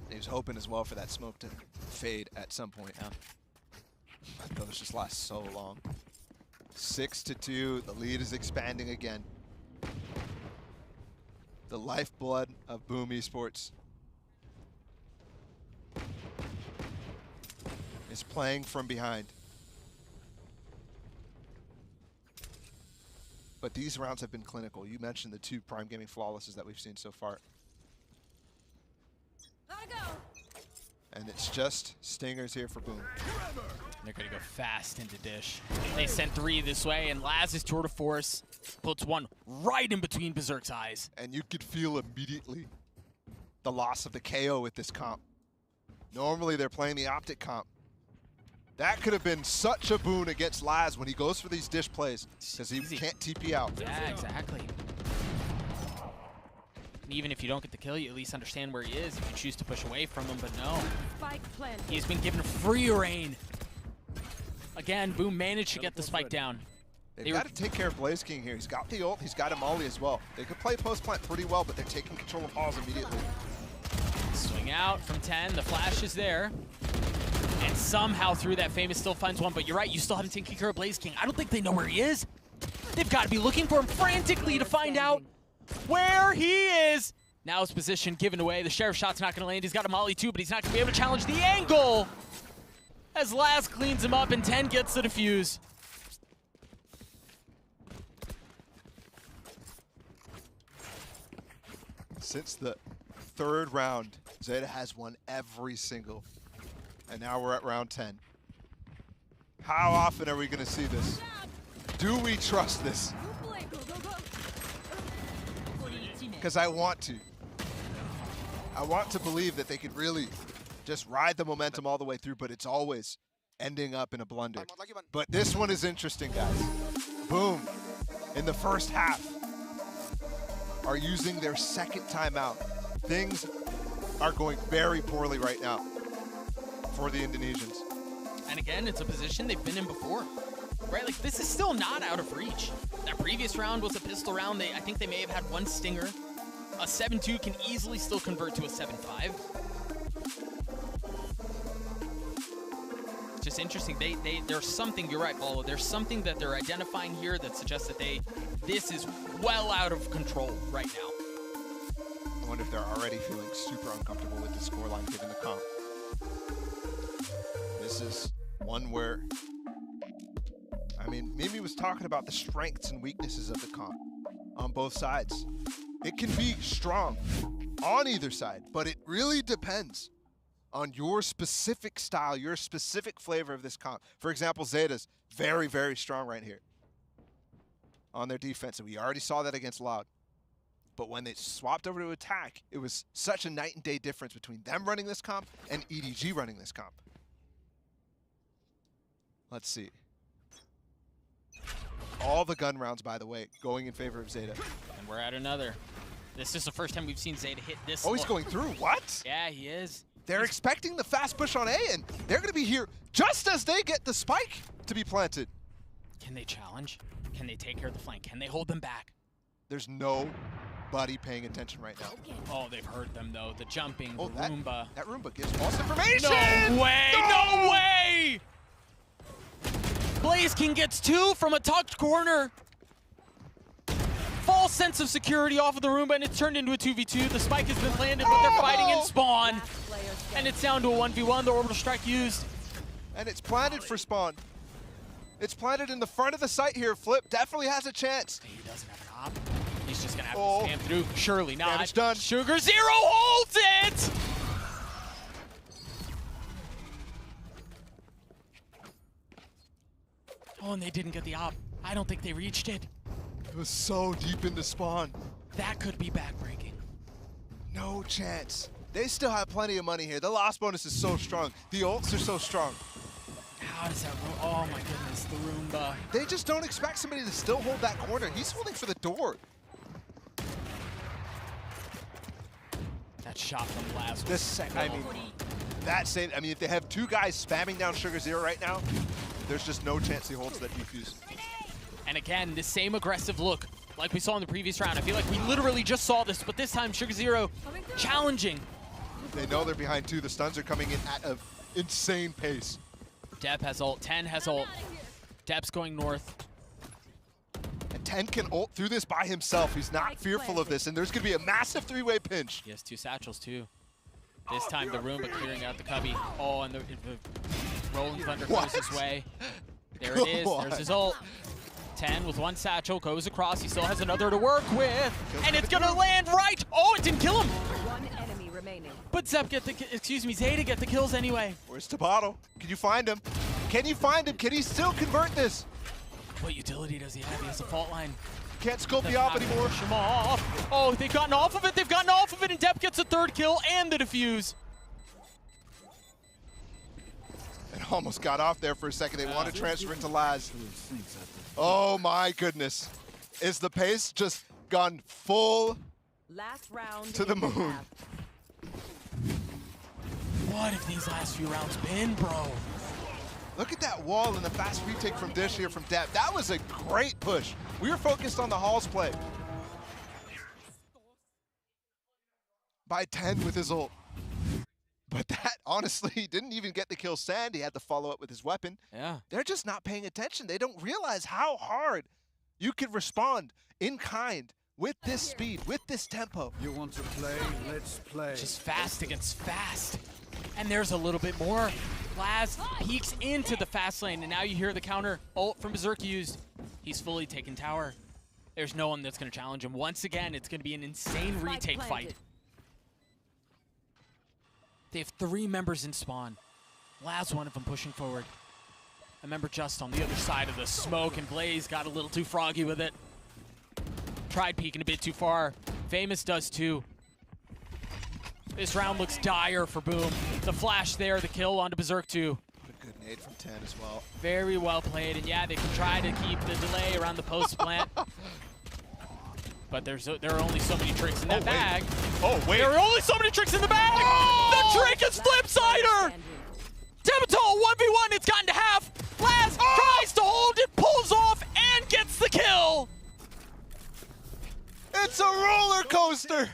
[SPEAKER 18] He was hoping as well for that smoke to fade at some point.
[SPEAKER 17] Yeah.
[SPEAKER 18] Those just last so long. 6-2, the lead is expanding again. The lifeblood of Boom Esports is playing from behind. But these rounds have been clinical. You mentioned the 2 Prime Gaming Flawlesses that we've seen so far. And it's just stingers here for Boom.
[SPEAKER 17] They're going to go fast into Dish. They sent 3 this way, and Laz's tour de force puts one right in between Berserk's eyes.
[SPEAKER 18] And you could feel immediately the loss of the KO with this comp. Normally they're playing the Optic comp. That could have been such a boon against Laz when he goes for these Dish plays, because he can't TP out.
[SPEAKER 17] Yeah, exactly. And even if you don't get the kill, you at least understand where he is if you choose to push away from him, but no. He's been given free reign. Again, Boom managed to get the spike down.
[SPEAKER 18] They've got to take care of Blaze King here. He's got the ult, he's got a molly as well. They could play post plant pretty well, but they're taking control of Halls immediately.
[SPEAKER 17] Swing out from 10, the flash is there. And somehow through that, Famous still finds one, but you're right, you still haven't taken care of Blaze King. I don't think they know where he is. They've got to be looking for him frantically to find out where he is. Now his position given away. The Sheriff shot's not going to land. He's got a molly too, but he's not going to be able to challenge the angle. As Laz cleans him up and 10 gets the defuse.
[SPEAKER 18] Since the 3rd round, Zeta has won every single. And now we're at round 10. How often are we going to see this? Do we trust this? Because I want to. I want to believe that they could really just ride the momentum all the way through, but it's always ending up in a blunder. But this one is interesting, guys. Boom. In the first half, are using their second timeout. Things are going very poorly right now for the Indonesians.
[SPEAKER 17] And again, it's a position they've been in before, right? Like, this is still not out of reach. That previous round was a pistol round. I think they may have had one stinger. A 7-2 can easily still convert to a 7-5. Just interesting. There's something, you're right, Paulo. There's something that they're identifying here that suggests that this is well out of control right now.
[SPEAKER 18] I wonder if they're already feeling super uncomfortable with the scoreline given the comp. This is one where, I mean, Mimi was talking about the strengths and weaknesses of the comp on both sides. It can be strong on either side, but it really depends on your specific style, your specific flavor of this comp. For example, Zeta's very, very strong right here on their defense, and we already saw that against Loud. But when they swapped over to attack, it was such a night and day difference between them running this comp and EDG running this comp. Let's see. All the gun rounds, by the way, going in favor of Zeta.
[SPEAKER 17] And we're at another. This is the first time we've seen Zeta hit this.
[SPEAKER 18] Oh, he's going through. What?
[SPEAKER 17] Yeah, he is.
[SPEAKER 18] They're expecting the fast push on A, and they're going to be here just as they get the spike to be planted.
[SPEAKER 17] Can they challenge? Can they take care of the flank? Can they hold them back?
[SPEAKER 18] There's nobody paying attention right now.
[SPEAKER 17] Oh, they've heard them, though. The jumping, the Roomba.
[SPEAKER 18] That Roomba gives false information!
[SPEAKER 17] No way! No way! Blaze King gets 2 from a tucked corner. False sense of security off of the Roomba, and it's turned into a 2v2. The spike has been planted, but they're fighting in spawn. And it's down to a 1v1. The orbital strike used.
[SPEAKER 18] And it's planted for spawn. It's planted in the front of the site here. Flip definitely has a chance.
[SPEAKER 17] He doesn't have an op. He's just going to have to stand through. Surely not.
[SPEAKER 18] Damage done.
[SPEAKER 17] Sugar Zero holds it! Oh, and they didn't get the op. I don't think they reached it.
[SPEAKER 18] It was so deep into spawn.
[SPEAKER 17] That could be backbreaking.
[SPEAKER 18] No chance. They still have plenty of money here. The loss bonus is so strong. The ults are so strong.
[SPEAKER 17] How does that roll? Oh my goodness, the Roomba.
[SPEAKER 18] They just don't expect somebody to still hold that corner. He's holding for the door.
[SPEAKER 17] That shot from Last.
[SPEAKER 18] I mean, if they have 2 guys spamming down Sugar Zero right now, there's just no chance he holds that defuse.
[SPEAKER 17] And again, the same aggressive look like we saw in the previous round. I feel like we literally just saw this, but this time Sugar Zero challenging.
[SPEAKER 18] They know they're behind 2. The stuns are coming in at an insane pace.
[SPEAKER 17] Deb has ult. 10 has ult. Deb's going north.
[SPEAKER 18] And 10 can ult through this by himself. He's not fearful of this, and there's going to be a massive 3-way pinch.
[SPEAKER 17] He has 2 satchels, too. This time the Roomba clearing out the cubby. Oh, and the Rolling Thunder goes his way. There it is. There's his ult. 10 with 1 satchel, goes across. He still has another to work with. And it's going to land right. Oh, it didn't kill him.
[SPEAKER 19] 1 enemy remaining.
[SPEAKER 17] But Zeta get the kills anyway.
[SPEAKER 18] Where's Tabata? Can you find him? Can you find him? Can he still convert this?
[SPEAKER 17] What utility does he have? He has a fault line.
[SPEAKER 18] Can't scope the op anymore.
[SPEAKER 17] Push him off. Oh, they've gotten off of it. They've gotten off of it, and Depp gets a 3rd kill and the defuse.
[SPEAKER 18] It almost got off there for a second. They want to transfer it to Laz. Oh my goodness. Is the pace just gone full
[SPEAKER 19] Last round
[SPEAKER 18] to the moon?
[SPEAKER 17] What have these last few rounds been, bro?
[SPEAKER 18] Look at that wall and the fast retake from Dish here from Depp. That was a great push. We were focused on the Halls play. By 10 with his ult. But that, honestly, didn't even get to kill Sand. He had to follow up with his weapon.
[SPEAKER 17] Yeah.
[SPEAKER 18] They're just not paying attention. They don't realize how hard you could respond in kind with this speed, with this tempo.
[SPEAKER 20] You want to play? Let's play.
[SPEAKER 17] Just fast against fast. And there's a little bit more. Laz peeks into the fast lane, and now you hear the counter ult from Berserk used. He's fully taken tower. There's no one that's going to challenge him. Once again, it's going to be an insane retake fight. They have 3 members in spawn. Laz one of them pushing forward. I remember just on the other side of the smoke, and Blaze got a little too froggy with it. Tried peeking a bit too far. Famous does too. This round looks dire for Boom. The flash there, the kill onto Berserk 2.
[SPEAKER 18] A good nade from 10 as well.
[SPEAKER 17] Very well played, and yeah, they can try to keep the delay around the post plant. But there are only so many tricks in that bag.
[SPEAKER 1] Oh, wait.
[SPEAKER 17] There are only so many tricks in the bag! Oh! The trick is Flipsider! Demetal 1v1, it's gotten to half. Laz tries to hold it, pulls off, and gets the kill!
[SPEAKER 18] It's a roller coaster!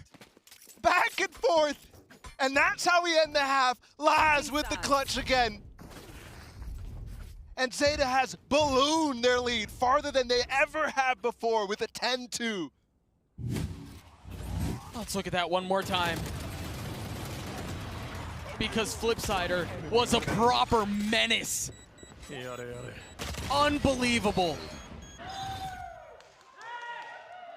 [SPEAKER 18] Back and forth! And that's how we end the half. Laz with the clutch again. And Zeta has ballooned their lead farther than they ever have before with a 10-2.
[SPEAKER 17] Let's look at that one more time. Because Flipsider was a proper menace. Unbelievable.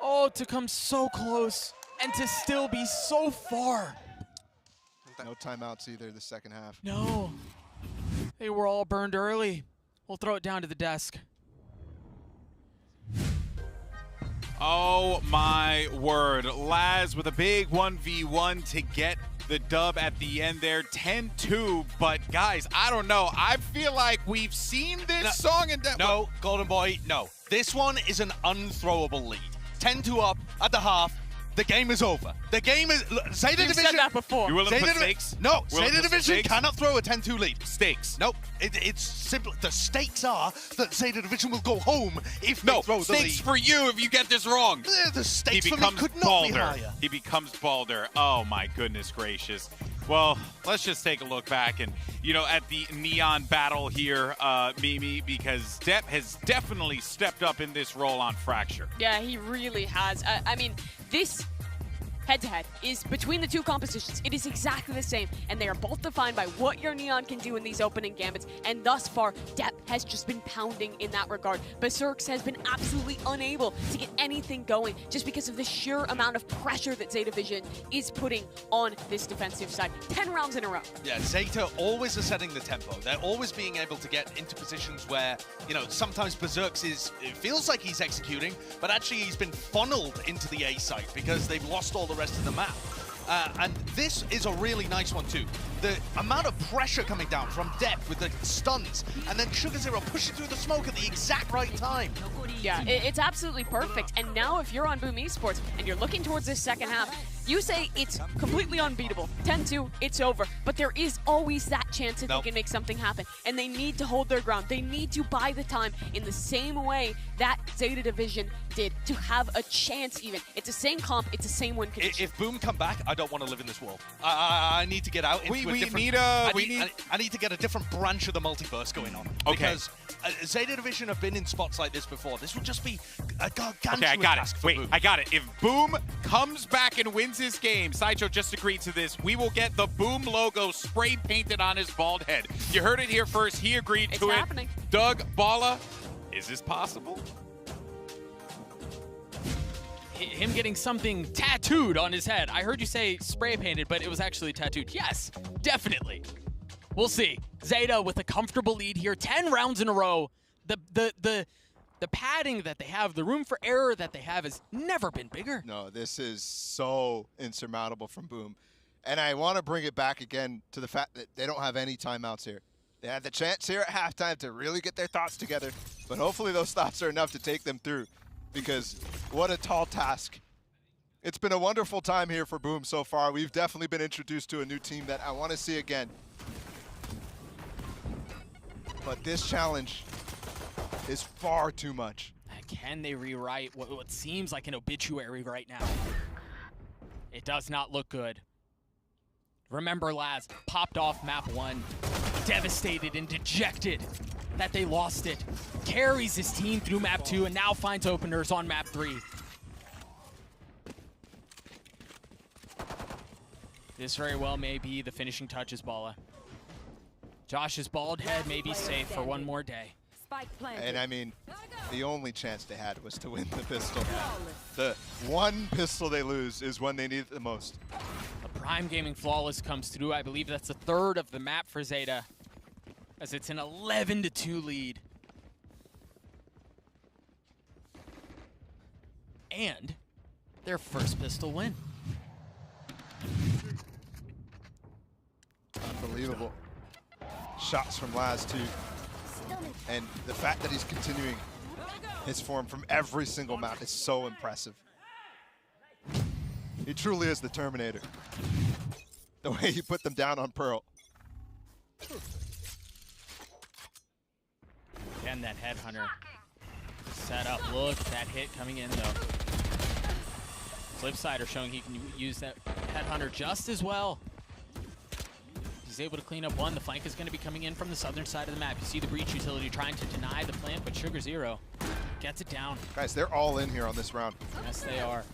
[SPEAKER 17] Oh, to come so close and to still be so far.
[SPEAKER 18] No timeouts either the second half.
[SPEAKER 17] No. They were all burned early. We'll throw it down to the desk.
[SPEAKER 1] Oh my word. Laz with a big 1v1 to get the dub at the end there. 10-2, but guys, I don't know. I feel like we've seen this song and
[SPEAKER 3] No, Golden Boy, no. This one is an unthrowable lead. 10-2 up at the half. The game is over. The game is... Zeta Division...
[SPEAKER 17] said that before.
[SPEAKER 1] You willing to put stakes?
[SPEAKER 3] No, Zeta Division cannot throw a 10-2 lead.
[SPEAKER 1] Stakes.
[SPEAKER 3] Nope. It's simple. The stakes are that Zeta Division will go home if they throw the lead.
[SPEAKER 1] Stakes for you if you get this wrong.
[SPEAKER 3] The stakes
[SPEAKER 1] He
[SPEAKER 3] for me
[SPEAKER 1] becomes
[SPEAKER 3] could not
[SPEAKER 1] Balder.
[SPEAKER 3] be higher.
[SPEAKER 1] He becomes Balder. Oh my goodness gracious. Well, let's just take a look back and, you know, at the Neon battle here, Mimi, because Depp has definitely stepped up in this role on Fracture.
[SPEAKER 2] Yeah, he really has. I mean, this head-to-head is between the two compositions. It is exactly the same, and they are both defined by what your Neon can do in these opening gambits, and thus far, Depp has just been pounding in that regard. Berserks has been absolutely unable to get anything going just because of the sheer amount of pressure that Zeta Vision is putting on this defensive side. 10 rounds in a row.
[SPEAKER 3] Yeah, Zeta always are setting the tempo. They're always being able to get into positions where, you know, sometimes Berserks it feels like he's executing, but actually he's been funneled into the A site because they've lost all the rest of the map. And this is a really nice one too. The amount of pressure coming down from Depp with the stuns, and then Sugar Zero pushing through the smoke at the exact right time.
[SPEAKER 2] Yeah, it's absolutely perfect. And now if you're on Boom Esports and you're looking towards this second half, you say it's completely unbeatable. 10-2, it's over. But there is always that chance that they can make something happen. And they need to hold their ground. They need to buy the time in the same way that Zeta Division did to have a chance even. It's the same comp, it's the same win condition.
[SPEAKER 3] If Boom come back, I don't want to live in this world. I need to get out into a different... I need to get a different branch of the multiverse going on.
[SPEAKER 1] Okay.
[SPEAKER 3] Because Zeta Division have been in spots like this before. This would just be a gargantuan
[SPEAKER 1] Okay, I got it.
[SPEAKER 3] task for
[SPEAKER 1] Wait,
[SPEAKER 3] Boom.
[SPEAKER 1] I got it. If Boom comes back and wins this game, Sideshow just agreed to this, we will get the Boom logo spray painted on his bald head. You heard it here first. He agreed to
[SPEAKER 2] happening.
[SPEAKER 1] it. Doug Bala, is this possible?
[SPEAKER 17] Him getting something tattooed on his head. I heard you say spray painted, but it was actually tattooed. Yes, definitely. We'll see. Zeta with a comfortable lead here, 10 rounds in a row. The padding that they have, the room for error that they have has never been bigger.
[SPEAKER 18] No, this is so insurmountable from Boom. And I want to bring it back again to the fact that they don't have any timeouts here. They had the chance here at halftime to really get their thoughts together, but hopefully those thoughts are enough to take them through, because what a tall task. It's been a wonderful time here for Boom so far. We've definitely been introduced to a new team that I want to see again. But this challenge is far too much.
[SPEAKER 17] Can they rewrite what seems like an obituary right now? It does not look good. Remember, Laz popped off map 1, devastated and dejected that they lost it. Carries his team through map 2 and now finds openers on map 3. This very well may be the finishing touches, Bala. Josh's bald head may be safe for one more day.
[SPEAKER 18] And I mean, the only chance they had was to win the pistol. The one pistol they lose is when they need it the most.
[SPEAKER 17] A Prime Gaming Flawless comes through. I believe that's the third of the map for Zeta. as it's an 11-2 lead. And their first pistol win.
[SPEAKER 18] Unbelievable. Shots from Laz too. And the fact that he's continuing his form from every single map is so impressive. He truly is the Terminator. The way he put them down on Pearl.
[SPEAKER 17] And that Headhunter set up. Look, that hit coming in though. Flipsider showing he can use that Headhunter just as well. He's able to clean up one. The flank is going to be coming in from the southern side of the map. You see the breach utility trying to deny the plant, but Sugar Zero gets it down.
[SPEAKER 18] Guys, they're all in here on this round.
[SPEAKER 17] Yes, they are.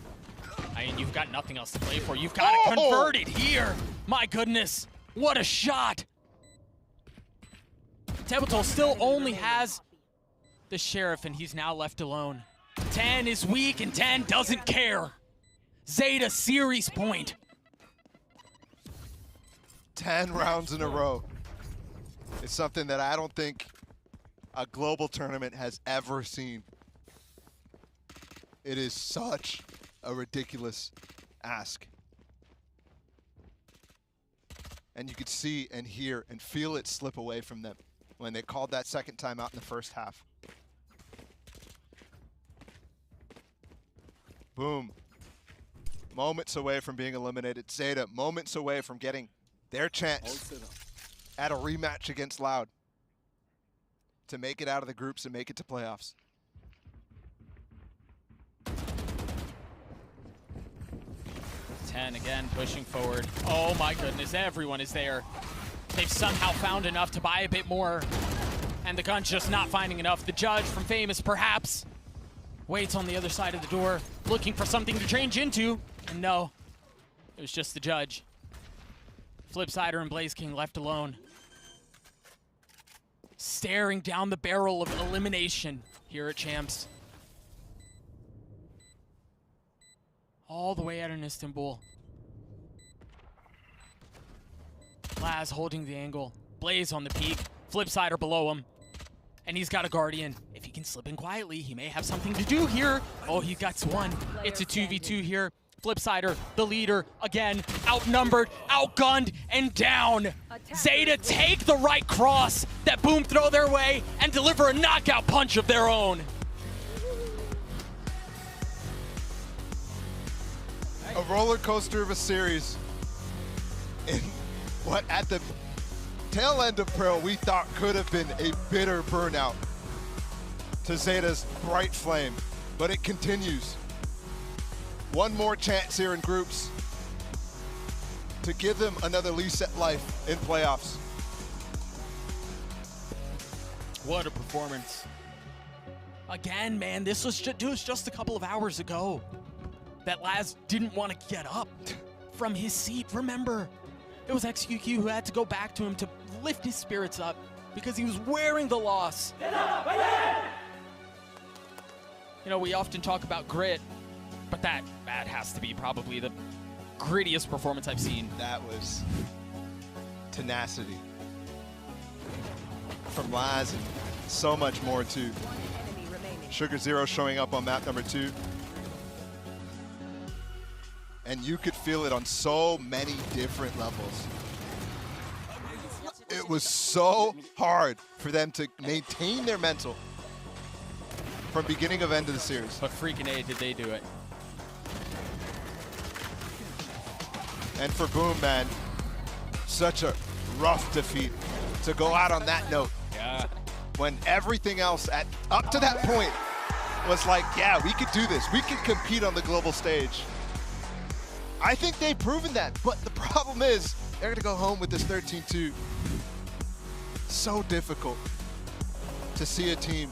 [SPEAKER 17] I mean, you've got nothing else to play for. You've got to convert it here. My goodness, what a shot. Tebetol still only has the Sheriff, and he's now left alone. 10 is weak, and 10 doesn't care. Zeta series point.
[SPEAKER 18] 10 rounds in a row. It's something that I don't think a global tournament has ever seen. It is such a ridiculous ask. And you could see and hear and feel it slip away from them when they called that second time out in the first half. Boom. Moments away from being eliminated. Zeta, moments away from getting their chance at a rematch against Loud to make it out of the groups and make it to playoffs.
[SPEAKER 17] Again, pushing forward. Oh my goodness, everyone is there. They've somehow found enough to buy a bit more, and the gun's just not finding enough. The judge from Famous, perhaps, waits on the other side of the door, looking for something to change into, and no, it was just the judge. Flipsider and Blaze King left alone, staring down the barrel of elimination here at Champs. All the way out in Istanbul. Laz holding the angle. Blaze on the peak. Flipsider below him. And he's got a Guardian. If he can slip in quietly, he may have something to do here. Oh, he gets one. It's a 2v2 here. Flipsider, the leader, again, outnumbered, outgunned, and down. Zeta take the right cross that Boom throw their way and deliver a knockout punch of their own.
[SPEAKER 18] A roller coaster of a series in what at the tail end of Pearl we thought could have been a bitter burnout to Zeta's bright flame, but it continues. One more chance here in groups to give them another lease at life in playoffs.
[SPEAKER 17] What a performance. Again, man, this was just a couple of hours ago that Laz didn't want to get up from his seat. Remember, it was XQQ who had to go back to him to lift his spirits up because he was wearing the loss. You know, we often talk about grit, but that has to be probably the grittiest performance I've seen.
[SPEAKER 18] That was tenacity from Laz and so much more too. Sugar Zero showing up on map number 2. And you could feel it on so many different levels. It was so hard for them to maintain their mental from beginning of end of the series.
[SPEAKER 17] But freaking A, did they do it.
[SPEAKER 18] And for Boom, man, such a rough defeat to go out on that note.
[SPEAKER 17] Yeah.
[SPEAKER 18] When everything else up to that point was like, yeah, we could do this. We could compete on the global stage. I think they've proven that, but the problem is they're gonna go home with this 13-2. So difficult to see a team.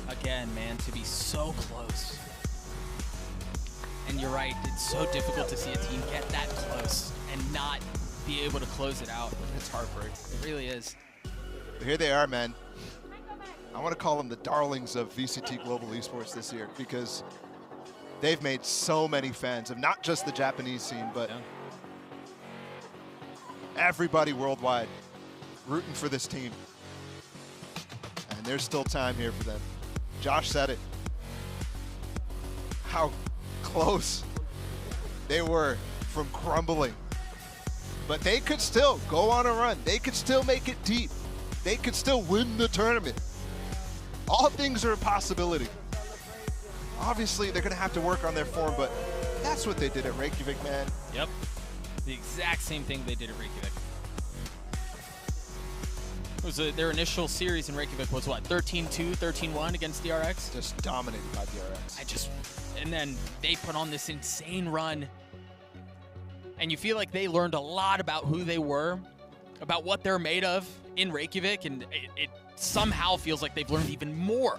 [SPEAKER 17] Again, man, to be so close. And you're right, it's so difficult to see a team get that close and not be able to close it out. It's heartbreaking. It really is.
[SPEAKER 18] But here they are, man. I want to call them the darlings of VCT Global Esports this year because they've made so many fans of not just the Japanese scene, but everybody worldwide rooting for this team. And there's still time here for them. Josh said it. How close they were from crumbling. But they could still go on a run. They could still make it deep. They could still win the tournament. All things are a possibility. Obviously, they're going to have to work on their form, but that's what they did at Reykjavik, man.
[SPEAKER 17] Yep. The exact same thing they did at Reykjavik. It was their initial series in Reykjavik was what, 13-2, 13-1 against DRX?
[SPEAKER 18] Just dominated by DRX.
[SPEAKER 17] And then they put on this insane run. And you feel like they learned a lot about who they were, about what they're made of in Reykjavik, and it somehow feels like they've learned even more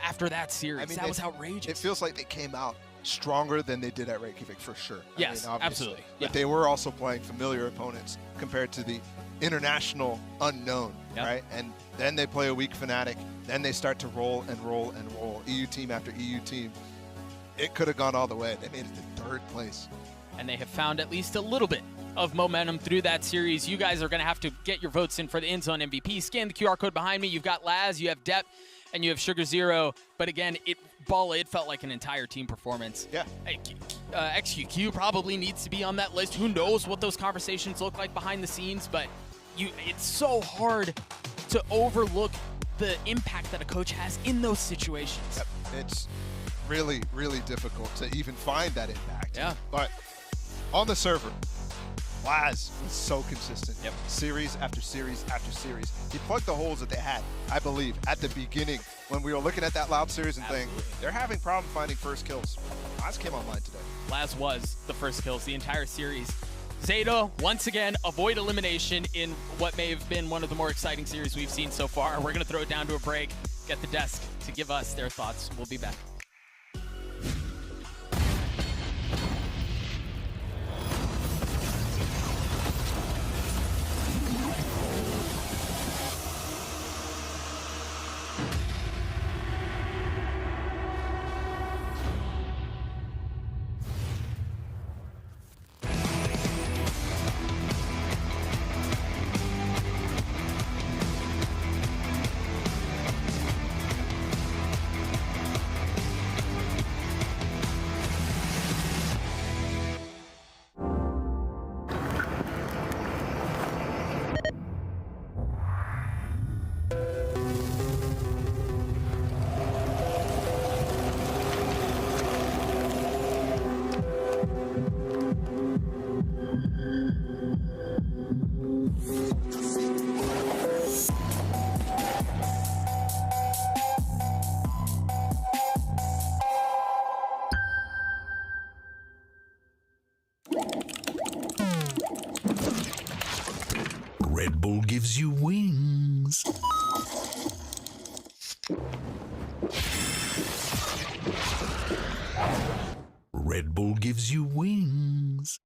[SPEAKER 17] after that series. I mean, that was outrageous.
[SPEAKER 18] It feels like they came out stronger than they did at Reykjavik for sure.
[SPEAKER 17] Yes, I mean, absolutely.
[SPEAKER 18] But they were also playing familiar opponents compared to the international unknown, right? And then they play a weak Fnatic. Then they start to roll and roll and roll. EU team after EU team. It could have gone all the way. They made it to 3rd place.
[SPEAKER 17] And they have found at least a little bit of momentum through that series. You guys are going to have to get your votes in for the in-zone MVP. Scan the QR code behind me. You've got Laz, you have Depp, and you have Sugar Zero. But again, it felt like an entire team performance.
[SPEAKER 18] Yeah.
[SPEAKER 17] XQQ probably needs to be on that list. Who knows what those conversations look like behind the scenes, but it's so hard to overlook the impact that a coach has in those situations.
[SPEAKER 18] Yep. It's really, really difficult to even find that impact.
[SPEAKER 17] Yeah.
[SPEAKER 18] But on the server, Laz was so consistent. Yep. Series after series after series. He plugged the holes that they had, I believe, at the beginning when we were looking at that Loud series and thinking, they're having problem finding first kills. Laz came online today.
[SPEAKER 17] Laz was the first kills the entire series. Zeta, once again, avoid elimination in what may have been one of the more exciting series we've seen so far. We're going to throw it down to a break, get the desk to give us their thoughts. We'll be back.
[SPEAKER 20] Red Bull gives you wings. Red Bull gives you wings.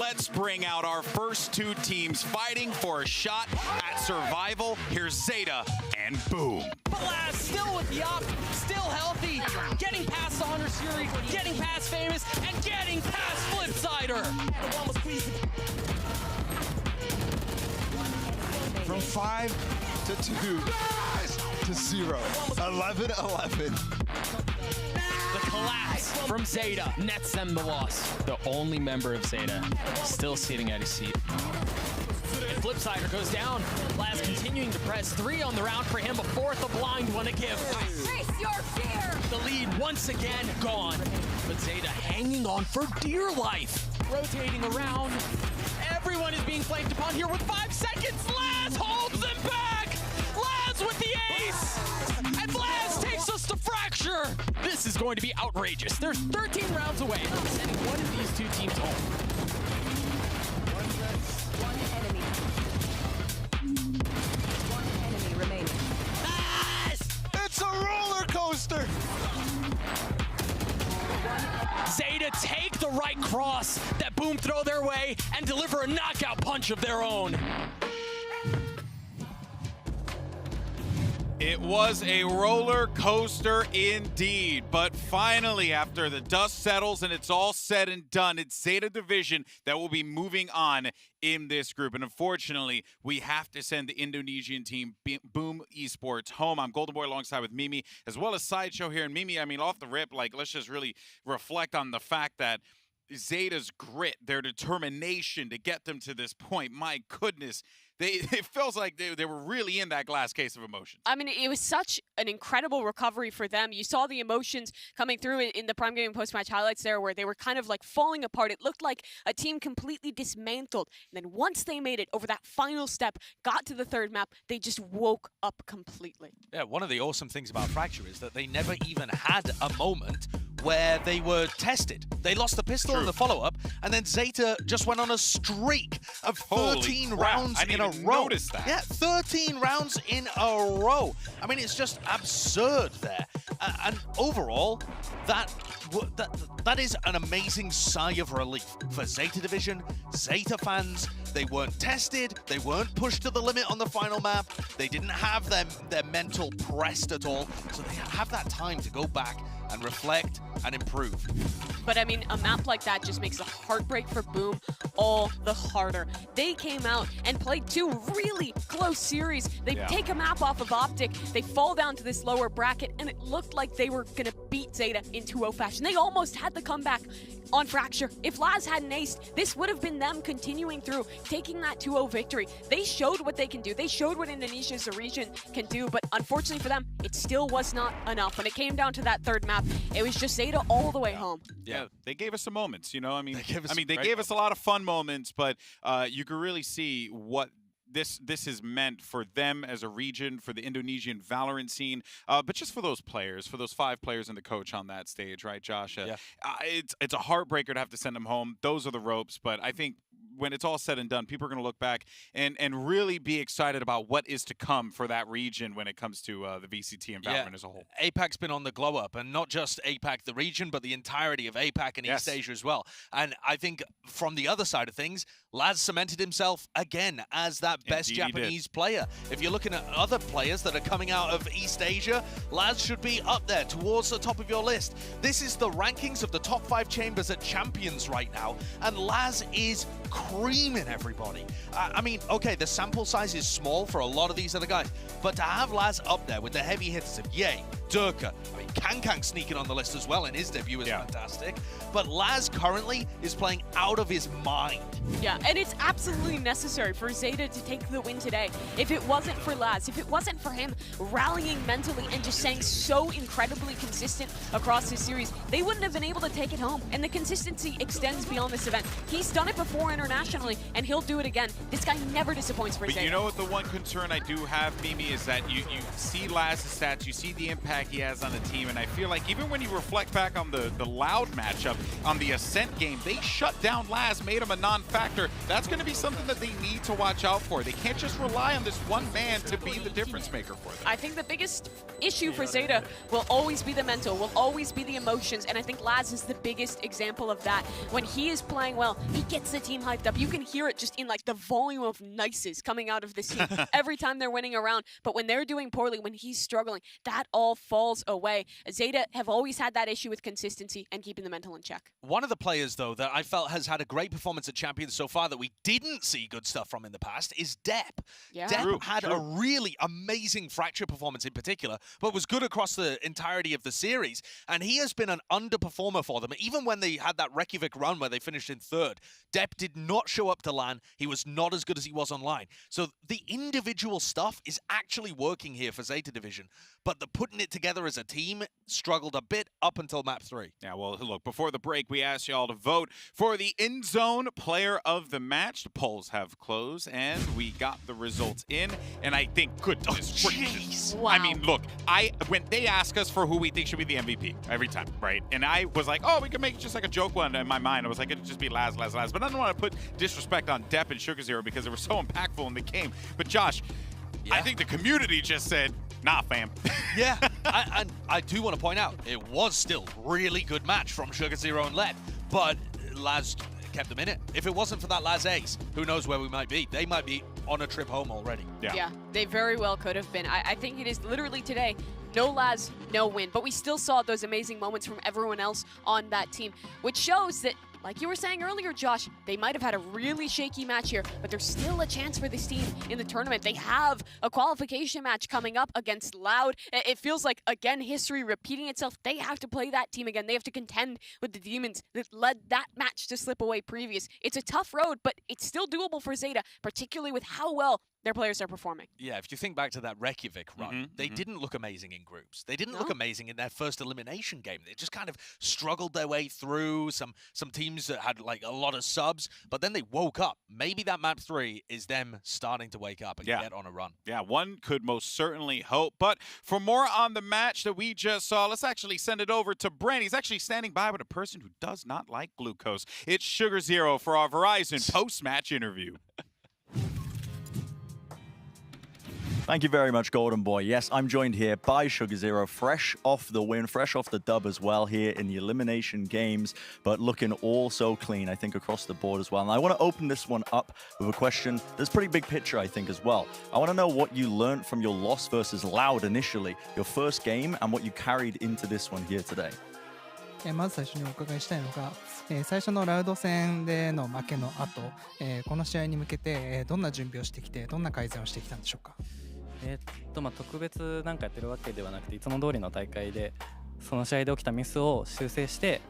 [SPEAKER 1] let's bring out our first two teams fighting for a shot at survival. Here's Zeta and Boom.
[SPEAKER 17] But Last still with the up, still healthy, getting past the Honor Series, getting past Famous, and getting past Flipsider.
[SPEAKER 18] From 5 to 2 to 0. 11-11.
[SPEAKER 17] The collapse from Zeta nets them the loss.
[SPEAKER 21] The only member of Zeta still sitting at his seat.
[SPEAKER 17] Flipsider goes down. Last continuing to press. 3 on the round for him, a 4th, a blind one to give.
[SPEAKER 4] Face your fear!
[SPEAKER 17] The lead once again gone. But Zeta hanging on for dear life. Rotating around. Everyone is being flanked upon here with 5 seconds. Laz holds them back. Laz with the ace. And Laz takes us to Fracture. This is going to be outrageous. They're 13 rounds away from sending one of these two teams home.
[SPEAKER 19] One enemy remaining.
[SPEAKER 18] It's a roller coaster.
[SPEAKER 17] Zeta take the right cross that Boom throw their way and deliver a knockout punch of their own.
[SPEAKER 1] It was a roller coaster indeed, but finally, after the dust settles and it's all said and done, it's Zeta Division that will be moving on in this group. And unfortunately, we have to send the Indonesian team, Boom Esports, home. I'm Golden Boy alongside with Mimi, as well as Sideshow here. And Mimi, I mean, off the rip, like, let's just really reflect on the fact that Zeta's grit, their determination to get them to this point, my goodness, it feels like they were really in that glass case of emotion.
[SPEAKER 2] I mean, it was such an incredible recovery for them. You saw the emotions coming through in the Prime Gaming post-match highlights there, where they were kind of like falling apart. It looked like a team completely dismantled. And then once they made it over that final step, got to the third map, they just woke up completely.
[SPEAKER 3] Yeah, one of the awesome things about Fracture is that they never even had a moment where they were tested. They lost the pistol in the follow-up, and then Zeta just went on a streak of 13 rounds in a row.
[SPEAKER 1] That.
[SPEAKER 3] Yeah, 13 rounds in a row. I mean, it's just absurd there. And overall, that is an amazing sigh of relief for Zeta Division, Zeta fans. They weren't tested. They weren't pushed to the limit on the final map. They didn't have their mental pressed at all. So they have that time to go back and reflect and improve.
[SPEAKER 2] But I mean, a map like that just makes the heartbreak for Boom all the harder. They came out and played 2 really close series. They take a map off of Optic, they fall down to this lower bracket, and it looked like they were gonna beat Zeta in 2-0 fashion. They almost had the comeback on Fracture. If Laz hadn't aced, this would have been them continuing through, taking that 2-0 victory. They showed what they can do. They showed what Indonesia as a region can do, but unfortunately for them, it still was not enough. When it came down to that third map, it was just Zeta all the way home.
[SPEAKER 1] Yeah, they gave us some moments, you know. I mean, they gave us a lot of fun moments, but you could really see what this has meant for them as a region, for the Indonesian Valorant scene, but just for those players, for those 5 players and the coach on that stage, right, Josh? It's a heartbreaker to have to send them home. Those are the ropes, but I think when it's all said and done, people are going to look back and really be excited about what is to come for that region when it comes to the VCT and Valorant as a whole.
[SPEAKER 3] APAC's been on the glow up, and not just APAC, the region, but the entirety of APAC and East Asia as well. And I think from the other side of things, Laz cemented himself again as that best Japanese player. If you're looking at other players that are coming out of East Asia, Laz should be up there towards the top of your list. This is the rankings of the top 5 chambers at Champions right now, and Laz is creaming everybody. I mean, okay, the sample size is small for a lot of these other guys, but to have Laz up there with the heavy hitters of Ye, Durka, I mean, Kang sneaking on the list as well in his debut is fantastic, but Laz currently is playing out of his mind.
[SPEAKER 2] Yeah, and it's absolutely necessary for Zeta to take the win today. If it wasn't for Laz, if it wasn't for him rallying mentally and just staying so incredibly consistent across this series, they wouldn't have been able to take it home. And the consistency extends beyond this event. He's done it before internationally, and he'll do it again. This guy never disappoints for Zeta.
[SPEAKER 1] But you know what, the one concern I do have, Mimi, is that you see Laz's stats, you see the impact impact he has on the team, and I feel like even when you reflect back on the Loud matchup, on the Ascent game, they shut down Laz, made him a non-factor. That's going to be something that they need to watch out for. They can't just rely on this one man to be the difference maker for them.
[SPEAKER 2] I think the biggest issue for Zeta will always be the mental, will always be the emotions, and I think Laz is the biggest example of that. When he is playing well, he gets the team hyped up. You can hear it just in like the volume of nices coming out of this team every time they're winning a round. But when they're doing poorly, when he's struggling, that all falls away. Zeta have always had that issue with consistency and keeping the mental in check.
[SPEAKER 3] One of the players, though, that I felt has had a great performance at Champions so far that we didn't see good stuff from in the past is Depp.
[SPEAKER 2] Yeah.
[SPEAKER 3] Depp had a really amazing Fracture performance in particular, but was good across the entirety of the series. And he has been an underperformer for them. Even when they had that Reykjavik run where they finished in third, Depp did not show up to LAN. He was not as good as he was online. So the individual stuff is actually working here for Zeta Division, but the putting it together as a team struggled a bit up until map 3.
[SPEAKER 1] Yeah, well, look, before the break, we asked y'all to vote for the in-zone player of the match. The polls have closed, and we got the results in, and I think, goodness gracious.
[SPEAKER 2] Wow.
[SPEAKER 1] I mean, look, when they ask us for who we think should be the MVP every time, right? And I was like, oh, we can make just like a joke one in my mind. I was like, it'd just be Laz. But I don't want to put disrespect on Depp and Sugar Zero because they were so impactful in the game. But Josh, I think the community just said, nah, fam.
[SPEAKER 3] Yeah, and I do want to point out, it was still really good match from Sugar Zero and Led, but Laz kept them in it. If it wasn't for that Laz ace, who knows where we might be? They might be on a trip home already.
[SPEAKER 2] Yeah, they very well could have been. I think it is literally today, no Laz, no win. But we still saw those amazing moments from everyone else on that team, which shows that, like you were saying earlier, Josh, they might have had a really shaky match here, but there's still a chance for this team in the tournament. They have a qualification match coming up against Loud. It feels like, again, history repeating itself. They have to play that team again. They have to contend with the demons that led that match to slip away previous. It's a tough road, but it's still doable for Zeta, particularly with how well their players are performing.
[SPEAKER 3] Yeah, if you think back to that Reykjavik run, they didn't look amazing in groups. They didn't look amazing in their first elimination game. They just kind of struggled their way through some teams that had like a lot of subs, but then they woke up. Maybe that map 3 is them starting to wake up and get on a run.
[SPEAKER 1] Yeah, one could most certainly hope. But for more on the match that we just saw, let's actually send it over to Brent. He's actually standing by with a person who does not like glucose. It's Sugar Zero for our Verizon post-match interview.
[SPEAKER 5] Thank you very much, Golden Boy. Yes, I'm joined here by Sugar Zero, fresh off the win, fresh off the dub as well here in the elimination games, but looking all so clean, I think, across the board as well. And I want to open this one up with a question that's pretty big picture, I think, as well. I want to know what you learned from your loss versus Loud initially, your first game, and what you carried into this one here today.
[SPEAKER 22] まず最初にお伺いしたいのが、最初のラウド戦での負けの後、この試合に向けてどんな準備をしてきて、どんな改善をしてきたんでしょうか。
[SPEAKER 23] 特別なんかやってるわけではなくて、いつも通りの大会でその試合で起きたミスを修正して、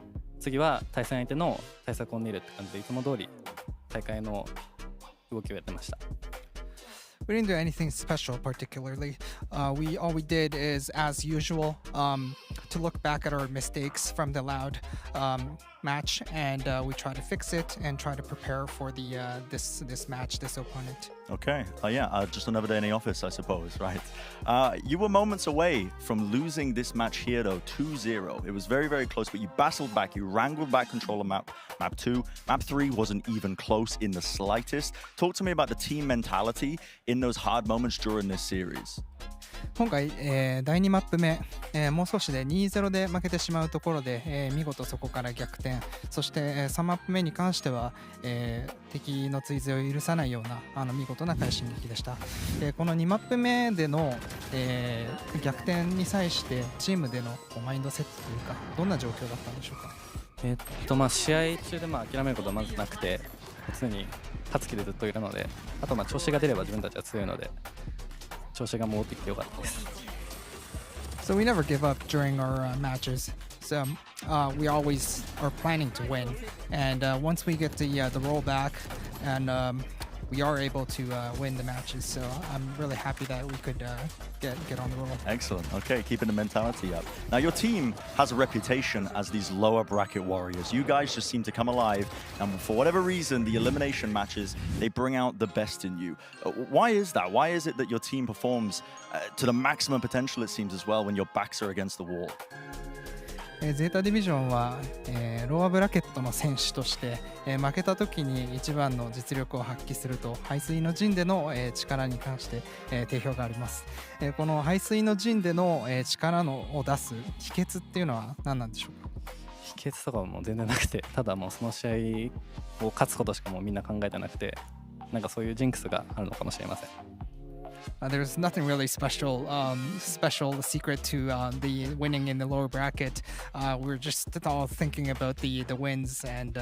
[SPEAKER 23] 次は対戦相手の対策を練るって感じで、いつも通り大会の動きをやってました。
[SPEAKER 22] We didn't do anything special particularly. All we did is, as usual, to look back at our mistakes from the Loud match, and we try to fix it and try to prepare for the this match, this opponent.
[SPEAKER 5] Okay, just another day in the office, I suppose, right? You were moments away from losing this match here, though, 2-0. It was very, very close, but you battled back. You wrangled back control of map 2. Map 3 wasn't even close in the slightest. Talk to me about the team mentality in those hard moments during this series.
[SPEAKER 22] 今回、第2マップ目、もう少しで 2-0 で負けてしまうところで、見事そこから逆転、そして、3マップ目に関しては、敵の追随を許さないような見事な快進撃でした。この2マップ目での、逆転に際してチームでのマインドセットというか、どんな状況だったんでしょうか。
[SPEAKER 23] 試合中で諦めることはまずなくて、常に勝つ気でずっといるので、あと調子が出れば自分たちは強いので。調子が戻ってきてよかったです。
[SPEAKER 22] So we never give up during our matches. So we always are planning to win. And once we get the roll back and we are able to win the matches. So I'm really happy that we could get on the roll.
[SPEAKER 5] Excellent. Okay, keeping the mentality up. Now, your team has a reputation as these lower bracket warriors. You guys just seem to come alive, and for whatever reason, the elimination matches, they bring out the best in you. Why is that? Why is it that your team performs to the maximum potential, it seems, as well, when your backs are against the wall?
[SPEAKER 22] ゼータディビジョンは、ローアブラケットの選手として、負けた時に一番の実力を発揮すると背水の陣での、力に関して、定評があります、この背水の陣での、力を出す秘訣っていうのは何なんでしょうか？
[SPEAKER 23] 秘訣とかはもう全然なくて、ただもうその試合を勝つことしかもうみんな考えてなくて、なんかそういうジンクスがあるのかもしれません。
[SPEAKER 22] There's nothing really special secret to the winning in the lower bracket. We're just all thinking about the wins, and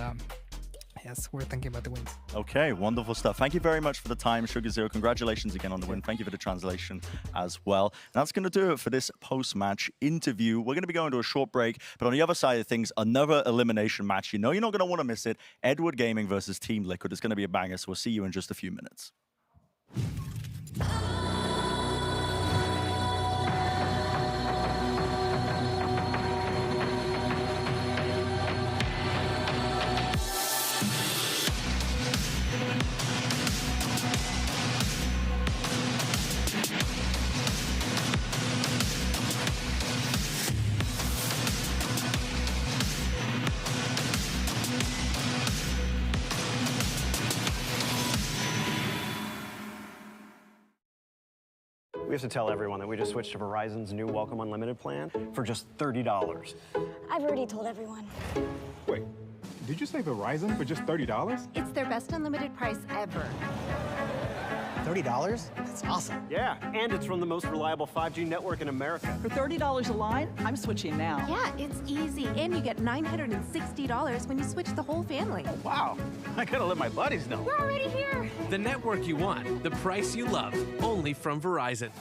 [SPEAKER 22] yes, we're thinking about the wins.
[SPEAKER 5] Okay, wonderful stuff. Thank you very much for the time, Sugar Zero. Congratulations again on the win. Thank you for the translation as well. And that's going to do it for this post-match interview. We're going to be going to a short break, but on the other side of things, another elimination match. You know you're not going to want to miss it. Edward Gaming versus Team Liquid. It's going to be a banger, so we'll see you in just a few minutes.
[SPEAKER 8] We have to tell everyone that we just switched to Verizon's new Welcome Unlimited plan for just $30.
[SPEAKER 12] I've already told everyone.
[SPEAKER 13] Wait, did you say Verizon for just $30?
[SPEAKER 24] It's their best unlimited price ever.
[SPEAKER 8] $30? That's awesome. Yeah, and it's from the most reliable 5G network in America.
[SPEAKER 25] For $30 a line, I'm switching now.
[SPEAKER 24] Yeah, it's easy. And you get $960 when you switch the whole family.
[SPEAKER 8] Oh, wow. I gotta let my buddies know.
[SPEAKER 24] We're already here.
[SPEAKER 26] The network you want, the price you love, only from Verizon.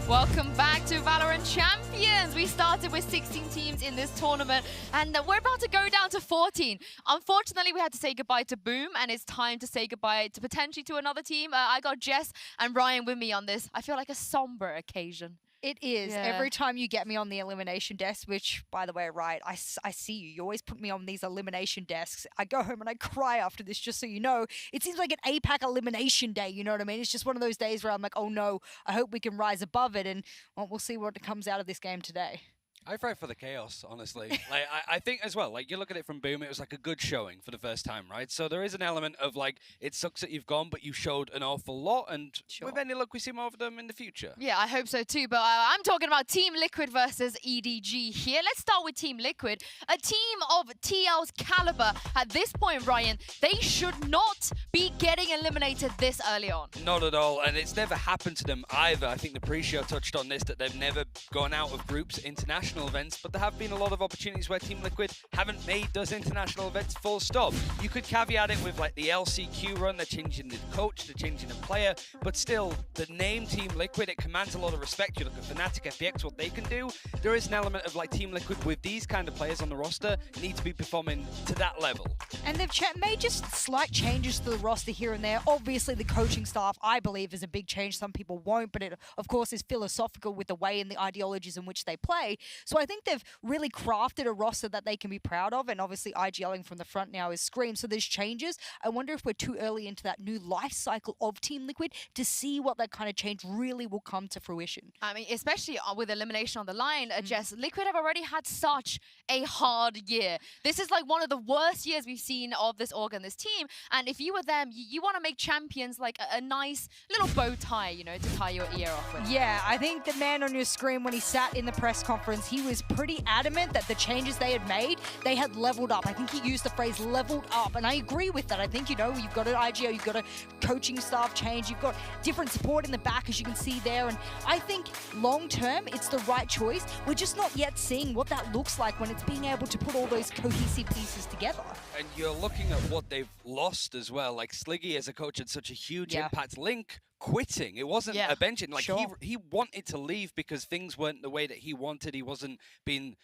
[SPEAKER 4] Welcome back to VALORANT Champions. We started with 16 teams in this tournament, and we're about to go down to 14. Unfortunately, we had to say goodbye to Boom, and it's time to say goodbye to potentially to another team. I got Jess and Ryan with me on this. I feel like a somber occasion.
[SPEAKER 7] It is.
[SPEAKER 4] Yeah.
[SPEAKER 7] Every time you get me on the elimination desk, which, by the way, right, I see you. You always put me on these elimination desks. I go home and I cry after this, just so you know. It seems like an APAC elimination day, you know what I mean? It's just one of those days where I'm like, oh no, I hope we can rise above it, and well, we'll see what comes out of this game today.
[SPEAKER 6] I fight for the chaos, honestly. Like I think as well, like you look at it from Boom, it was like a good showing for the first time, right? So there is an element of like, it sucks that you've gone, but you showed an awful lot, and with any luck, we see more of them in the future.
[SPEAKER 4] Yeah, I hope so too, but I'm talking about Team Liquid versus EDG here. Let's start with Team Liquid, a team of TL's caliber. At this point, Ryan, they should not be getting eliminated this early on.
[SPEAKER 6] Not at all, and it's never happened to them either. I think the pre-show touched on this, that they've never gone out of groups international events, but there have been a lot of opportunities where Team Liquid haven't made those international events full stop. You could caveat it with like the LCQ run, they're changing the coach, they're changing the player, but still, the name Team Liquid, it commands a lot of respect. You look at Fnatic, FPX, what they can do. There is an element of like Team Liquid with these kind of players on the roster need to be performing to that level.
[SPEAKER 7] And they've made just slight changes to the roster here and there. Obviously, the coaching staff, I believe, is a big change. Some people won't, but it, of course, is philosophical with the way and the ideologies in which they play. So I think they've really crafted a roster that they can be proud of, and obviously IGLing from the front now is Scream. So there's changes. I wonder if we're too early into that new life cycle of Team Liquid to see what that kind of change really will come to fruition.
[SPEAKER 4] I mean, especially with elimination on the line, Jess, Liquid have already had such a hard year. This is like one of the worst years we've seen of this org and this team, and if you were them, you want to make champions like a nice little bow tie, you know, to tie your ear off with.
[SPEAKER 7] Yeah, I think the man on your screen, when he sat in the press conference, he was pretty adamant that the changes they had made, they had leveled up. I think he used the phrase leveled up, and I agree with that. I think, you know, you've got an IGO, you've got a coaching staff change, you've got different support in the back, as you can see there, and I think long-term, it's the right choice. We're just not yet seeing what that looks like when it's being able to put all those cohesive pieces together.
[SPEAKER 6] And you're looking at what they've lost as well. Like Sliggy as a coach had such a huge impact. Link quitting. It wasn't a benching. Like he wanted to leave because things weren't the way that he wanted. He wasn't being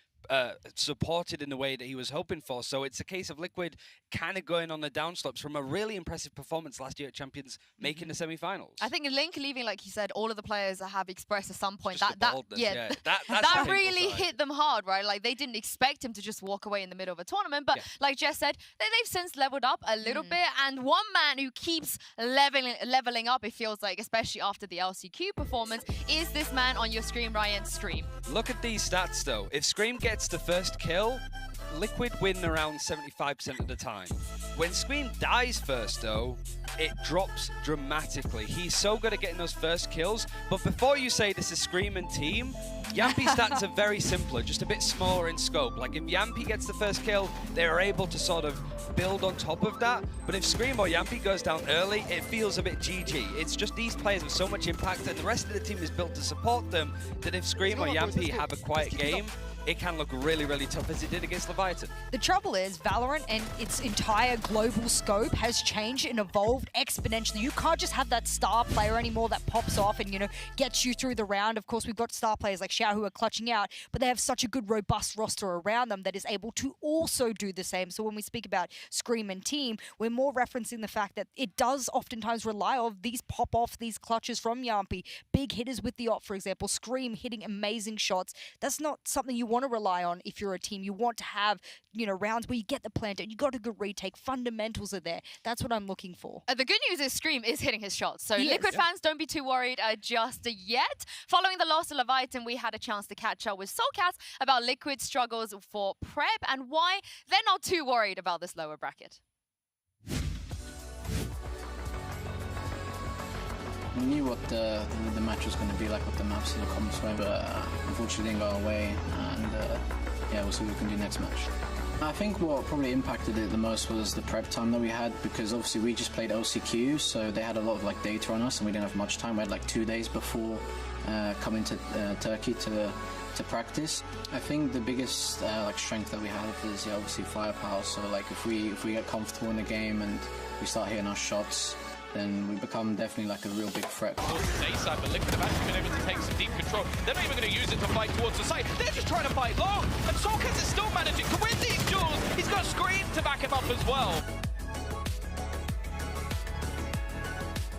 [SPEAKER 6] supported in the way that he was hoping for. So it's a case of Liquid kind of going on the downslopes from a really impressive performance last year at Champions, making the semi-finals.
[SPEAKER 4] I think Link leaving, like you said, all of the players have expressed at some point that really hit them hard, right? Like they didn't expect him to just walk away in the middle of a tournament, but like Jess said, they've since leveled up a little bit, and one man who keeps leveling up, it feels like, especially after the LCQ performance, is this man on your screen, Ryan, Scream.
[SPEAKER 6] Look at these stats though. If Scream gets the first kill, Liquid win around 75% of the time. When Scream dies first though, it drops dramatically. He's so good at getting those first kills, but before you say this is Scream and team, Yampi's stats are very simpler, just a bit smaller in scope. Like if Yampi gets the first kill, they're able to sort of build on top of that, but if Scream or Yampi goes down early, it feels a bit GG. It's just these players have so much impact and the rest of the team is built to support them that if Scream or Yampi have a quiet game, it can look really, really tough, as it did against Leviathan.
[SPEAKER 7] The trouble is, Valorant and its entire global scope has changed and evolved exponentially. You can't just have that star player anymore that pops off and, you know, gets you through the round. Of course, we've got star players like Xiao who are clutching out, but they have such a good, robust roster around them that is able to also do the same. So when we speak about Scream and team, we're more referencing the fact that it does oftentimes rely on these pop-off, these clutches from Yampi, big hitters with the op, for example, Scream hitting amazing shots. That's not something you want to rely on if you're a team. You want to have, you know, rounds where you get the plant and you got a good retake. Fundamentals are there. That's what I'm looking for.
[SPEAKER 4] The good news is Scream is hitting his shots. So Liquid fans, don't be too worried just yet. Following the loss of Leviathan, we had a chance to catch up with Soulcast about Liquid's struggles for prep and why they're not too worried about this lower bracket.
[SPEAKER 9] We knew what the match was going to be like, what the maps and the comps were, but unfortunately didn't go our way. And yeah, we'll see what we can do next match. I think what probably impacted it the most was the prep time that we had, because obviously we just played OCQ, so they had a lot of like data on us and we didn't have much time. We had like 2 days before coming to Turkey to practice. I think the biggest like strength that we have is obviously firepower. So like if we get comfortable in the game and we start hitting our shots, then we become definitely like a real big threat.
[SPEAKER 10] A-side, but Liquid have actually been able to take some deep control. They're not even going to use it to fight towards the side. They're just trying to fight long. And Solkaz is still managing to win these duels. He's got a screen to back him up as well.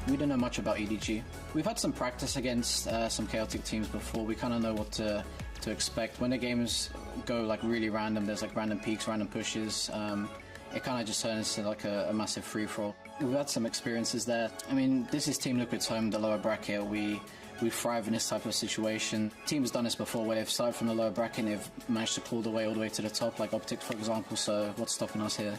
[SPEAKER 9] We don't know much about EDG. We've had some practice against some chaotic teams before. We kind of know what to expect. When the games go like really random, there's like random peaks, random pushes. It kind of just turns into like a massive free-for-all. We've had some experiences there. I mean, this is Team Liquid's home, the lower bracket. We thrive in this type of situation. Team has done this before where they've started from the lower bracket and they've managed to pull the way all the way to the top, like Optics, for example. So what's stopping us here?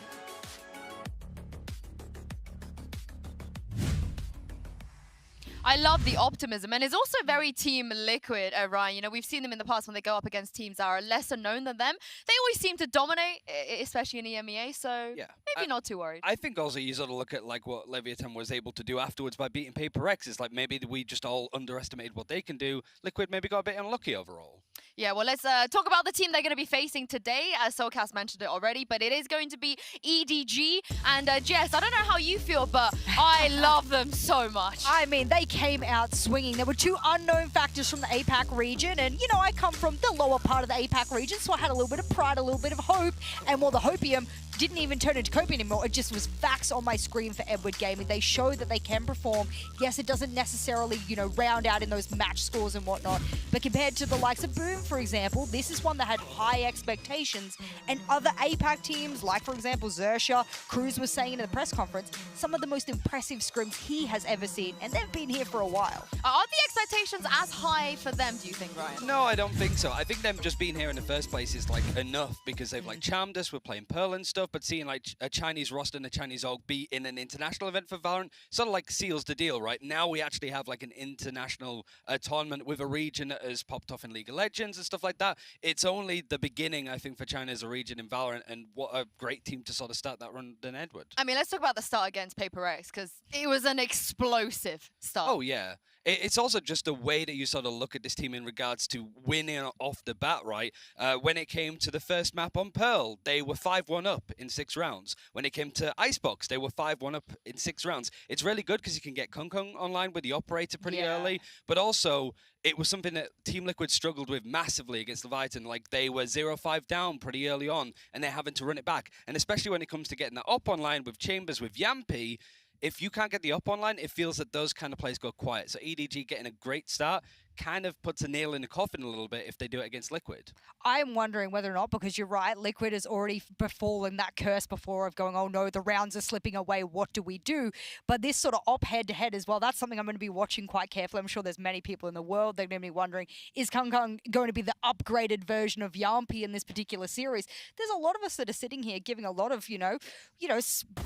[SPEAKER 4] I love the optimism, and it's also very Team Liquid, Ryan. You know, we've seen them in the past when they go up against teams that are lesser known than them. They always seem to dominate, especially in EMEA, so yeah, maybe not too worried.
[SPEAKER 6] I think also you sort of look at like what Leviathan was able to do afterwards by beating Paper X. It's like maybe we just all underestimated what they can do. Liquid maybe got a bit unlucky overall.
[SPEAKER 4] Yeah, well, let's talk about the team they're going to be facing today. Solkaz mentioned it already, but it is going to be EDG. And Jess, I don't know how you feel, but I love them so much.
[SPEAKER 7] I mean, they came out swinging. There were 2 unknown factors from the APAC region, and, you know, I come from the lower part of the APAC region, so I had a little bit of pride, a little bit of hope, and while the hopium didn't even turn into copium anymore, it just was facts on my screen for Edward Gaming. They show that they can perform. Yes, it doesn't necessarily, you know, round out in those match scores and whatnot, but compared to the likes of Boom, for example, this is one that had high expectations, and other APAC teams, like, for example, Xerxia, Cruz was saying in the press conference, some of the most impressive scrims he has ever seen, and they've been here for a while.
[SPEAKER 4] Are the expectations as high for them, do you think, Ryan?
[SPEAKER 6] No, I don't think so. I think them just being here in the first place is, like, enough, because they've, like, charmed us, we're playing Pearl and stuff, but seeing, like, a Chinese roster and a Chinese org be in an international event for VALORANT sort of, like, seals the deal, right? Now we actually have, like, an international tournament with a region that has popped off in League of Legends and stuff like that. It's only the beginning, I think, for China as a region in VALORANT, and what a great team to sort of start that run than Edward.
[SPEAKER 4] I mean, let's talk about the start against Paper X, because it was an explosive start.
[SPEAKER 6] Oh, yeah. It's also just the way that you sort of look at this team in regards to winning off the bat, right? When it came to the first map on Pearl, they were 5-1 up in 6 rounds. When it came to Icebox, they were 5-1 up in 6 rounds. It's really good because you can get Kung Kung online with the operator pretty early, but also it was something that Team Liquid struggled with massively against Leviathan. Like, they were 0-5 down pretty early on, and they're having to run it back. And especially when it comes to getting that up online with Chambers, with Yampy, if you can't get the up online, it feels that those kind of plays go quiet. So EDG getting a great start kind of puts a nail in the coffin a little bit if they do it against Liquid.
[SPEAKER 7] I'm wondering whether or not, because you're right, Liquid has already befallen that curse before of going, oh no, the rounds are slipping away, what do we do? But this sort of op head-to-head as well, that's something I'm going to be watching quite carefully. I'm sure there's many people in the world that are going to be wondering, is Kung Kung going to be the upgraded version of Yampy in this particular series? There's a lot of us that are sitting here giving a lot of, you know,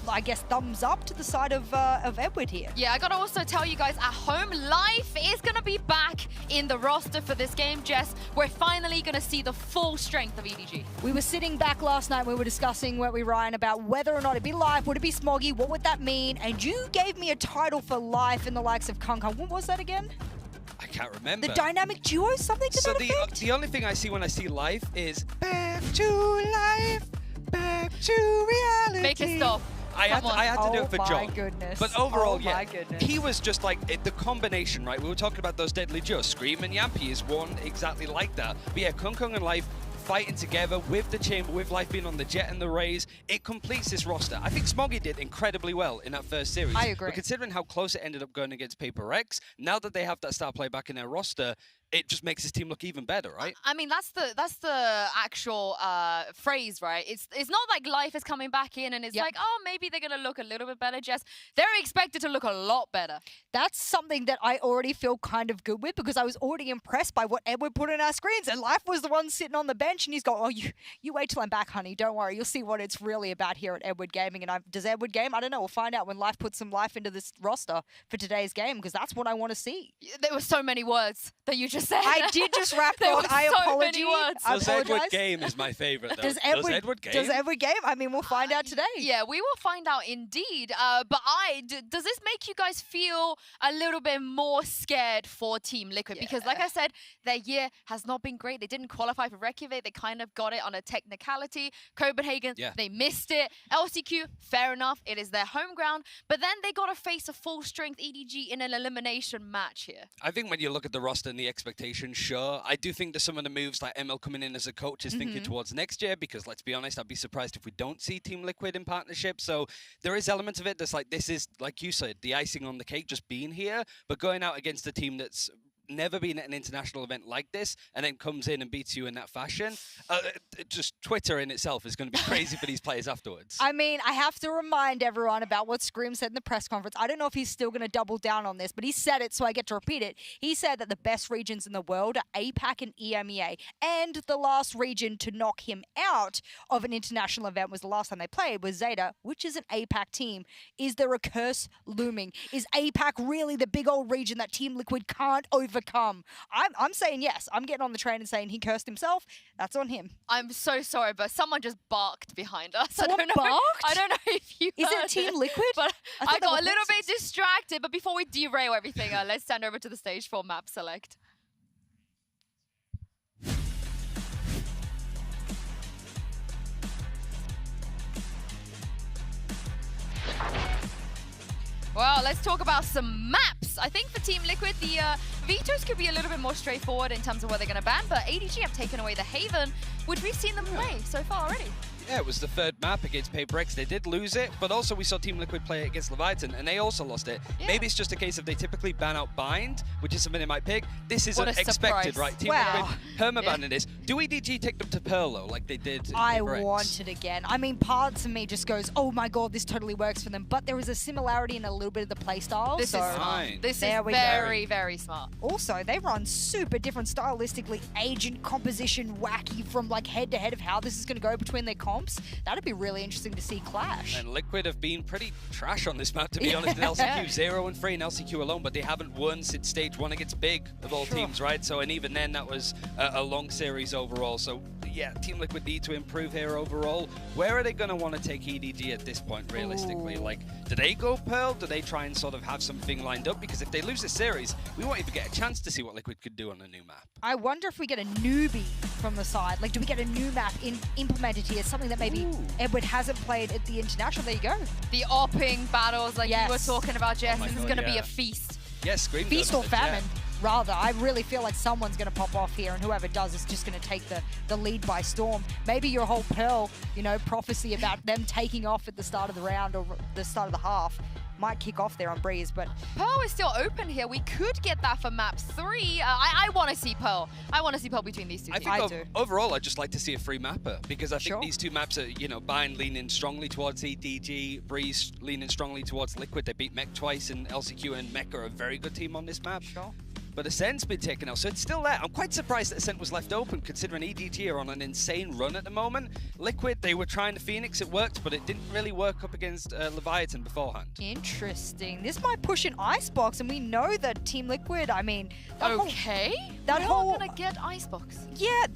[SPEAKER 7] I guess thumbs up to the side of Edward here.
[SPEAKER 4] Yeah, I got to also tell you guys, at home, Life is going to be back in the roster for this game, Jess. We're finally going to see the full strength of EDG.
[SPEAKER 7] We were sitting back last night, we were discussing, weren't we, Ryan, about whether or not it'd be Life, would it be Smoggy, what would that mean? And you gave me a title for Life in the likes of Kung Kung. What was that again?
[SPEAKER 6] I can't remember.
[SPEAKER 7] The dynamic duo, something to that effect?
[SPEAKER 6] The only thing I see when I see Life is back to life, back to reality.
[SPEAKER 4] Make it stop.
[SPEAKER 6] I had to do it for John.
[SPEAKER 7] Oh my goodness.
[SPEAKER 6] But overall,
[SPEAKER 7] oh my goodness.
[SPEAKER 6] He was just like, the combination, right? We were talking about those deadly duos. Scream and Yampy is one exactly like that. But yeah, Kung Kung and Life fighting together with the Chamber, with Life being on the Jet and the Rays, it completes this roster. I think Smoggy did incredibly well in that first series.
[SPEAKER 7] I agree.
[SPEAKER 6] But considering how close it ended up going against Paper X, now that they have that star player back in their roster, it just makes his team look even better, right?
[SPEAKER 4] I mean, that's the actual phrase, right? It's not like life is coming back in and it's like, oh, maybe they're gonna look a little bit better. Jess, they're expected to look a lot better.
[SPEAKER 7] That's something that I already feel kind of good with because I was already impressed by what Edward put on our screens, and Life was the one sitting on the bench, and he's going, "Oh, you wait till I'm back, honey. Don't worry. You'll see what it's really about here at Edward Gaming." And does Edward game? I don't know. We'll find out when Life puts some life into this roster for today's game because that's what I want to see.
[SPEAKER 4] There were so many words that you just said.
[SPEAKER 7] I did just wrap
[SPEAKER 4] there
[SPEAKER 7] on.
[SPEAKER 4] were
[SPEAKER 7] I
[SPEAKER 4] so
[SPEAKER 7] apologize.
[SPEAKER 4] many words.
[SPEAKER 7] I
[SPEAKER 6] Does
[SPEAKER 7] apologize.
[SPEAKER 6] Edward game is my favorite, though.
[SPEAKER 7] Does Edward
[SPEAKER 6] game?
[SPEAKER 7] Does Edward game? I mean, we'll find out today.
[SPEAKER 4] Yeah, we will find out indeed. But does this make you guys feel a little bit more scared for Team Liquid? Because like I said, their year has not been great. They didn't qualify for Reykjavik. They kind of got it on a technicality. Copenhagen, they missed it. LCQ, fair enough. It is their home ground. But then they got to face a full-strength EDG in an elimination match here.
[SPEAKER 6] I think when you look at the roster and the expectations, sure. I do think that some of the moves like ML coming in as a coach is thinking towards next year because, let's be honest, I'd be surprised if we don't see Team Liquid in partnership. So there is elements of it that's like, this is, like you said, the icing on the cake, just being here. But going out against a team that's never been at an international event like this and then comes in and beats you in that fashion, just Twitter in itself is going to be crazy for these players afterwards.
[SPEAKER 7] I mean, I have to remind everyone about what Scream said in the press conference. I don't know if he's still going to double down on this, but he said it, so I get to repeat it. He said that the best regions in the world are APAC and EMEA, and the last region to knock him out of an international event was the last time they played was Zeta, which is an APAC team. Is there a curse looming? Is APAC really the big old region that Team Liquid can't overcome? I'm saying yes. I'm getting on the train and saying he cursed himself. That's on him.
[SPEAKER 4] I'm so sorry, but someone just barked behind us.
[SPEAKER 7] Someone
[SPEAKER 4] I don't know.
[SPEAKER 7] barked?
[SPEAKER 4] I don't know if you
[SPEAKER 7] Is
[SPEAKER 4] heard
[SPEAKER 7] it Team Liquid?
[SPEAKER 4] But I got a little bit distracted. But before we derail everything, let's stand over to the stage for map select. Well, let's talk about some maps. I think for Team Liquid, the vetoes could be a little bit more straightforward in terms of where they're going to ban, but ADG have taken away the Haven, which we've seen them play so far already.
[SPEAKER 6] Yeah, it was the third map against Paper-X. They did lose it, but also we saw Team Liquid play it against Leviathan, and they also lost it. Yeah. Maybe it's just a case of they typically ban out Bind, which is something they might pick. This isn't expected, right? Team Liquid perma-banning this. Do EDG take them to Pearl, though, like they did
[SPEAKER 7] I want it again. I mean, parts of me just goes, oh my god, this totally works for them, but there is a similarity in a little bit of the playstyle.
[SPEAKER 4] This is smart. This is very, very smart.
[SPEAKER 7] Also, they run super different stylistically, agent composition, wacky from like head-to-head of how this is going to go between their comps. That'd be really interesting to see clash.
[SPEAKER 6] And Liquid have been pretty trash on this map, to be honest, in LCQ. 0-3 in LCQ alone, but they haven't won since stage 1 against Big of all teams, right? So, and even then, that was a long series overall. So, yeah, Team Liquid need to improve here overall. Where are they going to want to take EDG at this point, realistically? Ooh. Like, do they go Pearl? Do they try and sort of have something lined up? Because if they lose this series, we won't even get a chance to see what Liquid could do on a new map.
[SPEAKER 7] I wonder if we get a newbie from the side. Like, do we get a new map implemented here? Something that maybe Edward hasn't played at the international. There you go.
[SPEAKER 4] The opping battles like you were talking about, Jess. This is going to be a feast.
[SPEAKER 6] Yes, Scream.
[SPEAKER 7] Feast or famine, rather. I really feel like someone's going to pop off here, and whoever does is just going to take the lead by storm. Maybe your whole Pearl, prophecy about them taking off at the start of the round or the start of the half might kick off there on Breeze, but
[SPEAKER 4] Pearl is still open here. We could get that for map 3. I want to see Pearl. I want to see Pearl between these two teams.
[SPEAKER 6] I think overall, I'd just like to see a free mapper because I think these two maps are, Bind leaning strongly towards EDG, Breeze leaning strongly towards Liquid. They beat Mech twice, and LCQ and Mech are a very good team on this map. But Ascent's been taken out, so it's still there. I'm quite surprised that Ascent was left open, considering EDG are on an insane run at the moment. Liquid, they were trying the Phoenix, it worked, but it didn't really work up against Leviathan beforehand.
[SPEAKER 7] Interesting. This might push an Icebox, and we know that Team Liquid, I mean...
[SPEAKER 4] That whole gonna get Icebox.
[SPEAKER 7] Yeah,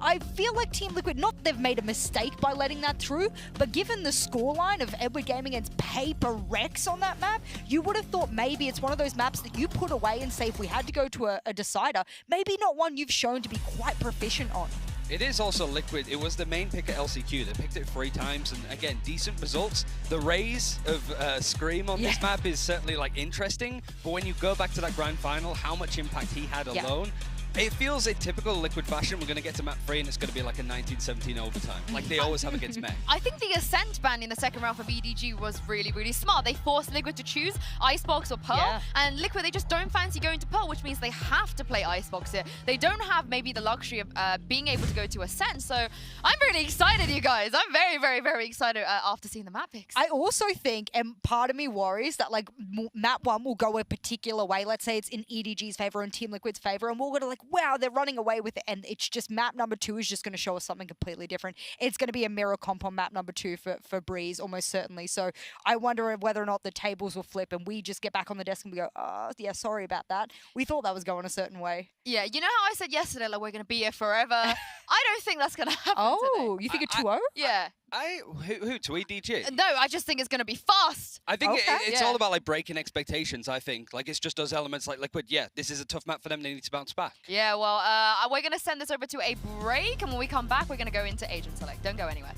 [SPEAKER 7] I feel like Team Liquid, not that they've made a mistake by letting that through, but given the scoreline of Edward Gaming against Paper-X on that map, you would have thought maybe it's one of those maps that you put away and say if we had to go to a decider, maybe not one you've shown to be quite proficient on.
[SPEAKER 6] It is also Liquid. It was the main pick at LCQ. They picked it 3 times, and again, decent results. The raise of Scream on this map is certainly like interesting, but when you go back to that grand final, how much impact he had alone, It feels a typical Liquid fashion. We're going to get to map 3 and it's going to be like a 1917 overtime, like they always have against Mech.
[SPEAKER 4] I think the Ascent ban in the second round for EDG was really, really smart. They forced Liquid to choose Icebox or Pearl, and Liquid, they just don't fancy going to Pearl, which means they have to play Icebox here. They don't have maybe the luxury of being able to go to Ascent, so I'm really excited, you guys. I'm very, very, very excited after seeing the map picks.
[SPEAKER 7] I also think, and part of me worries that like map 1 will go a particular way. Let's say it's in EDG's favor and Team Liquid's favor, and we're going to like, wow, they're running away with it, and it's just map number 2 is just going to show us something completely different. It's going to be a mirror comp on map number 2 for Breeze, almost certainly. So I wonder whether or not the tables will flip and we just get back on the desk and we go, oh, yeah, sorry about that. We thought that was going a certain way.
[SPEAKER 4] Yeah, you know how I said yesterday, like, we're going to be here forever? I don't think that's going to happen
[SPEAKER 7] Oh, you think a 2-0?
[SPEAKER 4] Yeah.
[SPEAKER 6] Who to EDG?
[SPEAKER 4] No, I just think it's going to be fast.
[SPEAKER 6] I think it's all about like breaking expectations. I think like it's just those elements like Liquid. Yeah, this is a tough map for them. They need to bounce back.
[SPEAKER 4] Yeah, well, we're going to send this over to a break, and when we come back, we're going to go into Agent Select. Don't go anywhere.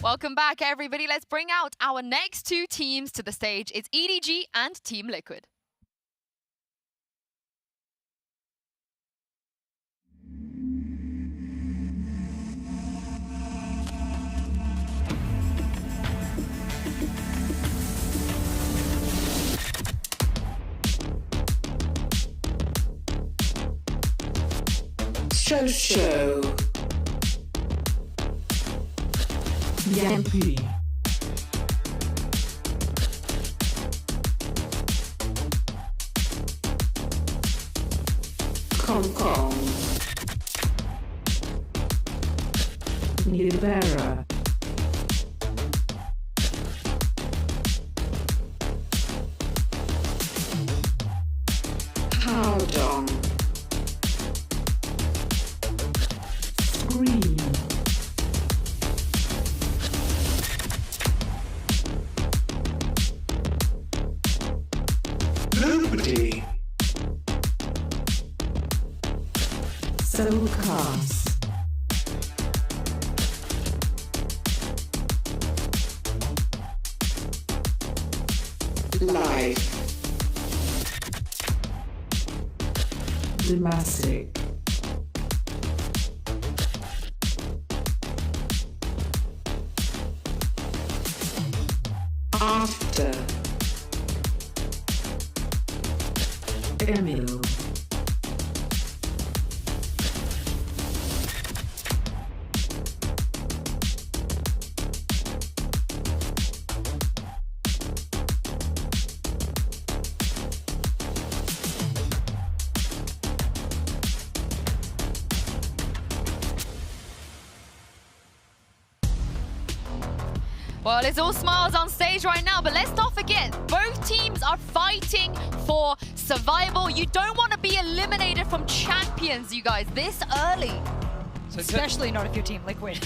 [SPEAKER 4] Welcome back, everybody. Let's bring out our next 2 teams to the stage. It's EDG and Team Liquid.
[SPEAKER 19] Show. Yampy. Hong Kong. Libera. Howdong. Green. Nobody. Soulcast. Live. Domestic. After. Emil.
[SPEAKER 4] Well, it's all smiles on stage right now, but let's not forget, both teams are fighting for survival. You don't want to be eliminated from champions, you guys, this early.
[SPEAKER 6] So
[SPEAKER 7] Especially not if you're Team Liquid.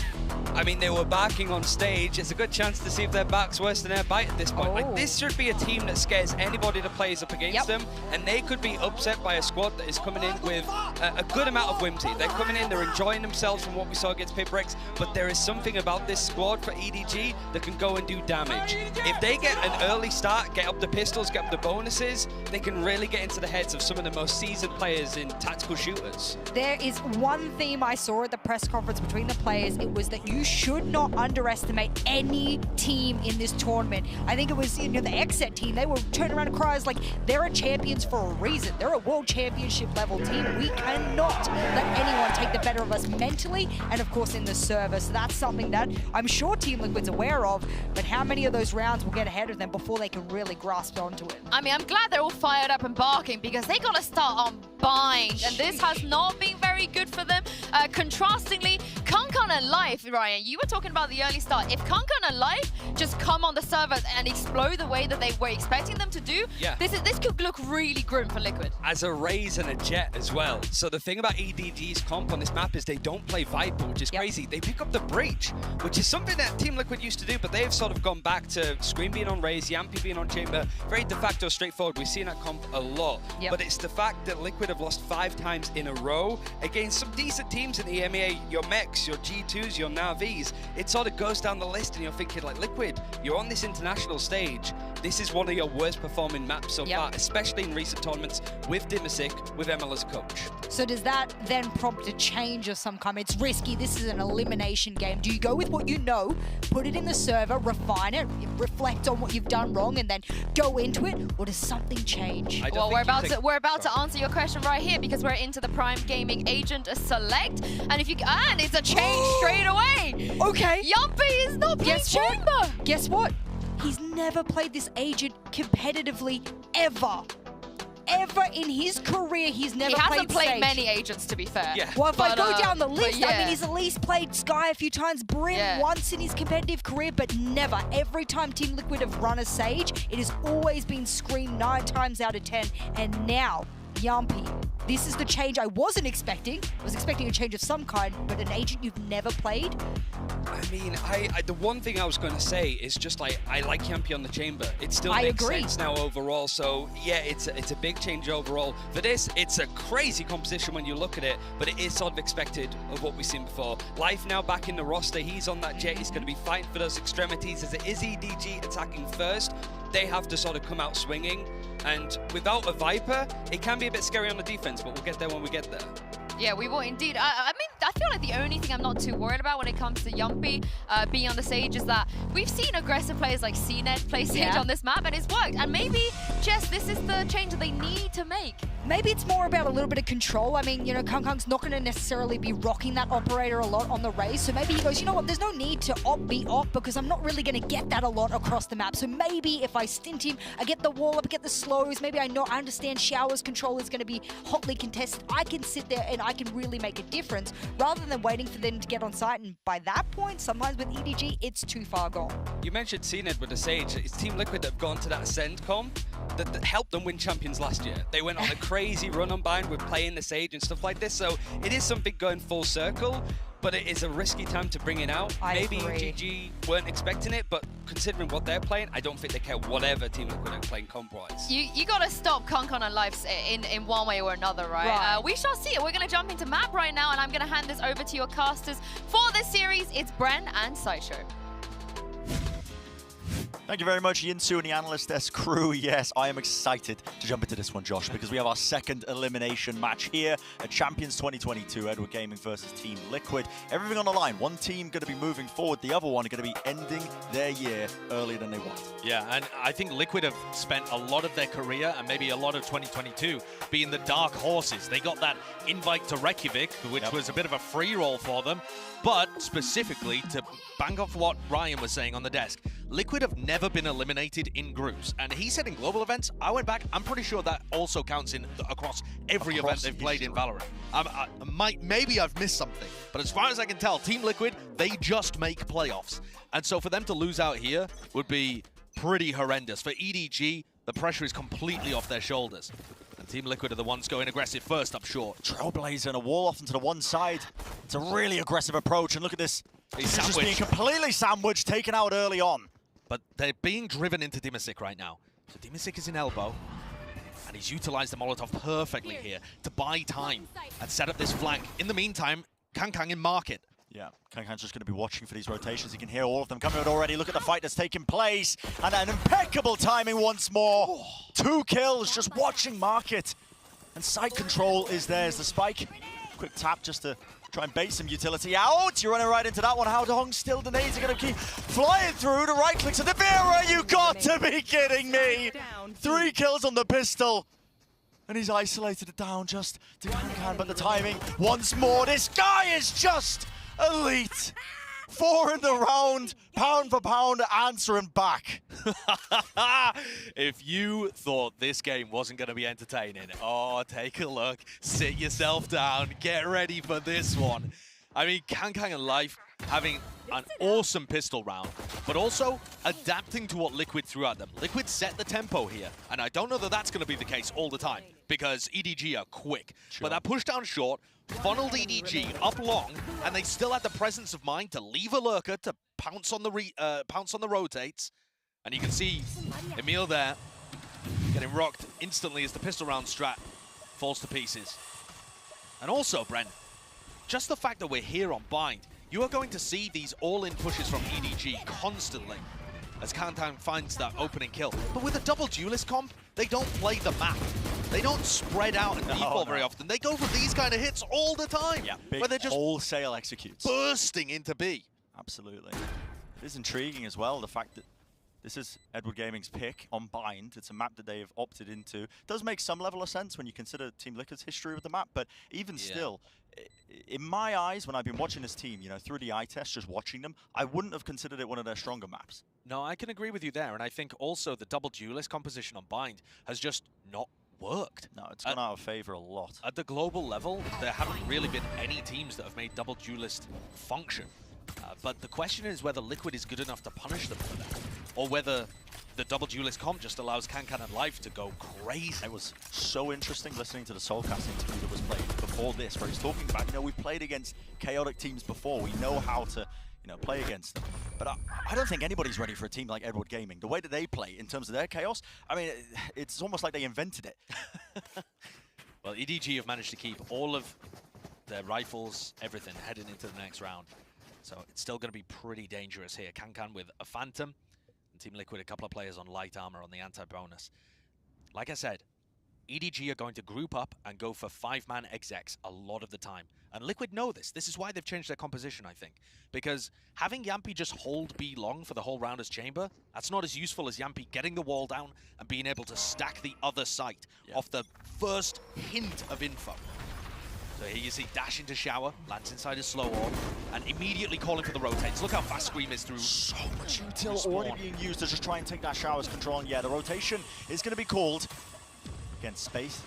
[SPEAKER 6] I mean, they were backing on stage. It's a good chance to see if their back's worse than their bite at this point. Like, this should be a team that scares anybody that plays up against them, and they could be upset by a squad that is coming in with a good amount of whimsy. They're coming in, they're enjoying themselves from what we saw against Piprex, but there is something about this squad for EDG that can go and do damage. If they get an early start, get up the pistols, get up the bonuses, they can really get into the heads of some of the most seasoned players in tactical shooters.
[SPEAKER 7] There is one theme I saw at the press conference between the players. It was that you should not underestimate any team in this tournament. I think it was, you know, the XSET team. They were turning around and cries like they're a champions for a reason. They're a world championship level team. We cannot let anyone take the better of us mentally and of course in the server. So that's something that I'm sure Team Liquid's aware of, but how many of those rounds will get ahead of them before they can really grasp onto it?
[SPEAKER 4] I mean, I'm glad they're all fired up and barking because they got to start on bind, and this has not been very good for them. Contrastingly, Kankan and Life, Ryan, you were talking about the early start. If Kankan and Life just come on the server and explode the way that they were expecting them to do, this could look really grim for Liquid.
[SPEAKER 6] As a Raze and a Jet as well. So the thing about EDG's comp on this map is they don't play Viper, which is crazy. They pick up the Breach, which is something that Team Liquid used to do, but they've sort of gone back to Scream being on Raze, Yampy being on Chamber. Very de facto straightforward. We've seen that comp a lot. But it's the fact that Liquid have lost 5 times in a row against some decent teams in the EMEA, your Mechs, your G2s, your Na'Vis. It sort of goes down the list and you're thinking like, Liquid, you're on this international stage. This is one of your worst performing maps so far, especially in recent tournaments with Dimasic, with Emil as a coach.
[SPEAKER 7] So does that then prompt a change of some kind? It's risky. This is an elimination game. Do you go with what you know, put it in the server, refine it, reflect on what you've done wrong, and then go into it, or does something change?
[SPEAKER 4] Well, we're about to answer your question right here because we're into the Prime Gaming Agent Select, and it's a change straight away.
[SPEAKER 7] Okay.
[SPEAKER 4] Yampy is not playing Chamber.
[SPEAKER 7] Guess what? He's never played this agent competitively ever. Ever in his career, he's never played Sage.
[SPEAKER 4] He hasn't played many agents, to be fair.
[SPEAKER 7] Well, if I go down the list, I mean, he's at least played Sky a few times, Brim once in his competitive career, but never. Every time Team Liquid have run a Sage, it has always been Scream 9 times out of 10. And now, Yampy, this is the change I wasn't expecting. I was expecting a change of some kind, but an agent you've never played?
[SPEAKER 6] I mean, the one thing I was going to say is just like, I like Yampy on the Chamber. It still makes sense now overall. So yeah, it's a big change overall. For this, it's a crazy composition when you look at it, but it is sort of expected of what we've seen before. Life now back in the roster. He's on that Jet. He's going to be fighting for those extremities as it is EDG attacking first. They have to sort of come out swinging. And without a Viper, it can be a bit scary on the defense, but we'll get there when we get there.
[SPEAKER 4] Yeah, we will indeed. I mean, I feel like the only thing I'm not too worried about when it comes to Yampy being on the stage is that we've seen aggressive players like CNED play Sage on this map, and it's worked. And maybe, Jess, this is the change that they need to make.
[SPEAKER 7] Maybe it's more about a little bit of control. I mean, you know, Kang's not going to necessarily be rocking that operator a lot on the Raze, so maybe he goes, you know what, there's no need to be op because I'm not really going to get that a lot across the map. So maybe if I stint him, I get the wall up, I get the slows, maybe I understand Shower's control is going to be hotly contested. I can sit there and I can really make a difference rather than waiting for them to get on site. And by that point, sometimes with EDG, it's too far gone.
[SPEAKER 6] You mentioned CNED with the Sage. It's Team Liquid that have gone to that Ascend comp that helped them win Champions last year. They went on a crazy run on bind with playing the Sage and stuff like this. So it is something going full circle, but it is a risky time to bring it out. Maybe GG weren't expecting it, but considering what they're playing, I don't think they care whatever Team Liquid are playing comp-wise.
[SPEAKER 4] You got to stop Kankan and Life in one way or another, right? We shall see it. We're going to jump into map right now, and I'm going to hand this over to your casters for this series. It's Bren and Sideshow.
[SPEAKER 5] Thank you very much, Yinsu and the Analyst S crew. Yes, I am excited to jump into this one, Josh, because we have our second elimination match here at Champions 2022, Edward Gaming versus Team Liquid. Everything on the line. One team going to be moving forward, the other one going to be ending their year earlier than they want.
[SPEAKER 3] Yeah, and I think Liquid have spent a lot of their career, and maybe a lot of 2022, being the dark horses. They got that invite to Reykjavik, which was a bit of a free roll for them, but specifically to bang off what Ryan was saying on the desk, Liquid have never been eliminated in groups, and he said in global events, I went back, I'm pretty sure that also counts in across every event they've played in Valorant. Maybe I've missed something, but as far as I can tell, Team Liquid, they just make playoffs. And so for them to lose out here would be pretty horrendous. For EDG, the pressure is completely off their shoulders. And Team Liquid are the ones going aggressive first up short.
[SPEAKER 5] Trailblazer and a wall off into the one side. It's a really aggressive approach, and look at this.
[SPEAKER 3] He's
[SPEAKER 5] just being completely sandwiched, taken out early on.
[SPEAKER 3] But they're being driven into Dimasic right now. So Dimasic is in elbow, and he's utilized the Molotov perfectly here to buy time and set up this flank. In the meantime, Kang in market.
[SPEAKER 5] Yeah, Kang's just going to be watching for these rotations. You can hear all of them coming out already. Look at the fight that's taking place. And an impeccable timing once more. 2 kills, just watching market. And side control is theirs. The spike, quick tap just to try and bait some utility out. You're running right into that one. How Dong still denies. You're going to keep flying through the right clicks of the Vera. You got to be kidding me. 3 kills on the pistol. And he's isolated it down just to Kang, but the timing once more. This guy is just elite. 4 in the round, pound for pound, answering back.
[SPEAKER 3] If you thought this game wasn't going to be entertaining, oh, take a look, sit yourself down, get ready for this one. I mean, Kang and Life having an awesome pistol round, but also adapting to what Liquid threw at them. Liquid set the tempo here, and I don't know that that's going to be the case all the time, because EDG are quick. But that push down short funneled EDG up long, and they still had the presence of mind to leave a lurker to pounce on the rotates. And you can see Emil there getting rocked instantly as the pistol round strat falls to pieces. And also, Brent, just the fact that we're here on Bind, you are going to see these all-in pushes from EDG constantly as Countdown finds that opening kill. But with a double duelist comp, they don't play the map. They don't spread out and default very often. They go for these kind of hits all the time.
[SPEAKER 5] Yeah, big
[SPEAKER 3] where they're just
[SPEAKER 5] wholesale executes.
[SPEAKER 3] Bursting into B.
[SPEAKER 5] Absolutely. It is intriguing as well, the fact that this is Edward Gaming's pick on Bind. It's a map that they have opted into. It does make some level of sense when you consider Team Liquid's history with the map, but even still, in my eyes, when I've been watching this team, you know, through the eye test, just watching them, I wouldn't have considered it one of their stronger maps.
[SPEAKER 3] No, I can agree with you there, and I think also the double duelist composition on Bind has just not worked.
[SPEAKER 5] No, it's gone out of favor a lot.
[SPEAKER 3] At the global level, there haven't really been any teams that have made double duelist function. But the question is whether Liquid is good enough to punish them for that, or whether the double duelist comp just allows Kankan and Life to go crazy.
[SPEAKER 5] It was so interesting listening to the Soulcast interview that was played before this, where he's talking about, you know, we've played against chaotic teams before. We know how to, you know, play against them. But I don't think anybody's ready for a team like Edward Gaming. The way that they play in terms of their chaos, I mean, it's almost like they invented it.
[SPEAKER 3] Well, EDG have managed to keep all of their rifles, everything, heading into the next round. So it's still going to be pretty dangerous here. Kankan with a Phantom, and Team Liquid a couple of players on light armor on the anti-bonus. Like I said, EDG are going to group up and go for 5-man execs a lot of the time. And Liquid know this. This is why they've changed their composition, I think. Because having Yampi just hold B long for the whole round as chamber, that's not as useful as Yampi getting the wall down and being able to stack the other site off the first hint of info. So here you see dash into shower, lands inside a slow orb, and immediately calling for the rotates. Look how fast Scream is through.
[SPEAKER 5] So much util already being used to just try and take that shower's control. And yeah, the rotation is going to be called. Again, space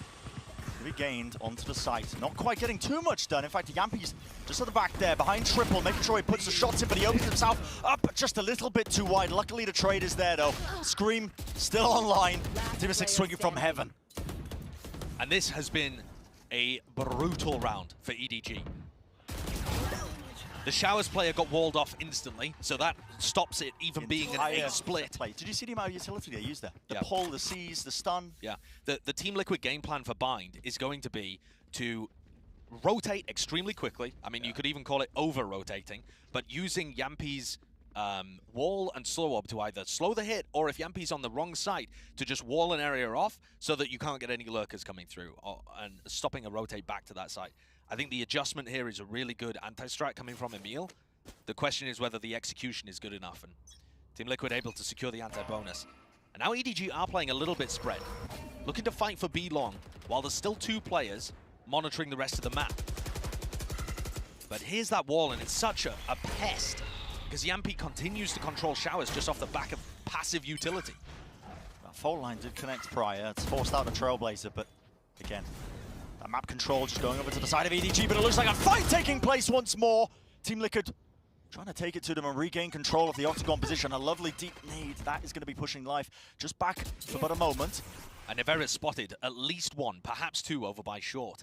[SPEAKER 5] to be gained onto the site. Not quite getting too much done. In fact, Yampi's just at the back there, behind Triple, making sure he puts the shots in, but he opens himself up just a little bit too wide. Luckily, the trade is there, though. Scream still online. Team 6 swinging from heaven.
[SPEAKER 3] And this has been a brutal round for EDG. The Showers player got walled off instantly, so that stops it even being an A split.
[SPEAKER 5] Did you see the amount of utility they used there? The pull, the seize, the stun.
[SPEAKER 3] Yeah, the Team Liquid game plan for Bind is going to be to rotate extremely quickly. I mean, you could even call it over-rotating, but using Yampi's wall and slow up to either slow the hit, or if Yampi's on the wrong side, to just wall an area off so that you can't get any lurkers coming through, and stopping a rotate back to that side. I think the adjustment here is a really good anti-strat coming from Emil. The question is whether the execution is good enough, and Team Liquid able to secure the anti-bonus. And now EDG are playing a little bit spread, looking to fight for B long, while there's still 2 players monitoring the rest of the map. But here's that wall, and it's such a pest, because Yampi continues to control showers just off the back of passive utility.
[SPEAKER 5] That fault line did connect prior. It's forced out the Trailblazer, but again, that map control just going over to the side of EDG, but it looks like a fight taking place once more. Team Liquid trying to take it to them and regain control of the Octagon position. A lovely deep nade. That is going to be pushing life just back for but a moment.
[SPEAKER 3] And Nevera spotted at least 1, perhaps 2 over by short.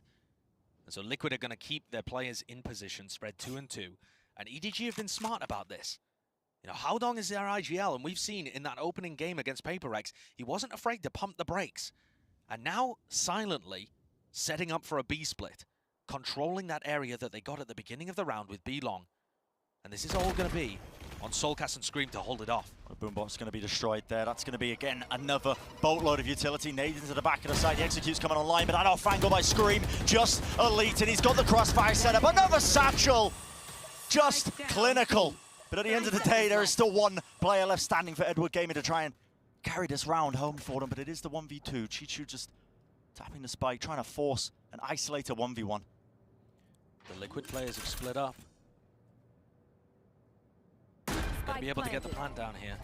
[SPEAKER 3] And so Liquid are going to keep their players in position, spread 2 and 2. And EDG have been smart about this. You know, how long is their IGL? And we've seen in that opening game against PaperX, he wasn't afraid to pump the brakes. And now, silently, setting up for a B split, controlling that area that they got at the beginning of the round with B long. And this is all going to be on Soulcast and Scream to hold it off.
[SPEAKER 5] Boombox going to be destroyed there. That's going to be, again, another boatload of utility. Nade into the back of the side. The execute's coming online, but that off-angle by Scream. Just elite, and he's got the crossfire setup. Another satchel. Just clinical. But at the end of the day, there is still 1 player left standing for Edward Gaming to try and carry this round home for them. But it is the 1v2. Chichu just tapping the spike, trying to force an isolator 1v1.
[SPEAKER 3] The Liquid players have split up. Going to be able to get the plan down here.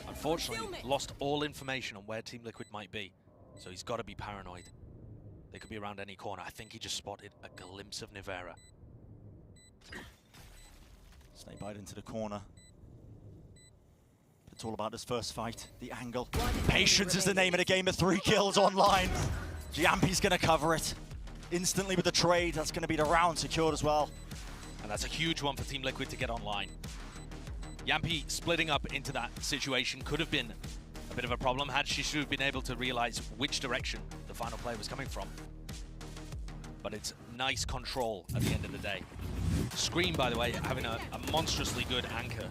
[SPEAKER 3] Unfortunately, lost all information on where Team Liquid might be, so he's got to be paranoid. They could be around any corner. I think he just spotted a glimpse of Nevera.
[SPEAKER 5] Snake bite into the corner. It's all about this first fight, the angle. Patience is the name of the game of 3 kills online. Yampi's going to cover it. Instantly with the trade, that's going to be the round secured as well.
[SPEAKER 3] And that's a huge one for Team Liquid to get online. Yampi splitting up into that situation could have been a bit of a problem had she should have been able to realize which direction the final player was coming from. But it's nice control at the end of the day. Scream, by the way, having a monstrously good anchor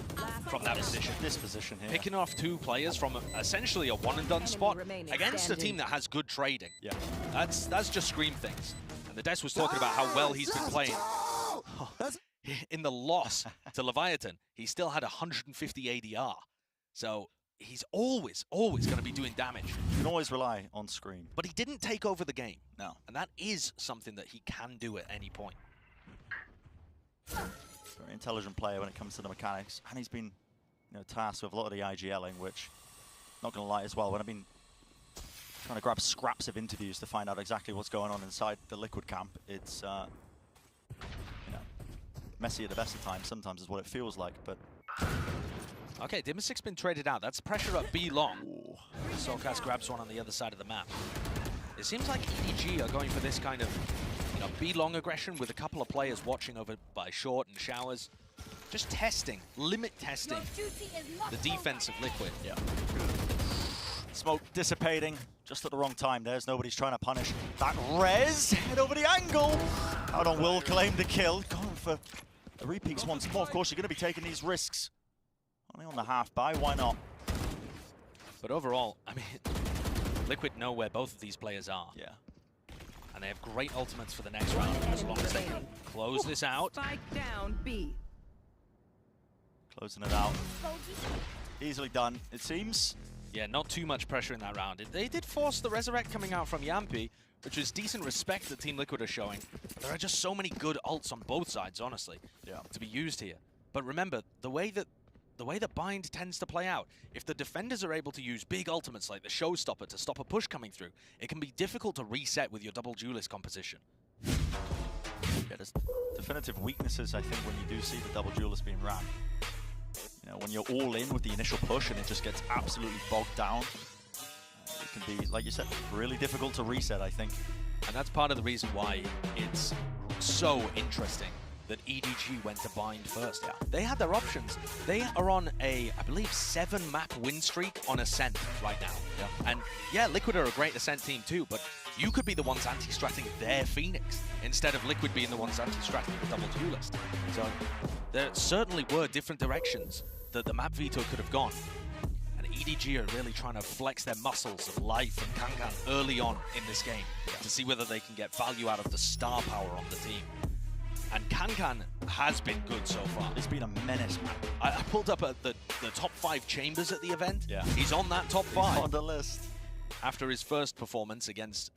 [SPEAKER 3] from that position.
[SPEAKER 5] This position here.
[SPEAKER 3] Picking off 2 players from essentially a one-and-done spot against a team that has good trading.
[SPEAKER 5] Yeah.
[SPEAKER 3] That's just Scream things. And the Des was talking about how well he's been playing. In the loss to Leviathan, he still had 150 ADR. So he's always going to be doing damage.
[SPEAKER 5] You can always rely on Scream.
[SPEAKER 3] But he didn't take over the game.
[SPEAKER 5] No.
[SPEAKER 3] And that is something that he can do at any point.
[SPEAKER 5] Very intelligent player when it comes to the mechanics. And he's been, tasked with a lot of the IGLing, which, not going to lie as well, when I've been trying to grab scraps of interviews to find out exactly what's going on inside the Liquid camp, it's, messy at the best of times. Sometimes is what it feels like, but...
[SPEAKER 3] Okay, Dimmersic's been traded out. That's pressure up B long. Soulcast grabs one on the other side of the map. It seems like EDG are going for this kind of, B long aggression with a couple of players watching over by short and showers. Just testing, limit testing the defense of Liquid.
[SPEAKER 5] Yeah. Smoke dissipating just at the wrong time. There's nobody's trying to punish that res. Head over the angle. Out on Will, claim the kill. Going for the repeats once more. Of course, you're going to be taking these risks. Only on the half buy, why not?
[SPEAKER 3] But overall, I mean, Liquid know where both of these players are.
[SPEAKER 5] Yeah.
[SPEAKER 3] And they have great ultimates for the next round, as long as they can close this out.
[SPEAKER 24] Spike down, B.
[SPEAKER 5] Closing it out. Easily done, it seems.
[SPEAKER 3] Yeah, not too much pressure in that round. They did force the Resurrect coming out from Yampi, which is decent respect that Team Liquid are showing. But there are just so many good ults on both sides, honestly, to be used here. But remember, the way that Bind tends to play out, if the defenders are able to use big ultimates like the Showstopper to stop a push coming through, it can be difficult to reset with your double duelist composition.
[SPEAKER 5] Yeah, there's definitive weaknesses, I think, when you do see the double duelist being ran. When you're all in with the initial push and it just gets absolutely bogged down, it can be, like you said, really difficult to reset, I think.
[SPEAKER 3] And that's part of the reason why it's so interesting that EDG went to Bind first. Yeah. They had their options. They are on a, I believe, 7-map win streak on Ascent right now. Yeah. And yeah, Liquid are a great Ascent team too, but you could be the ones anti-stratting their Phoenix instead of Liquid being the ones anti-stratting the double duelist. So there certainly were different directions that the map veto could have gone. And EDG are really trying to flex their muscles of Life and Kangan early on in this game to see whether they can get value out of the star power on the team. And Kangan has been good so far.
[SPEAKER 5] He's been a menace, man.
[SPEAKER 3] I pulled up at the top 5 chambers at the event.
[SPEAKER 5] Yeah.
[SPEAKER 3] He's on that top 5.
[SPEAKER 5] He's on the list.
[SPEAKER 3] After his first performance against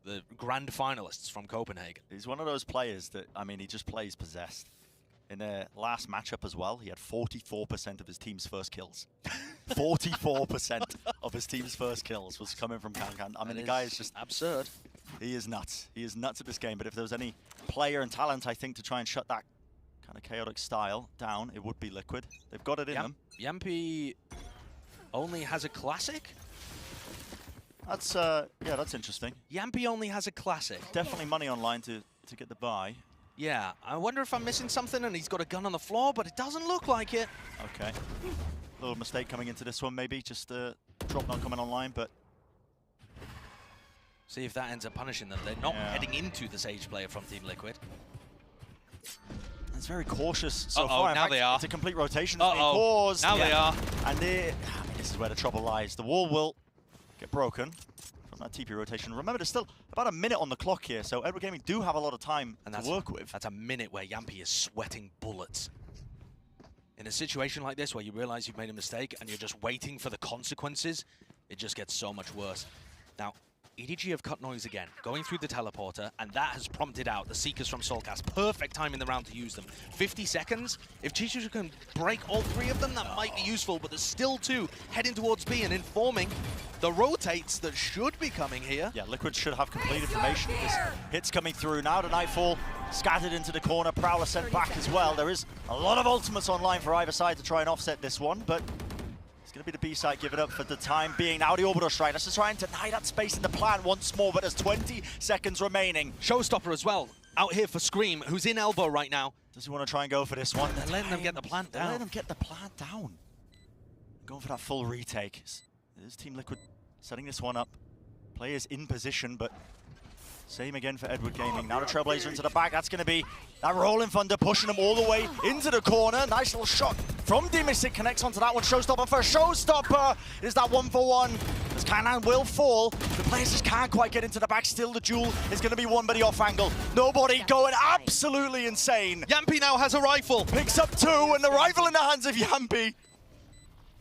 [SPEAKER 3] the grand finalists from Copenhagen.
[SPEAKER 5] He's one of those players that, I mean, he just plays possessed. In their last matchup as well, he had 44% of his team's first kills. 44% of his team's first kills was coming from Kangan. I mean, the guy is just
[SPEAKER 3] absurd.
[SPEAKER 5] He is nuts. He is nuts at this game. But if there was any player and talent, I think, to try and shut that kind of chaotic style down, it would be Liquid. They've got it in them.
[SPEAKER 3] Yampi only has a classic?
[SPEAKER 5] That's, yeah, that's interesting.
[SPEAKER 3] Yampi only has a classic.
[SPEAKER 5] Definitely money online to get the buy.
[SPEAKER 3] Yeah, I wonder if I'm missing something and he's got a gun on the floor, but it doesn't look like it.
[SPEAKER 5] Okay. Little mistake coming into this one, maybe. Just drop not coming online, but...
[SPEAKER 3] See if that ends up punishing them. They're not heading into the Sage player from Team Liquid.
[SPEAKER 5] It's very cautious so far.
[SPEAKER 3] Now they are.
[SPEAKER 5] It's a complete rotation. Paused.
[SPEAKER 3] Now they are.
[SPEAKER 5] And this is where the trouble lies. The wall will get broken from that TP rotation. Remember, there's still about a minute on the clock here, so Edward Gaming do have a lot of time to work with.
[SPEAKER 3] That's a minute where Yampi is sweating bullets. In a situation like this where you realize you've made a mistake and you're just waiting for the consequences, it just gets so much worse. Now, EDG have cut noise again, going through the teleporter, and that has prompted out the Seekers from Soulcast. Perfect time in the round to use them. 50 seconds. If Chichu can break all 3 of them, that might be useful, but there's still 2 heading towards B and informing the rotates that should be coming here.
[SPEAKER 5] Yeah, Liquid should have complete information. This hit's coming through now to Nightfall, scattered into the corner. Prowler sent back as well. There is a lot of ultimates online for either side to try and offset this one, but it's going to be the B side giving up for the time being. Now the orbital strike. Let's just try and deny that space in the plan once more, but there's 20 seconds remaining.
[SPEAKER 3] Showstopper as well, out here for Scream, who's in elbow right now.
[SPEAKER 5] Does he want to try and go for this one?
[SPEAKER 3] They're letting them get the plant down.
[SPEAKER 5] They're letting them get the plant down. Going for that full retake. There's Team Liquid setting this one up. Players in position, but same again for Edward Gaming. Now the Trailblazer into the back. That's going to be that Rolling Thunder pushing them all the way into the corner. Nice little shot from Dimisic. Connects onto that one. Showstopper first. Showstopper is that 1-for-1. As Kanan will fall. The players just can't quite get into the back. Still the duel is going to be won by the off angle. Nobody going absolutely insane.
[SPEAKER 3] Yampi now has a rifle.
[SPEAKER 5] Picks up 2 and the rifle in the hands of Yampi.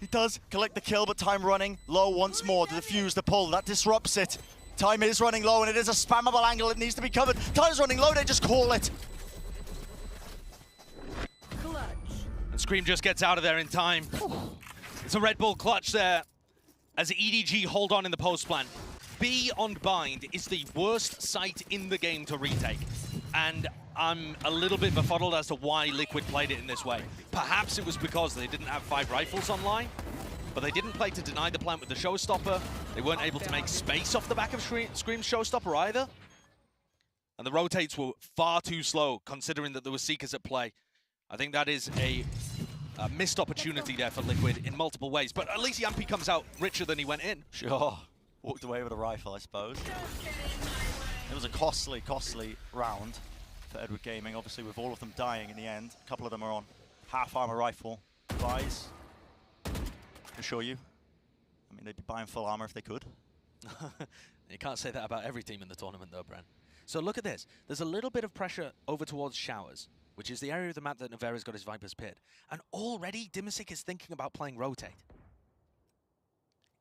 [SPEAKER 5] He does collect the kill, but time running low once more. The defuse, the pull, that disrupts it. Time is running low, and it is a spammable angle. It needs to be covered. Time's running low, they just call it.
[SPEAKER 3] And Scream just gets out of there in time. It's a Red Bull clutch there as EDG hold on in the post plan. B on Bind is the worst site in the game to retake. And I'm a little bit befuddled as to why Liquid played it in this way. Perhaps it was because they didn't have 5 rifles online, but they didn't play to deny the plant with the Showstopper. They weren't able to make space off the back of Scream's Showstopper either. And the rotates were far too slow, considering that there were Seekers at play. I think that is a missed opportunity there for Liquid in multiple ways. But at least Yampi comes out richer than he went in.
[SPEAKER 5] Sure. Walked away with a rifle, I suppose. It was a costly, costly round for Edward Gaming. Obviously, with all of them dying in the end. A couple of them are on half-armor rifle buys. Assure you. I mean, they'd be buying full armor if they could.
[SPEAKER 3] You can't say that about every team in the tournament, though, Bren. So look at this. There's a little bit of pressure over towards Showers, which is the area of the map that Navera's got his Viper's Pit. And already, Dimisic is thinking about playing rotate.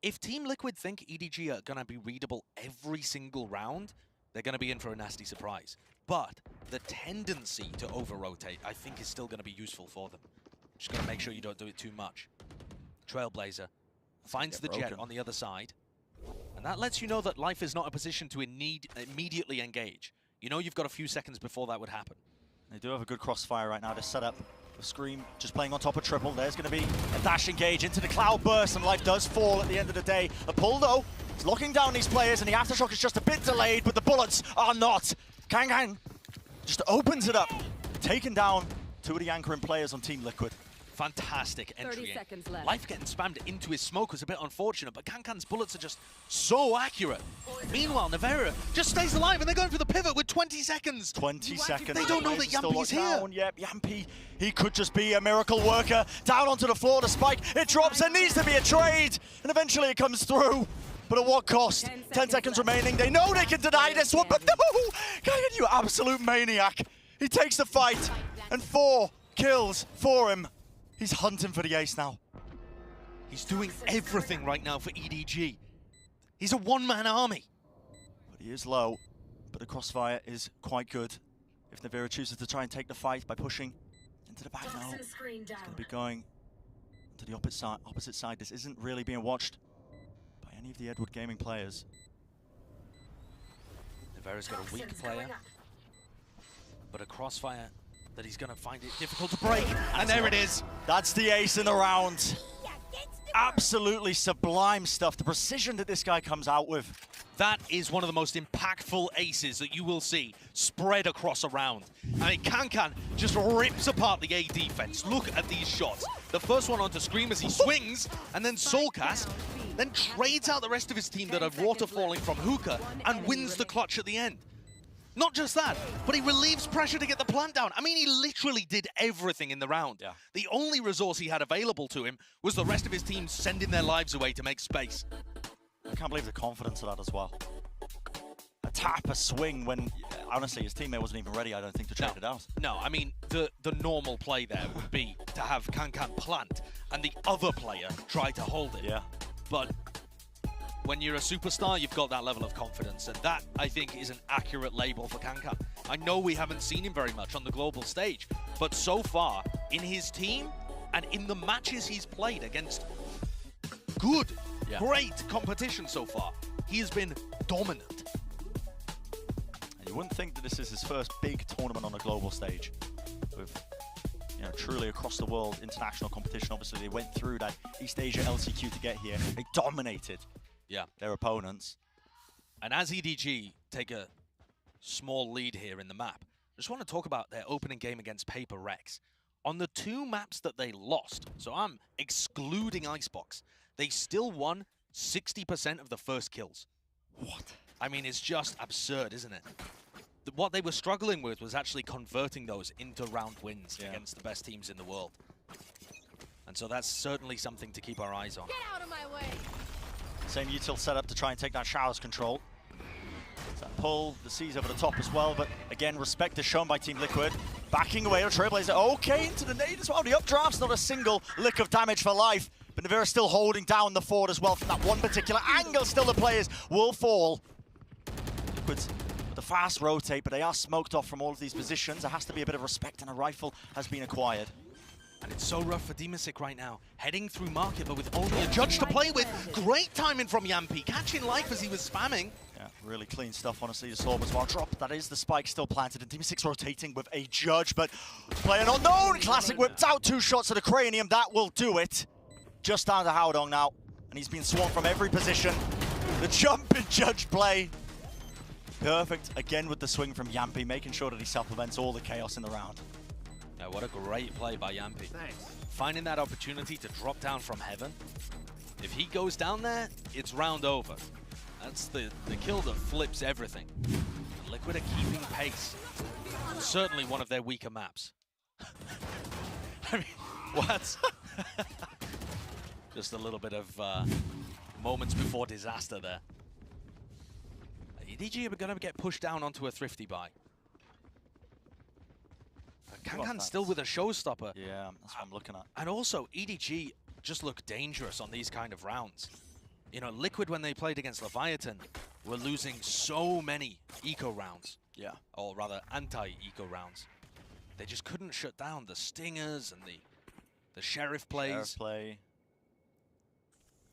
[SPEAKER 3] If Team Liquid think EDG are going to be readable every single round, they're going to be in for a nasty surprise. But the tendency to over-rotate, I think, is still going to be useful for them. Just got to make sure you don't do it too much. Trailblazer finds the jet on the other side. And that lets you know that Life is not a position to immediately engage. You know you've got a few seconds before that would happen.
[SPEAKER 5] They do have a good crossfire right now to set up. Scream just playing on top of triple. There's going to be a dash engage into the cloud burst, and Life does fall at the end of the day. The pull, though, is locking down these players, and the aftershock is just a bit delayed, but the bullets are not. Kangan just opens it up, taking down 2 of the anchoring players on Team Liquid.
[SPEAKER 3] Fantastic entry.
[SPEAKER 11] 30 seconds left.
[SPEAKER 3] Life getting spammed into his smoke was a bit unfortunate, but Kankan's bullets are just so accurate. Meanwhile, Nevera just stays alive, and they're going for the pivot with 20 seconds.
[SPEAKER 5] 20 seconds.
[SPEAKER 3] They don't know that Yampi's here.
[SPEAKER 5] Yep, Yampy, he could just be a miracle worker. Down onto the floor, the spike, it drops, there needs to be a trade, and eventually it comes through. But at what cost? 10 seconds remaining. They know they can deny this one, but no! Kankan, you absolute maniac. He takes the fight, and 4 kills for him. He's hunting for the ace now.
[SPEAKER 3] He's doing everything right now for EDG. He's a one-man army.
[SPEAKER 5] But he is low, but the crossfire is quite good. If Nevera chooses to try and take the fight by pushing into the back now, he's going to be going to the opposite side. This isn't really being watched by any of the Edward Gaming players.
[SPEAKER 3] Nevera's got a weak player, but a crossfire that he's going to find it difficult to break. And there it is.
[SPEAKER 5] That's the ace in the round. Absolutely sublime stuff. The precision that this guy comes out with.
[SPEAKER 3] That is one of the most impactful aces that you will see spread across a round. I mean, Kankan just rips apart the A defense. Look at these shots. The first one onto Scream as he swings, and then Soulcast then trades out the rest of his team that are waterfalling from Hookah and wins the clutch at the end. Not just that, but he relieves pressure to get the plant down. I mean, he literally did everything in the round.
[SPEAKER 5] Yeah.
[SPEAKER 3] The only resource he had available to him was the rest of his team sending their lives away to make space.
[SPEAKER 5] I can't believe the confidence of that as well. A tap, a swing when, honestly, his teammate wasn't even ready, I don't think, to trade it out.
[SPEAKER 3] No, I mean, the normal play there would be to have Kankan plant and the other player try to hold it.
[SPEAKER 5] Yeah.
[SPEAKER 3] But when you're a superstar, you've got that level of confidence, and that, I think, is an accurate label for Kankan. I know we haven't seen him very much on the global stage, but so far, in his team and in the matches he's played against good, great competition so far, he has been dominant.
[SPEAKER 5] And you wouldn't think that this is his first big tournament on a global stage. With, you know, truly across the world international competition. Obviously, they went through that East Asia LCQ to get here. They dominated their opponents.
[SPEAKER 3] And as EDG take a small lead here in the map, I just want to talk about their opening game against Paper Rex. On the 2 maps that they lost, so I'm excluding Icebox, they still won 60% of the first kills.
[SPEAKER 5] What?
[SPEAKER 3] I mean, it's just absurd, isn't it? What they were struggling with was actually converting those into round wins against the best teams in the world. And so that's certainly something to keep our eyes on.
[SPEAKER 11] Get out of my way!
[SPEAKER 5] Same util set up to try and take that Showers control. So that pull, the C's over the top as well, but again, respect is shown by Team Liquid. Backing away to Trailblazer, okay, into the nade as well. The updraft's not a single lick of damage for life, but Nevera still holding down the fort as well from that one particular angle. Still the players will fall. Liquid's with a fast rotate, but they are smoked off from all of these positions. There has to be a bit of respect, and a rifle has been acquired.
[SPEAKER 3] And it's so rough for Dimasic right now. Heading through market, but with only a judge to play with. Great timing from Yampy, catching life as he was spamming.
[SPEAKER 5] Yeah, really clean stuff, honestly. The Storm as well. Drop, that is the spike still planted. And Dimasic rotating with a judge, but player not known. Classic whipped out 2 shots to the cranium. That will do it. Just down to Howdong now. And he's been swarmed from every position. The jump in judge play. Perfect, again with the swing from Yampy, making sure that he supplements all the chaos in the round.
[SPEAKER 3] Yeah, what a great play by Yampy.
[SPEAKER 11] Thanks.
[SPEAKER 3] Finding that opportunity to drop down from heaven. If he goes down there, it's round over. That's the kill that flips everything. Liquid are keeping pace. Certainly one of their weaker maps. I mean, what? Just a little bit of moments before disaster there. EDG are going to get pushed down onto a thrifty buy. Kankan's still with a showstopper.
[SPEAKER 5] Yeah, that's what I'm looking at.
[SPEAKER 3] And also, EDG just look dangerous on these kind of rounds. You know, Liquid, when they played against Leviathan, were losing so many eco rounds.
[SPEAKER 5] Yeah.
[SPEAKER 3] Or rather, anti-eco rounds. They just couldn't shut down the stingers and the sheriff plays.
[SPEAKER 5] Sheriff play.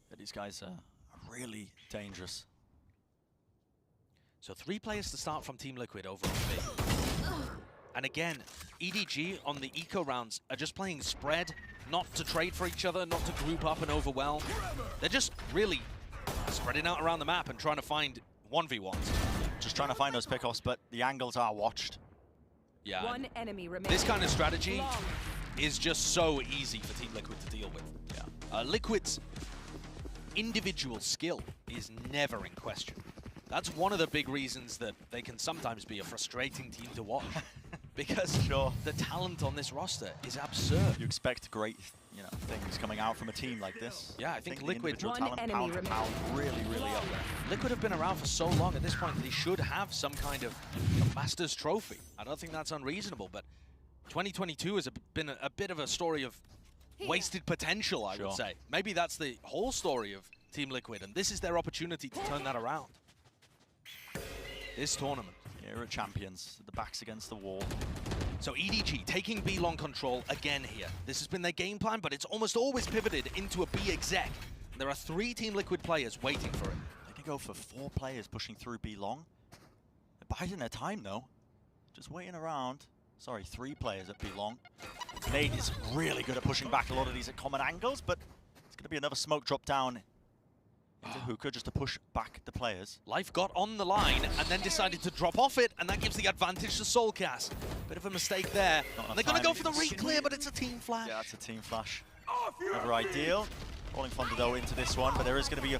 [SPEAKER 5] Yeah, these guys are really dangerous.
[SPEAKER 3] So 3 players to start from Team Liquid over on B. And again, EDG on the eco rounds are just playing spread, not to trade for each other, not to group up and overwhelm. They're just really spreading out around the map and trying to find 1v1s.
[SPEAKER 5] Just trying to find those pickoffs, but the angles are watched.
[SPEAKER 3] Yeah.
[SPEAKER 11] One enemy remaining.
[SPEAKER 3] This kind of strategy is just so easy for Team Liquid to deal with. Yeah. Liquid's individual skill is never in question. That's one of the big reasons that they can sometimes be a frustrating team to watch. Because the talent on this roster is absurd.
[SPEAKER 5] You expect great, things coming out from a team like this.
[SPEAKER 3] Yeah, I think Liquid
[SPEAKER 5] talent pound for pound really, really up there.
[SPEAKER 3] Liquid have been around for so long at this point that they should have some kind of Masters trophy. I don't think that's unreasonable, but 2022 has been a bit of a story of wasted potential, I would say. Maybe that's the whole story of Team Liquid, and this is their opportunity to turn that around. This tournament.
[SPEAKER 5] Here at Champions, the backs against the wall.
[SPEAKER 3] So EDG taking B long control again here. This has been their game plan, but it's almost always pivoted into a B exec. And there are 3 Team Liquid players waiting for it.
[SPEAKER 5] They can go for 4 players pushing through B long. They're biding their time though. Just waiting around. Sorry, 3 players at B long. Nate is really good at pushing back a lot of these at common angles, but it's going to be another smoke drop down into Hookah just to push back the players.
[SPEAKER 3] Life got on the line and then decided to drop off it, and that gives the advantage to Soulcast. Bit of a mistake there. And they're going to go for the re-clear, but it's a team flash.
[SPEAKER 5] Yeah, it's a team flash. Never ideal. Falling Thunder though into this one, but there is going to be a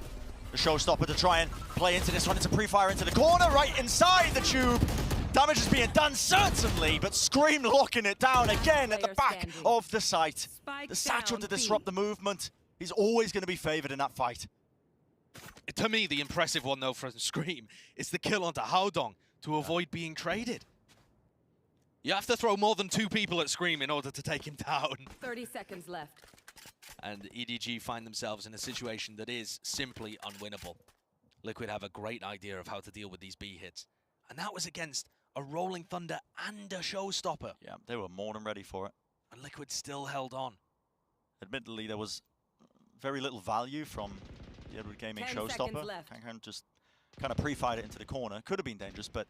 [SPEAKER 5] showstopper to try and play into this one. It's a pre-fire into the corner, right inside the tube. Damage is being done, certainly, but Scream locking it down again at the back of the site. The satchel to disrupt the movement. He's always going to be favored in that fight.
[SPEAKER 3] To me, the impressive one, though, from Scream is the kill onto Haodong to avoid being traded. You have to throw more than 2 people at Scream in order to take him down.
[SPEAKER 11] 30 seconds left.
[SPEAKER 3] And EDG find themselves in a situation that is simply unwinnable. Liquid have a great idea of how to deal with these B hits. And that was against a Rolling Thunder and a Showstopper.
[SPEAKER 5] Yeah, they were more than ready for it.
[SPEAKER 3] And Liquid still held on.
[SPEAKER 5] Admittedly, there was very little value from the Edward Gaming Showstopper. Kankan just kind of pre-fired it into the corner. Could have been dangerous, but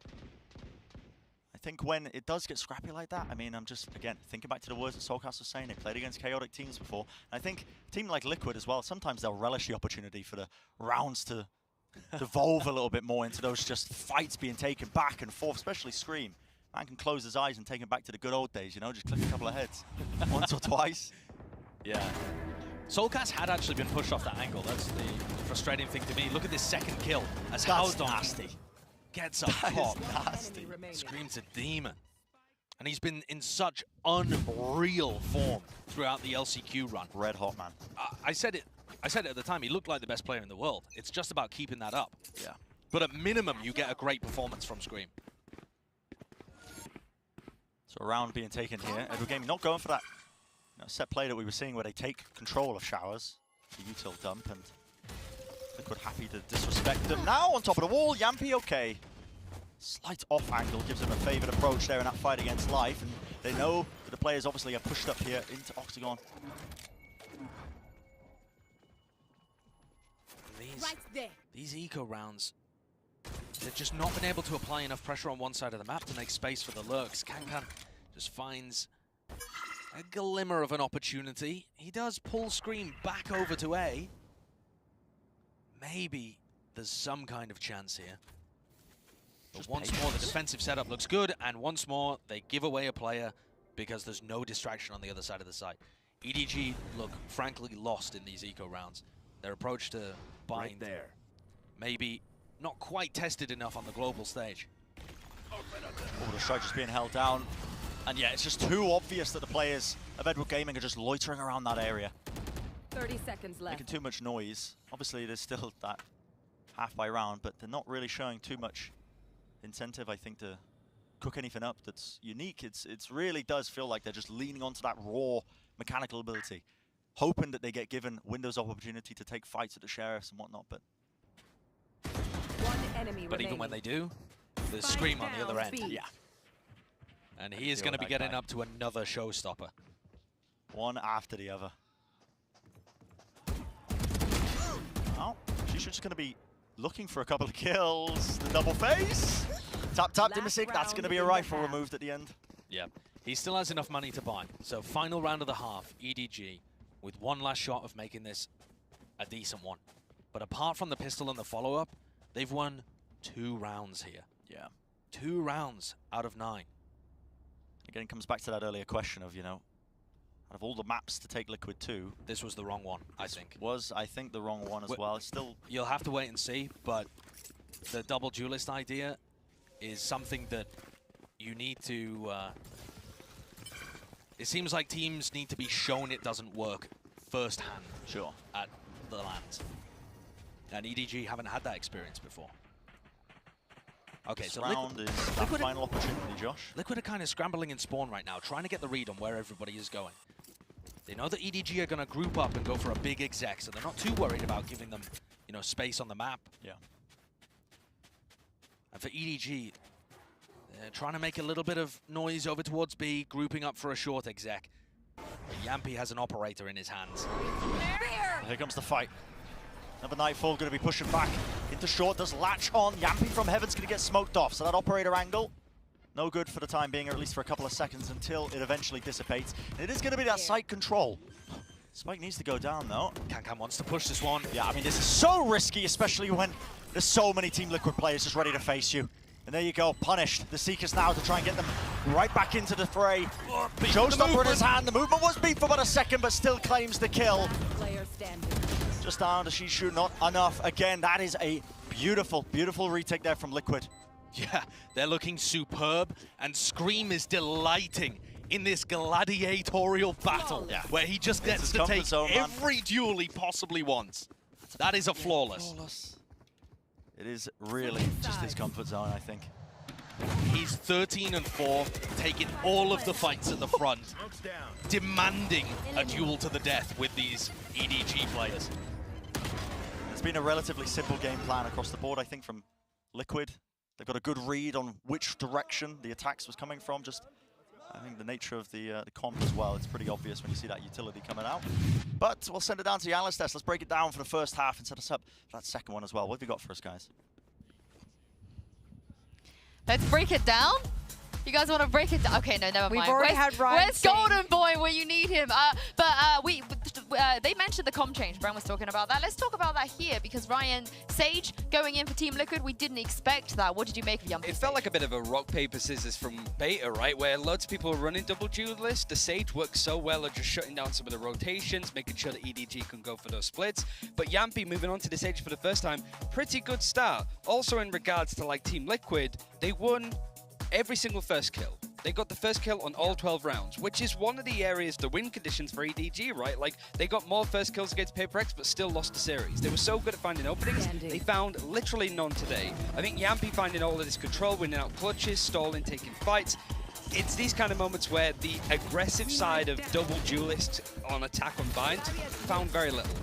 [SPEAKER 5] I think when it does get scrappy like that, I mean, I'm just, again, thinking back to the words that Soulcast was saying. They played against chaotic teams before. And I think a team like Liquid as well, sometimes they'll relish the opportunity for the rounds to devolve a little bit more into those just fights being taken back and forth, especially Scream. Man can close his eyes and take him back to the good old days, just click a couple of heads once or twice.
[SPEAKER 3] Yeah. Soulcast had actually been pushed off that angle. That's the frustrating thing to me. Look at this second kill as Haodong
[SPEAKER 5] nasty.
[SPEAKER 3] Gets up top.
[SPEAKER 5] Nasty.
[SPEAKER 3] Scream's a demon. And he's been in such unreal form throughout the LCQ run.
[SPEAKER 5] Red hot, man.
[SPEAKER 3] I said it at the time, he looked like the best player in the world. It's just about keeping that up.
[SPEAKER 5] Yeah.
[SPEAKER 3] But at minimum, you get a great performance from Scream.
[SPEAKER 5] So a round being taken here. Edward Gaming not going for that set play that we were seeing where they take control of Showers. The util dump, and Liquid happy to disrespect them. Now on top of the wall, Yampy okay. Slight off angle gives them a favored approach there in that fight against Life, and they know that the players obviously are pushed up here into Octagon.
[SPEAKER 3] These eco rounds, they've just not been able to apply enough pressure on one side of the map to make space for the lurks. Kankan just finds a glimmer of an opportunity. He does pull Scream back over to A. Maybe there's some kind of chance here. But once more, the defensive setup looks good, and once more, they give away a player because there's no distraction on the other side of the site. EDG look frankly lost in these eco rounds. Their approach to bind there, maybe not quite tested enough on the global stage.
[SPEAKER 5] Oh, the strike just being held down. And yeah, it's just too obvious that the players of Edward Gaming are just loitering around that area.
[SPEAKER 11] 30 seconds left.
[SPEAKER 5] Making too much noise. Obviously, there's still that half by round, but they're not really showing too much incentive, I think, to cook anything up that's unique. It's really does feel like they're just leaning onto that raw mechanical ability, hoping that they get given windows of opportunity to take fights at the sheriffs and whatnot, but...
[SPEAKER 11] One enemy
[SPEAKER 3] but even when they do, there's Scream on the other end.
[SPEAKER 5] Yeah.
[SPEAKER 3] And he is going to be getting up to another showstopper.
[SPEAKER 5] One after the other. Oh, she's just going to be looking for a couple of kills. The double face. Tap, Dimisic. That's going to be a rifle removed at the end.
[SPEAKER 3] Yeah. He still has enough money to buy. So final round of the half, EDG, with one last shot of making this a decent one. But apart from the pistol and the follow-up, they've won 2 rounds here.
[SPEAKER 5] Yeah. 2
[SPEAKER 3] rounds out of 9.
[SPEAKER 5] Again, it comes back to that earlier question of, Out of all the maps to take Liquid to,
[SPEAKER 3] this was the wrong one, I think.
[SPEAKER 5] Was, I think, the wrong one as well. It's still...
[SPEAKER 3] You'll have to wait and see, but the double duelist idea is something that you need to... it seems like teams need to be shown it doesn't work firsthand.
[SPEAKER 5] Sure.
[SPEAKER 3] At the lands. And EDG haven't had that experience before. Okay,
[SPEAKER 5] this
[SPEAKER 3] so
[SPEAKER 5] round is that final opportunity, Josh.
[SPEAKER 3] Liquid are kind of scrambling in spawn right now, trying to get the read on where everybody is going. They know that EDG are going to group up and go for a big exec, so they're not too worried about giving them, you know, space on the map.
[SPEAKER 5] Yeah.
[SPEAKER 3] And for EDG, they're trying to make a little bit of noise over towards B, grouping up for a short exec. But Yampy has an operator in his hands.
[SPEAKER 5] Here comes the fight. Another Nightfall going to be pushing back into short. Does latch on. Yampy from Heaven's going to get smoked off. So that operator angle, no good for the time being, or at least for a couple of seconds until it eventually dissipates. And it is going to be that site control. Spike needs to go down, though.
[SPEAKER 3] Kankan wants to push this one.
[SPEAKER 5] Yeah, I mean, this is so risky, especially when there's so many Team Liquid players just ready to face you. And there you go, punished. The Seekers now to try and get them right back into the fray. Showstopper in his hand. The movement was beat for about a second, but still claims the kill.
[SPEAKER 11] Player standing.
[SPEAKER 5] Just down to Shishu, not enough. Again, that is a beautiful, beautiful retake there from Liquid.
[SPEAKER 3] Yeah, they're looking superb, and Scream is delighting in this gladiatorial battle where he just gets to take every duel he possibly wants. That is a flawless.
[SPEAKER 5] It is really just his comfort zone, I think.
[SPEAKER 3] He's 13-4, taking all of the fights at the front, demanding a duel to the death with these EDG players.
[SPEAKER 5] It's been a relatively simple game plan across the board, I think, from Liquid. They've got a good read on which direction the attacks was coming from. Just, I think, the nature of the comp as well. It's pretty obvious when you see that utility coming out. But we'll send it down to the analyst test. Let's break it down for the first half and set us up for that second one as well. What have you got for us, guys?
[SPEAKER 4] Let's break it down. You guys want to break it down? Okay, no, never mind.
[SPEAKER 7] We've already had Ryan.
[SPEAKER 4] Where's Golden Boy when you need him? They mentioned the comp change. Brent was talking about that. Let's talk about that here because Ryan, Sage going in for Team Liquid, we didn't expect that. What did you make of Yampy?
[SPEAKER 6] It felt like a bit of a rock, paper, scissors from beta, right? Where loads of people were running double duelist. The Sage worked so well at just shutting down some of the rotations, making sure that EDG can go for those splits. But Yampy moving on to the Sage for the first time, pretty good start. Also in regards to like Team Liquid, they won every single first kill. They got the first kill on all 12 rounds, which is one of the areas, the win conditions for EDG, right? Like, they got more first kills against Paper X, but still lost the series. They were so good at finding openings. They found literally none today. I think Yampy finding all of this control, winning out clutches, stalling, taking fights. It's these kind of moments where the aggressive side of double duelist on attack on bind found very little.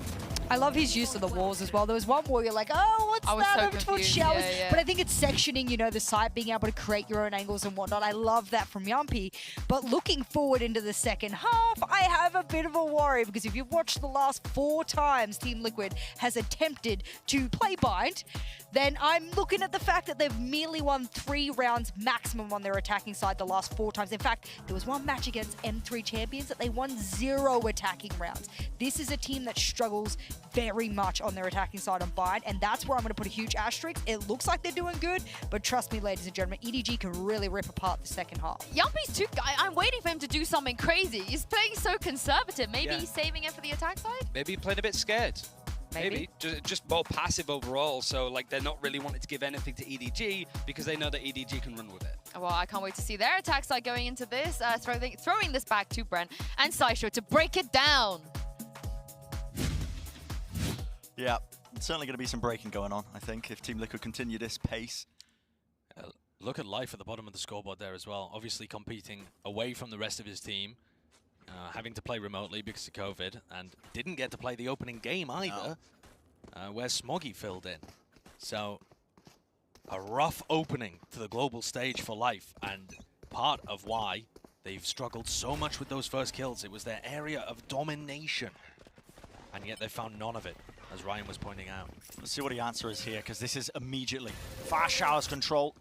[SPEAKER 7] I love his use of the walls as well. There was one wall you're like, oh, what's that?
[SPEAKER 4] I was so confused. Yeah.
[SPEAKER 7] But I think it's sectioning, you know, the site, being able to create your own angles and whatnot. I love that from Yampy. But looking forward into the second half, I have a bit of a worry because if you've watched the last 4 times Team Liquid has attempted to play bind, then I'm looking at the fact that they've merely won 3 rounds maximum on their attacking side the last 4 times. In fact, there was one match against M3 Champions that they won 0 attacking rounds. This is a team that struggles very much on their attacking side on bind, and that's where I'm going to put a huge asterisk. It looks like they're doing good, but trust me, ladies and gentlemen, EDG can really rip apart the second half.
[SPEAKER 4] Yampy's too... I'm waiting for him to do something crazy. He's playing so conservative. Maybe he's saving it for the attack side?
[SPEAKER 6] Maybe playing a bit scared. Maybe. Just more passive overall, so like they're not really wanting to give anything to EDG because they know that EDG can run with it.
[SPEAKER 4] Well, I can't wait to see their attack side going into this, throwing this back to Brent and Saisho to break it down.
[SPEAKER 5] Yeah, certainly going to be some breaking going on, I think, if Team Liquid continue this pace.
[SPEAKER 3] Look at Life at the bottom of the scoreboard there as well. Obviously competing away from the rest of his team, having to play remotely because of COVID, and didn't get to play the opening game either, where Smoggy filled in. So, a rough opening to the global stage for Life, and part of why they've struggled so much with those first kills. It was their area of domination, and yet they found none of it, as Ryan was pointing out.
[SPEAKER 5] Let's see what the answer is here, because this is immediately fast showers control.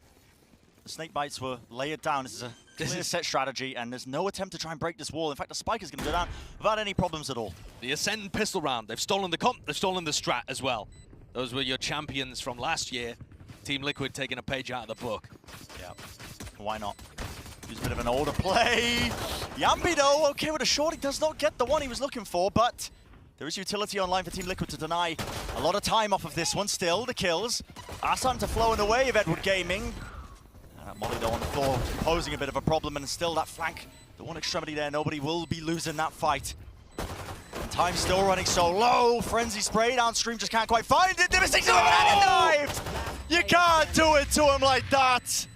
[SPEAKER 5] The snake bites were layered down. This is a clear set strategy, and there's no attempt to try and break this wall. In fact, the spike is going to go down without any problems at all.
[SPEAKER 3] The Ascend pistol round. They've stolen the comp, they've stolen the strat as well. Those were your champions from last year. Team Liquid taking a page out of the book.
[SPEAKER 5] Yeah, why not? Use a bit of an older play. Yambi, though, okay with a short. He does not get the one he was looking for, but there is utility online for Team Liquid to deny a lot of time off of this one. Still, the kills are starting to flow in the way of Edward Gaming. Molly, though, on the floor, posing a bit of a problem, and still that flank, the one extremity there, nobody will be losing that fight. And time's still running so low. Frenzy spray downstream, just can't quite find it. Devastating to him, and he dived! You can't do it to him like that!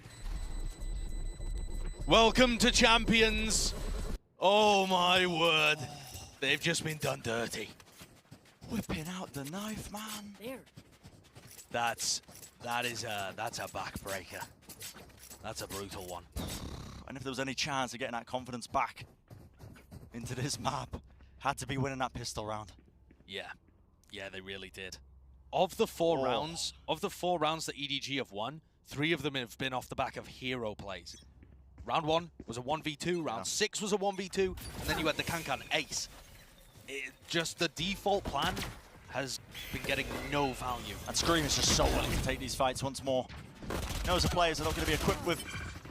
[SPEAKER 3] Welcome to Champions. Oh my word. They've just been done dirty.
[SPEAKER 5] Whipping out the knife, man.
[SPEAKER 2] There.
[SPEAKER 3] That's a backbreaker. That's a brutal one.
[SPEAKER 5] And if there was any chance of getting that confidence back into this map, had to be winning that pistol round.
[SPEAKER 3] Yeah. Yeah, they really did. Of the four rounds that EDG have won, 3 of them have been off the back of hero plays. Round 1 was a 1v2, round 6 was a 1v2, and then you had the Kankan ace. Just the default plan has been getting no value.
[SPEAKER 5] And Scream is just so willing to take these fights once more. Knows the players are not going to be equipped with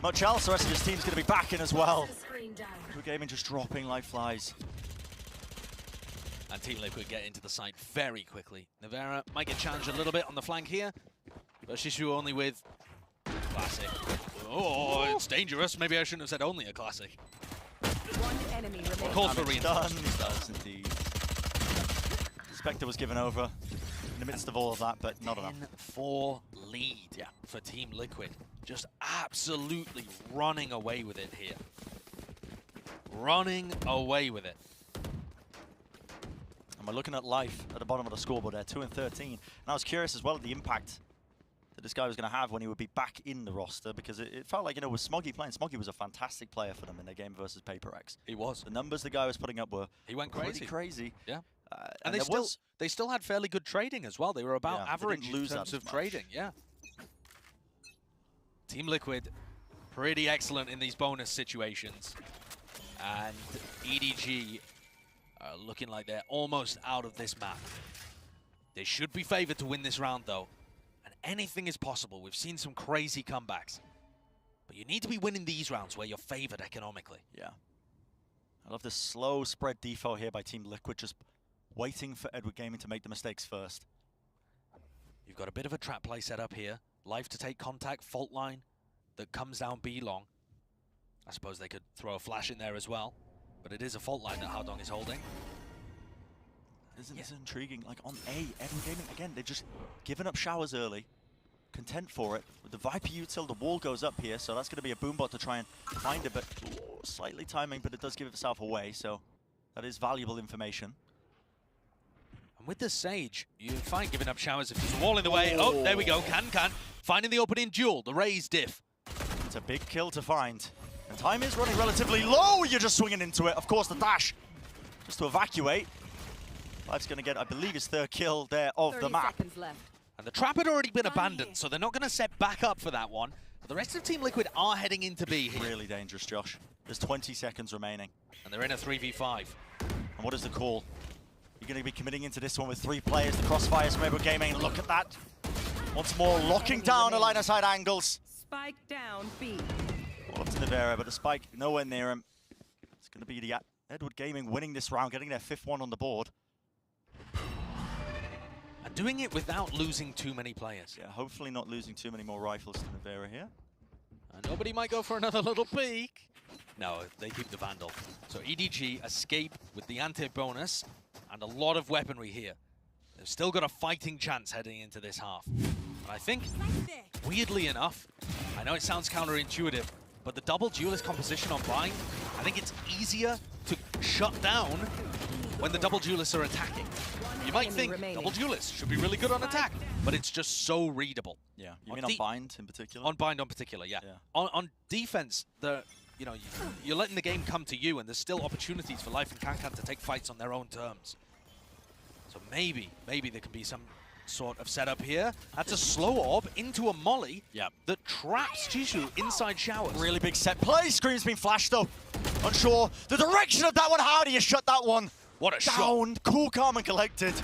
[SPEAKER 5] much else. The rest of his team's going to be back in as well. Good Gaming just dropping like flies.
[SPEAKER 3] And Team Liquid get into the site very quickly. Navera might get challenged a little bit on the flank here, but Shishu only with classic. Oh, it's dangerous. Maybe I shouldn't have said only a classic.
[SPEAKER 11] One enemy remaining.
[SPEAKER 3] Calls for Reno.
[SPEAKER 5] Done. He does indeed. Spectre was given over in the midst of all of that, but not enough.
[SPEAKER 3] 10-4 lead for Team Liquid. Just absolutely running away with it here. Running away with it.
[SPEAKER 5] And we're looking at life at the bottom of the scoreboard there, 2 and 13. And I was curious as well at the impact that this guy was going to have when he would be back in the roster, because it felt like, you know, with Smoggy playing, Smoggy was a fantastic player for them in their game versus PaperX.
[SPEAKER 3] He was.
[SPEAKER 5] The numbers the guy was putting up were
[SPEAKER 3] pretty
[SPEAKER 5] crazy.
[SPEAKER 3] Yeah. And they still had fairly good trading as well. They were about average in terms of trading. Yeah. Team Liquid, pretty excellent in these bonus situations. And EDG are looking like they're almost out of this map. They should be favored to win this round, though. And anything is possible. We've seen some crazy comebacks. But you need to be winning these rounds where you're favored economically.
[SPEAKER 5] Yeah. I love this slow spread defo here by Team Liquid, just waiting for Edward Gaming to make the mistakes first.
[SPEAKER 3] You've got a bit of a trap play set up here. Life to take contact, fault line that comes down B long. I suppose they could throw a flash in there as well, but it is a fault line that Hardong is holding.
[SPEAKER 5] Isn't this intriguing? Like on A, Edward Gaming, again, they've just given up showers early. Content for it. With the Viper util, the wall goes up here, so that's going to be a boombot to try and find it, but slightly timing, but it does give itself away, so that is valuable information.
[SPEAKER 3] And with the Sage, you're fine giving up showers if there's a wall in the way. Oh, there we go, can. Finding the opening duel, the raise diff.
[SPEAKER 5] It's a big kill to find. And time is running relatively low, you're just swinging into it. Of course, the dash, just to evacuate. Life's going to get, I believe, his 3rd kill there of the map.
[SPEAKER 11] Left.
[SPEAKER 3] And the trap had already been abandoned, so they're not going to set back up for that one. But the rest of Team Liquid are heading into B here.
[SPEAKER 5] Really dangerous, Josh. There's 20 seconds remaining.
[SPEAKER 3] And they're in a 3v5.
[SPEAKER 5] And what is the call? You're going to be committing into this one with 3 players. The crossfires from Edward Gaming. Look at that. Once more, locking down the line-of-sight angles.
[SPEAKER 11] Spike down B.
[SPEAKER 5] All up to Navera, but the spike nowhere near him. It's going to be the Edward Gaming winning this round, getting their 5th one on the board.
[SPEAKER 3] And doing it without losing too many players.
[SPEAKER 5] Yeah, hopefully not losing too many more rifles to Navera here.
[SPEAKER 3] And nobody might go for another little peek. No, they keep the Vandal. So EDG escape with the anti-bonus and a lot of weaponry here. They've still got a fighting chance heading into this half. And I think, weirdly enough, I know it sounds counterintuitive, but the double duelist composition on Bind, I think it's easier to shut down when the double duelists are attacking. You might think double duelists should be really good on attack, but it's just so readable.
[SPEAKER 5] Yeah, you mean on Bind in particular?
[SPEAKER 3] On Bind in particular, yeah. On defense, you're letting the game come to you, and there's still opportunities for Life and Kankan to take fights on their own terms. So maybe there can be some sort of setup here. That's a slow orb into a molly that traps Chishu inside showers.
[SPEAKER 5] Really big set play. Scream's been flashed though. Unsure the direction of that one. How do you shut that one?
[SPEAKER 3] What a
[SPEAKER 5] down,
[SPEAKER 3] shot.
[SPEAKER 5] Cool, calm, and collected.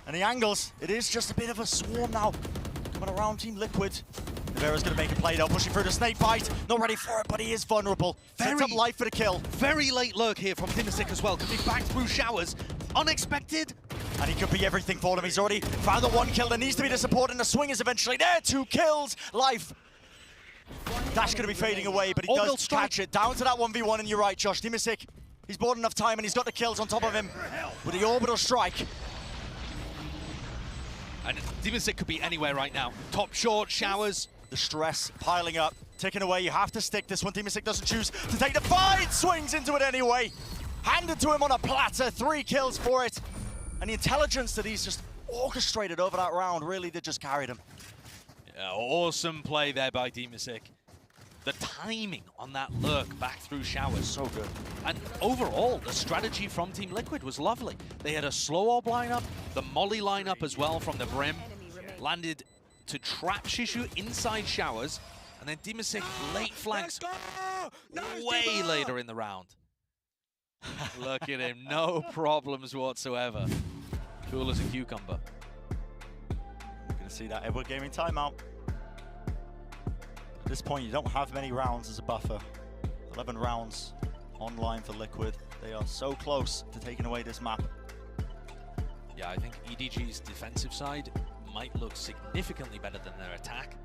[SPEAKER 5] And the angles, it is just a bit of a swarm now. Coming around Team Liquid. Vera's going to make a play though, pushing through the snake bite. Not ready for it, but he is vulnerable. Sets up life for the kill.
[SPEAKER 3] Very late lurk here from Dimisic as well. Could be back through showers. Unexpected.
[SPEAKER 5] And he could be everything for them. He's already found the one kill. There needs to be the support, and the swing is eventually there. 2 kills. Life. Dash going to be fading away, but he does catch it. Down to that 1v1, and you're right, Josh. Dimisic, he's bought enough time, and he's got the kills on top of him with the orbital strike.
[SPEAKER 3] And Dimisic could be anywhere right now. Top short, showers.
[SPEAKER 5] The stress piling up, ticking away. You have to stick this one. Dimisic doesn't choose to take the fight. Swings into it anyway. Handed to him on a platter. 3 kills for it. And the intelligence that he's just orchestrated over that round really did just carry him.
[SPEAKER 3] Yeah, awesome play there by Dimisic. The timing on that lurk back through showers.
[SPEAKER 5] So good.
[SPEAKER 3] And overall, the strategy from Team Liquid was lovely. They had a slow orb lineup, the molly lineup as well from the Brim. Landed to trap Shishu inside showers, and then Dimisic late flanks way later in the round. Look at him, no problems whatsoever. Cool as a cucumber.
[SPEAKER 5] We're going to see that Edward Gaming timeout. At this point, you don't have many rounds as a buffer. 11 rounds online for Liquid. They are so close to taking away this map.
[SPEAKER 3] Yeah, I think EDG's defensive side might look significantly better than their attack,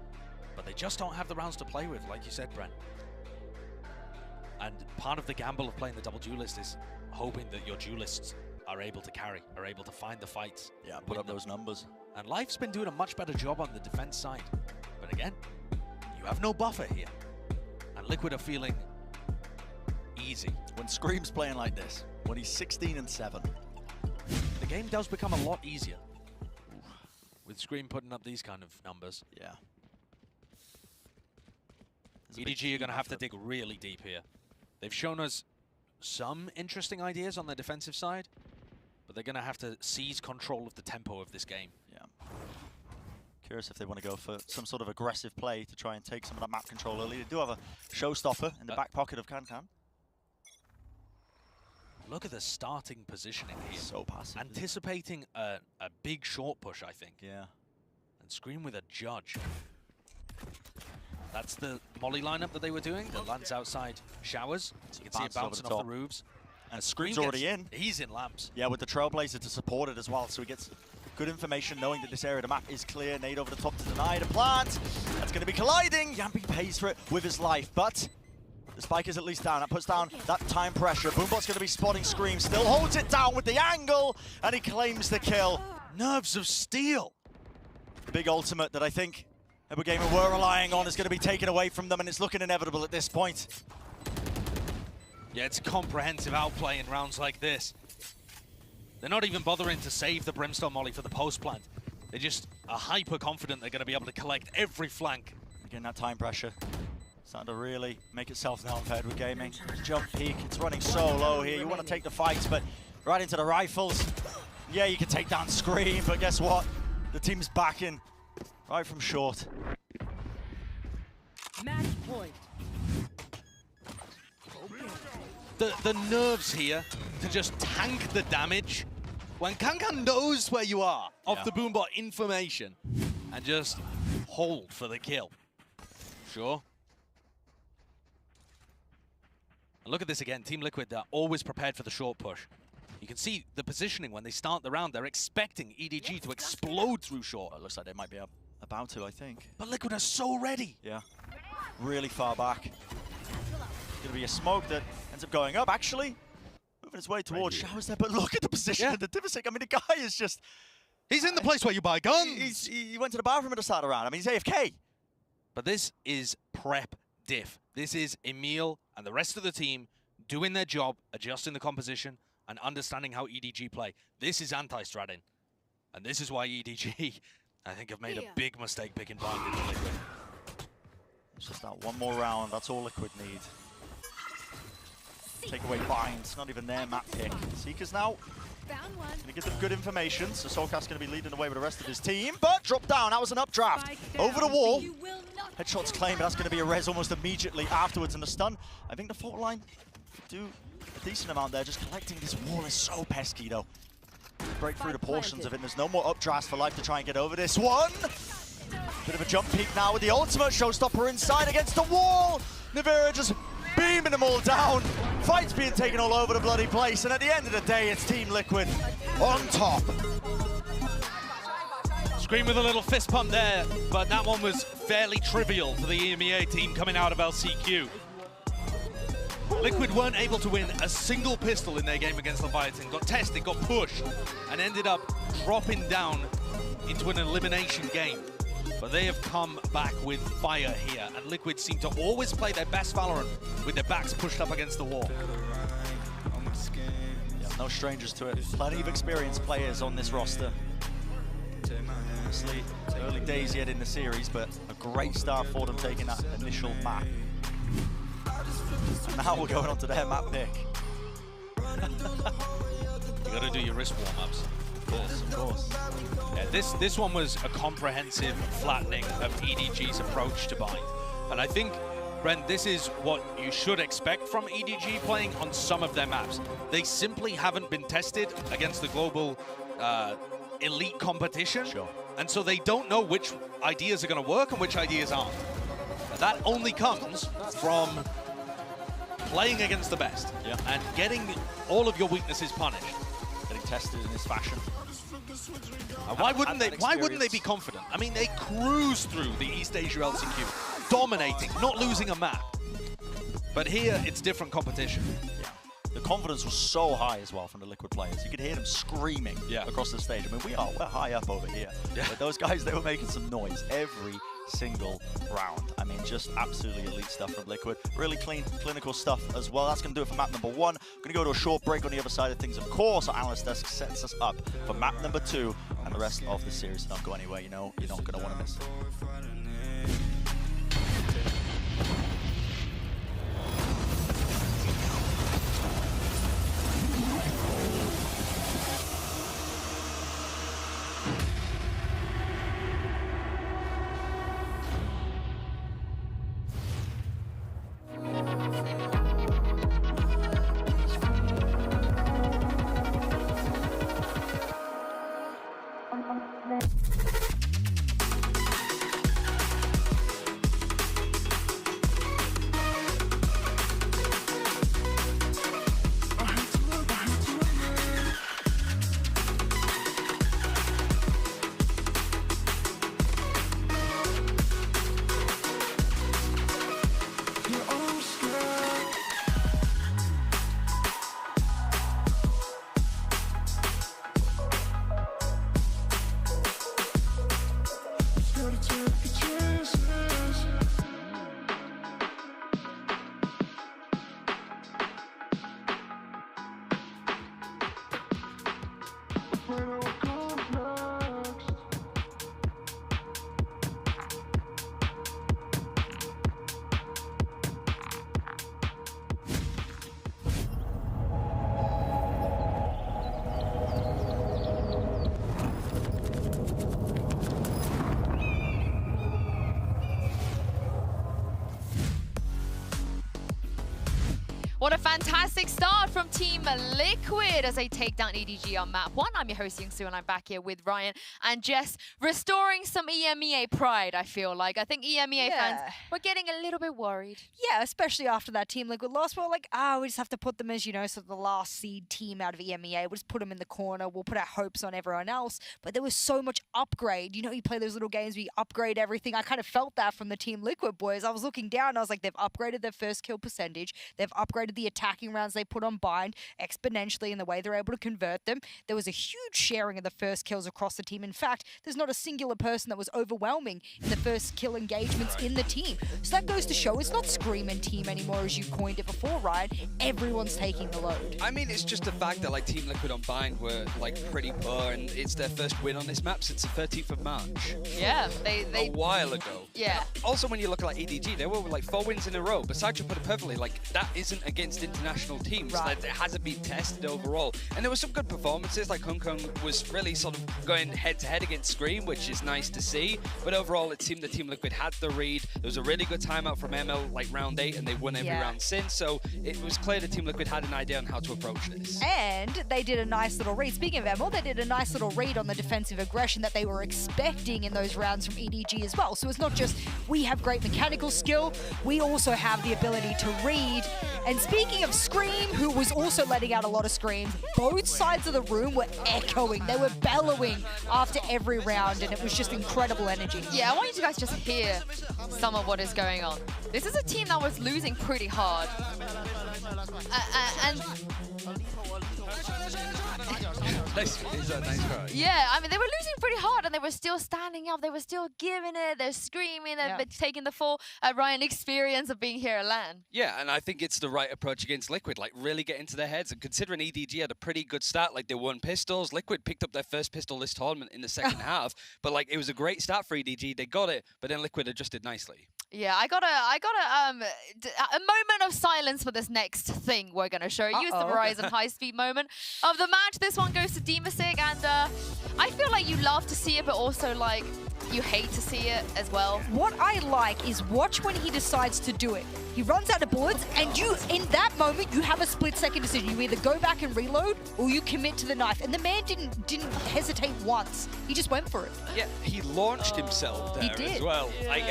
[SPEAKER 3] but they just don't have the rounds to play with, like you said, Brent. And part of the gamble of playing the double duelist is hoping that your duelists are able to carry, are able to find the fights.
[SPEAKER 5] Yeah, put up those numbers.
[SPEAKER 3] And Life's been doing a much better job on the defense side. But again, you have no buffer here. And Liquid are feeling easy.
[SPEAKER 5] When Scream's playing like this, when he's 16-7.
[SPEAKER 3] The game does become a lot easier. With Scream putting up these kind of numbers.
[SPEAKER 5] Yeah.
[SPEAKER 3] EDG are going to have to dig really deep here. They've shown us some interesting ideas on the defensive side, but they're going to have to seize control of the tempo of this game.
[SPEAKER 5] Yeah. Curious if they want to go for some sort of aggressive play to try and take some of that map control early. They do have a showstopper in the back pocket of Can.
[SPEAKER 3] Look at the starting positioning here.
[SPEAKER 5] So passive.
[SPEAKER 3] Anticipating a big short push, I think.
[SPEAKER 5] Yeah.
[SPEAKER 3] And Scream with a judge. That's the molly lineup that they were doing. That lands outside showers. So you can see it bouncing off the roofs.
[SPEAKER 5] And Scream's already in.
[SPEAKER 3] He's in lamps.
[SPEAKER 5] Yeah, with the Trailblazer to support it as well. So he gets good information knowing that this area of the map is clear. Nade over the top to deny the plant. That's going to be colliding. Yampy pays for it with his life, but the spike is at least down. That puts down that time pressure. Boombot's going to be spotting Scream. Still holds it down with the angle, and he claims the kill.
[SPEAKER 3] Nerves of steel.
[SPEAKER 5] The big ultimate that I think Edward Gaming were relying on is going to be taken away from them, and it's looking inevitable at this point.
[SPEAKER 3] Yeah, it's comprehensive outplay in rounds like this. They're not even bothering to save the Brimstone Molly for the post plant. They just are hyper confident they're going to be able to collect every flank.
[SPEAKER 5] Again, that time pressure starting to really make itself known for Edward Gaming. Jump peak, it's running so low here. You want to take the fights, but right into the rifles. Yeah, you can take down Scream, but guess what? The team's backing right from short.
[SPEAKER 11] Match point.
[SPEAKER 3] The nerves here to just tank the damage when Can knows where you are off the Boombot information and just hold for the kill. Sure. And look at this again. Team Liquid, they're always prepared for the short push. You can see the positioning when they start the round. They're expecting EDG to explode through short.
[SPEAKER 5] It looks like they might be about to, I think.
[SPEAKER 3] But Liquid are so ready.
[SPEAKER 5] Yeah. Really far back. Going to be a smoke that ends up going up, actually. Moving his way towards showers there, but look at the position of the Dimisic. I mean, the guy is just...
[SPEAKER 3] He's in the place where you buy guns.
[SPEAKER 5] He went to the bathroom at the start of the round. I mean, he's AFK.
[SPEAKER 3] But this is prep diff. This is Emil and the rest of the team doing their job, adjusting the composition, and understanding how EDG play. This is anti-stratting. And this is why EDG, I think, have made a big mistake picking Bind into Liquid.
[SPEAKER 5] It's just that one more round. That's all Liquid need. Take away Binds, not even their map pick. Seekers now going to give them good information, so Soulcast's going to be leading the way with the rest of his team, but drop down. That was an updraft. Over the wall. Headshots claimed, but that's going to be a res almost immediately afterwards, and the stun. I think the fault line do a decent amount there. Just collecting this wall is so pesky, though. Break through the portions of it. There's no more updrafts for Life to try and get over this one. Bit of a jump peek now with the ultimate showstopper inside against the wall. Nivira just beaming them all down. Fights being taken all over the bloody place, and at the end of the day, it's Team Liquid on top.
[SPEAKER 3] Scream with a little fist pump there, but that one was fairly trivial for the EMEA team coming out of LCQ. Liquid weren't able to win a single pistol in their game against Leviathan, got tested, got pushed, and ended up dropping down into an elimination game. But they have come back with fire here, and Liquid seem to always play their best Valorant with their backs pushed up against the wall.
[SPEAKER 5] Yeah, no strangers to it. Plenty of experienced players on this roster. Obviously, early days yet in the series, but a great start for them taking that initial map. And now we're going on to their map pick.
[SPEAKER 3] You gotta do your wrist warm-ups.
[SPEAKER 5] Of course.
[SPEAKER 3] Yeah, this one was a comprehensive flattening of EDG's approach to bind. And I think, Brent, this is what you should expect from EDG playing on some of their maps. They simply haven't been tested against the global elite competition.
[SPEAKER 5] Sure.
[SPEAKER 3] And so they don't know which ideas are going to work and which ideas aren't. That only comes from playing against the best and getting all of your weaknesses punished.
[SPEAKER 5] Getting tested in this fashion.
[SPEAKER 3] Why wouldn't they be confident? I mean, they cruise through the East Asia LCQ, dominating, not losing a map. But here, it's different competition.
[SPEAKER 5] Yeah. The confidence was so high as well from the Liquid players. You could hear them screaming across the stage. I mean, we're high up over here. Yeah. But those guys, they were making some noise every single round. I mean, just absolutely elite stuff from Liquid. Really clean, clinical stuff as well. That's going to do it for map number 1. Going to go to a short break on the other side of things. Of course, our analyst desk sets us up for map number 2 and the rest of the series. Don't go anywhere, you know, you're not going to want to miss it.
[SPEAKER 4] What a fantastic start from Team Liquid as they take down EDG on map 1. I'm your host, Youngsu, and I'm back here with Ryan and Jess, restoring some EMEA pride, I feel like. I think EMEA fans were getting a little bit worried.
[SPEAKER 7] Yeah, especially after that Team Liquid loss. We're like, we just have to put them as, you know, sort of the last seed team out of EMEA. We'll just put them in the corner. We'll put our hopes on everyone else. But there was so much upgrade. You know, you play those little games where you upgrade everything. I kind of felt that from the Team Liquid boys. I was looking down, I was like, they've upgraded their first kill percentage. They've upgraded the attacking rounds they put on bind exponentially in the way they're able to convert them. There was a huge sharing of the first kills across the team. In fact, there's not a singular person that was overwhelming in the first kill engagements in the team. So that goes to show it's not Screamin' team anymore as you coined it before, Ryan. Everyone's taking the load.
[SPEAKER 6] I mean, it's just the fact that like Team Liquid on bind were like pretty poor, and it's their first win on this map since the 13th of March.
[SPEAKER 4] Yeah, they
[SPEAKER 6] a while ago.
[SPEAKER 4] Yeah.
[SPEAKER 6] Also, when you look at like EDG, they were like 4 wins in a row. But Sacha put it perfectly, like that isn't a against international teams. Like, it hasn't been tested overall. And there were some good performances, like Hong Kong was really sort of going head-to-head against Scream, which is nice to see. But overall, it seemed the Team Liquid had the read. There was a really good timeout from ML, like round 8, and they won every round since. So it was clear the Team Liquid had an idea on how to approach this.
[SPEAKER 7] And they did a nice little read. Speaking of ML, they did a nice little read on the defensive aggression that they were expecting in those rounds from EDG as well. So it's not just we have great mechanical skill, we also have the ability to read. And speaking of Scream, who was also letting out a lot of screams, both sides of the room were echoing. They were bellowing after every round, and it was just incredible energy.
[SPEAKER 4] Yeah, I want you to guys just hear some of what is going on. This is a team that was losing pretty hard. Yeah, I mean, they were losing pretty hard and they were still standing up. They were still giving it. They're screaming. They're taking the full Ryan experience of being here at LAN.
[SPEAKER 6] Yeah, and I think it's the right approach against Liquid. Like, really get into their heads. And considering EDG had a pretty good start, like they won pistols. Liquid picked up their first pistol this tournament in the second half. But like, it was a great start for EDG. They got it, but then Liquid adjusted nicely.
[SPEAKER 4] Yeah, I got a moment of silence for this next thing we're gonna show you. It's the Verizon high-speed moment of the match. This one goes to Demasig, and I feel like you love to see it, but also like you hate to see it as well.
[SPEAKER 7] What I like is watch when he decides to do it. He runs out of bullets, and you, in that moment, you have a split-second decision. You either go back and reload, or you commit to the knife. And the man didn't hesitate once. He just went for it.
[SPEAKER 6] Yeah, he launched himself there as well. Like,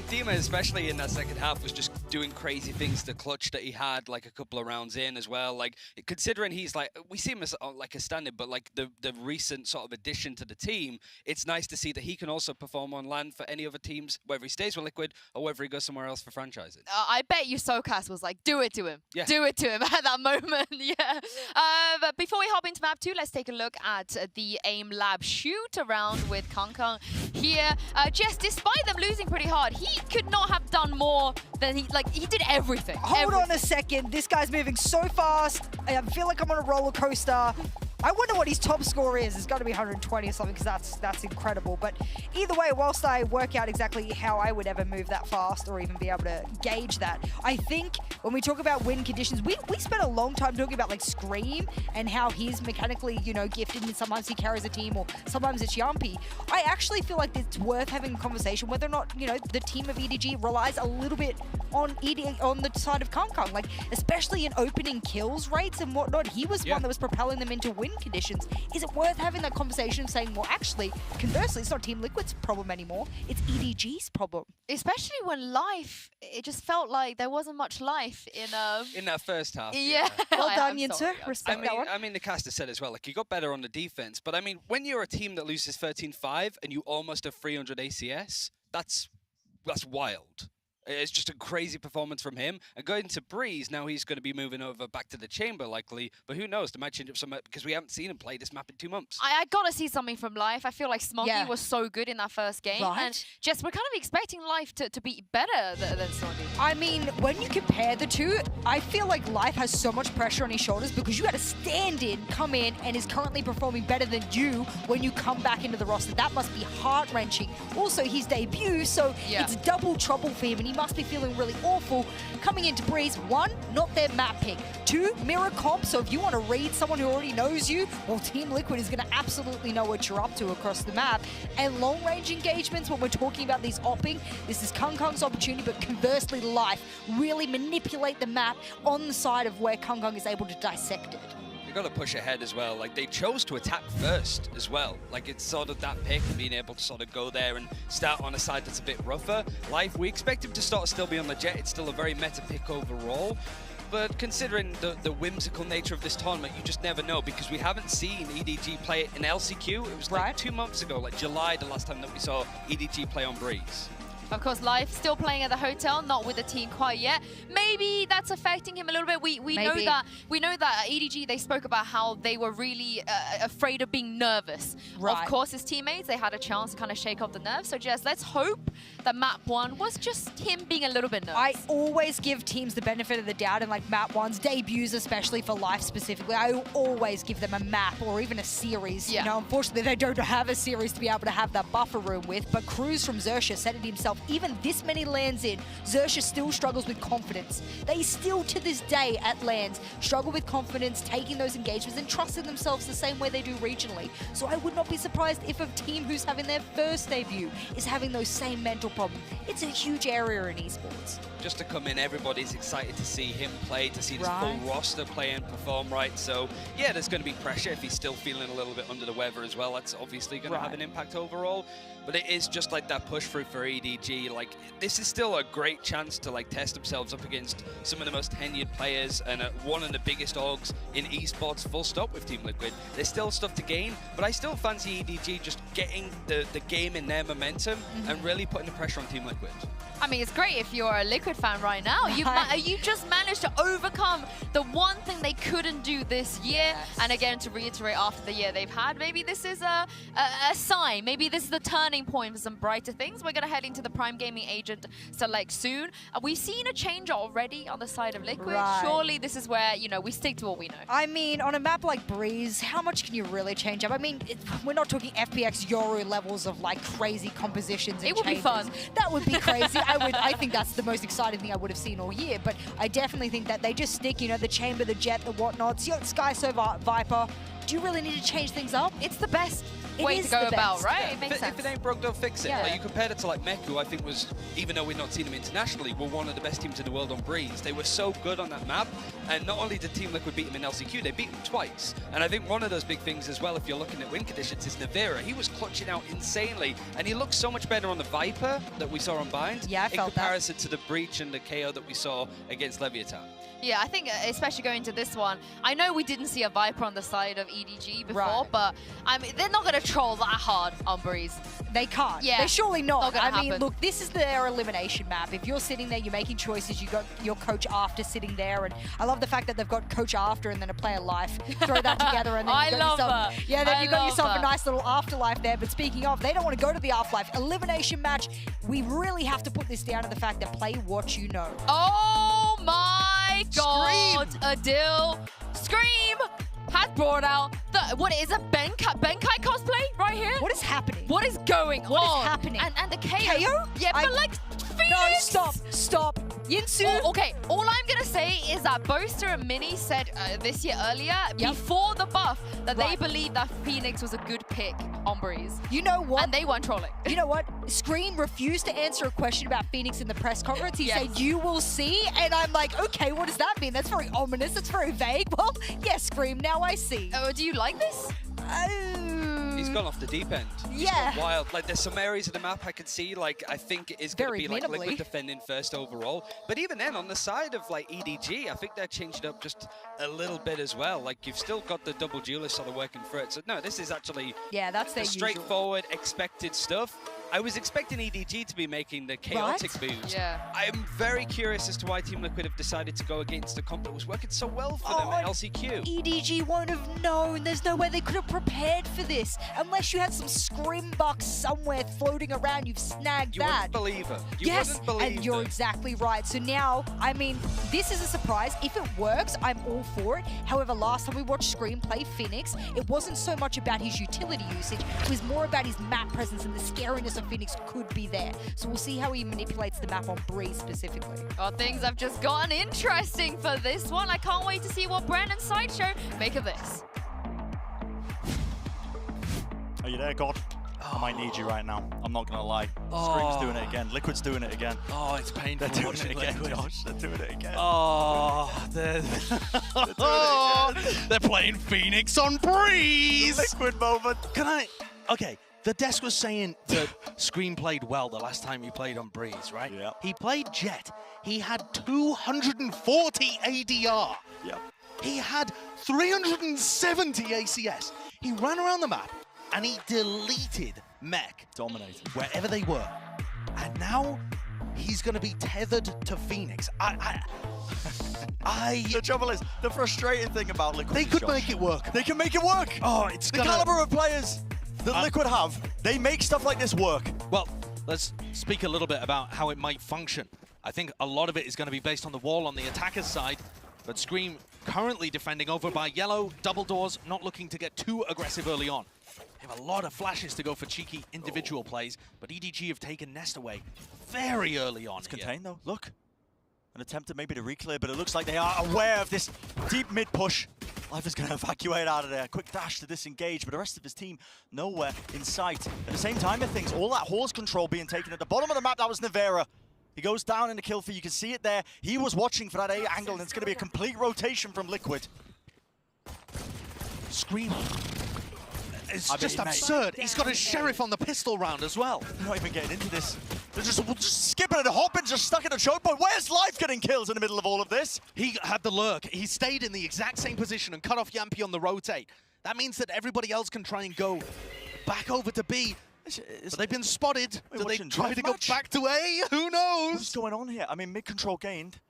[SPEAKER 6] Dima, especially in that second half, was just doing crazy things. The clutch that he had, like a couple of rounds in as well. Like, considering he's like, we see him as like a stand-in, but like the recent sort of addition to the team, it's nice to see that he can also perform on LAN for any other teams, whether he stays with Liquid or whether he goes somewhere else for franchising.
[SPEAKER 4] I bet you SoCast was like, do it to him.
[SPEAKER 6] Yeah.
[SPEAKER 4] Do it to him at that moment. Yeah. But before we hop into map 2, let's take a look at the AIM Lab shoot around with Kangkang here. Jess, despite them losing pretty hard, he could not have done more than he did everything.
[SPEAKER 7] Hold on a second. This guy's moving so fast. I feel like I'm on a roller coaster. I wonder what his top score is. It's got to be 120 or something, because that's incredible. But either way, whilst I work out exactly how I would ever move that fast or even be able to gauge that, I think when we talk about win conditions, we spent a long time talking about like Scream and how he's mechanically, you know, gifted, and sometimes he carries a team or sometimes it's Yumpy. I actually feel like it's worth having a conversation whether or not, you know, the team of EDG relies a little bit on the side of Kangkang, like especially in opening kills rates and whatnot. He was one that was propelling them into win conditions. Is it worth having that conversation saying, well, actually, conversely, it's not Team Liquid's problem anymore, it's EDG's problem?
[SPEAKER 4] Especially when life, it just felt like there wasn't much life in
[SPEAKER 6] that first half.
[SPEAKER 4] Yeah.
[SPEAKER 7] Well done, Yinsu. Respect that one.
[SPEAKER 6] I mean, the caster said as well, like, you got better on the defense, but I mean, when you're a team that loses 13-5 and you almost have 300 ACS, that's wild. It's just a crazy performance from him. And going to Breeze, now he's going to be moving over back to the chamber, likely. But who knows? They might change up some, because we haven't seen him play this map in 2 months.
[SPEAKER 4] I got to see something from Life. I feel like Smoggy was so good in that first game.
[SPEAKER 7] Right.
[SPEAKER 4] And Jess, we're kind of expecting Life to be better than Smoggy.
[SPEAKER 7] I mean, when you compare the two, I feel like Life has so much pressure on his shoulders because you had a stand-in come in and is currently performing better than you when you come back into the roster. That must be heart-wrenching. Also, his debut, so it's double trouble for him, and he must be feeling really awful. Coming into Breeze, 1, not their map pick. 2, mirror comp, so if you want to read someone who already knows you, well, Team Liquid is going to absolutely know what you're up to across the map. And long-range engagements, when we're talking about these opping, this is Kangkang's opportunity, but conversely, Life really manipulate the map on the side of where Kangkang is able to dissect it.
[SPEAKER 6] They got to push ahead as well. Like, they chose to attack first as well. Like, it's sort of that pick, being able to sort of go there and start on a side that's a bit rougher. Life, we expect him to sort of still be on the jet. It's still a very meta pick overall. But considering the whimsical nature of this tournament, you just never know, because we haven't seen EDG play it in LCQ. It was like 2 months ago, like July, the last time that we saw EDG play on Breeze.
[SPEAKER 4] Of course, Life still playing at the hotel, not with the team quite yet. Maybe that's affecting him a little bit. We know that EDG, they spoke about how they were really afraid of being nervous.
[SPEAKER 7] Right.
[SPEAKER 4] Of course, his teammates, they had a chance to kind of shake off the nerves. So Jess, let's hope that map 1 was just him being a little bit nervous.
[SPEAKER 7] I always give teams the benefit of the doubt, and like map 1's debuts, especially for Life specifically, I always give them a map or even a series.
[SPEAKER 4] Yeah.
[SPEAKER 7] You know, unfortunately, they don't have a series to be able to have that buffer room with, but Cruz from Xerxia said it himself off. Even this many lands in, Xerxia still struggles with confidence. They still, to this day, at lands, struggle with confidence, taking those engagements and trusting themselves the same way they do regionally. So I would not be surprised if a team who's having their first debut is having those same mental problems. It's a huge area in esports.
[SPEAKER 6] Just to come in, everybody's excited to see him play, to see this full roster play and perform right. So yeah, there's going to be pressure if he's still feeling a little bit under the weather as well. That's obviously going to have an impact overall. But it is just like that push through for EDG. Like, this is still a great chance to like test themselves up against some of the most tenured players and one of the biggest orgs in esports, full stop, with Team Liquid. There's still stuff to gain, but I still fancy EDG just getting the game in their momentum and really putting the pressure on Team Liquid.
[SPEAKER 4] I mean, it's great if you're a Liquid fan right now. You just managed to overcome the one thing they couldn't do this year. And again, to reiterate, after the year they've had, maybe this is a sign. Maybe this is the turning point for some brighter things. We're going to head into the Prime Gaming Agent Select soon. We've seen a change already on the side of Liquid. Surely this is where, you know, we stick to what we know.
[SPEAKER 7] I mean, on a map like Breeze, how much can you really change up? I mean, we're not talking FPX Yoru levels of like crazy compositions and
[SPEAKER 4] It would be fun.
[SPEAKER 7] That would be crazy. I think that's the most exciting thing I would have seen all year, but I definitely think that they just stick, you know, the Chamber, the Jet, the whatnots. You got Sky Sova, Viper. Do you really need to change things up?
[SPEAKER 4] It's the best way to go about, right?
[SPEAKER 6] Yeah.
[SPEAKER 4] It makes sense.
[SPEAKER 6] If it ain't broke, don't fix it.
[SPEAKER 4] Yeah.
[SPEAKER 6] Like, you compared it to like Mech, who I think was, even though we've not seen them internationally, were one of the best teams in the world on Breeze. They were so good on that map, and not only did Team Liquid beat them in LCQ, they beat them twice. And I think one of those big things as well, if you're looking at win conditions, is Navira. He was clutching out insanely, and he looked so much better on the Viper that we saw on Bind in comparison to the Breach and the KO that we saw against Leviathan.
[SPEAKER 4] Yeah, I think especially going to this one, I know we didn't see a Viper on the side of EDG before, but I mean, they're not going to troll that hard on Breeze.
[SPEAKER 7] They can't.
[SPEAKER 4] Yeah.
[SPEAKER 7] They're surely not.
[SPEAKER 4] I
[SPEAKER 7] mean, look, this is their elimination map. If you're sitting there, you're making choices, you got your coach after sitting there, and I love the fact that they've got coach after and then a player life. Throw that together and then you got yourself, then you got yourself a nice little afterlife there. But speaking of, they don't want to go to the afterlife. Elimination match, we really have to put this down to the fact that play what you know.
[SPEAKER 4] Oh my God, Adil. Scream has brought out the, what is a Benkai cosplay right here?
[SPEAKER 7] What is happening?
[SPEAKER 4] What is going on?
[SPEAKER 7] What is happening?
[SPEAKER 4] And the KO?
[SPEAKER 7] KO?
[SPEAKER 4] Yeah, but like, Phoenix!
[SPEAKER 7] No, stop. Yinsu.
[SPEAKER 4] Okay, all I'm going to say is that Boaster and Mini said this year earlier, before the buff, that they believed that Phoenix was a good pick on Breeze.
[SPEAKER 7] You know what?
[SPEAKER 4] And they weren't trolling.
[SPEAKER 7] You know what? Scream refused to answer a question about Phoenix in the press conference. He said, you will see. And I'm like, okay, what does that mean? That's very ominous. That's very vague. Well, yes, Scream, now I see.
[SPEAKER 4] Oh, do you like this?
[SPEAKER 6] He's gone off the deep end. He's gone wild. Like, there's some areas of the map I can see, like, I think it is going to be like Liquid defending first overall. But even then, on the side of like EDG, I think they're changed it up just a little bit as well. Like, you've still got the double duelist sort of working for it. So no, this is actually
[SPEAKER 7] that's
[SPEAKER 6] the straightforward, expected stuff. I was expecting EDG to be making the chaotic moves.
[SPEAKER 4] Yeah.
[SPEAKER 6] I'm very curious as to why Team Liquid have decided to go against a comp that was working so well for them at LCQ.
[SPEAKER 7] EDG won't have known. There's no way they could have prepared for this. Unless you had some Scrim bucks somewhere floating around, you've snagged
[SPEAKER 6] You wouldn't believe it. You wouldn't believe
[SPEAKER 7] and you're exactly right. So now, I mean, this is a surprise. If it works, I'm all for it. However, last time we watched Scream play Phoenix, it wasn't so much about his utility usage. It was more about his map presence and the scariness of Phoenix could be there. So we'll see how he manipulates the map on Breeze specifically.
[SPEAKER 4] Oh, things have just gotten interesting for this one. I can't wait to see what Brandon Sideshow make of this.
[SPEAKER 5] Are you there, God? I might need you right now. I'm not going to lie. Scream's doing it again. Liquid's doing it again.
[SPEAKER 3] Oh, it's painful.
[SPEAKER 5] They're doing it again, Josh. They're doing it again.
[SPEAKER 3] Oh, they're doing it again. They're playing Phoenix on Breeze.
[SPEAKER 5] The Liquid moment.
[SPEAKER 3] Okay. The desk was saying that Scream played well the last time he played on Breeze, right?
[SPEAKER 5] Yeah.
[SPEAKER 3] He played Jet. He had 240 ADR.
[SPEAKER 5] Yep.
[SPEAKER 3] He had 370 ACS. He ran around the map and he deleted Mech.
[SPEAKER 5] Dominated.
[SPEAKER 3] Wherever they were. And now he's going to be tethered to Phoenix.
[SPEAKER 5] The trouble is, the frustrating thing about Liquid
[SPEAKER 3] They
[SPEAKER 5] is,
[SPEAKER 3] could
[SPEAKER 5] Josh,
[SPEAKER 3] make it work.
[SPEAKER 5] They can make it work.
[SPEAKER 3] Oh, it's
[SPEAKER 5] the caliber of players that Liquid have, they make stuff like this work.
[SPEAKER 3] Well, let's speak a little bit about how it might function. I think a lot of it is going to be based on the wall on the attacker's side, but Scream currently defending over by Yellow, double doors, not looking to get too aggressive early on. They have a lot of flashes to go for cheeky individual plays, but EDG have taken Nest away very early on.
[SPEAKER 5] It's contained though, look. An attempt maybe to reclear, but it looks like they are aware of this deep mid push. Life is going to evacuate out of there. Quick dash to disengage, but the rest of his team nowhere in sight. At the same time of things, all that horse control being taken at the bottom of the map, that was Nevera. He goes down in the kill feed, you can see it there. He was watching for that A angle, and it's going to be a complete rotation from Liquid.
[SPEAKER 3] Scream. It's just absurd. He's got his Sheriff on the pistol round as well.
[SPEAKER 5] They're not even getting into this. They're just skipping and hopping, just stuck in a choke point. Where's Life getting kills in the middle of all of this?
[SPEAKER 3] He had the lurk. He stayed in the exact same position and cut off Yampy on the rotate. That means that everybody else can try and go back over to B. But they've been spotted. Do they try to go back to A? Who knows?
[SPEAKER 5] What's going on here? I mean, mid control gained.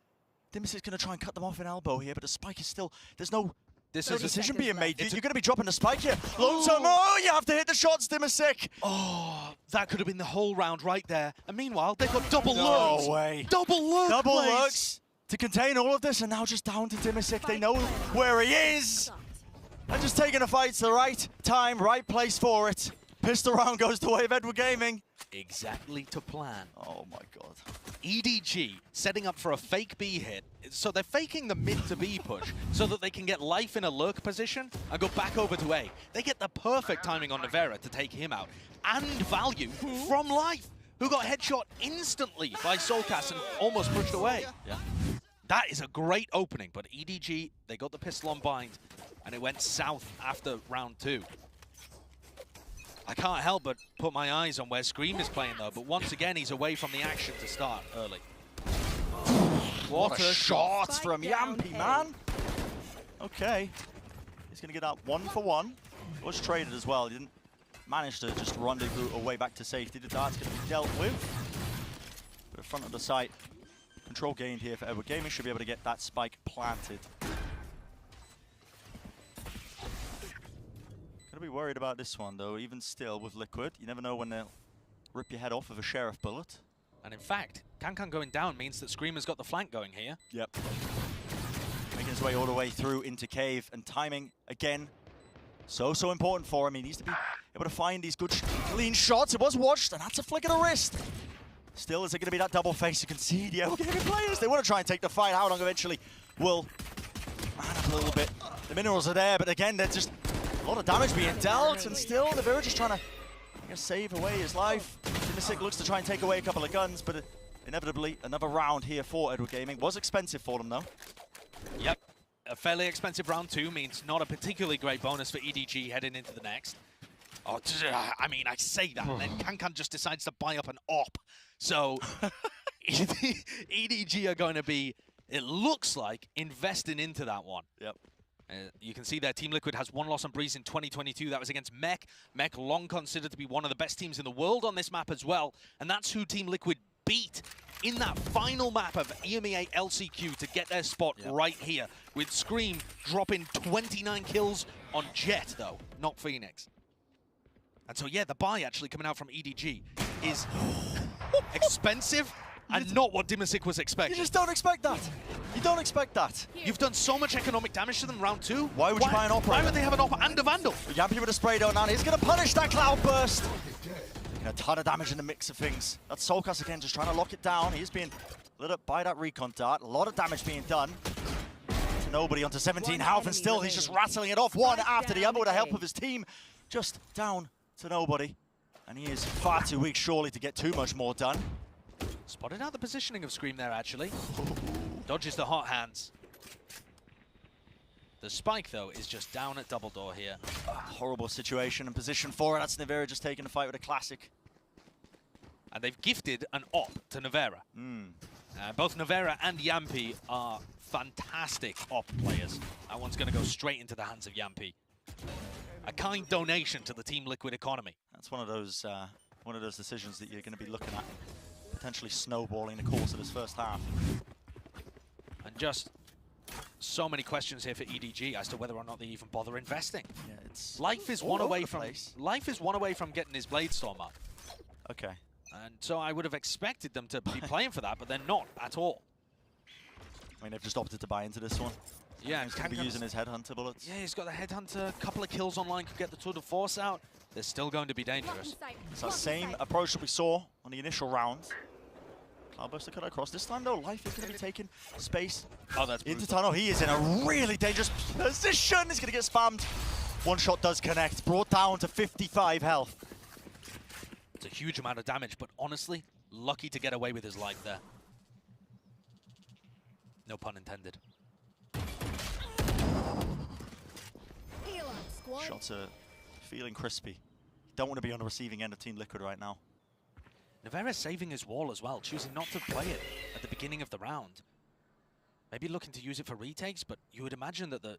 [SPEAKER 5] Dimis is going to try and cut them off an elbow here, but the spike is still... There's no... There's a decision being made. You're going to be dropping the spike here. Long term. Oh, you have to hit the shots, Dimisic.
[SPEAKER 3] Oh, that could have been the whole round right there. And meanwhile, they've got double lurks.
[SPEAKER 5] No way.
[SPEAKER 3] Double lurk.
[SPEAKER 5] Double lurks to contain all of this, and now just down to Dimisic. They know where he is. And just taking a fight to the right time, right place for it. Pistol round goes the way of Edward Gaming.
[SPEAKER 3] Exactly to plan.
[SPEAKER 5] Oh my god.
[SPEAKER 3] EDG setting up for a fake B hit. So they're faking the mid to B push so that they can get Life in a lurk position and go back over to A. They get the perfect timing on Nevera to take him out. And value from Life, who got headshot instantly by Soulcast and almost pushed away.
[SPEAKER 5] Yeah.
[SPEAKER 3] That is a great opening, but EDG, they got the pistol on bind and it went south after round 2. I can't help but put my eyes on where Scream is playing though, but once again he's away from the action to start early.
[SPEAKER 5] What a shot from Yampy, man. Okay. He's going to get out 1 for 1. Was traded as well. He didn't manage to just rendezvous away back to safety. The dart's going to be dealt with. But front of the site. Control gained here for Edward Gaming. Should be able to get that spike planted. Gotta be worried about this one though, even still with Liquid. You never know when they'll rip your head off with a Sheriff bullet.
[SPEAKER 3] And in fact, Kankan going down means that Screamer's got the flank going here.
[SPEAKER 5] Yep. Making his way all the way through into Cave, and timing again. So important for him. He needs to be able to find these good clean shots. It was watched, and that's a flick of the wrist. Still, is it going to be that double face? You can see the Gaming players. They want to try and take the fight. How long eventually will man up a little bit. The minerals are there, but again, they're just a lot of damage being dealt, and still the Vera just trying to save away his life. Dimisic looks to try and take away a couple of guns, but inevitably another round here for Edward Gaming. Was expensive for them though.
[SPEAKER 3] Yep, a fairly expensive round 2 means not a particularly great bonus for EDG heading into the next. Oh, I mean, I say that, and then Kankan just decides to buy up an op. So EDG are going to be, it looks like, investing into that one.
[SPEAKER 5] Yep.
[SPEAKER 3] You can see there, Team Liquid has 1 loss on Breeze in 2022. That was against Mech. Mech long considered to be one of the best teams in the world on this map as well. And that's who Team Liquid beat in that final map of EMEA LCQ to get their spot right here, with Scream dropping 29 kills on Jet, though, not Phoenix. And so, yeah, the buy actually coming out from EDG is expensive and not what Dimisic was expecting.
[SPEAKER 5] You just don't expect that. You don't expect that.
[SPEAKER 3] You've done so much economic damage to them round 2.
[SPEAKER 5] Why would you buy an operator?
[SPEAKER 3] Why would they have an op and a Vandal?
[SPEAKER 5] Yampy with a spray down, and he's going to punish that cloud burst. Taking a ton of damage in the mix of things. That's Soulcast again, just trying to lock it down. He's being lit up by that recon dart. A lot of damage being done. To nobody onto 17 health, and still he's just rattling it off one after the other with the help of his team. Just down to nobody. And he is far too weak, surely, to get too much more done.
[SPEAKER 3] Spotted out the positioning of Scream there, actually. Dodges the hot hands. The spike, though, is just down at double door here.
[SPEAKER 5] Horrible situation and position for it. That's Nevera just taking the fight with a classic.
[SPEAKER 3] And they've gifted an op to Nevera. Both Nevera and Yampy are fantastic op players. That one's going to go straight into the hands of Yampy. A kind donation to the Team Liquid economy.
[SPEAKER 5] That's one of those decisions that you're going to be looking at, potentially snowballing the course of this first half.
[SPEAKER 3] And just so many questions here for EDG as to whether or not they even bother investing.
[SPEAKER 5] Yeah, it's
[SPEAKER 3] Life is one away from getting his Blade Storm up.
[SPEAKER 5] Okay.
[SPEAKER 3] And so I would have expected them to be playing for that, but they're not at all.
[SPEAKER 5] I mean, they've just opted to buy into this one.
[SPEAKER 3] Yeah,
[SPEAKER 5] he's going to be using his headhunter bullets.
[SPEAKER 3] Yeah, he's got the headhunter. A couple of kills online could get the tour de force out. They're still going to be dangerous.
[SPEAKER 5] It's that same approach that we saw on the initial round. Cloudburster cut across. This time, though, Life is going to be taking space into tunnel. He is in a really dangerous position. He's going to get spammed. One shot does connect. Brought down to 55 health.
[SPEAKER 3] It's a huge amount of damage, but honestly, lucky to get away with his life there. No pun intended.
[SPEAKER 5] Shots are feeling crispy. Don't want to be on the receiving end of Team Liquid right now.
[SPEAKER 3] Nevera saving his wall as well, choosing not to play it at the beginning of the round. Maybe looking to use it for retakes, but you would imagine that the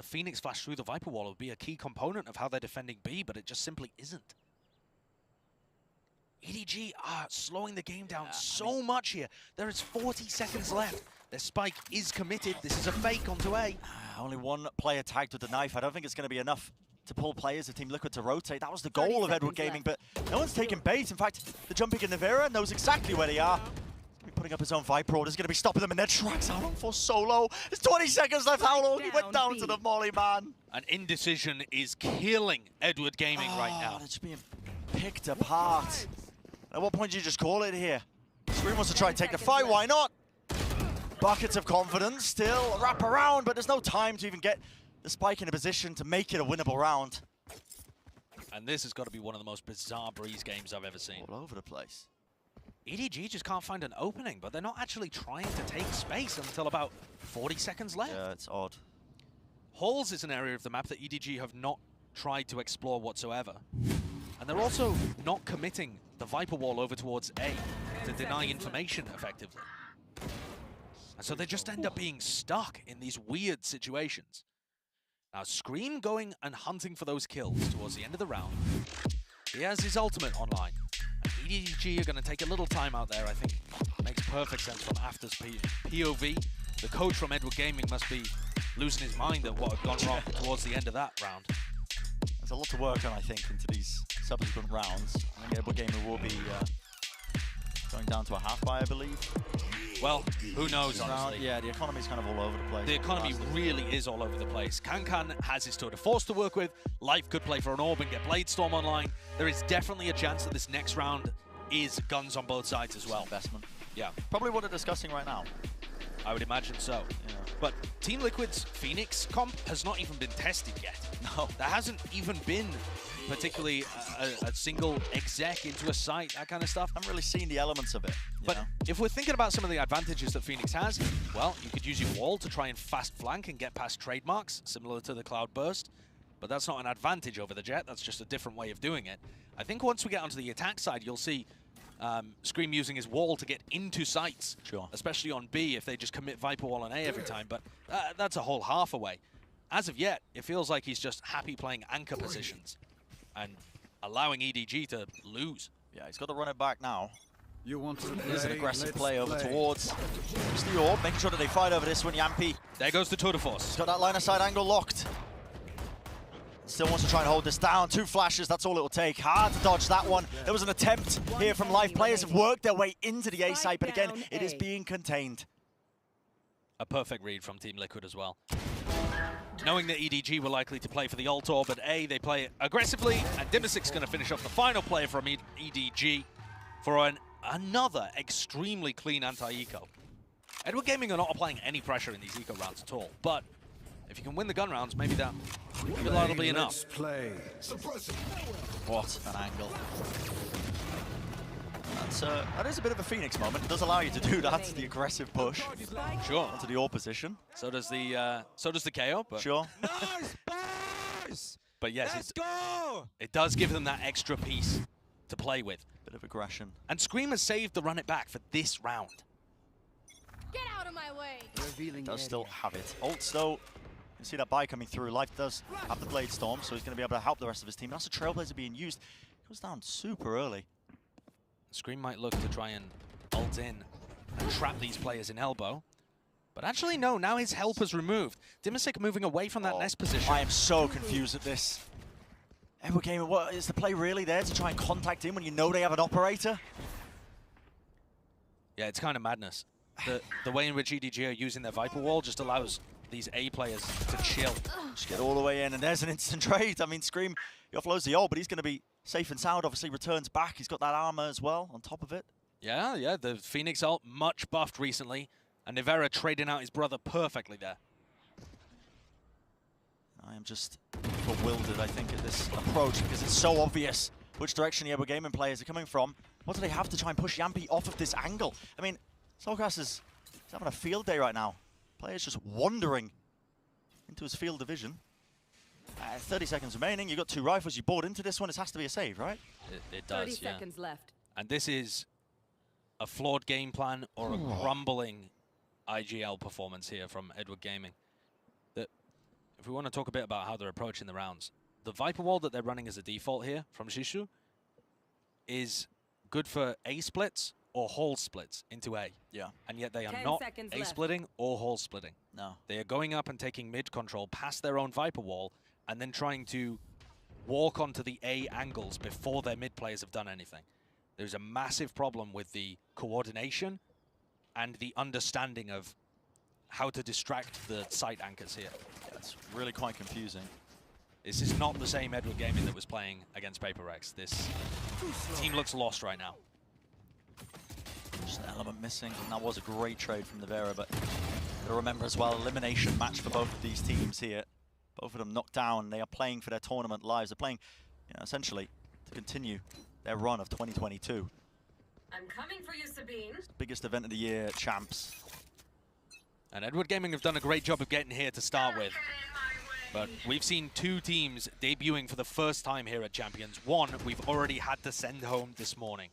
[SPEAKER 3] Phoenix flash through the Viper wall would be a key component of how they're defending B, but it just simply isn't. EDG are slowing the game down so much here. There is 40 seconds left. Their spike is committed. This is a fake onto A.
[SPEAKER 5] Only one player tagged with the knife. I don't think it's going to be enough to pull players of Team Liquid to rotate. That was the goal of Edward Gaming, but no one's taking bait. In fact, the jumping in Nevera knows exactly where they are. He's going to be putting up his own Viper order. He's going to be stopping them in their tracks. How long for Solo? There's 20 seconds left. How long? He went down to the molly, man.
[SPEAKER 3] An indecision is killing Edward Gaming right now.
[SPEAKER 5] It's being picked apart. At what point do you just call it here? Scream wants to try and take the fight. Why not? Buckets of confidence still wrap around, but there's no time to even get the spike in a position to make it a winnable round.
[SPEAKER 3] And this has got to be one of the most bizarre Breeze games I've ever seen.
[SPEAKER 5] All over the place.
[SPEAKER 3] EDG just can't find an opening, but they're not actually trying to take space until about 40 seconds left.
[SPEAKER 5] Yeah, it's odd.
[SPEAKER 3] Halls is an area of the map that EDG have not tried to explore whatsoever. And they're also not committing the Viper wall over towards A to deny information effectively. And so they just end up being stuck in these weird situations. Now, Scream going and hunting for those kills towards the end of the round. He has his ultimate online. And EDG are going to take a little time out there, I think. Makes perfect sense from After's POV. The coach from Edward Gaming must be losing his mind at what had gone wrong towards the end of that round.
[SPEAKER 5] There's a lot to work on, I think, into these subsequent rounds. I think Edward Gaming will be going down to a half buy, I believe.
[SPEAKER 3] Well, who knows, honestly.
[SPEAKER 5] Yeah, the economy's kind of all over the place.
[SPEAKER 3] The economy really is all over the place. Kankan has his tour de force to work with. Life could play for an orb and get Bladestorm online. There is definitely a chance that this next round is guns on both sides as well.
[SPEAKER 5] Investment.
[SPEAKER 3] Yeah.
[SPEAKER 5] Probably what they're discussing right now.
[SPEAKER 3] I would imagine so.
[SPEAKER 5] Yeah.
[SPEAKER 3] But Team Liquid's Phoenix comp has not even been tested yet.
[SPEAKER 5] No.
[SPEAKER 3] There hasn't even been particularly a single exec into a site, that kind of stuff.
[SPEAKER 5] I haven't really seen the elements of it.
[SPEAKER 3] But if we're thinking about some of the advantages that Phoenix has, well, you could use your wall to try and fast flank and get past trademarks, similar to the Cloud Burst. But that's not an advantage over the Jet, that's just a different way of doing it. I think once we get onto the attack side, you'll see Scream using his wall to get into sites, especially on B if they just commit Viper Wall on A every time, but that's a whole half away. As of yet, it feels like he's just happy playing anchor positions and allowing EDG to lose.
[SPEAKER 5] Yeah, he's got to run it back now.
[SPEAKER 14] You want to
[SPEAKER 5] It is an aggressive play over towards just the orb, making sure that they fight over this one. Yampi.
[SPEAKER 3] There goes the tour de force.
[SPEAKER 5] He's got that line of sight angle locked. Still wants to try and hold this down. 2 flashes, that's all it will take. Hard to dodge that one. There was an attempt here from Life. Players have worked their way into the A site, but again, it is being contained.
[SPEAKER 3] A perfect read from Team Liquid as well. Knowing that EDG were likely to play for the ult orb at A, they play aggressively, and Dimasic's going to finish off the final player from EDG for another extremely clean anti-eco. Edward Gaming are not applying any pressure in these eco rounds at all, but if you can win the gun rounds, maybe that'll be enough.
[SPEAKER 5] What an angle. That is a bit of a Phoenix moment. It does allow you to do that, the aggressive push.
[SPEAKER 3] Sure.
[SPEAKER 5] Onto the opposition.
[SPEAKER 3] So does the KO, but
[SPEAKER 5] sure.
[SPEAKER 3] But yes, it does give them that extra piece to play with.
[SPEAKER 5] Bit of aggression.
[SPEAKER 3] And Scream has saved the run it back for this round.
[SPEAKER 12] Get out of my way.
[SPEAKER 5] Does still have it. Ults though, you see that buy coming through. Life does have the Bladestorm, so he's going to be able to help the rest of his team. That's a Trailblazer being used. Goes down super early.
[SPEAKER 3] Scream might look to try and ult in and trap these players in elbow. But actually, no, now his help is removed. Dimasic moving away from that nest position.
[SPEAKER 5] I am so confused at this. Edward Gaming, what is the play really there to try and contact him when you know they have an operator?
[SPEAKER 3] Yeah, it's kind of madness. The way in which EDG are using their Viper Wall just allows these A players to chill.
[SPEAKER 5] Just get all the way in, and there's an instant trade. I mean, Scream, he offloads the ult, but he's going to be safe and sound. Obviously, returns back. He's got that armor as well on top of it.
[SPEAKER 3] Yeah, the Phoenix ult much buffed recently, and Nivera trading out his brother perfectly there.
[SPEAKER 5] I am just bewildered, I think, at this approach, because it's so obvious which direction the Edward Gaming players are coming from. What do they have to try and push Yampi off of this angle? I mean, Soulcast is having a field day right now. Players just wandering into his field division. 30 seconds remaining. You've got 2 rifles. You board into this one. It has to be a save, right?
[SPEAKER 3] It does,
[SPEAKER 12] 30 seconds left.
[SPEAKER 3] And this is a flawed game plan or a crumbling IGL performance here from Edward Gaming. That, if we want to talk a bit about how they're approaching the rounds, the Viper Wall that they're running as a default here from Shishu is good for A splits or hall splits into A.
[SPEAKER 5] Yeah.
[SPEAKER 3] And yet they are not A splitting or hall splitting.
[SPEAKER 5] No.
[SPEAKER 3] They are going up and taking mid control past their own Viper Wall and then trying to walk onto the A angles before their mid players have done anything. There's a massive problem with the coordination and the understanding of how to distract the site anchors here.
[SPEAKER 5] That's really quite confusing.
[SPEAKER 3] This is not the same Edward Gaming that was playing against Paper Rex. This team looks lost right now.
[SPEAKER 5] Just an element missing, and that was a great trade from Nivera, but you'll remember as well, elimination match for both of these teams here. Both of them knocked down. They are playing for their tournament lives. They're playing, essentially, to continue their run of 2022.
[SPEAKER 12] I'm coming for you, Sabine.
[SPEAKER 5] It's the biggest event of the year, champs.
[SPEAKER 3] And Edward Gaming have done a great job of getting here to start with. But we've seen 2 teams debuting for the first time here at Champions. One we've already had to send home this morning.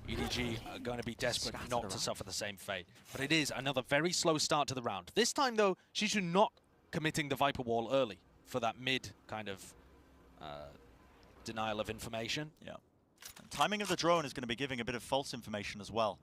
[SPEAKER 3] EDG are going to be desperate not to suffer the same fate. But it is another very slow start to the round. This time, though, Shishu not committing the Viper Wall early for that mid kind of denial of information.
[SPEAKER 5] Yeah. And timing of the drone is going to be giving a bit of false information as well.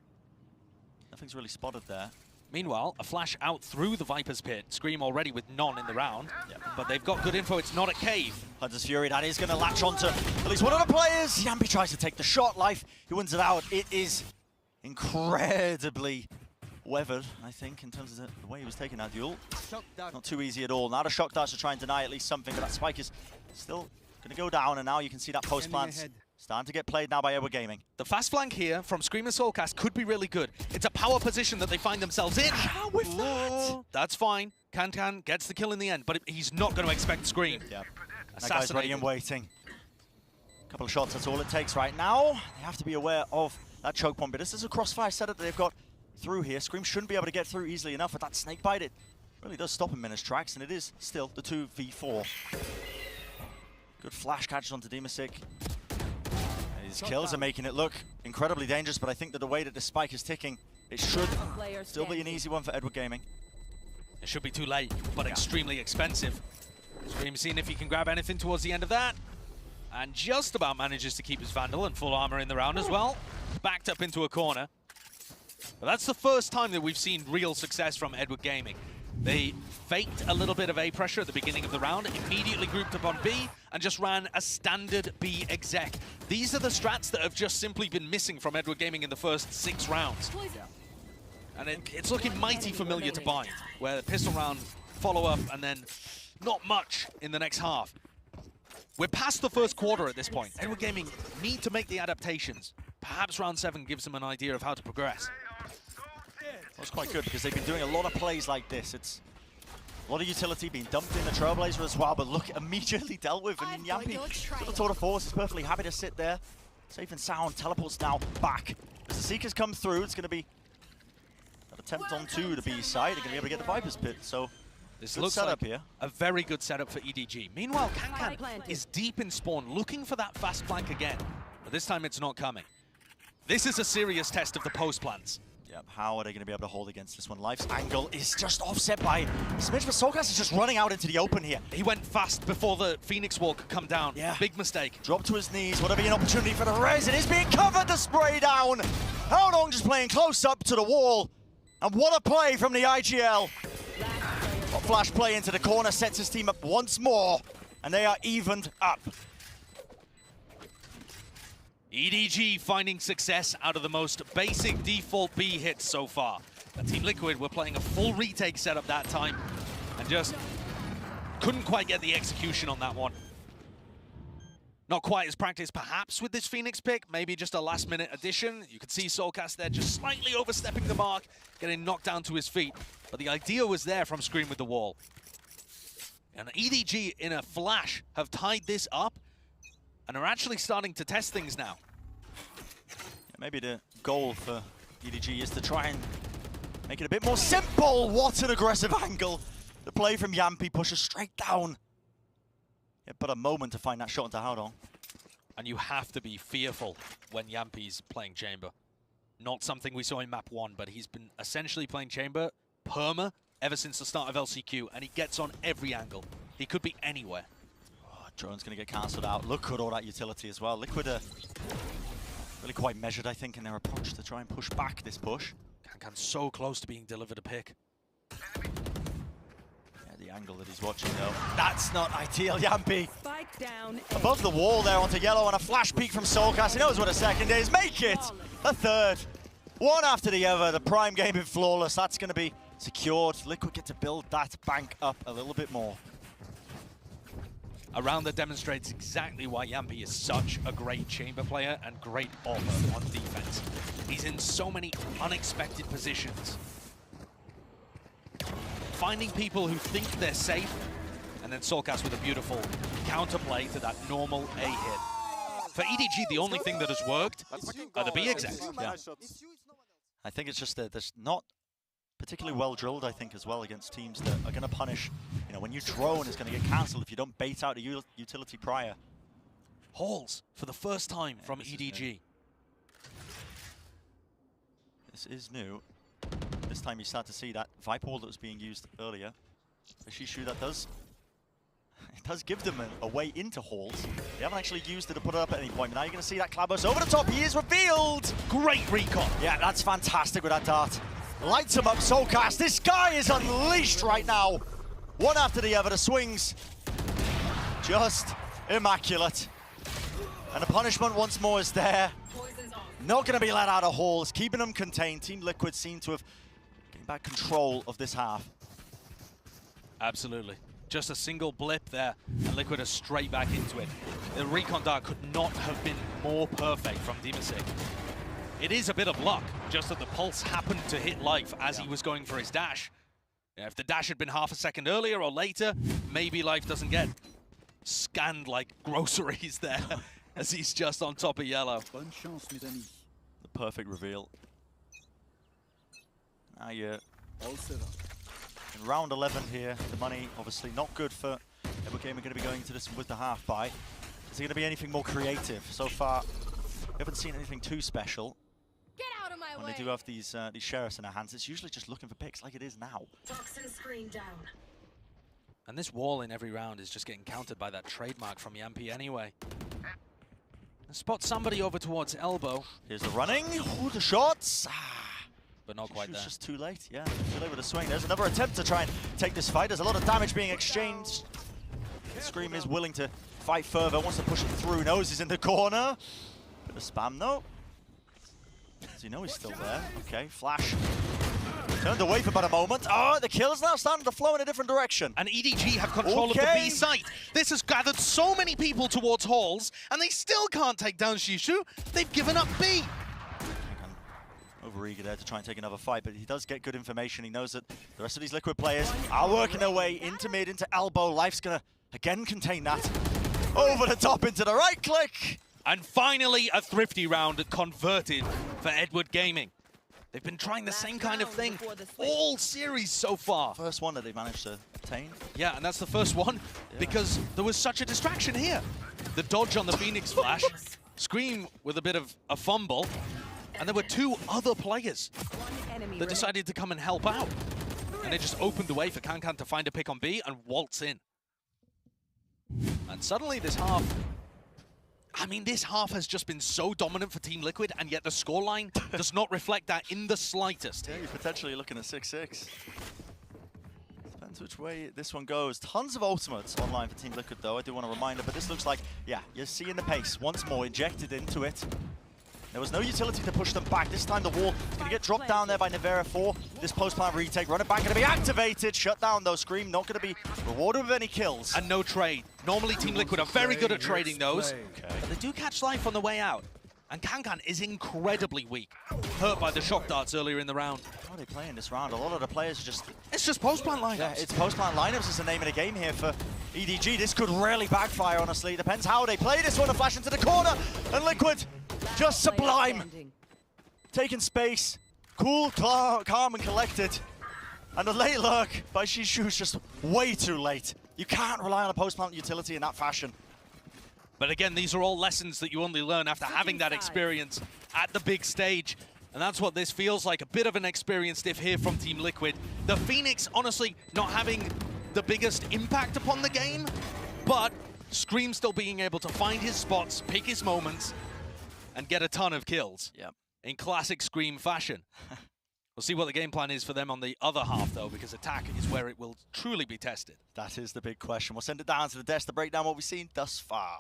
[SPEAKER 5] Nothing's really spotted there.
[SPEAKER 3] Meanwhile, a flash out through the Viper's pit. Scream already with none in the round. Yep. But they've got good info. It's not a cave.
[SPEAKER 5] Hunter's Fury, that is going to latch onto at least one of the players. Yampi tries to take the shot. Life, he wins it out. It is incredibly weathered, I think, in terms of the way he was taking that duel. Not too easy at all. Now the shock darts to try and deny at least something, but that spike is still going to go down, and now you can see that post plant starting to get played now by Edward Gaming.
[SPEAKER 3] The fast flank here from Scream and Soulcast could be really good. It's a power position that they find themselves in.
[SPEAKER 5] With that?
[SPEAKER 3] That's fine. Can gets the kill in the end, but he's not going to expect Scream.
[SPEAKER 5] Yeah. That guy's ready and waiting. A couple of shots, that's all it takes right now. They have to be aware of that choke bomb, but this is a crossfire setup that they've got through here. Scream shouldn't be able to get through easily enough, but that snake bite, it really does stop him in his tracks, and it is still the 2v4. Good flash catches onto Demasik. His kills are making it look incredibly dangerous, but I think that the way that the spike is ticking, it should still be an easy one for Edward Gaming.
[SPEAKER 3] It should be too late, but extremely expensive. Scream seeing if he can grab anything towards the end of that. And just about manages to keep his Vandal and full armor in the round as well. Backed up into a corner. But that's the first time that we've seen real success from Edward Gaming. They faked a little bit of A pressure at the beginning of the round, immediately grouped up on B, and just ran a standard B exec. These are the strats that have just simply been missing from Edward Gaming in the first 6 rounds. And it's looking mighty familiar to Bind, where the pistol round, follow-up, and then not much in the next half. We're past the first quarter at this point. Edward Gaming need to make the adaptations. Perhaps round 7 gives them an idea of how to progress.
[SPEAKER 5] That's quite good, because they've been doing a lot of plays like this. It's a lot of utility being dumped in the Trailblazer as well, but look, immediately dealt with. And Yampi, the Tour de Force, is perfectly happy to sit there. Safe and sound, teleports now back. As the Seekers come through, it's going to be an attempt onto the B side. They're going to be able to get the Viper's Pit, so
[SPEAKER 3] this
[SPEAKER 5] good
[SPEAKER 3] looks
[SPEAKER 5] setup
[SPEAKER 3] like
[SPEAKER 5] here.
[SPEAKER 3] A very good setup for EDG. Meanwhile, Can is deep in spawn, looking for that fast flank again. But this time it's not coming. This is a serious test of the post plants.
[SPEAKER 5] Yep, how are they going to be able to hold against this one? Life's angle is just offset by Smidge, but Soulcast is just running out into the open here.
[SPEAKER 3] He went fast before the Phoenix Wall could come down.
[SPEAKER 5] Yeah.
[SPEAKER 3] Big mistake.
[SPEAKER 5] Drop to his knees. Would there be an opportunity for the res? It is being covered, the spray down. How long just playing close up to the wall. And what a play from the IGL. A flash play into the corner sets his team up once more. And they are evened up.
[SPEAKER 3] EDG finding success out of the most basic default B hits so far. Team Liquid were playing a full retake setup that time and just couldn't quite get the execution on that one. Not quite as practiced perhaps with this Phoenix pick, maybe just a last-minute addition. You could see Soulcast there just slightly overstepping the mark, getting knocked down to his feet. But the idea was there from Scream with the wall. And EDG in a flash have tied this up and are actually starting to test things now.
[SPEAKER 5] Maybe the goal for EDG is to try and make it a bit more simple. What an aggressive angle. The play from Yampi pushes straight down. Yeah, but a moment to find that shot into Howdong.
[SPEAKER 3] And you have to be fearful when Yampi's playing Chamber. Not something we saw in map 1, but he's been essentially playing Chamber perma ever since the start of LCQ, and he gets on every angle. He could be anywhere.
[SPEAKER 5] Oh, drone's going to get cancelled out. Look at all that utility as well. Liquid are really quite measured, I think, in their approach to try and push back this push.
[SPEAKER 3] Kankan so close to being delivered a pick.
[SPEAKER 5] The angle that he's watching, though, that's not ideal. Yampi
[SPEAKER 11] Spike down.
[SPEAKER 5] above the wall there onto yellow, and a flash peek from Soulcast. He knows what a second is. Make it a third. One after the other. The prime game in Flawless. That's going to be secured. Liquid get to build that bank up a little bit more.
[SPEAKER 3] A round that demonstrates exactly why Yampi is such a great Chamber player and great offer on defense. He's in so many unexpected positions. Finding people who think they're safe, and then Soulcast with a beautiful counterplay to that normal A hit. For EDG, the only thing that has worked are the B execs.
[SPEAKER 5] Yeah. I think it's just that there's not particularly well drilled, I think, as well against teams that are going to punish. You know, when you drone, it's going to get cancelled if you don't bait out a utility prior.
[SPEAKER 3] Halls for the first time from EDG.
[SPEAKER 5] This is new. This time you start to see that Viper wall that was being used earlier. Shishu, that does give them a way into Halls. They haven't actually used it to put it up at any point. Now you're going to see that Klabos over the top. He is revealed.
[SPEAKER 3] Great recon.
[SPEAKER 5] Yeah, that's fantastic with that dart. Lights him up, Soulcast. This guy is unleashed right now. One after the other. The swings just immaculate. And the punishment once more is there. Not going to be let out of Halls. Keeping them contained. Team Liquid seem to have getting back control of this half.
[SPEAKER 3] Absolutely. Just a single blip there, and Liquid are straight back into it. The recon dart could not have been more perfect from Demasig. It is a bit of luck, just that the pulse happened to hit Life as he was going for his dash. Yeah, if the dash had been half a second earlier or later, maybe Life doesn't get scanned like groceries there as he's just on top of yellow.
[SPEAKER 5] The perfect reveal. Now you're in round 11 here. The money obviously not good for Edward Gaming. Going to be going into this with the half buy. Is there going to be anything more creative? So far, we haven't seen anything too special.
[SPEAKER 4] Get out of my
[SPEAKER 5] when
[SPEAKER 4] way.
[SPEAKER 5] they do have these sheriffs in their hands, it's usually just looking for picks like it is now.
[SPEAKER 12] Toxin screen down.
[SPEAKER 3] And this wall in every round is just getting countered by that trademark from Yampi anyway. Spot somebody over towards elbow.
[SPEAKER 5] Here's the running. Ooh, the shots.
[SPEAKER 3] But not quite there.
[SPEAKER 5] Just too late. Yeah, too late with the swing. There's another attempt to try and take this fight. There's a lot of damage being exchanged. Scream is willing to fight further. Wants to push it through. Knows he's in the corner. Bit of spam though. Does he know he's still there? Okay, flash. Turned away for about a moment. Oh, the kill's now starting to flow in a different direction.
[SPEAKER 3] And EDG have control of the B site. This has gathered so many people towards Halls, and they still can't take down Shishu. They've given up B.
[SPEAKER 5] Overeager there to try and take another fight, but he does get good information. He knows that the rest of these Liquid players are working their way into mid, into elbow. Life's gonna, again, contain that. Over the top into the right click.
[SPEAKER 3] And finally, a thrifty round converted for Edward Gaming. They've been trying the same kind of thing all series so far.
[SPEAKER 5] First one that they managed to obtain.
[SPEAKER 3] Yeah, and that's the first one because there was such a distraction here. The dodge on the Phoenix flash, Scream with a bit of a fumble, and there were two other players that decided to come and help out. And it just opened the way for Kankan to find a pick on B and waltz in. And suddenly this half, I mean, this half has just been so dominant for Team Liquid, and yet the scoreline does not reflect that in the slightest.
[SPEAKER 5] Yeah, you're potentially looking at 6-6. Depends which way this one goes. Tons of ultimates online for Team Liquid, though. I do want to remind it, but this looks like, yeah, you're seeing the pace once more injected into it. There was no utility to push them back. This time the wall is going to get dropped down there by Nevera 4. This post-plant retake, running back going to be activated. Shut down though, Scream not going to be rewarded with any kills.
[SPEAKER 3] And no trade. Normally Team Liquid are very good at trading those, but they do catch life on the way out. And Kankan is incredibly weak, hurt by the shock darts earlier in the round.
[SPEAKER 5] How are they playing this round? A lot of the players just...
[SPEAKER 3] It's just post-plant lineups.
[SPEAKER 5] Yeah, it's post-plant lineups is the name of the game here for EDG. This could really backfire, honestly. Depends how they play this one. A flash into the corner, and Liquid just sublime. Taking space, cool, calm and collected. And the late lurk by Shishu's just way too late. You can't rely on a post-plant utility in that fashion.
[SPEAKER 3] But again, these are all lessons that you only learn after having that experience at the big stage. And that's what this feels like, a bit of an experience diff here from Team Liquid. The Phoenix, honestly, not having the biggest impact upon the game, but Scream still being able to find his spots, pick his moments, and get a ton of kills.
[SPEAKER 5] Yep.
[SPEAKER 3] In classic Scream fashion. We'll see what the game plan is for them on the other half, though, because attack is where it will truly be tested.
[SPEAKER 5] That is the big question. We'll send it down to the desk to break down what we've seen thus far.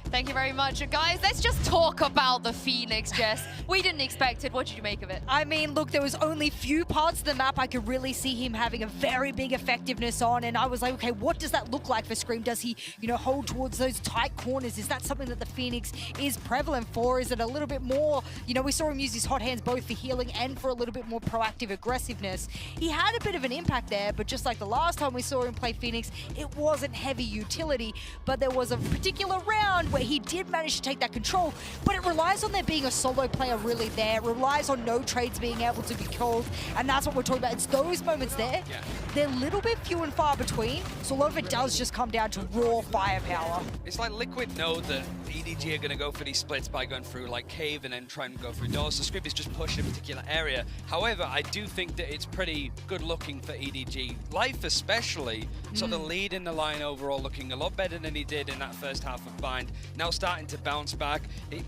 [SPEAKER 4] Thank you very much. Guys, let's just talk about the Phoenix, Jess. We didn't expect it. What did you make of it?
[SPEAKER 7] I mean, look, there was only few parts of the map I could really see him having a very big effectiveness on, and I was like, okay, what does that look like for Scream? Does he, hold towards those tight corners? Is that something that the Phoenix is prevalent for? Is it a little bit more, we saw him use his hot hands both for healing and for a little bit more proactive aggressiveness. He had a bit of an impact there, but just like the last time we saw him play Phoenix, it wasn't heavy utility, but there was a particular round where he did manage to take that control, but it relies on there being a solo player really there. It relies on no trades being able to be called, and that's what we're talking about. It's those moments there. Yeah. They're a little bit few and far between, so a lot of it does just come down to raw firepower.
[SPEAKER 6] It's like Liquid know that EDG are going to go for these splits by going through like cave and then trying to go through doors. So Script is just pushing a particular area. However, I do think that it's pretty good looking for EDG. Life especially, sort of leading the line overall, looking a lot better than he did in that first half of Bind. Now starting to bounce back.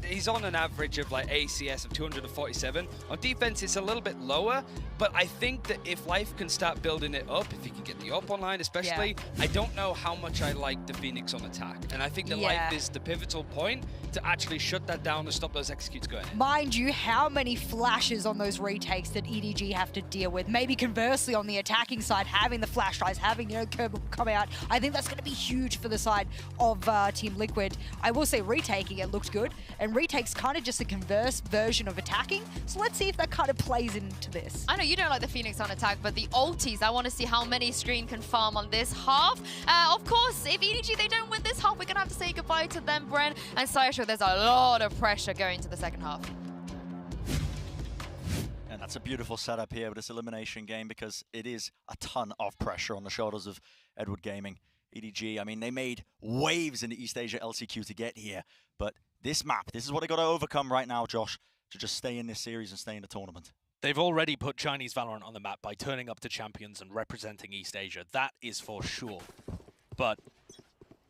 [SPEAKER 6] He's on an average of like ACS of 247. On defense, it's a little bit lower, but I think that if Life can start building it up, if he can get the up online especially, I don't know how much I like the Phoenix on attack. And I think that Life is the pivotal point to actually shut that down and stop those executes going in.
[SPEAKER 7] Mind you, how many flashes on those retakes that EDG have to deal with? Maybe conversely on the attacking side, having the flash drives, having Kerbal come out, I think that's going to be huge for the side of Team Liquid. I will say retaking it looked good, and retake's kind of just a converse version of attacking, so let's see if that kind of plays into this.
[SPEAKER 4] I know you don't like the Phoenix on attack, but the ultis, I want to see how many Scream can farm on this half. Of course, if EDG, they don't win this half, we're going to have to say goodbye to them, Bren and Sayasho. There's a lot of pressure going into the second half.
[SPEAKER 5] And that's a beautiful setup here with this elimination game, because it is a ton of pressure on the shoulders of Edward Gaming. EDG, I mean, they made waves in the East Asia LCQ to get here, but this map, this is what they got to overcome right now, Josh, to just stay in this series and stay in the tournament.
[SPEAKER 3] They've already put Chinese Valorant on the map by turning up to Champions and representing East Asia. That is for sure. But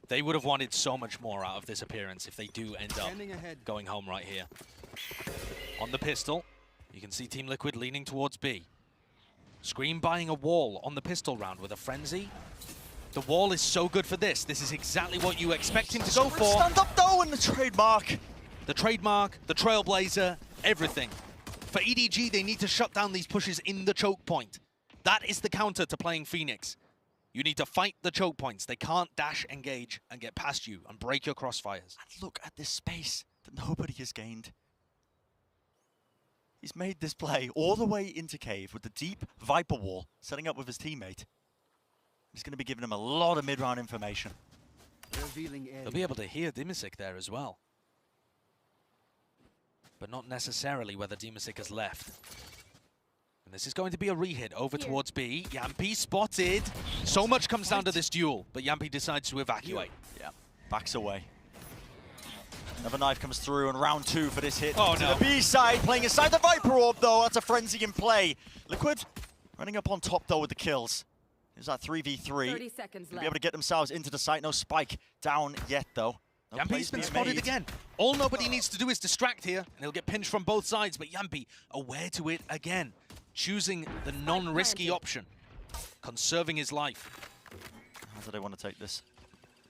[SPEAKER 3] they would have wanted so much more out of this appearance if they do end up going home right here. On the pistol, you can see Team Liquid leaning towards B. Scream buying a wall on the pistol round with a frenzy. The wall is so good for this. This is exactly what you expect him to go for.
[SPEAKER 5] Stand up though, and the trademark.
[SPEAKER 3] The trademark, the trailblazer, everything. For EDG, they need to shut down these pushes in the choke point. That is the counter to playing Phoenix. You need to fight the choke points. They can't dash, engage, and get past you and break your crossfires.
[SPEAKER 5] And look at this space that nobody has gained. He's made this play all the way into cave with the deep Viper wall, setting up with his teammate. He's going to be giving him a lot of mid-round information.
[SPEAKER 3] They'll be able to hear Dimisic there as well. But not necessarily whether Dimisic has left. And this is going to be a re-hit over towards B. Yampi spotted. So much comes down to this duel, but Yampi decides to evacuate.
[SPEAKER 5] Yeah, backs away. Another knife comes through, and round 2 for this hit.
[SPEAKER 3] Oh,
[SPEAKER 5] to
[SPEAKER 3] no.
[SPEAKER 5] the B side, playing inside the Viper Orb, though. That's a frenzy in play. Liquid running up on top, though, with the kills. There's that 3v3.
[SPEAKER 12] 30 seconds
[SPEAKER 5] They'll be able to get themselves into the site. No spike down yet, though. No
[SPEAKER 3] Yampi's been spotted again. All nobody needs to do is distract here, and he'll get pinched from both sides, but Yampi aware to it again, choosing the non-risky option, conserving his life.
[SPEAKER 5] How do they want to take this?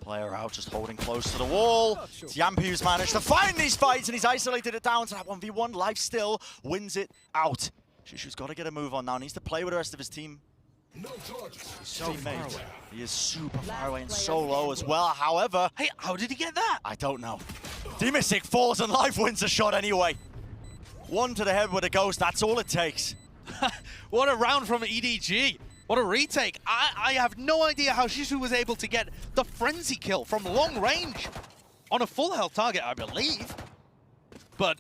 [SPEAKER 5] Player out, just holding close to the wall. It's Yampy who's managed to find these fights, and he's isolated it down to that 1v1. Life still wins it out. Shishu's got to get a move on now. Needs to play with the rest of his team.
[SPEAKER 3] So far away.
[SPEAKER 5] He is super far away and so low as well. However,
[SPEAKER 3] hey, how did he get that?
[SPEAKER 5] I don't know. Dimisic falls and Life wins the shot anyway. One to the head with a ghost. That's all it takes.
[SPEAKER 3] What a round from EDG. What a retake. I have no idea how Shishu was able to get the frenzy kill from long range on a full health target, I believe. But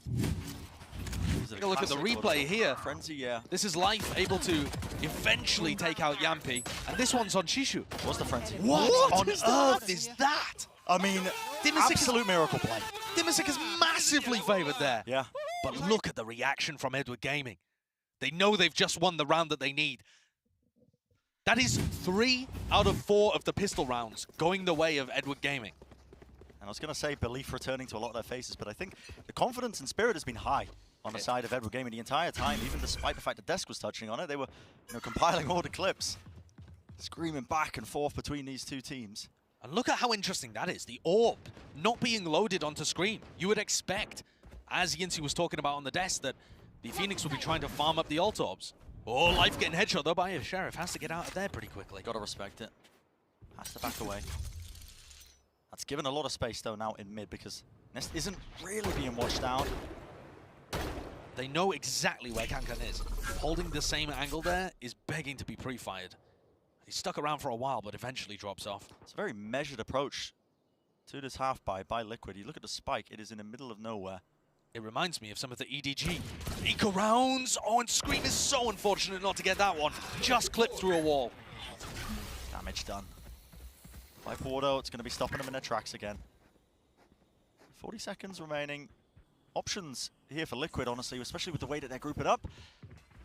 [SPEAKER 3] take a look at the replay here.
[SPEAKER 5] Frenzy, yeah.
[SPEAKER 3] This is Life able to eventually take out Yampy, and this one's on Shishu.
[SPEAKER 5] What's the frenzy?
[SPEAKER 3] What on earth is that?
[SPEAKER 5] I mean, absolute miracle play.
[SPEAKER 3] Dimisic is massively favored there.
[SPEAKER 5] Yeah.
[SPEAKER 3] But look at the reaction from Edward Gaming. They know they've just won the round that they need. That is 3 out of 4 of the pistol rounds going the way of Edward Gaming.
[SPEAKER 5] And I was going to say belief returning to a lot of their faces, but I think the confidence and spirit has been high on the side of Edward Gaming the entire time, even despite the fact that Desk was touching on it. They were, compiling all the clips, screaming back and forth between these two teams.
[SPEAKER 3] And look at how interesting that is. The orb not being loaded onto screen. You would expect, as Yinsi was talking about on the desk, that the Phoenix would be trying to farm up the ult orbs. Oh, Life getting headshot though by a Sheriff. Has to get out of there pretty quickly.
[SPEAKER 5] Gotta respect it. Has to back away. That's given a lot of space though now in mid because Nest isn't really being watched out.
[SPEAKER 3] They know exactly where Kankan is. Holding the same angle there is begging to be pre-fired. He's stuck around for a while, but eventually drops off.
[SPEAKER 5] It's a very measured approach to this half by Liquid. You look at the spike, it is in the middle of nowhere.
[SPEAKER 3] It reminds me of some of the EDG eco rounds. Oh, and Scream is so unfortunate not to get that one. Just clipped through a wall.
[SPEAKER 5] Damage done. By Porto, it's going to be stopping them in their tracks again. 40 seconds remaining. Options here for Liquid, honestly, especially with the way that they're grouping up.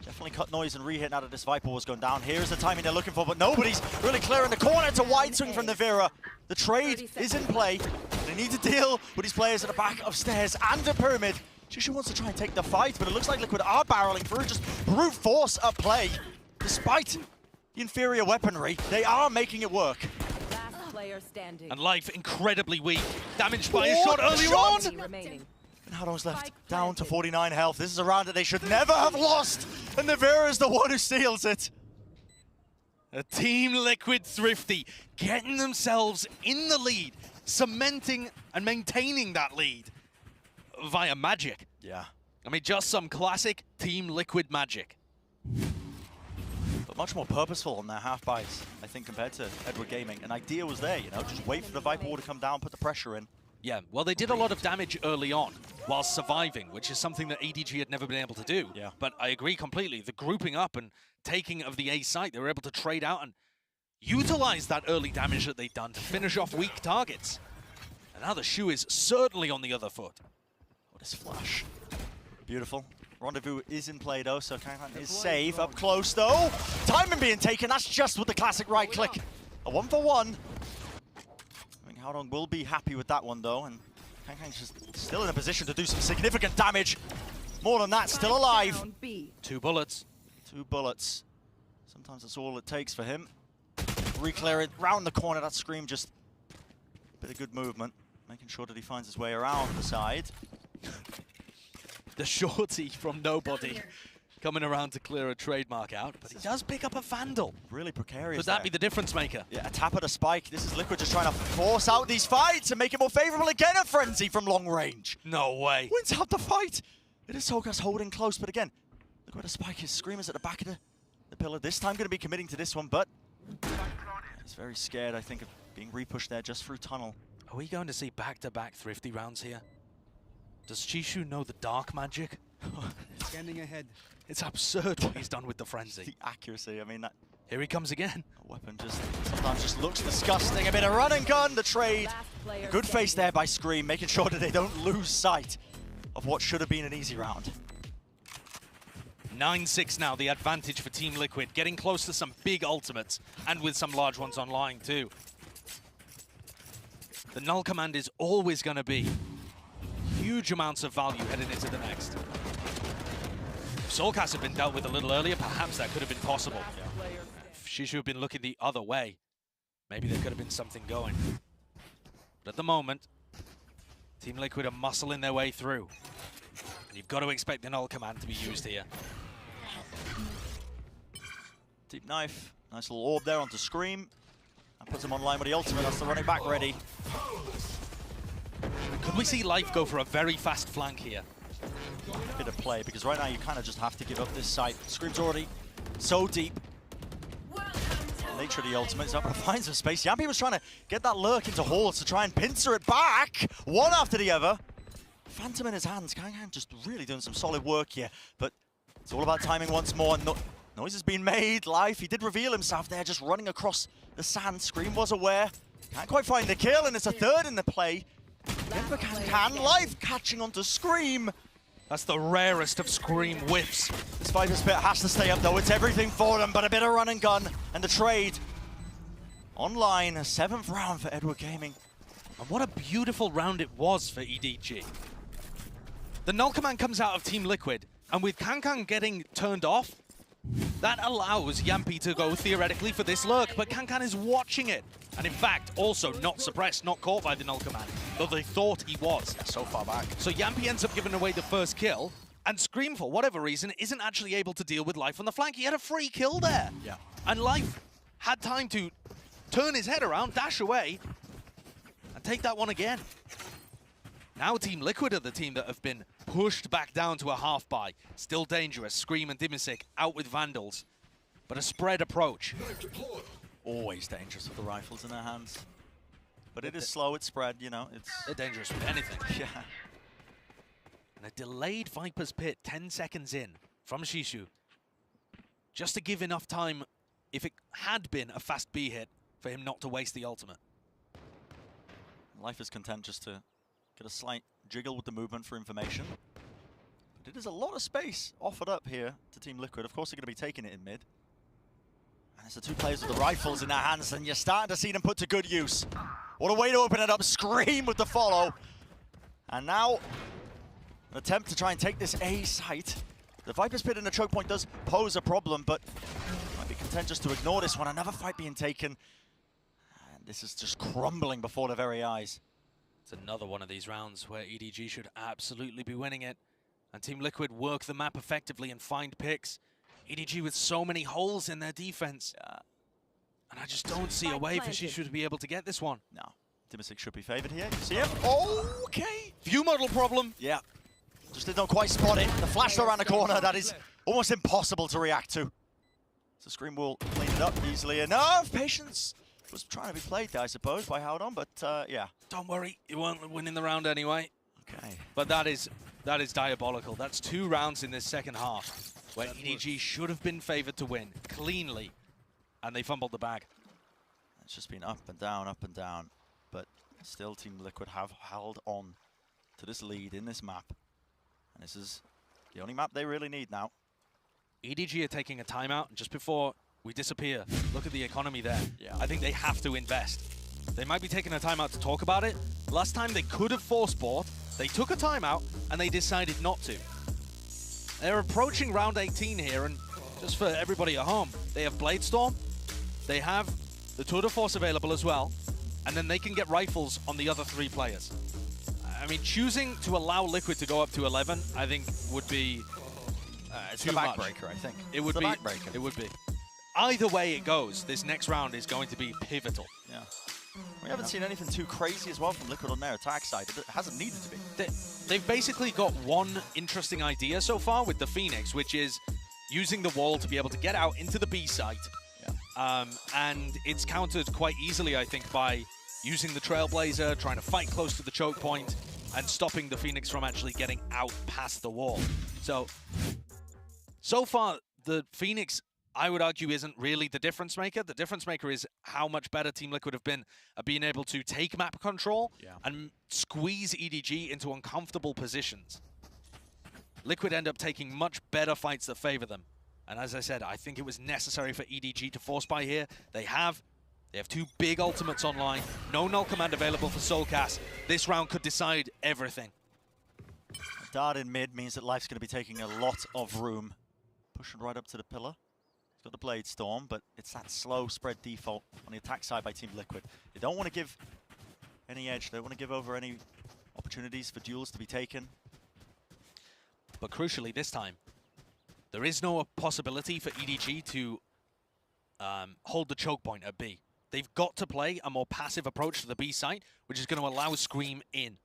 [SPEAKER 5] Definitely cut noise and re-hit now that this Viper was going down. Here's the timing they're looking for, but nobody's really clearing the corner. It's a wide swing from Navira. The trade is in play. They need to deal with these players at the back of stairs and the pyramid. Shishu wants to try and take the fight, but it looks like Liquid are barreling through, just brute force at play. Despite the inferior weaponry, they are making it work.
[SPEAKER 12] Last player standing.
[SPEAKER 3] And Life incredibly weak. Damaged by a shot earlier on.
[SPEAKER 5] And Hado's left down to 49 health. This is a round that they should never have lost. And Navira is the one who seals it.
[SPEAKER 3] A Team Liquid Thrifty getting themselves in the lead, cementing and maintaining that lead via magic.
[SPEAKER 5] Yeah.
[SPEAKER 3] I mean, just some classic Team Liquid magic.
[SPEAKER 5] But much more purposeful on their half buys, I think, compared to Edward Gaming. An idea was there, just wait for the Viper Wall to come down, put the pressure in.
[SPEAKER 3] Yeah, well, they did a lot of damage early on while surviving, which is something that EDG had never been able to do.
[SPEAKER 5] Yeah.
[SPEAKER 3] But I agree completely. The grouping up and taking of the A site, they were able to trade out and utilize that early damage that they'd done to finish off weak targets. And now the shoe is certainly on the other foot.
[SPEAKER 5] What is flash? Beautiful. Rendezvous is in play though, so Kankan is safe. Up close though. Timing being taken, that's just with the classic right click. A 1-for-1. Haodong will be happy with that one though, and Kankan's just still in a position to do some significant damage. More than that, still alive.
[SPEAKER 3] 2 bullets.
[SPEAKER 5] 2 bullets. Sometimes that's all it takes for him. Re-clear it round the corner. That Scream just a bit of good movement, making sure that he finds his way around the side.
[SPEAKER 3] The shorty from nobody coming around to clear a trademark out, but he does pick up a Vandal.
[SPEAKER 5] Really precarious.
[SPEAKER 3] Could that be the difference maker?
[SPEAKER 5] Yeah, a tap at a spike. This is Liquid just trying to force out these fights and make it more favorable. Again, a frenzy from long range.
[SPEAKER 3] No way.
[SPEAKER 5] Wins out the fight. It is Sokas holding close, but again, look where the spike is. Screamers at the back of the pillar. This time going to be committing to this one, but he's very scared, I think, of being repushed there just through tunnel.
[SPEAKER 3] Are we going to see back-to-back Thrifty rounds here? Does Chishu know the dark magic?
[SPEAKER 22] Scanning ahead.
[SPEAKER 3] It's absurd what he's done with the frenzy.
[SPEAKER 5] The accuracy, I mean, that...
[SPEAKER 3] Here he comes again.
[SPEAKER 5] A weapon just sometimes just looks disgusting. A bit of run and gun, the trade. A good face there by Scream, making sure that they don't lose sight of what should have been an easy round.
[SPEAKER 3] 9-6 now, the advantage for Team Liquid. Getting close to some big ultimates, and with some large ones online too. The null command is always going to be huge amounts of value heading into the next. If Soulcast had been dealt with a little earlier, perhaps that could have been possible. If Shishu had been looking the other way, maybe there could have been something going. But at the moment, Team Liquid are muscling their way through. And you've got to expect the null command to be used here.
[SPEAKER 5] Deep knife. Nice little orb there onto Scream. That puts him online with the ultimate. That's the running back ready.
[SPEAKER 3] Could we see Life go for a very fast flank here?
[SPEAKER 5] Bit of play, because right now you kind of just have to give up this site. Scream's already so deep. The nature of the ultimate is able to find some space. Yampi was trying to get that lurk into Halls to try and pincer it back. One after the other. Phantom in his hands. Kangan just really doing some solid work here. But it's all about timing once more. Noise has been made. Life, he did reveal himself there, just running across the sand. Scream was aware. Can't quite find the kill, and it's a third in the play. Never can. Life catching onto Scream.
[SPEAKER 3] That's the rarest of Scream whiffs.
[SPEAKER 5] This Viper's Pit has to stay up though. It's everything for them, but a bit of run and gun. And the trade online, a 7th round for Edward Gaming.
[SPEAKER 3] And what a beautiful round it was for EDG. The null command comes out of Team Liquid, and with Kankan getting turned off, that allows Yampi to go theoretically for this lurk, but Kankan is watching it. And in fact, also not suppressed, not caught by the null command, though they thought he was.
[SPEAKER 5] So far back.
[SPEAKER 3] So Yampi ends up giving away the first kill, and Scream, for whatever reason, isn't actually able to deal with Life on the flank. He had a free kill there.
[SPEAKER 5] Yeah.
[SPEAKER 3] And Life had time to turn his head around, dash away, and take that one again. Now Team Liquid are the team that have been pushed back down to a half buy. Still dangerous. Scream and Dimisic out with Vandals, but a spread approach.
[SPEAKER 5] Always dangerous with the rifles in their hands. But it is slow, it's spread, you know.
[SPEAKER 3] They're dangerous with anything.
[SPEAKER 5] Yeah.
[SPEAKER 3] And a delayed Viper's Pit 10 seconds in from Shishu. Just to give enough time, if it had been a fast B hit, for him not to waste the ultimate.
[SPEAKER 5] Life is content just to get a slight jiggle with the movement for information. But it is a lot of space offered up here to Team Liquid. Of course, they're going to be taking it in mid. And it's the two players with the rifles in their hands, and you're starting to see them put to good use. What a way to open it up. Scream with the follow. And now, an attempt to try and take this A site. The Viper's Pit in the choke point does pose a problem, but might be content just to ignore this one. Another fight being taken. And this is just crumbling before their very eyes.
[SPEAKER 3] It's another one of these rounds where EDG should absolutely be winning it. And Team Liquid work the map effectively and find picks. EDG with so many holes in their defense. And I just don't see a way for Shishu to be able to get this one.
[SPEAKER 5] No. Dimisic should be favored here. You see him? Okay.
[SPEAKER 3] View model problem.
[SPEAKER 5] Yeah. Just did not quite spot it. The flash around the corner, that is almost impossible to react to. So Scream will clean it up easily enough. Patience was trying to be played there, I suppose, by Howdon, but yeah.
[SPEAKER 3] Don't worry, you won't win in the round anyway.
[SPEAKER 5] Okay.
[SPEAKER 3] But that is diabolical. That's 2 rounds in this second half where EDG should have been favored to win cleanly, and they fumbled the bag.
[SPEAKER 5] It's just been up and down, but still Team Liquid have held on to this lead in this map. And this is the only map they really need now.
[SPEAKER 3] EDG are taking a timeout, and just before we disappear, look at the economy there.
[SPEAKER 5] Yeah.
[SPEAKER 3] I think they have to invest. They might be taking a timeout to talk about it. Last time they could have forced bought, they took a timeout, and they decided not to. They're approaching round 18 here, and just for everybody at home, they have Bladestorm, they have the Tour de Force available as well, and then they can get rifles on the other 3 players. I mean, choosing to allow Liquid to go up to 11, I think would be
[SPEAKER 5] it's
[SPEAKER 3] too
[SPEAKER 5] the
[SPEAKER 3] much.
[SPEAKER 5] backbreaker, I think.
[SPEAKER 3] It would
[SPEAKER 5] it's
[SPEAKER 3] be.
[SPEAKER 5] the backbreaker.
[SPEAKER 3] It would be. Either way it goes, this next round is going to be pivotal.
[SPEAKER 5] Yeah. We haven't seen anything too crazy as well from Liquid on their attack side. It hasn't needed to be.
[SPEAKER 3] They've basically got one interesting idea so far with the Phoenix, which is using the wall to be able to get out into the B site.
[SPEAKER 5] Yeah.
[SPEAKER 3] And it's countered quite easily, I think, by using the Trailblazer, trying to fight close to the choke point, and stopping the Phoenix from actually getting out past the wall. So far, the Phoenix, I would argue, isn't really the difference maker. The difference maker is how much better Team Liquid have been at being able to take map control and squeeze EDG into uncomfortable positions. Liquid end up taking much better fights that favor them. And as I said, I think it was necessary for EDG to force buy here. They have 2 big ultimates online. No null command available for Soulcast. This round could decide everything.
[SPEAKER 5] A dart in mid means that Life's going to be taking a lot of room. Pushing right up to the pillar. Got the Blade Storm, but it's that slow spread default on the attack side by Team Liquid. They don't want to give any edge. They don't want to give over any opportunities for duels to be taken.
[SPEAKER 3] But crucially this time, there is no possibility for EDG to hold the choke point at B. They've got to play a more passive approach to the B site, which is going to allow Scream in.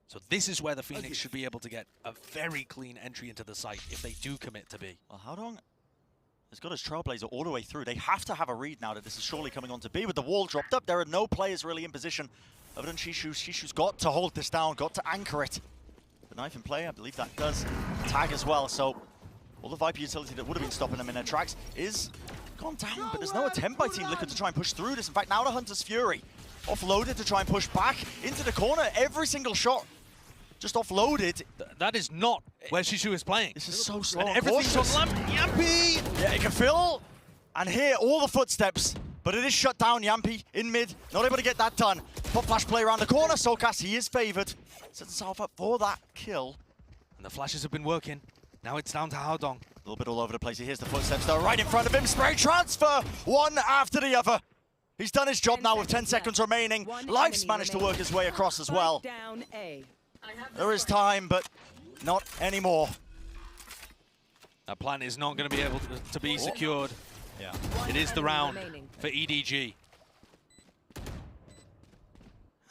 [SPEAKER 3] So this is where the Phoenix should be able to get a very clean entry into the site if they do commit to B.
[SPEAKER 5] Well, Howdong has got his Trailblazer all the way through. They have to have a read now that this is surely coming on to B. With the wall dropped up, there are no players really in position other than Shishu. Shishu's got to hold this down, got to anchor it. The knife in play, I believe that does tag as well. So all the Viper utility that would have been stopping them in their tracks is gone down, but there's no attempt by Team Liquid to try and push through this. In fact, now the Hunter's Fury offloaded to try and push back into the corner. Every single shot just offloaded.
[SPEAKER 3] That is not where Shishu is playing.
[SPEAKER 5] This is so slow.
[SPEAKER 3] And everything's on Yampy!
[SPEAKER 5] Yeah, he can feel and hear all the footsteps, but it is shut down. Yampy in mid, not able to get that done. Pop flash play around the corner. Soulcast, he is favored. Sets himself up for that kill.
[SPEAKER 3] And the flashes have been working. Now it's down to Howdong.
[SPEAKER 5] A little bit all over the place. He hears the footsteps though, right in front of him. Spray transfer, one after the other. He's done his job now with 10 seconds remaining. Life's managed to work his way across as well.
[SPEAKER 11] Down A.
[SPEAKER 5] There is time, but not anymore.
[SPEAKER 3] That plan is not going to be able to be secured.
[SPEAKER 5] Yeah.
[SPEAKER 3] It is the round for EDG.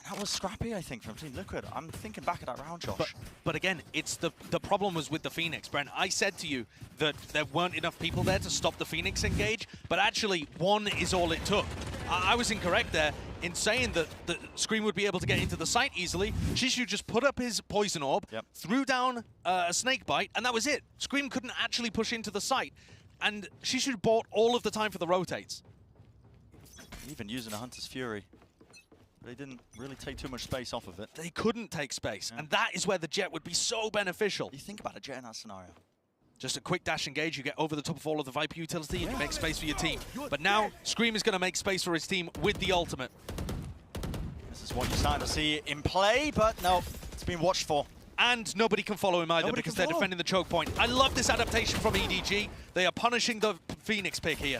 [SPEAKER 5] That was scrappy, I think, from Team Liquid. I'm thinking back at that round, Josh.
[SPEAKER 3] But again, it's the problem was with the Phoenix, Brent. I said to you that there weren't enough people there to stop the Phoenix engage, but actually one is all it took. I was incorrect there in saying that the Scream would be able to get into the site easily. Shishu just put up his poison orb, threw down a snake bite, and that was it. Scream couldn't actually push into the site, and Shishu bought all of the time for the rotates.
[SPEAKER 5] Even using a Hunter's Fury. They didn't really take too much space off of it.
[SPEAKER 3] They couldn't take space, and that is where the Jet would be so beneficial.
[SPEAKER 5] You think about a Jet in that scenario.
[SPEAKER 3] Just a quick dash engage, you get over the top of all of the Viper utility, and you make space for your team. But now, Scream is going to make space for his team with the ultimate.
[SPEAKER 5] This is what you're starting to see in play, but no, it's been watched for.
[SPEAKER 3] And nobody can follow him either because they're defending the choke point. I love this adaptation from EDG. They are punishing the Phoenix pick here.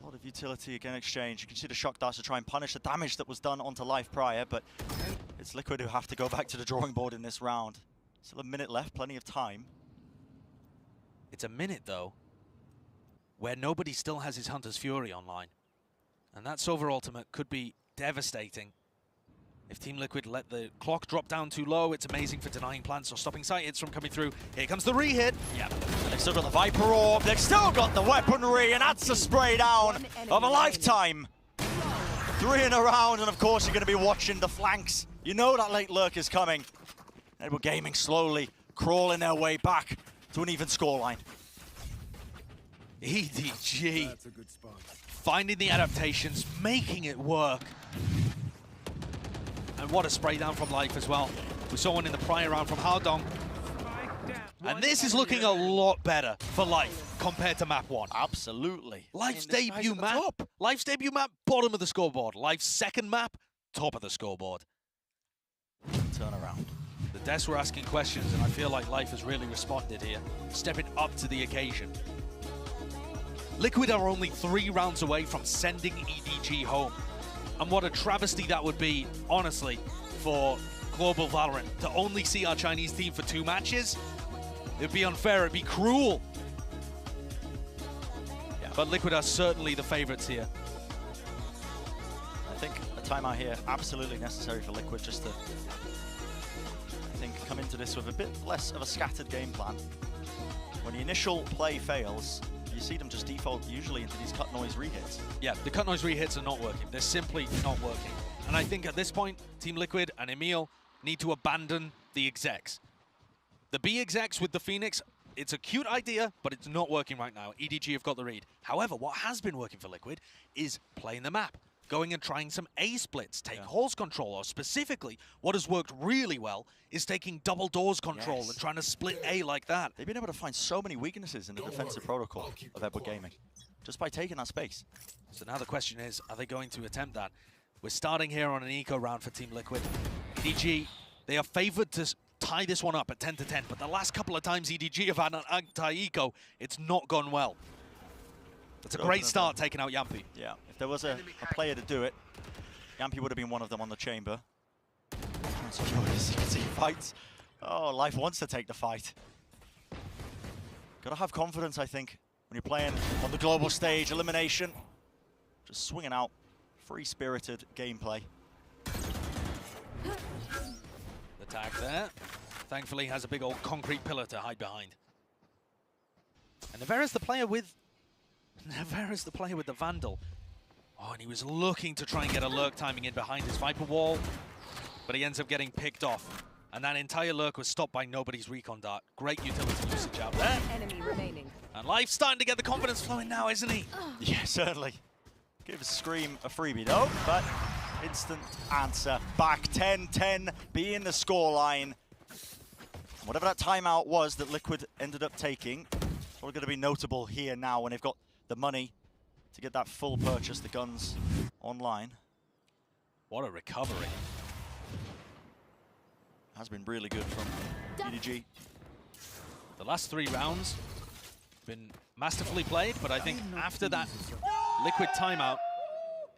[SPEAKER 5] A lot of utility again exchange. You can see the shock dash to try and punish the damage that was done onto Life prior, but it's Liquid who have to go back to the drawing board in this round. Still a minute left, plenty of time.
[SPEAKER 3] It's a minute, though, where nobody still has his Hunter's Fury online. And that Silver ultimate could be devastating. If Team Liquid let the clock drop down too low, it's amazing for denying plants or stopping site hits from coming through. Here comes the re-hit.
[SPEAKER 5] Yeah. They've still got the Viper Orb, they've still got the weaponry, and that's a spray down of a lifetime. 3 in a round, and of course you're going to be watching the flanks. You know that late lurk is coming. Edward Gaming slowly crawling their way back to an even scoreline.
[SPEAKER 3] EDG finding the adaptations, making it work. And what a spray down from Life as well. We saw one in the prior round from Howdong. And this is looking a lot better for Life compared to map 1.
[SPEAKER 5] Absolutely.
[SPEAKER 3] Life's debut map. Life's debut map, bottom of the scoreboard. Life's second map, top of the scoreboard.
[SPEAKER 5] Turn around.
[SPEAKER 3] The Des were asking questions, and I feel like Life has really responded here, stepping up to the occasion. Liquid are only 3 rounds away from sending EDG home. And what a travesty that would be, honestly, for global Valorant. To only see our Chinese team for 2 matches, it'd be unfair, it'd be cruel. Yeah. But Liquid are certainly the favorites here.
[SPEAKER 5] I think a timeout here, absolutely necessary for Liquid, just to, I think, come into this with a bit less of a scattered game plan. When the initial play fails, you see them just default usually into these cut noise rehits.
[SPEAKER 3] Yeah, the cut noise rehits are not working. They're simply not working. And I think at this point, Team Liquid and Emil need to abandon the execs. The B execs with the Phoenix, it's a cute idea, but it's not working right now. EDG have got the read. However, what has been working for Liquid is playing the map, going and trying some A splits, take halls control, or specifically, what has worked really well is taking double doors control and trying to split A like that.
[SPEAKER 5] They've been able to find so many weaknesses in the defensive protocol of Edward Gaming, just by taking that space.
[SPEAKER 3] So now the question is, are they going to attempt that? We're starting here on an eco round for Team Liquid. EDG, they are favored to tie this one up at 10-10, but the last couple of times EDG have had an anti-eco, it's not gone well. That's a great start taking out Yampy.
[SPEAKER 5] Yeah, if there was a player to do it, Yampy would have been one of them on the chamber. Curious, you can see fights. Oh, Life wants to take the fight. Gotta have confidence, I think, when you're playing on the global stage. Elimination. Just swinging out. Free-spirited gameplay.
[SPEAKER 3] The tag there. Thankfully has a big old concrete pillar to hide behind. And Nevera's the player with the Vandal. Oh, and he was looking to try and get a lurk timing in behind his Viper wall, but he ends up getting picked off. And that entire lurk was stopped by nobody's recon dart. Great utility usage out there.
[SPEAKER 12] Enemy remaining.
[SPEAKER 3] And Life's starting to get the confidence flowing now, isn't he?
[SPEAKER 5] Yeah, certainly. Gives Scream a freebie though, but instant answer. Back 10-10 being the scoreline. Whatever that timeout was that Liquid ended up taking, probably going to be notable here now when they've got the money to get that full purchase, the guns online.
[SPEAKER 3] What a recovery.
[SPEAKER 5] Has been really good from EDG.
[SPEAKER 3] The last 3 rounds been masterfully played, but I think after that Liquid timeout,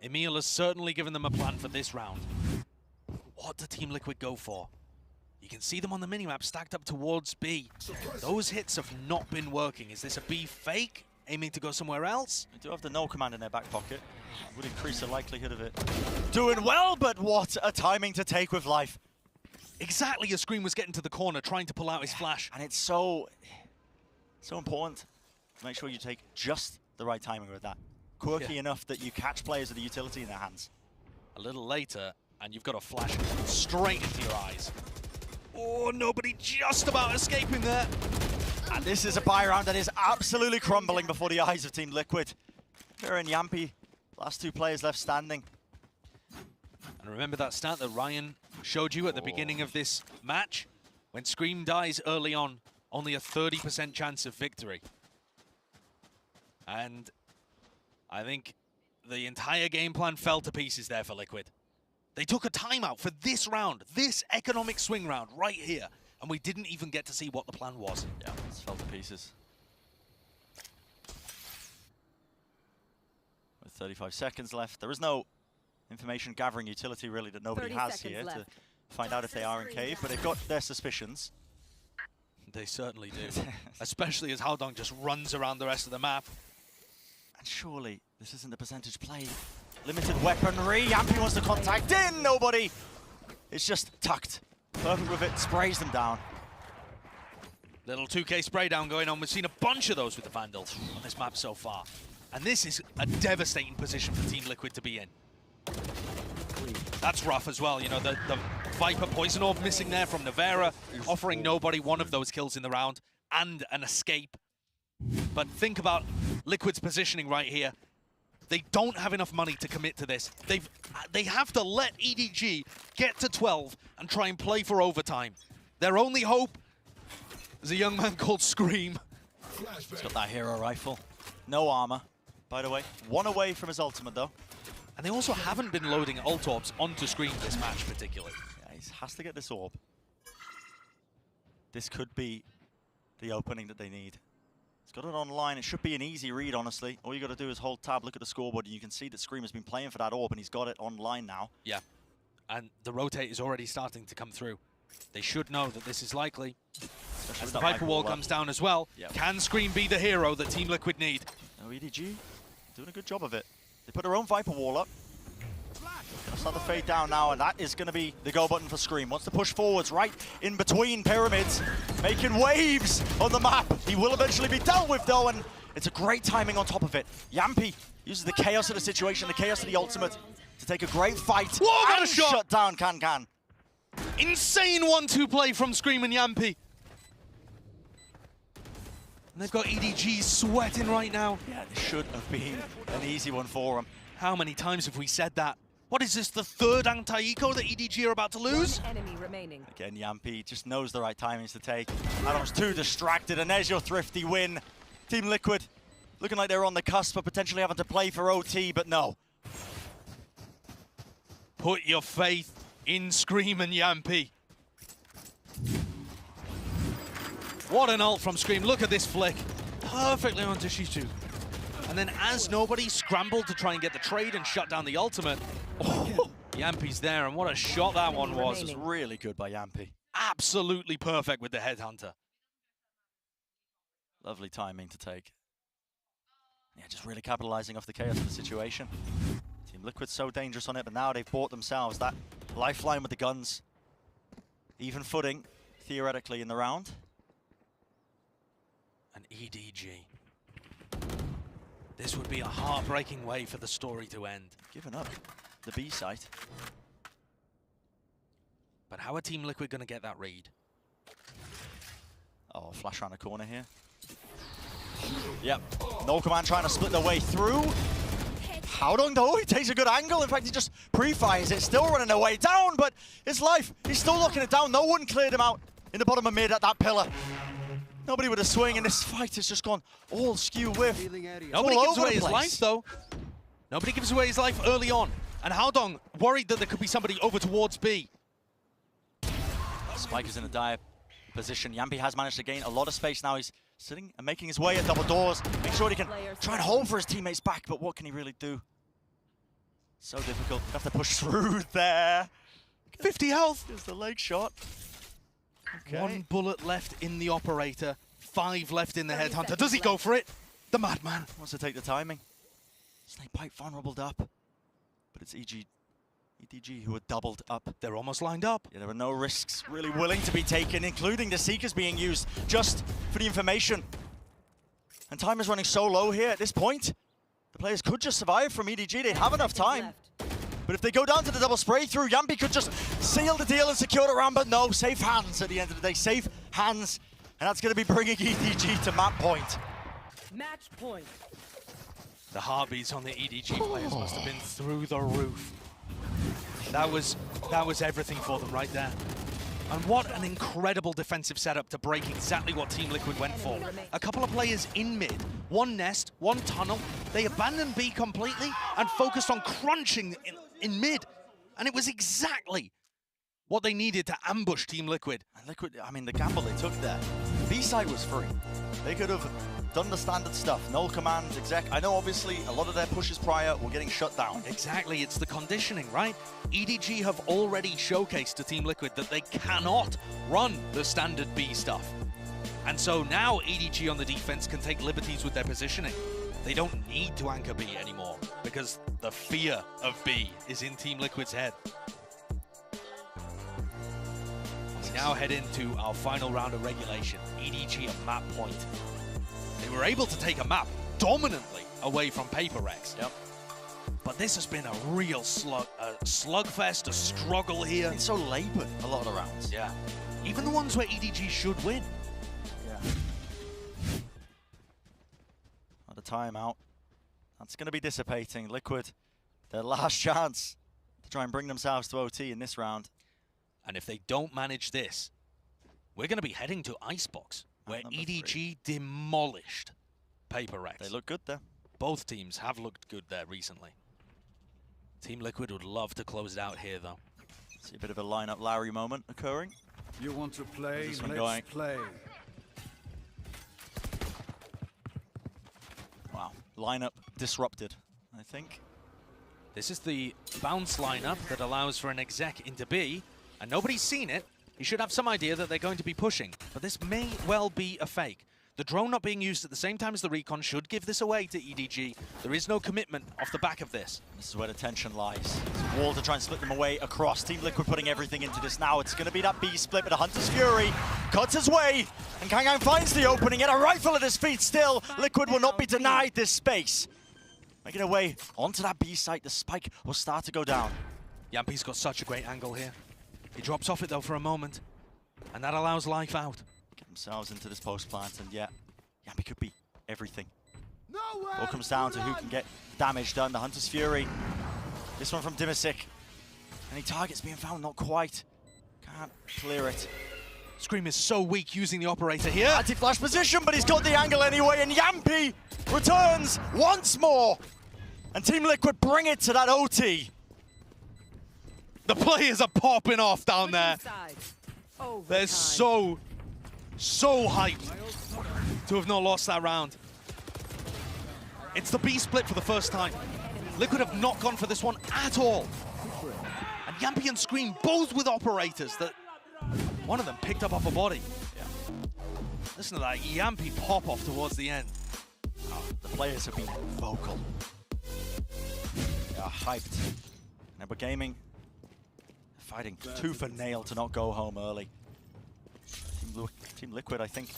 [SPEAKER 3] Emil has certainly given them a plan for this round. What do Team Liquid go for? You can see them on the minimap stacked up towards B. Those hits have not been working. Is this a B fake? Aiming to go somewhere else?
[SPEAKER 5] They do have the no command in their back pocket. Would increase the likelihood of it doing well, but what a timing to take with Life.
[SPEAKER 3] Exactly as Scream was getting to the corner, trying to pull out his flash.
[SPEAKER 5] And it's so important to make sure you take just the right timing with that. Quirky enough that you catch players with the utility in their hands.
[SPEAKER 3] A little later, and you've got a flash straight into your eyes. Oh, nobody just about escaping there.
[SPEAKER 5] And this is a buy round that is absolutely crumbling before the eyes of Team Liquid. Vera and Yampy, last 2 players left standing.
[SPEAKER 3] And remember that stat that Ryan showed you at the beginning of this match? When Scream dies early on, only a 30% chance of victory. And I think the entire game plan fell to pieces there for Liquid. They took a timeout for this round, this economic swing round right here, and we didn't even get to see what the plan was.
[SPEAKER 5] Yeah, it's fell to pieces. With 35 seconds left, there is no information gathering utility really that nobody has here to find out if they are in cave, but they've got their suspicions.
[SPEAKER 3] They certainly do, especially as Haldong just runs around the rest of the map.
[SPEAKER 5] And surely this isn't the percentage play. Limited weaponry, Yampy wants to contact in, nobody! It's just tucked. Perfect with it, sprays them down.
[SPEAKER 3] Little 2K spray down going on. We've seen a bunch of those with the Vandal on this map so far. And this is a devastating position for Team Liquid to be in. That's rough as well, you know, the Viper Poison Orb missing there from Nevera, offering nobody one of those kills in the round and an escape. But think about Liquid's positioning right here. They don't have enough money to commit to this. They have to let EDG get to 12 and try and play for overtime. Their only hope is a young man called Scream.
[SPEAKER 5] He's got that hero rifle. No armor, by the way. 1 away from his ultimate, though.
[SPEAKER 3] And they also haven't been loading ult orbs onto Scream this match, particularly.
[SPEAKER 5] Yeah, he has to get this orb. This could be the opening that they need. He's got it online. It should be an easy read, honestly. All you got to do is hold tab, look at the scoreboard, and you can see that Scream has been playing for that orb, and he's got it online now.
[SPEAKER 3] Yeah, and the rotate is already starting to come through. They should know that this is likely. As the Viper wall comes down as well, can Scream be the hero that Team Liquid need?
[SPEAKER 5] No, EDG doing a good job of it. They put their own Viper wall up. Gonna start the fade down now, and that is going to be the go button for Scream. Wants to push forwards right in between pyramids, making waves on the map. He will eventually be dealt with, though, and it's a great timing on top of it. Yampy uses the chaos of the situation, the chaos of the ultimate, to take a great fight.
[SPEAKER 3] Whoa, got a shot!
[SPEAKER 5] Shut down Can.
[SPEAKER 3] Insane 1-2 play from Scream and Yampy. And they've got EDG sweating right now.
[SPEAKER 5] Yeah, this should have been an easy one for them.
[SPEAKER 3] How many times have we said that? What is this, the 3rd anti-eco that EDG are about to lose?
[SPEAKER 12] One enemy remaining.
[SPEAKER 5] Again, Yampy just knows the right timings to take. Adam's too distracted, and there's your thrifty win. Team Liquid looking like they're on the cusp of potentially having to play for OT, but no.
[SPEAKER 3] Put your faith in Scream and Yampy. What an ult from Scream. Look at this flick. Perfectly onto Shishu. And then as nobody scrambled to try and get the trade and shut down the ultimate, Yampy's there, and what a shot that one was.
[SPEAKER 5] It was really good by Yampy.
[SPEAKER 3] Absolutely perfect with the headhunter.
[SPEAKER 5] Lovely timing to take. Yeah, just really capitalizing off the chaos of the situation. Team Liquid's so dangerous on it, but now they've bought themselves that lifeline with the guns. Even footing, theoretically, in the round.
[SPEAKER 3] And EDG. This would be a heartbreaking way for the story to end.
[SPEAKER 5] Giving up the B site.
[SPEAKER 3] But how are Team Liquid going to get that read?
[SPEAKER 5] Oh, flash around the corner here. Yep, no command trying to split their way through. Howdong though, he takes a good angle. In fact, he just pre-fires it, still running their way down, but it's life. He's still locking it down. No one cleared him out in the bottom of mid at that pillar. Nobody with a swing, and this fight has just gone all skew with.
[SPEAKER 3] Nobody gives away his life though. Nobody gives away his life early on. And Howdong worried that there could be somebody over towards B.
[SPEAKER 5] Spike is in a dire position. Yampy has managed to gain a lot of space now. He's sitting and making his way at double doors. Make sure he can try and hold for his teammates back, but what can he really do? So difficult. You have to push through there.
[SPEAKER 3] 50 health.
[SPEAKER 5] There's the leg shot. Okay.
[SPEAKER 3] 1 bullet left in the operator. 5 left in the headhunter. Does he go for it? The madman
[SPEAKER 5] wants to take the timing. Snake Pipe vulnerable up, but it's EDG who are doubled up.
[SPEAKER 3] They're almost lined up.
[SPEAKER 5] Yeah, there are no risks really willing to be taken, including the Seekers being used just for the information. And time is running so low here at this point. The players could just survive from EDG. They'd have enough time. But if they go down to the double spray through, Yampy could just seal the deal and secure the round, but no, safe hands at the end of the day. Safe hands, and that's going to be bringing EDG to map point.
[SPEAKER 11] Match point.
[SPEAKER 3] The heartbeats on the EDG players must have been through the roof. That was everything for them right there. And what an incredible defensive setup to break exactly what Team Liquid went for. A couple of players in mid, 1 nest, 1 tunnel. They abandoned B completely and focused on crunching in mid. And it was exactly what they needed to ambush Team Liquid.
[SPEAKER 5] And Liquid, I mean, the gamble they took there. B side was free. They could have done the standard stuff. No commands, exec. I know obviously a lot of their pushes prior were getting shut down.
[SPEAKER 3] Exactly, it's the conditioning, right? EDG have already showcased to Team Liquid that they cannot run the standard B stuff. And so now EDG on the defense can take liberties with their positioning. They don't need to anchor B anymore because the fear of B is in Team Liquid's head. We now head into our final round of regulation. EDG at map point. They were able to take a map dominantly away from Paper Rex.
[SPEAKER 5] Yep.
[SPEAKER 3] But this has been a real slugfest, a struggle here.
[SPEAKER 5] It's so labored a lot of the rounds.
[SPEAKER 3] Yeah. Even the ones where EDG should win.
[SPEAKER 5] Yeah. At a timeout. That's going to be dissipating. Liquid, their last chance to try and bring themselves to OT in this round.
[SPEAKER 3] And if they don't manage this, we're going to be heading to Icebox, where EDG demolished Paper Rex.
[SPEAKER 5] They look good there.
[SPEAKER 3] Both teams have looked good there recently. Team Liquid would love to close it out here, though.
[SPEAKER 5] See a bit of a lineup Larry moment occurring.
[SPEAKER 14] You want to play?
[SPEAKER 5] This one
[SPEAKER 14] Let's
[SPEAKER 5] going.
[SPEAKER 14] play.
[SPEAKER 5] Wow, lineup disrupted, I think.
[SPEAKER 3] This is the bounce lineup that allows for an exec into B, and nobody's seen it. You should have some idea that they're going to be pushing, but this may well be a fake. The drone not being used at the same time as the recon should give this away to EDG. There is no commitment off the back of this.
[SPEAKER 5] This is where the tension lies. It's a wall to try and split them away across. Team Liquid putting everything into this now. It's going to be that B split, but a Hunter's Fury cuts his way, and Kangang finds the opening, and a rifle at his feet still. Liquid will not be denied this space. Making their way onto that B site, the spike will start to go down.
[SPEAKER 3] Yampy's got such a great angle here. He drops off it though for a moment, and that allows life out.
[SPEAKER 5] Get themselves into this post plant, and yeah, Yampy could be everything. All comes down to who can get damage done. The Hunter's Fury. This one from Dimisic. Any targets being found? Not quite. Can't clear it.
[SPEAKER 3] Scream is so weak using the operator here.
[SPEAKER 5] Anti-flash position, but he's got the angle anyway, and Yampy returns once more. And Team Liquid bring it to that OT.
[SPEAKER 3] The players are popping off down there. They're so hyped to have not lost that round. It's the B split for the first time. Liquid have not gone for this one at all. Yampy and Scream both with operators that one of them picked up off a body. Yeah. Listen to that Yampy pop off towards the end.
[SPEAKER 5] Oh, the players have been vocal. They are hyped. Nebra Gaming fighting tooth and nail to not go home early. Team Liquid, I think,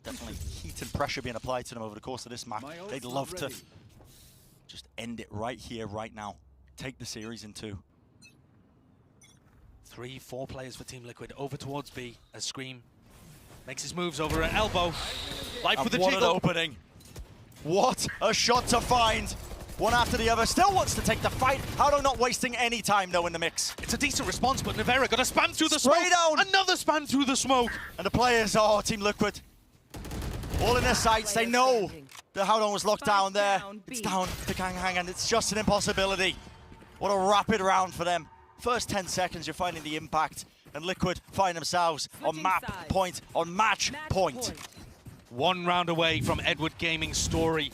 [SPEAKER 5] definitely heat and pressure being applied to them over the course of this match. They'd love to just end it right here, right now. Take the series in 2.
[SPEAKER 3] 3, 4 players for Team Liquid over towards B as Scream makes his moves over at elbow. Life with the
[SPEAKER 5] what
[SPEAKER 3] jiggle.
[SPEAKER 5] An opening. What a shot to find. One after the other. Still wants to take the fight. Howdo not wasting any time though in the mix.
[SPEAKER 3] It's a decent response, but Nevera got a spam through the
[SPEAKER 5] Spray
[SPEAKER 3] smoke.
[SPEAKER 5] down.
[SPEAKER 3] Another spam through the smoke.
[SPEAKER 5] And the players, oh, Team Liquid, all in their sights. They know that Howdo was locked down there. It's down to Kang Hang, and it's just an impossibility. What a rapid round for them. First 10 seconds, you're finding the impact, and Liquid find themselves on map point, on match point.
[SPEAKER 3] 1 round away from Edward Gaming's story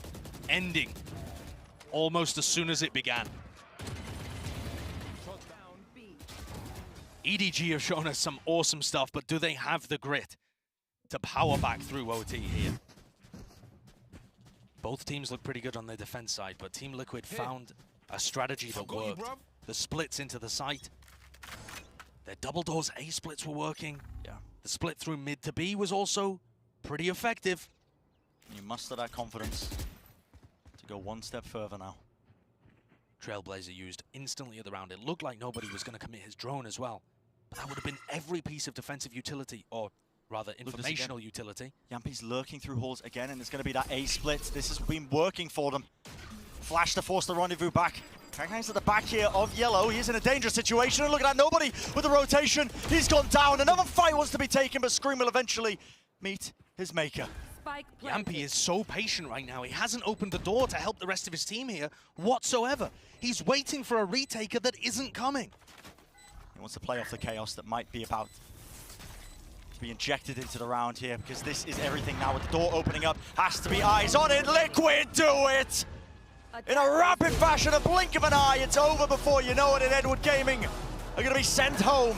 [SPEAKER 3] ending almost as soon as it began. EDG have shown us some awesome stuff, but do they have the grit to power back through OT here? Both teams look pretty good on their defense side, but Team Liquid found a strategy that worked. The splits into the site. Their double doors A splits were working.
[SPEAKER 5] Yeah.
[SPEAKER 3] The split through mid to B was also pretty effective.
[SPEAKER 5] You muster that confidence to go one step further now.
[SPEAKER 3] Trailblazer used instantly at the round. It looked like nobody was going to commit his drone as well. But that would have been every piece of defensive utility, or rather informational utility.
[SPEAKER 5] Yampy's lurking through halls again, and it's going to be that A split. This has been working for them. Flash to force the rendezvous back. Kang's at the back here of Yellow. He's in a dangerous situation, and look at that, nobody with the rotation. He's gone down. Another fight wants to be taken, but Scream will eventually meet his maker.
[SPEAKER 3] Yampy is so patient right now. He hasn't opened the door to help the rest of his team here whatsoever. He's waiting for a retaker that isn't coming.
[SPEAKER 5] He wants to play off the chaos that might be about to be injected into the round here, because this is everything now with the door opening up. Has to be eyes on it. Liquid do it! In a rapid fashion, a blink of an eye, it's over before you know it, and Edward Gaming are going to be sent home.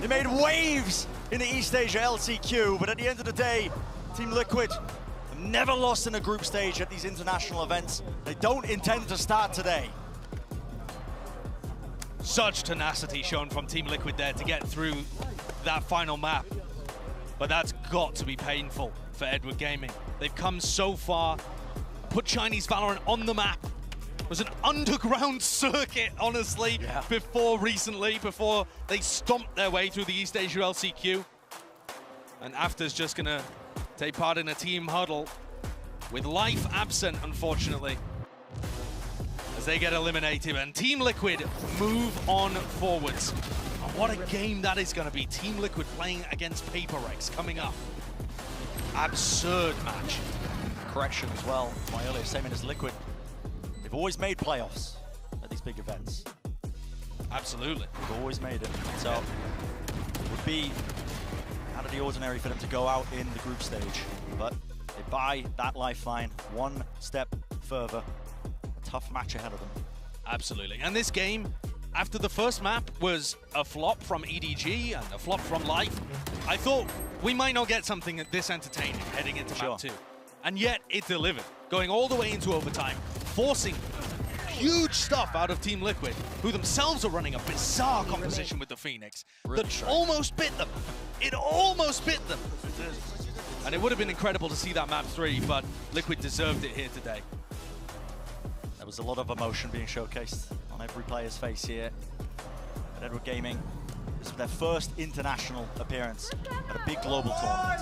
[SPEAKER 5] They made waves in the East Asia LCQ, but at the end of the day, Team Liquid have never lost in a group stage at these international events. They don't intend to start today.
[SPEAKER 3] Such tenacity shown from Team Liquid there to get through that final map. But that's got to be painful for Edward Gaming. They've come so far, put Chinese Valorant on the map. It was an underground circuit, honestly, before they stomped their way through the East Asia LCQ. And After's just gonna take part in a team huddle with life absent, unfortunately, as they get eliminated, and Team Liquid move on forwards. And what a game that is going to be. Team Liquid playing against Paper Rex coming up. Absurd match.
[SPEAKER 5] Correction as well, my earlier statement is Liquid. They've always made playoffs at these big events.
[SPEAKER 3] Absolutely.
[SPEAKER 5] They've always made it. So it would be out of the ordinary for them to go out in the group stage. But they buy that lifeline one step further. A tough match ahead of them.
[SPEAKER 3] Absolutely. And this game, after the first map was a flop from EDG and a flop from Life, I thought we might not get something this entertaining heading into map 2. And yet it delivered, going all the way into overtime, forcing huge stuff out of Team Liquid, who themselves are running a bizarre composition with the Phoenix that almost bit them. It almost bit them. And it would have been incredible to see that map 3, but Liquid deserved it here today.
[SPEAKER 5] There was a lot of emotion being showcased on every player's face here at Edward Gaming. This was their first international appearance at a big global tournament.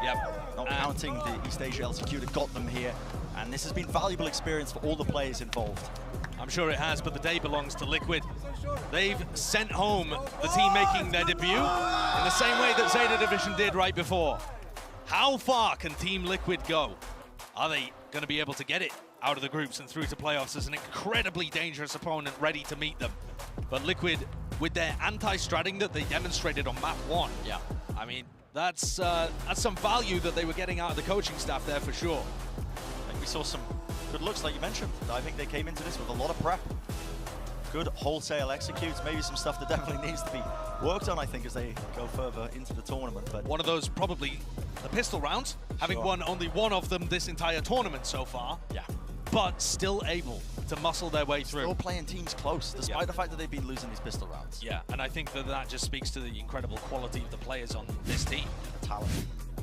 [SPEAKER 3] Yep.
[SPEAKER 5] Not counting the East Asia LCQ that got them here. And this has been valuable experience for all the players involved.
[SPEAKER 3] I'm sure it has, but the day belongs to Liquid. They've sent home the team making their debut in the same way that Zeta Division did right before. How far can Team Liquid go? Are they going to be able to get it out of the groups and through to playoffs as an incredibly dangerous opponent ready to meet them? But Liquid, with their anti-stratting that they demonstrated on map 1, I mean, that's some value that they were getting out of the coaching staff there for sure.
[SPEAKER 5] I think we saw some good looks, like you mentioned. I think they came into this with a lot of prep. good wholesale executes. Maybe some stuff that definitely needs to be worked on, I think, as they go further into the tournament. But
[SPEAKER 3] one of those probably the pistol rounds, having won only one of them this entire tournament so far.
[SPEAKER 5] Yeah.
[SPEAKER 3] But still able to muscle their way through.
[SPEAKER 5] Still playing teams close, despite the fact that they've been losing these pistol rounds.
[SPEAKER 3] Yeah, and I think that just speaks to the incredible quality of the players on this team.
[SPEAKER 5] The talent.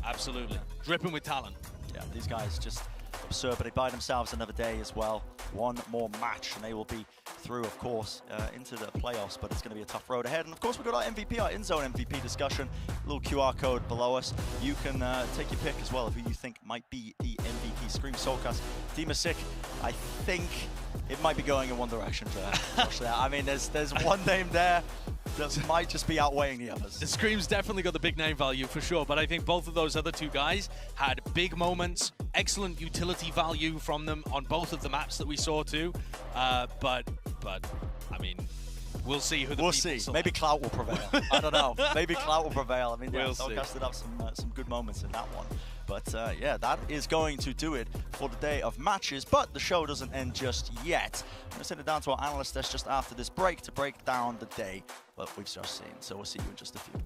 [SPEAKER 3] Absolutely. Dripping with talent.
[SPEAKER 5] Yeah, these guys just absurd, but they buy themselves another day as well. One more match, and they will be through, of course, into the playoffs, but it's going to be a tough road ahead. And of course, we've got our MVP, our in-zone MVP discussion. A little QR code below us. You can take your pick as well of who you think might be the MVP. Scream Soulcast, Team Sick. I think it might be going in one direction, Josh, there. I mean, there's one name there that might just be outweighing the others.
[SPEAKER 3] The Scream's definitely got the big name value for sure, but I think both of those other two guys had big moments, excellent utility value from them on both of the maps that we saw too. But I mean, we'll see who the
[SPEAKER 5] We'll see.
[SPEAKER 3] Select.
[SPEAKER 5] Maybe clout will prevail. I don't know. Maybe clout will prevail. I mean,
[SPEAKER 3] we'll
[SPEAKER 5] Soulcast did have some good moments in that one. But yeah, that is going to do it for the day of matches. But the show doesn't end just yet. I'm going to send it down to our analyst desk just after this break to break down the day that we've just seen. So we'll see you in just a few.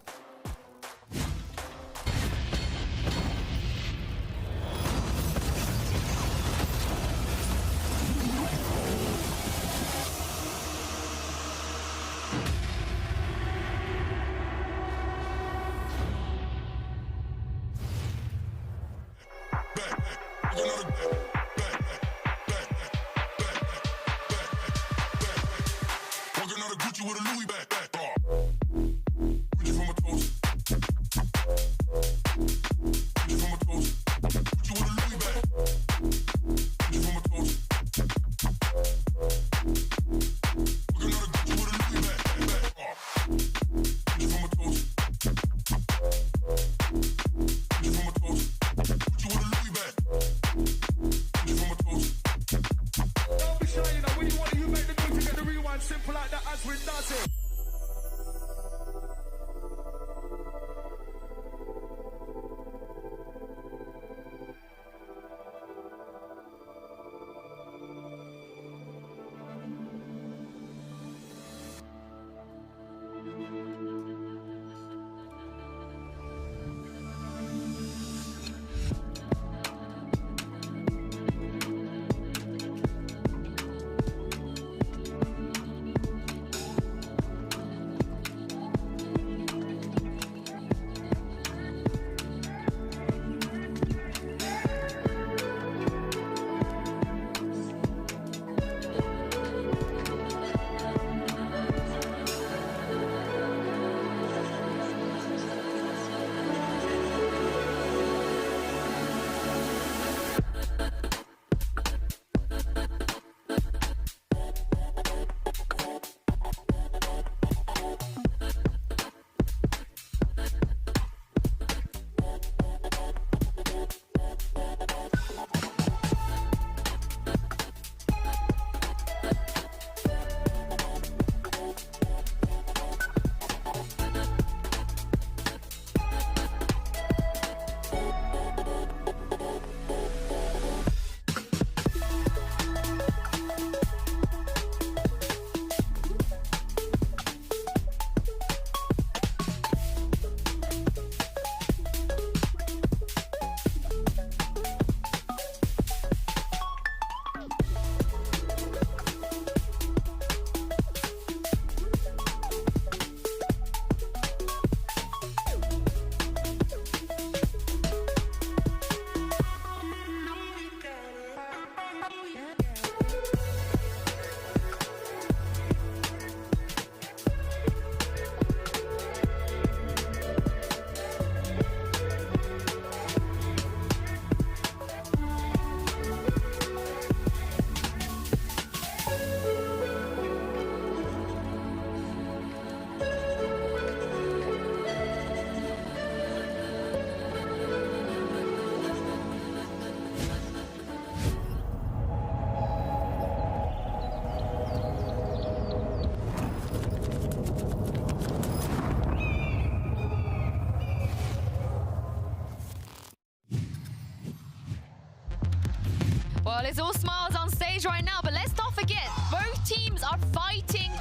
[SPEAKER 4] Well, it's all smiles on stage right now, but let's not forget, both teams are fighting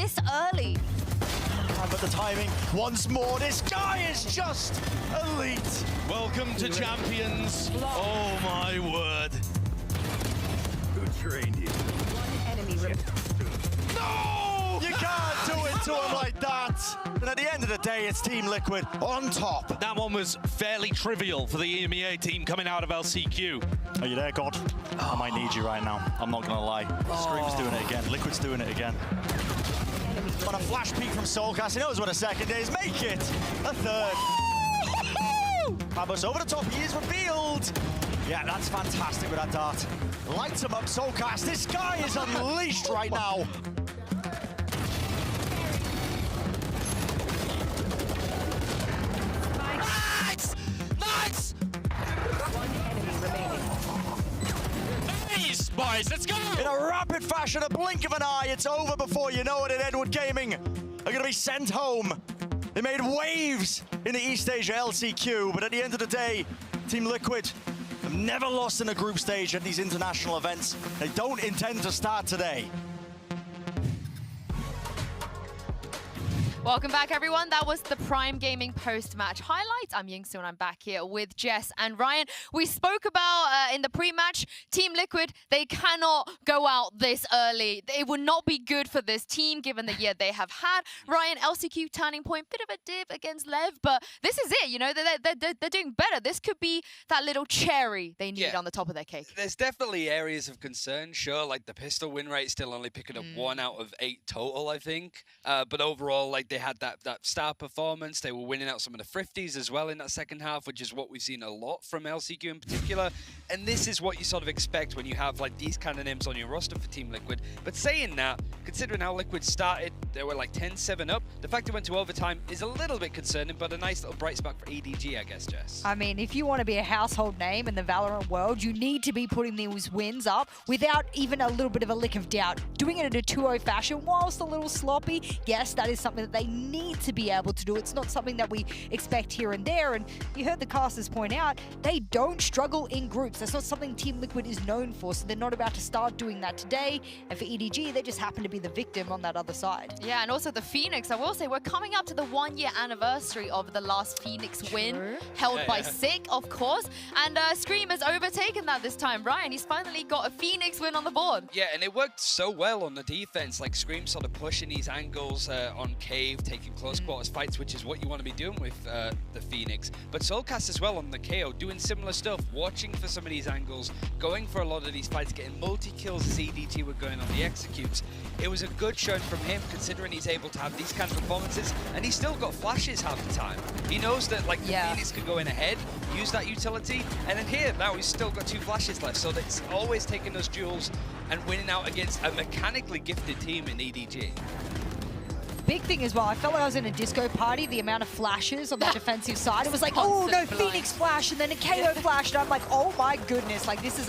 [SPEAKER 4] this early.
[SPEAKER 5] But the timing, once more, this guy is just elite.
[SPEAKER 3] Welcome to Champions. Oh my word.
[SPEAKER 19] Who trained you?
[SPEAKER 12] One enemy remaining.
[SPEAKER 5] No! You can't do it to him like that. And at the end of the day, it's Team Liquid on top.
[SPEAKER 3] That one was fairly trivial for the EMEA team coming out of LCQ.
[SPEAKER 5] Are you there, God? I might need you right now. I'm not gonna lie. Scream's doing it again. Liquid's doing it again. On a flash peek from Soulcast, he knows what a second is. Make it a third. Fabulous over the top, he is revealed. Yeah, that's fantastic with that dart. Lights him up, Soulcast. This guy is unleashed right now.
[SPEAKER 3] Nice! Nice!
[SPEAKER 12] One enemy remaining.
[SPEAKER 3] Nice, boys, let's go!
[SPEAKER 5] In a rapid fashion, a blink of an eye, it's over before you know it, and Edward Gaming are gonna be sent home. They made waves in the East Asia LCQ, but at the end of the day, Team Liquid have never lost in a group stage at these international events. They don't intend to start today.
[SPEAKER 4] Welcome back, everyone. That was the Prime Gaming post-match highlights. I'm Yingsu, and I'm back here with Jess and Ryan. We spoke about in the pre-match, Team Liquid, they cannot go out this early. It would not be good for this team, given the year they have had. Ryan, LCQ turning point, bit of a dip against Lev, but this is it, you know, they're doing better. This could be that little cherry they need on the top of their cake.
[SPEAKER 6] There's definitely areas of concern, sure, like the pistol win rate still only picking up 1 out of 8 total, I think. But overall, like, they had that star performance. They were winning out some of the thrifties as well in that second half, which is what we've seen a lot from LCQ in particular. And this is what you sort of expect when you have like these kind of names on your roster for Team Liquid. But saying that, considering how Liquid started, they were like 10-7 up. The fact they went to overtime is a little bit concerning, but a nice little bright spot for EDG, I guess, Jess.
[SPEAKER 7] I mean, if you want to be a household name in the Valorant world, you need to be putting these wins up without even a little bit of a lick of doubt. Doing it in a 2-0 fashion, whilst a little sloppy, yes, that is something that they need to be able to do. It's not something that we expect here and there. And you heard the casters point out, they don't struggle in groups. That's not something Team Liquid is known for. So they're not about to start doing that today. And for EDG, they just happen to be the victim on that other side.
[SPEAKER 4] Yeah, and also the Phoenix, I will say, we're coming up to the 1-year anniversary of the last Phoenix win, held by Sick, of course. And Scream has overtaken that this time. Ryan, he's finally got a Phoenix win on the board.
[SPEAKER 6] Yeah, and it worked so well on the defense. Like Scream sort of pushing these angles on Cave, taking close quarters fights, which is what you want to be doing with the Phoenix. But Soulcast as well on the KO, doing similar stuff, watching for some of these angles, going for a lot of these fights, getting multi-kills as EDG were going on the executes. It was a good showing from him, considering he's able to have these kind of performances, and he's still got flashes half the time. He knows that like the Phoenix could go in ahead, use that utility, and then here, now he's still got 2 flashes left, so it's always taking those duels and winning out against a mechanically gifted team in EDG.
[SPEAKER 7] Big thing as well, I felt like I was in a disco party, the amount of flashes on the defensive side. It was like, oh no, Phoenix flash, and then a KO flash, and I'm like, oh my goodness, like this is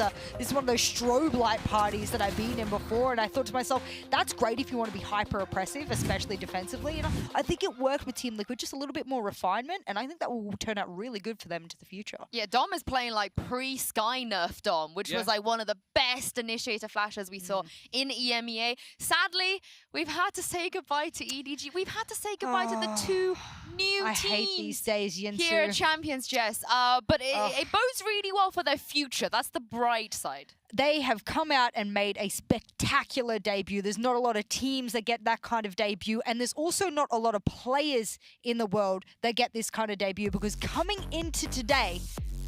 [SPEAKER 7] one of those strobe light parties that I've been in before, and I thought to myself, that's great if you want to be hyper oppressive, especially defensively, and I think it worked with Team Liquid, just a little bit more refinement, and I think that will turn out really good for them into the future.
[SPEAKER 4] Yeah, Dom is playing like pre-Sky Nerf Dom, which was like one of the best initiator flashes we saw in EMEA. Sadly, we've had to say goodbye to EDG. We've had to say goodbye to the 2 new
[SPEAKER 7] I
[SPEAKER 4] teams
[SPEAKER 7] hate these days, Yinsu.
[SPEAKER 4] here at Champions, Jess. But it bodes really well for their future. That's the bright side.
[SPEAKER 7] They have come out and made a spectacular debut. There's not a lot of teams that get that kind of debut, and there's also not a lot of players in the world that get this kind of debut, because coming into today,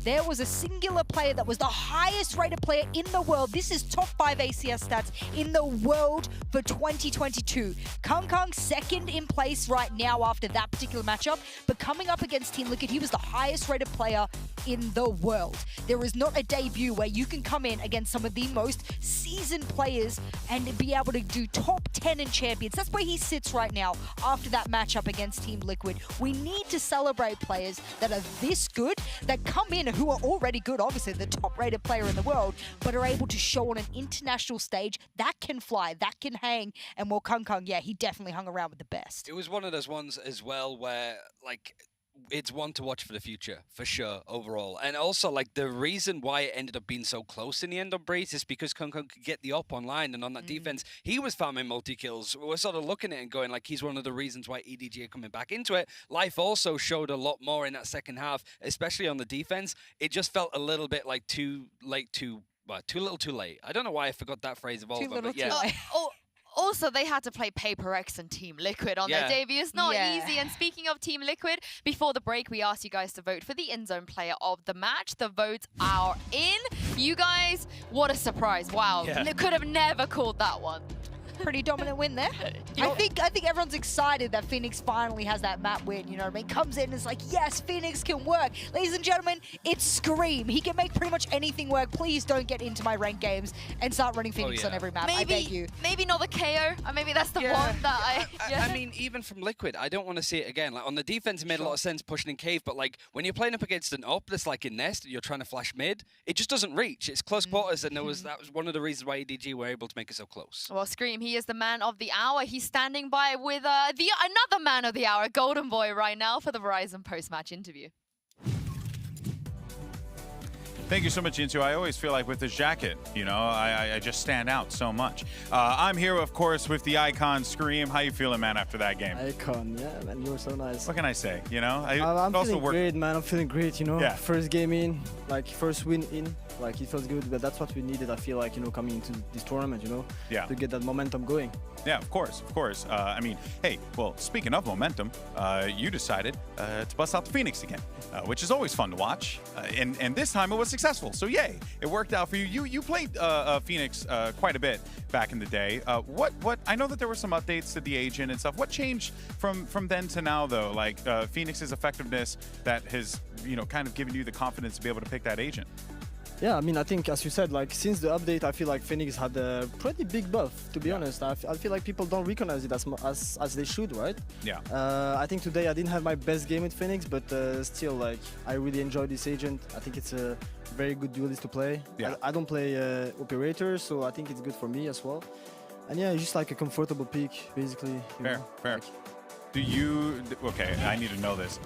[SPEAKER 7] there was a singular player that was the highest rated player in the world. This is top 5 ACS stats in the world for 2022. Kung second in place right now after that particular matchup, but coming up against Team Liquid, he was the highest rated player in the world. There is not a debut where you can come in against some of the most seasoned players and be able to do top 10 in Champions. That's where he sits right now after that matchup against Team Liquid. We need to celebrate players that are this good, that come in who are already good, obviously the top rated player in the world, but are able to show on an international stage that can fly, that can hang. And well, Kung, yeah, he definitely hung around with the best.
[SPEAKER 6] It was one of those ones as well where, like, it's one to watch for the future, for sure, overall. And also, like, the reason why it ended up being so close in the end on Breeze is because Kun could get the op online, and on that defense, he was farming multi-kills. We're sort of looking at it and going, like, he's one of the reasons why EDG are coming back into it. Life also showed a lot more in that second half, especially on the defense. It just felt a little bit like too little too late. I don't know why I forgot that phrase of all of them, but yeah.
[SPEAKER 4] Also, they had to play Paper X and Team Liquid on their debut. It's not easy. And speaking of Team Liquid, before the break, we asked you guys to vote for the in-zone player of the match. The votes are in. You guys, what a surprise. Wow. Could have never called that one.
[SPEAKER 7] Pretty dominant win there. I think everyone's excited that Phoenix finally has that map win, you know what I mean? Comes in and is like, yes, Phoenix can work. Ladies and gentlemen, it's Scream. He can make pretty much anything work. Please don't get into my ranked games and start running Phoenix on every map. I beg you.
[SPEAKER 4] Maybe not the KO. Maybe that's the one that
[SPEAKER 6] I mean, even from Liquid, I don't want to see it again. Like, on the defense, it made a lot of sense pushing in cave, but like when you're playing up against an op that's like in Nest and you're trying to flash mid, it just doesn't reach. It's close quarters, and that was one of the reasons why EDG were able to make it so close.
[SPEAKER 4] Well, Scream, he is the man of the hour. He's standing by with another man of the hour, Golden Boy, right now for the Verizon post-match interview.
[SPEAKER 1] Thank you so much, Intu. I always feel like with this jacket, you know, I just stand out so much. I'm here, of course, with the icon Scream. How you feeling, man, after that game?
[SPEAKER 14] Icon, yeah, man, you were so nice.
[SPEAKER 1] What can I say, you know?
[SPEAKER 14] I'm feeling great, man. I'm feeling great, you know?
[SPEAKER 1] Yeah.
[SPEAKER 14] First game in, like, first win in, like, it feels good, but that's what we needed, I feel like, you know, coming into this tournament, you know?
[SPEAKER 1] Yeah.
[SPEAKER 14] To get that momentum going.
[SPEAKER 1] Yeah, of course, of course. I mean, hey, well, speaking of momentum, you decided to bust out the Phoenix again, which is always fun to watch. And this time it was successful, so yay, it worked out for you. You played Phoenix quite a bit back in the day. What? I know that there were some updates to the agent and stuff. What changed from then to now, though? Like Phoenix's effectiveness that has, you know, kind of given you the confidence to be able to pick that agent.
[SPEAKER 14] Yeah, I mean, I think, as you said, like, since the update, I feel like Phoenix had a pretty big buff, to be honest. I feel like people don't recognize it as they should, right?
[SPEAKER 1] Yeah.
[SPEAKER 14] I think today I didn't have my best game with Phoenix, but still, like, I really enjoy this agent. I think it's a very good duelist to play.
[SPEAKER 1] Yeah.
[SPEAKER 14] I don't play operator, so I think it's good for me as well. And yeah, it's just like a comfortable pick, basically.
[SPEAKER 1] Fair. Like, do you... Okay, I need to know this.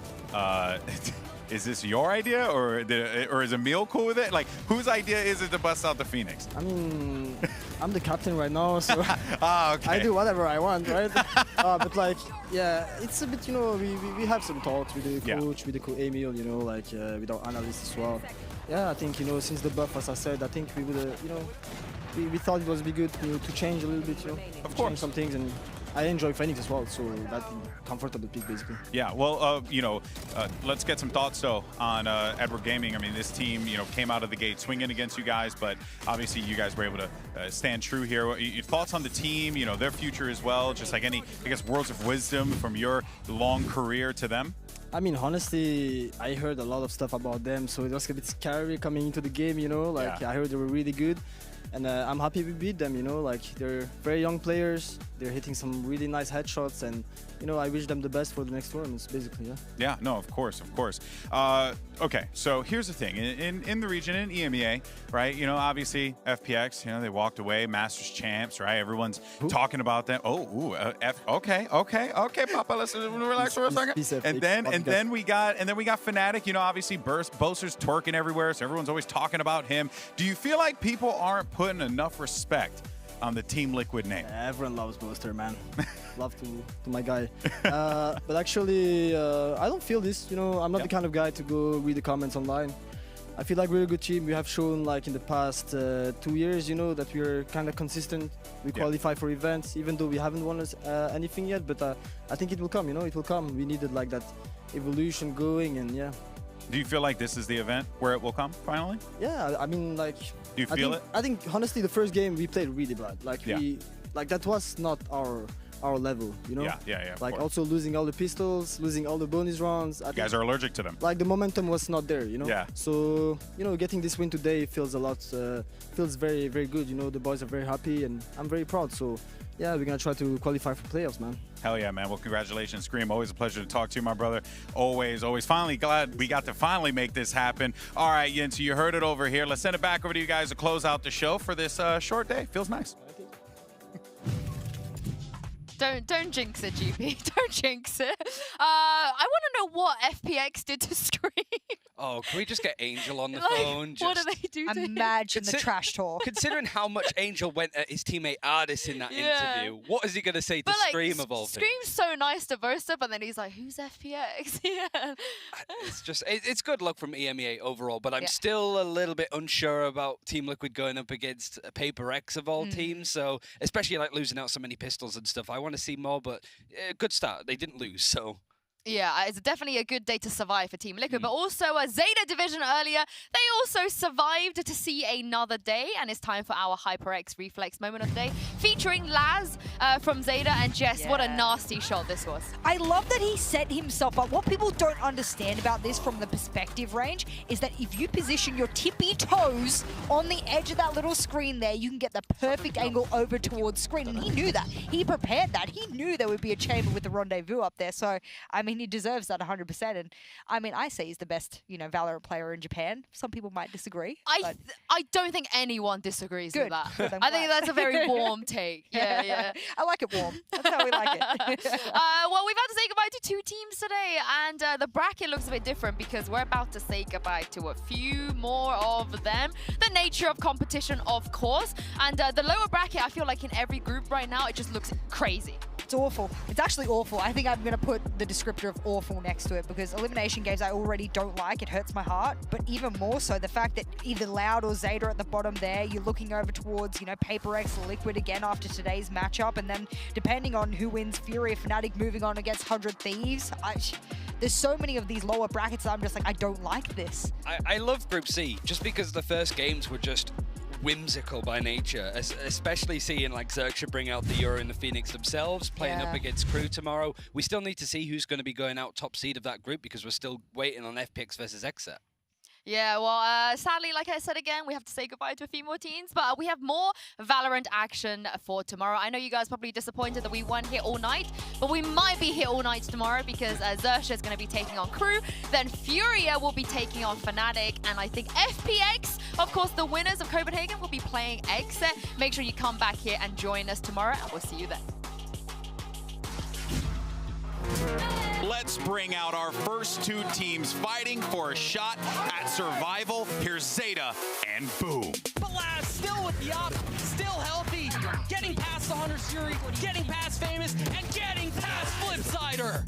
[SPEAKER 1] Is this your idea, or is Emil cool with it? Like, whose idea is it to bust out the Phoenix?
[SPEAKER 14] I mean, I'm the captain right now, so
[SPEAKER 1] okay.
[SPEAKER 14] I do whatever I want, right? But like, yeah, it's a bit, you know, we have some talks with the coach, with the Emil, you know, like with our analysts as well. Yeah, I think, you know, since the buff, as I said, I think we would, you know, we thought it was be good, you know, to change a little bit, you know,
[SPEAKER 1] of course,
[SPEAKER 14] change some things, and I enjoy Phoenix as well, so that's comfortable pick basically.
[SPEAKER 1] Yeah, well, you know, let's get some thoughts though on Edward Gaming. I mean, this team, you know, came out of the gate swinging against you guys, but obviously you guys were able to stand true here. Your thoughts on the team, you know, their future as well, just like any, I guess, words of wisdom from your long career to them?
[SPEAKER 14] I mean, honestly, I heard a lot of stuff about them, so it was a bit scary coming into the game, you know, like I heard they were really good. And I'm happy we beat them, you know, like they're very young players, they're hitting some really nice headshots, and, you know, I wish them the best for the next tournaments, basically, yeah.
[SPEAKER 1] Yeah, no, of course, of course. Okay, so here's the thing. In the region, in EMEA, right, you know, obviously FPX, you know, they walked away, Masters champs, right? Everyone's talking about them. Okay, Papa, let's relax for a second. And then we got Fnatic, you know, obviously Boaster's twerking everywhere, so everyone's always talking about him. Do you feel like people aren't putting enough respect on the Team Liquid name?
[SPEAKER 14] Yeah, everyone loves Boaster, man. Love to my guy. But actually, I don't feel this, you know, I'm not the kind of guy to go read the comments online. I feel like we're a good team. We have shown, like, in the past 2 years, you know, that we're kind of consistent. We qualify for events, even though we haven't won anything yet, but I think it will come, you know, it will come. We needed, like, that evolution going, and yeah.
[SPEAKER 1] Do you feel like this is the event where it will come, finally?
[SPEAKER 14] Yeah, I mean, like...
[SPEAKER 1] Do you feel it?
[SPEAKER 14] I think, honestly, the first game we played really bad. Like, that was not our level, you know?
[SPEAKER 1] Yeah,
[SPEAKER 14] like, also losing all the pistols, losing all the bonus rounds.
[SPEAKER 1] You guys are allergic to them.
[SPEAKER 14] Like, the momentum was not there, you know?
[SPEAKER 1] Yeah.
[SPEAKER 14] So, you know, getting this win today feels a lot, feels very, very good. You know, the boys are very happy, and I'm very proud. So, yeah, we're going to try to qualify for playoffs, man.
[SPEAKER 1] Hell yeah, man. Well, congratulations, Scream. Always a pleasure to talk to you, my brother. Always. Finally glad we got to finally make this happen. All right, Yin, so you heard it over here. Let's send it back over to you guys to close out the show for this short day. Feels nice.
[SPEAKER 4] Don't jinx it, GP. Don't jinx it. I want to know what FPX did to Scream.
[SPEAKER 6] Oh, can we just get Angel on the
[SPEAKER 4] Like,
[SPEAKER 6] phone?
[SPEAKER 4] what do they do to him?
[SPEAKER 7] Imagine the trash talk.
[SPEAKER 6] Considering how much Angel went at his teammate Ardis in that interview, what is he going to say to
[SPEAKER 4] But, like,
[SPEAKER 6] Scream of all things?
[SPEAKER 4] Scream's so nice to Versa, but then he's like, who's FPX? Yeah.
[SPEAKER 6] It's just, it's good luck from EMEA overall, but I'm still a little bit unsure about Team Liquid going up against Paper X of all teams. So, especially like losing out so many pistols and stuff, I want to see more, but good start. They didn't lose, so.
[SPEAKER 4] Yeah, it's definitely a good day to survive for Team Liquid, but also Zeta Division earlier, they also survived to see another day, and it's time for our HyperX Reflex moment of the day, featuring Laz from Zeta, and Jess, what a nasty shot this was.
[SPEAKER 7] I love that he set himself up. What people don't understand about this from the perspective range is that if you position your tippy toes on the edge of that little screen there, you can get the perfect angle over towards screen, and he knew that. He prepared that. He knew there would be a chamber with the rendezvous up there, so, I mean, he deserves that 100%. And I mean, I say he's the best, you know, Valorant player in Japan. Some people might disagree.
[SPEAKER 4] I don't think anyone disagrees with that.
[SPEAKER 7] Good,
[SPEAKER 4] I think that's a very warm take. Yeah.
[SPEAKER 7] I like it warm. That's how we like it.
[SPEAKER 4] Well, we've had to say goodbye to 2 teams today, and the bracket looks a bit different because we're about to say goodbye to a few more of them. The nature of competition, of course, and the lower bracket, I feel like in every group right now, it just looks crazy.
[SPEAKER 7] It's awful. It's actually awful. I think I'm going to put the descriptor of awful next to it because elimination games I already don't like. It hurts my heart. But even more so, the fact that either Loud or Zeta at the bottom there, you're looking over towards, you know, Paper X, Liquid again after today's matchup. And then depending on who wins, Fury or Fnatic moving on against 100 Thieves. There's so many of these lower brackets that I'm just like, I don't like this.
[SPEAKER 6] I love Group C just because the first games were just whimsical by nature, especially seeing like Xerxia bring out the Euro and the Phoenix themselves, playing up against Crew tomorrow. We still need to see who's going to be going out top seed of that group because we're still waiting on FPX versus Exa.
[SPEAKER 4] Yeah, well, sadly, like I said again, we have to say goodbye to a few more teams, but we have more Valorant action for tomorrow. I know you guys are probably disappointed that we weren't here all night, but we might be here all night tomorrow because Xerxia is going to be taking on Crew, then Furia will be taking on Fnatic, and I think FPX, of course, the winners of Copenhagen will be playing Exa. Make sure you come back here and join us tomorrow, and we'll see you then.
[SPEAKER 1] Let's bring out our first 2 teams fighting for a shot at survival. Here's Zeta and Boom.
[SPEAKER 10] But Laz still with the up, still healthy, getting past the Hunter Fury, getting past Famous, and getting past Flipsider.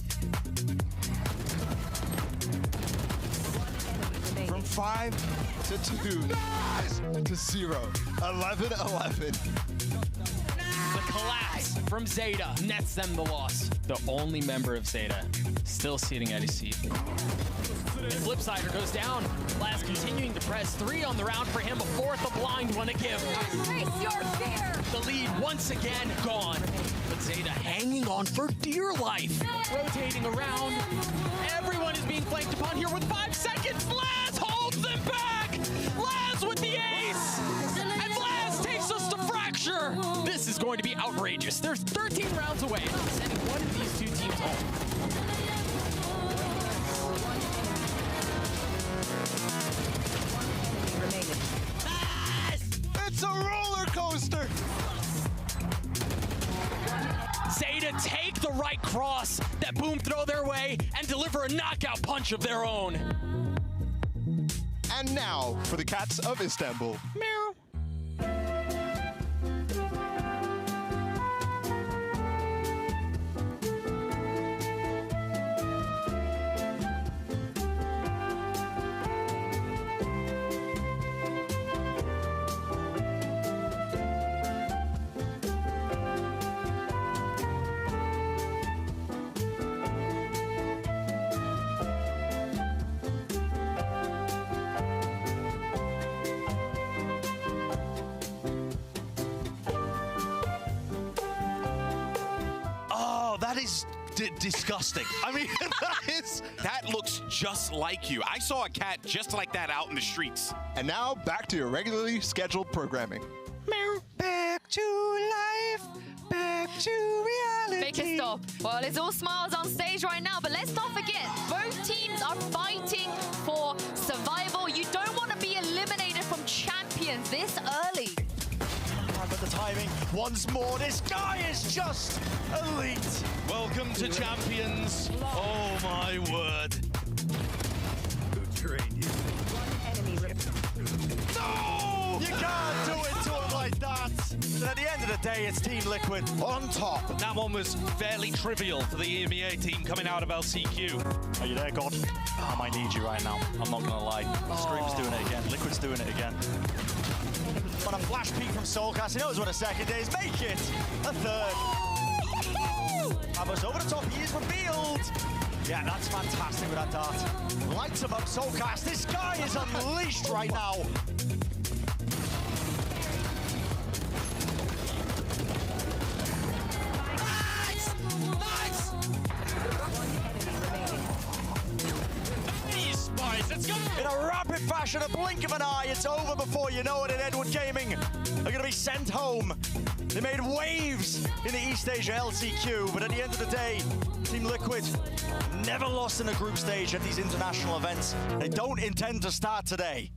[SPEAKER 15] From 5 to 2 to 0. 11-11.
[SPEAKER 10] The collapse from Zeta nets them the loss.
[SPEAKER 16] The only member of Zeta still sitting at his seat.
[SPEAKER 10] Flipsider goes down. Laz continuing to press 3 on the round for him, a 4th, a blind one to give. The lead once again gone. But Zeta hanging on for dear life. Rotating around. Everyone is being flanked upon here with 5 seconds. Laz holds them back. Laz with the ace. And Laz takes us to Fracture. This is going to be outrageous. There's 13 rounds away. Sending one of these 2 teams home.
[SPEAKER 15] It's a roller coaster.
[SPEAKER 10] Zeta take the right cross that Boom throw their way and deliver a knockout punch of their own.
[SPEAKER 15] And now for the Cats of Istanbul.
[SPEAKER 10] Meow.
[SPEAKER 1] That is disgusting. I mean, that looks just like you. I saw a cat just like that out in the streets.
[SPEAKER 15] And now back to your regularly scheduled programming.
[SPEAKER 7] Back to life, back to reality.
[SPEAKER 4] Make it stop. Well, it's all smiles on stage right now, but let's not forget, both teams are fighting for survival. You don't want to be eliminated from champions this early.
[SPEAKER 15] But the tide
[SPEAKER 13] timing. Once more, this guy is just elite.
[SPEAKER 3] Welcome to Champions. Oh my word.
[SPEAKER 19] Who trained you?
[SPEAKER 13] No! You can't do it to him like that. But at the end of the day, it's Team Liquid on top.
[SPEAKER 3] That one was fairly trivial for the EMEA team coming out of LCQ.
[SPEAKER 5] Are you there, God? I might need you right now. I'm not gonna lie. Scream's doing it again. Liquid's doing it again.
[SPEAKER 13] On a flash peek from Soulcast, he knows what a second is. Make it a third. Abbo's over the top, he is revealed. Yeah, that's fantastic with that dart. Lights him up, Soulcast. This guy is unleashed right now.
[SPEAKER 10] Nice! Nice! Let's go!
[SPEAKER 13] In a rapid fashion, a blink of an eye, it's over before you know it, and Edward Gaming are going to be sent home. They made waves in the East Asia LCQ, but at the end of the day, Team Liquid never lost in a group stage at these international events. They don't intend to start today.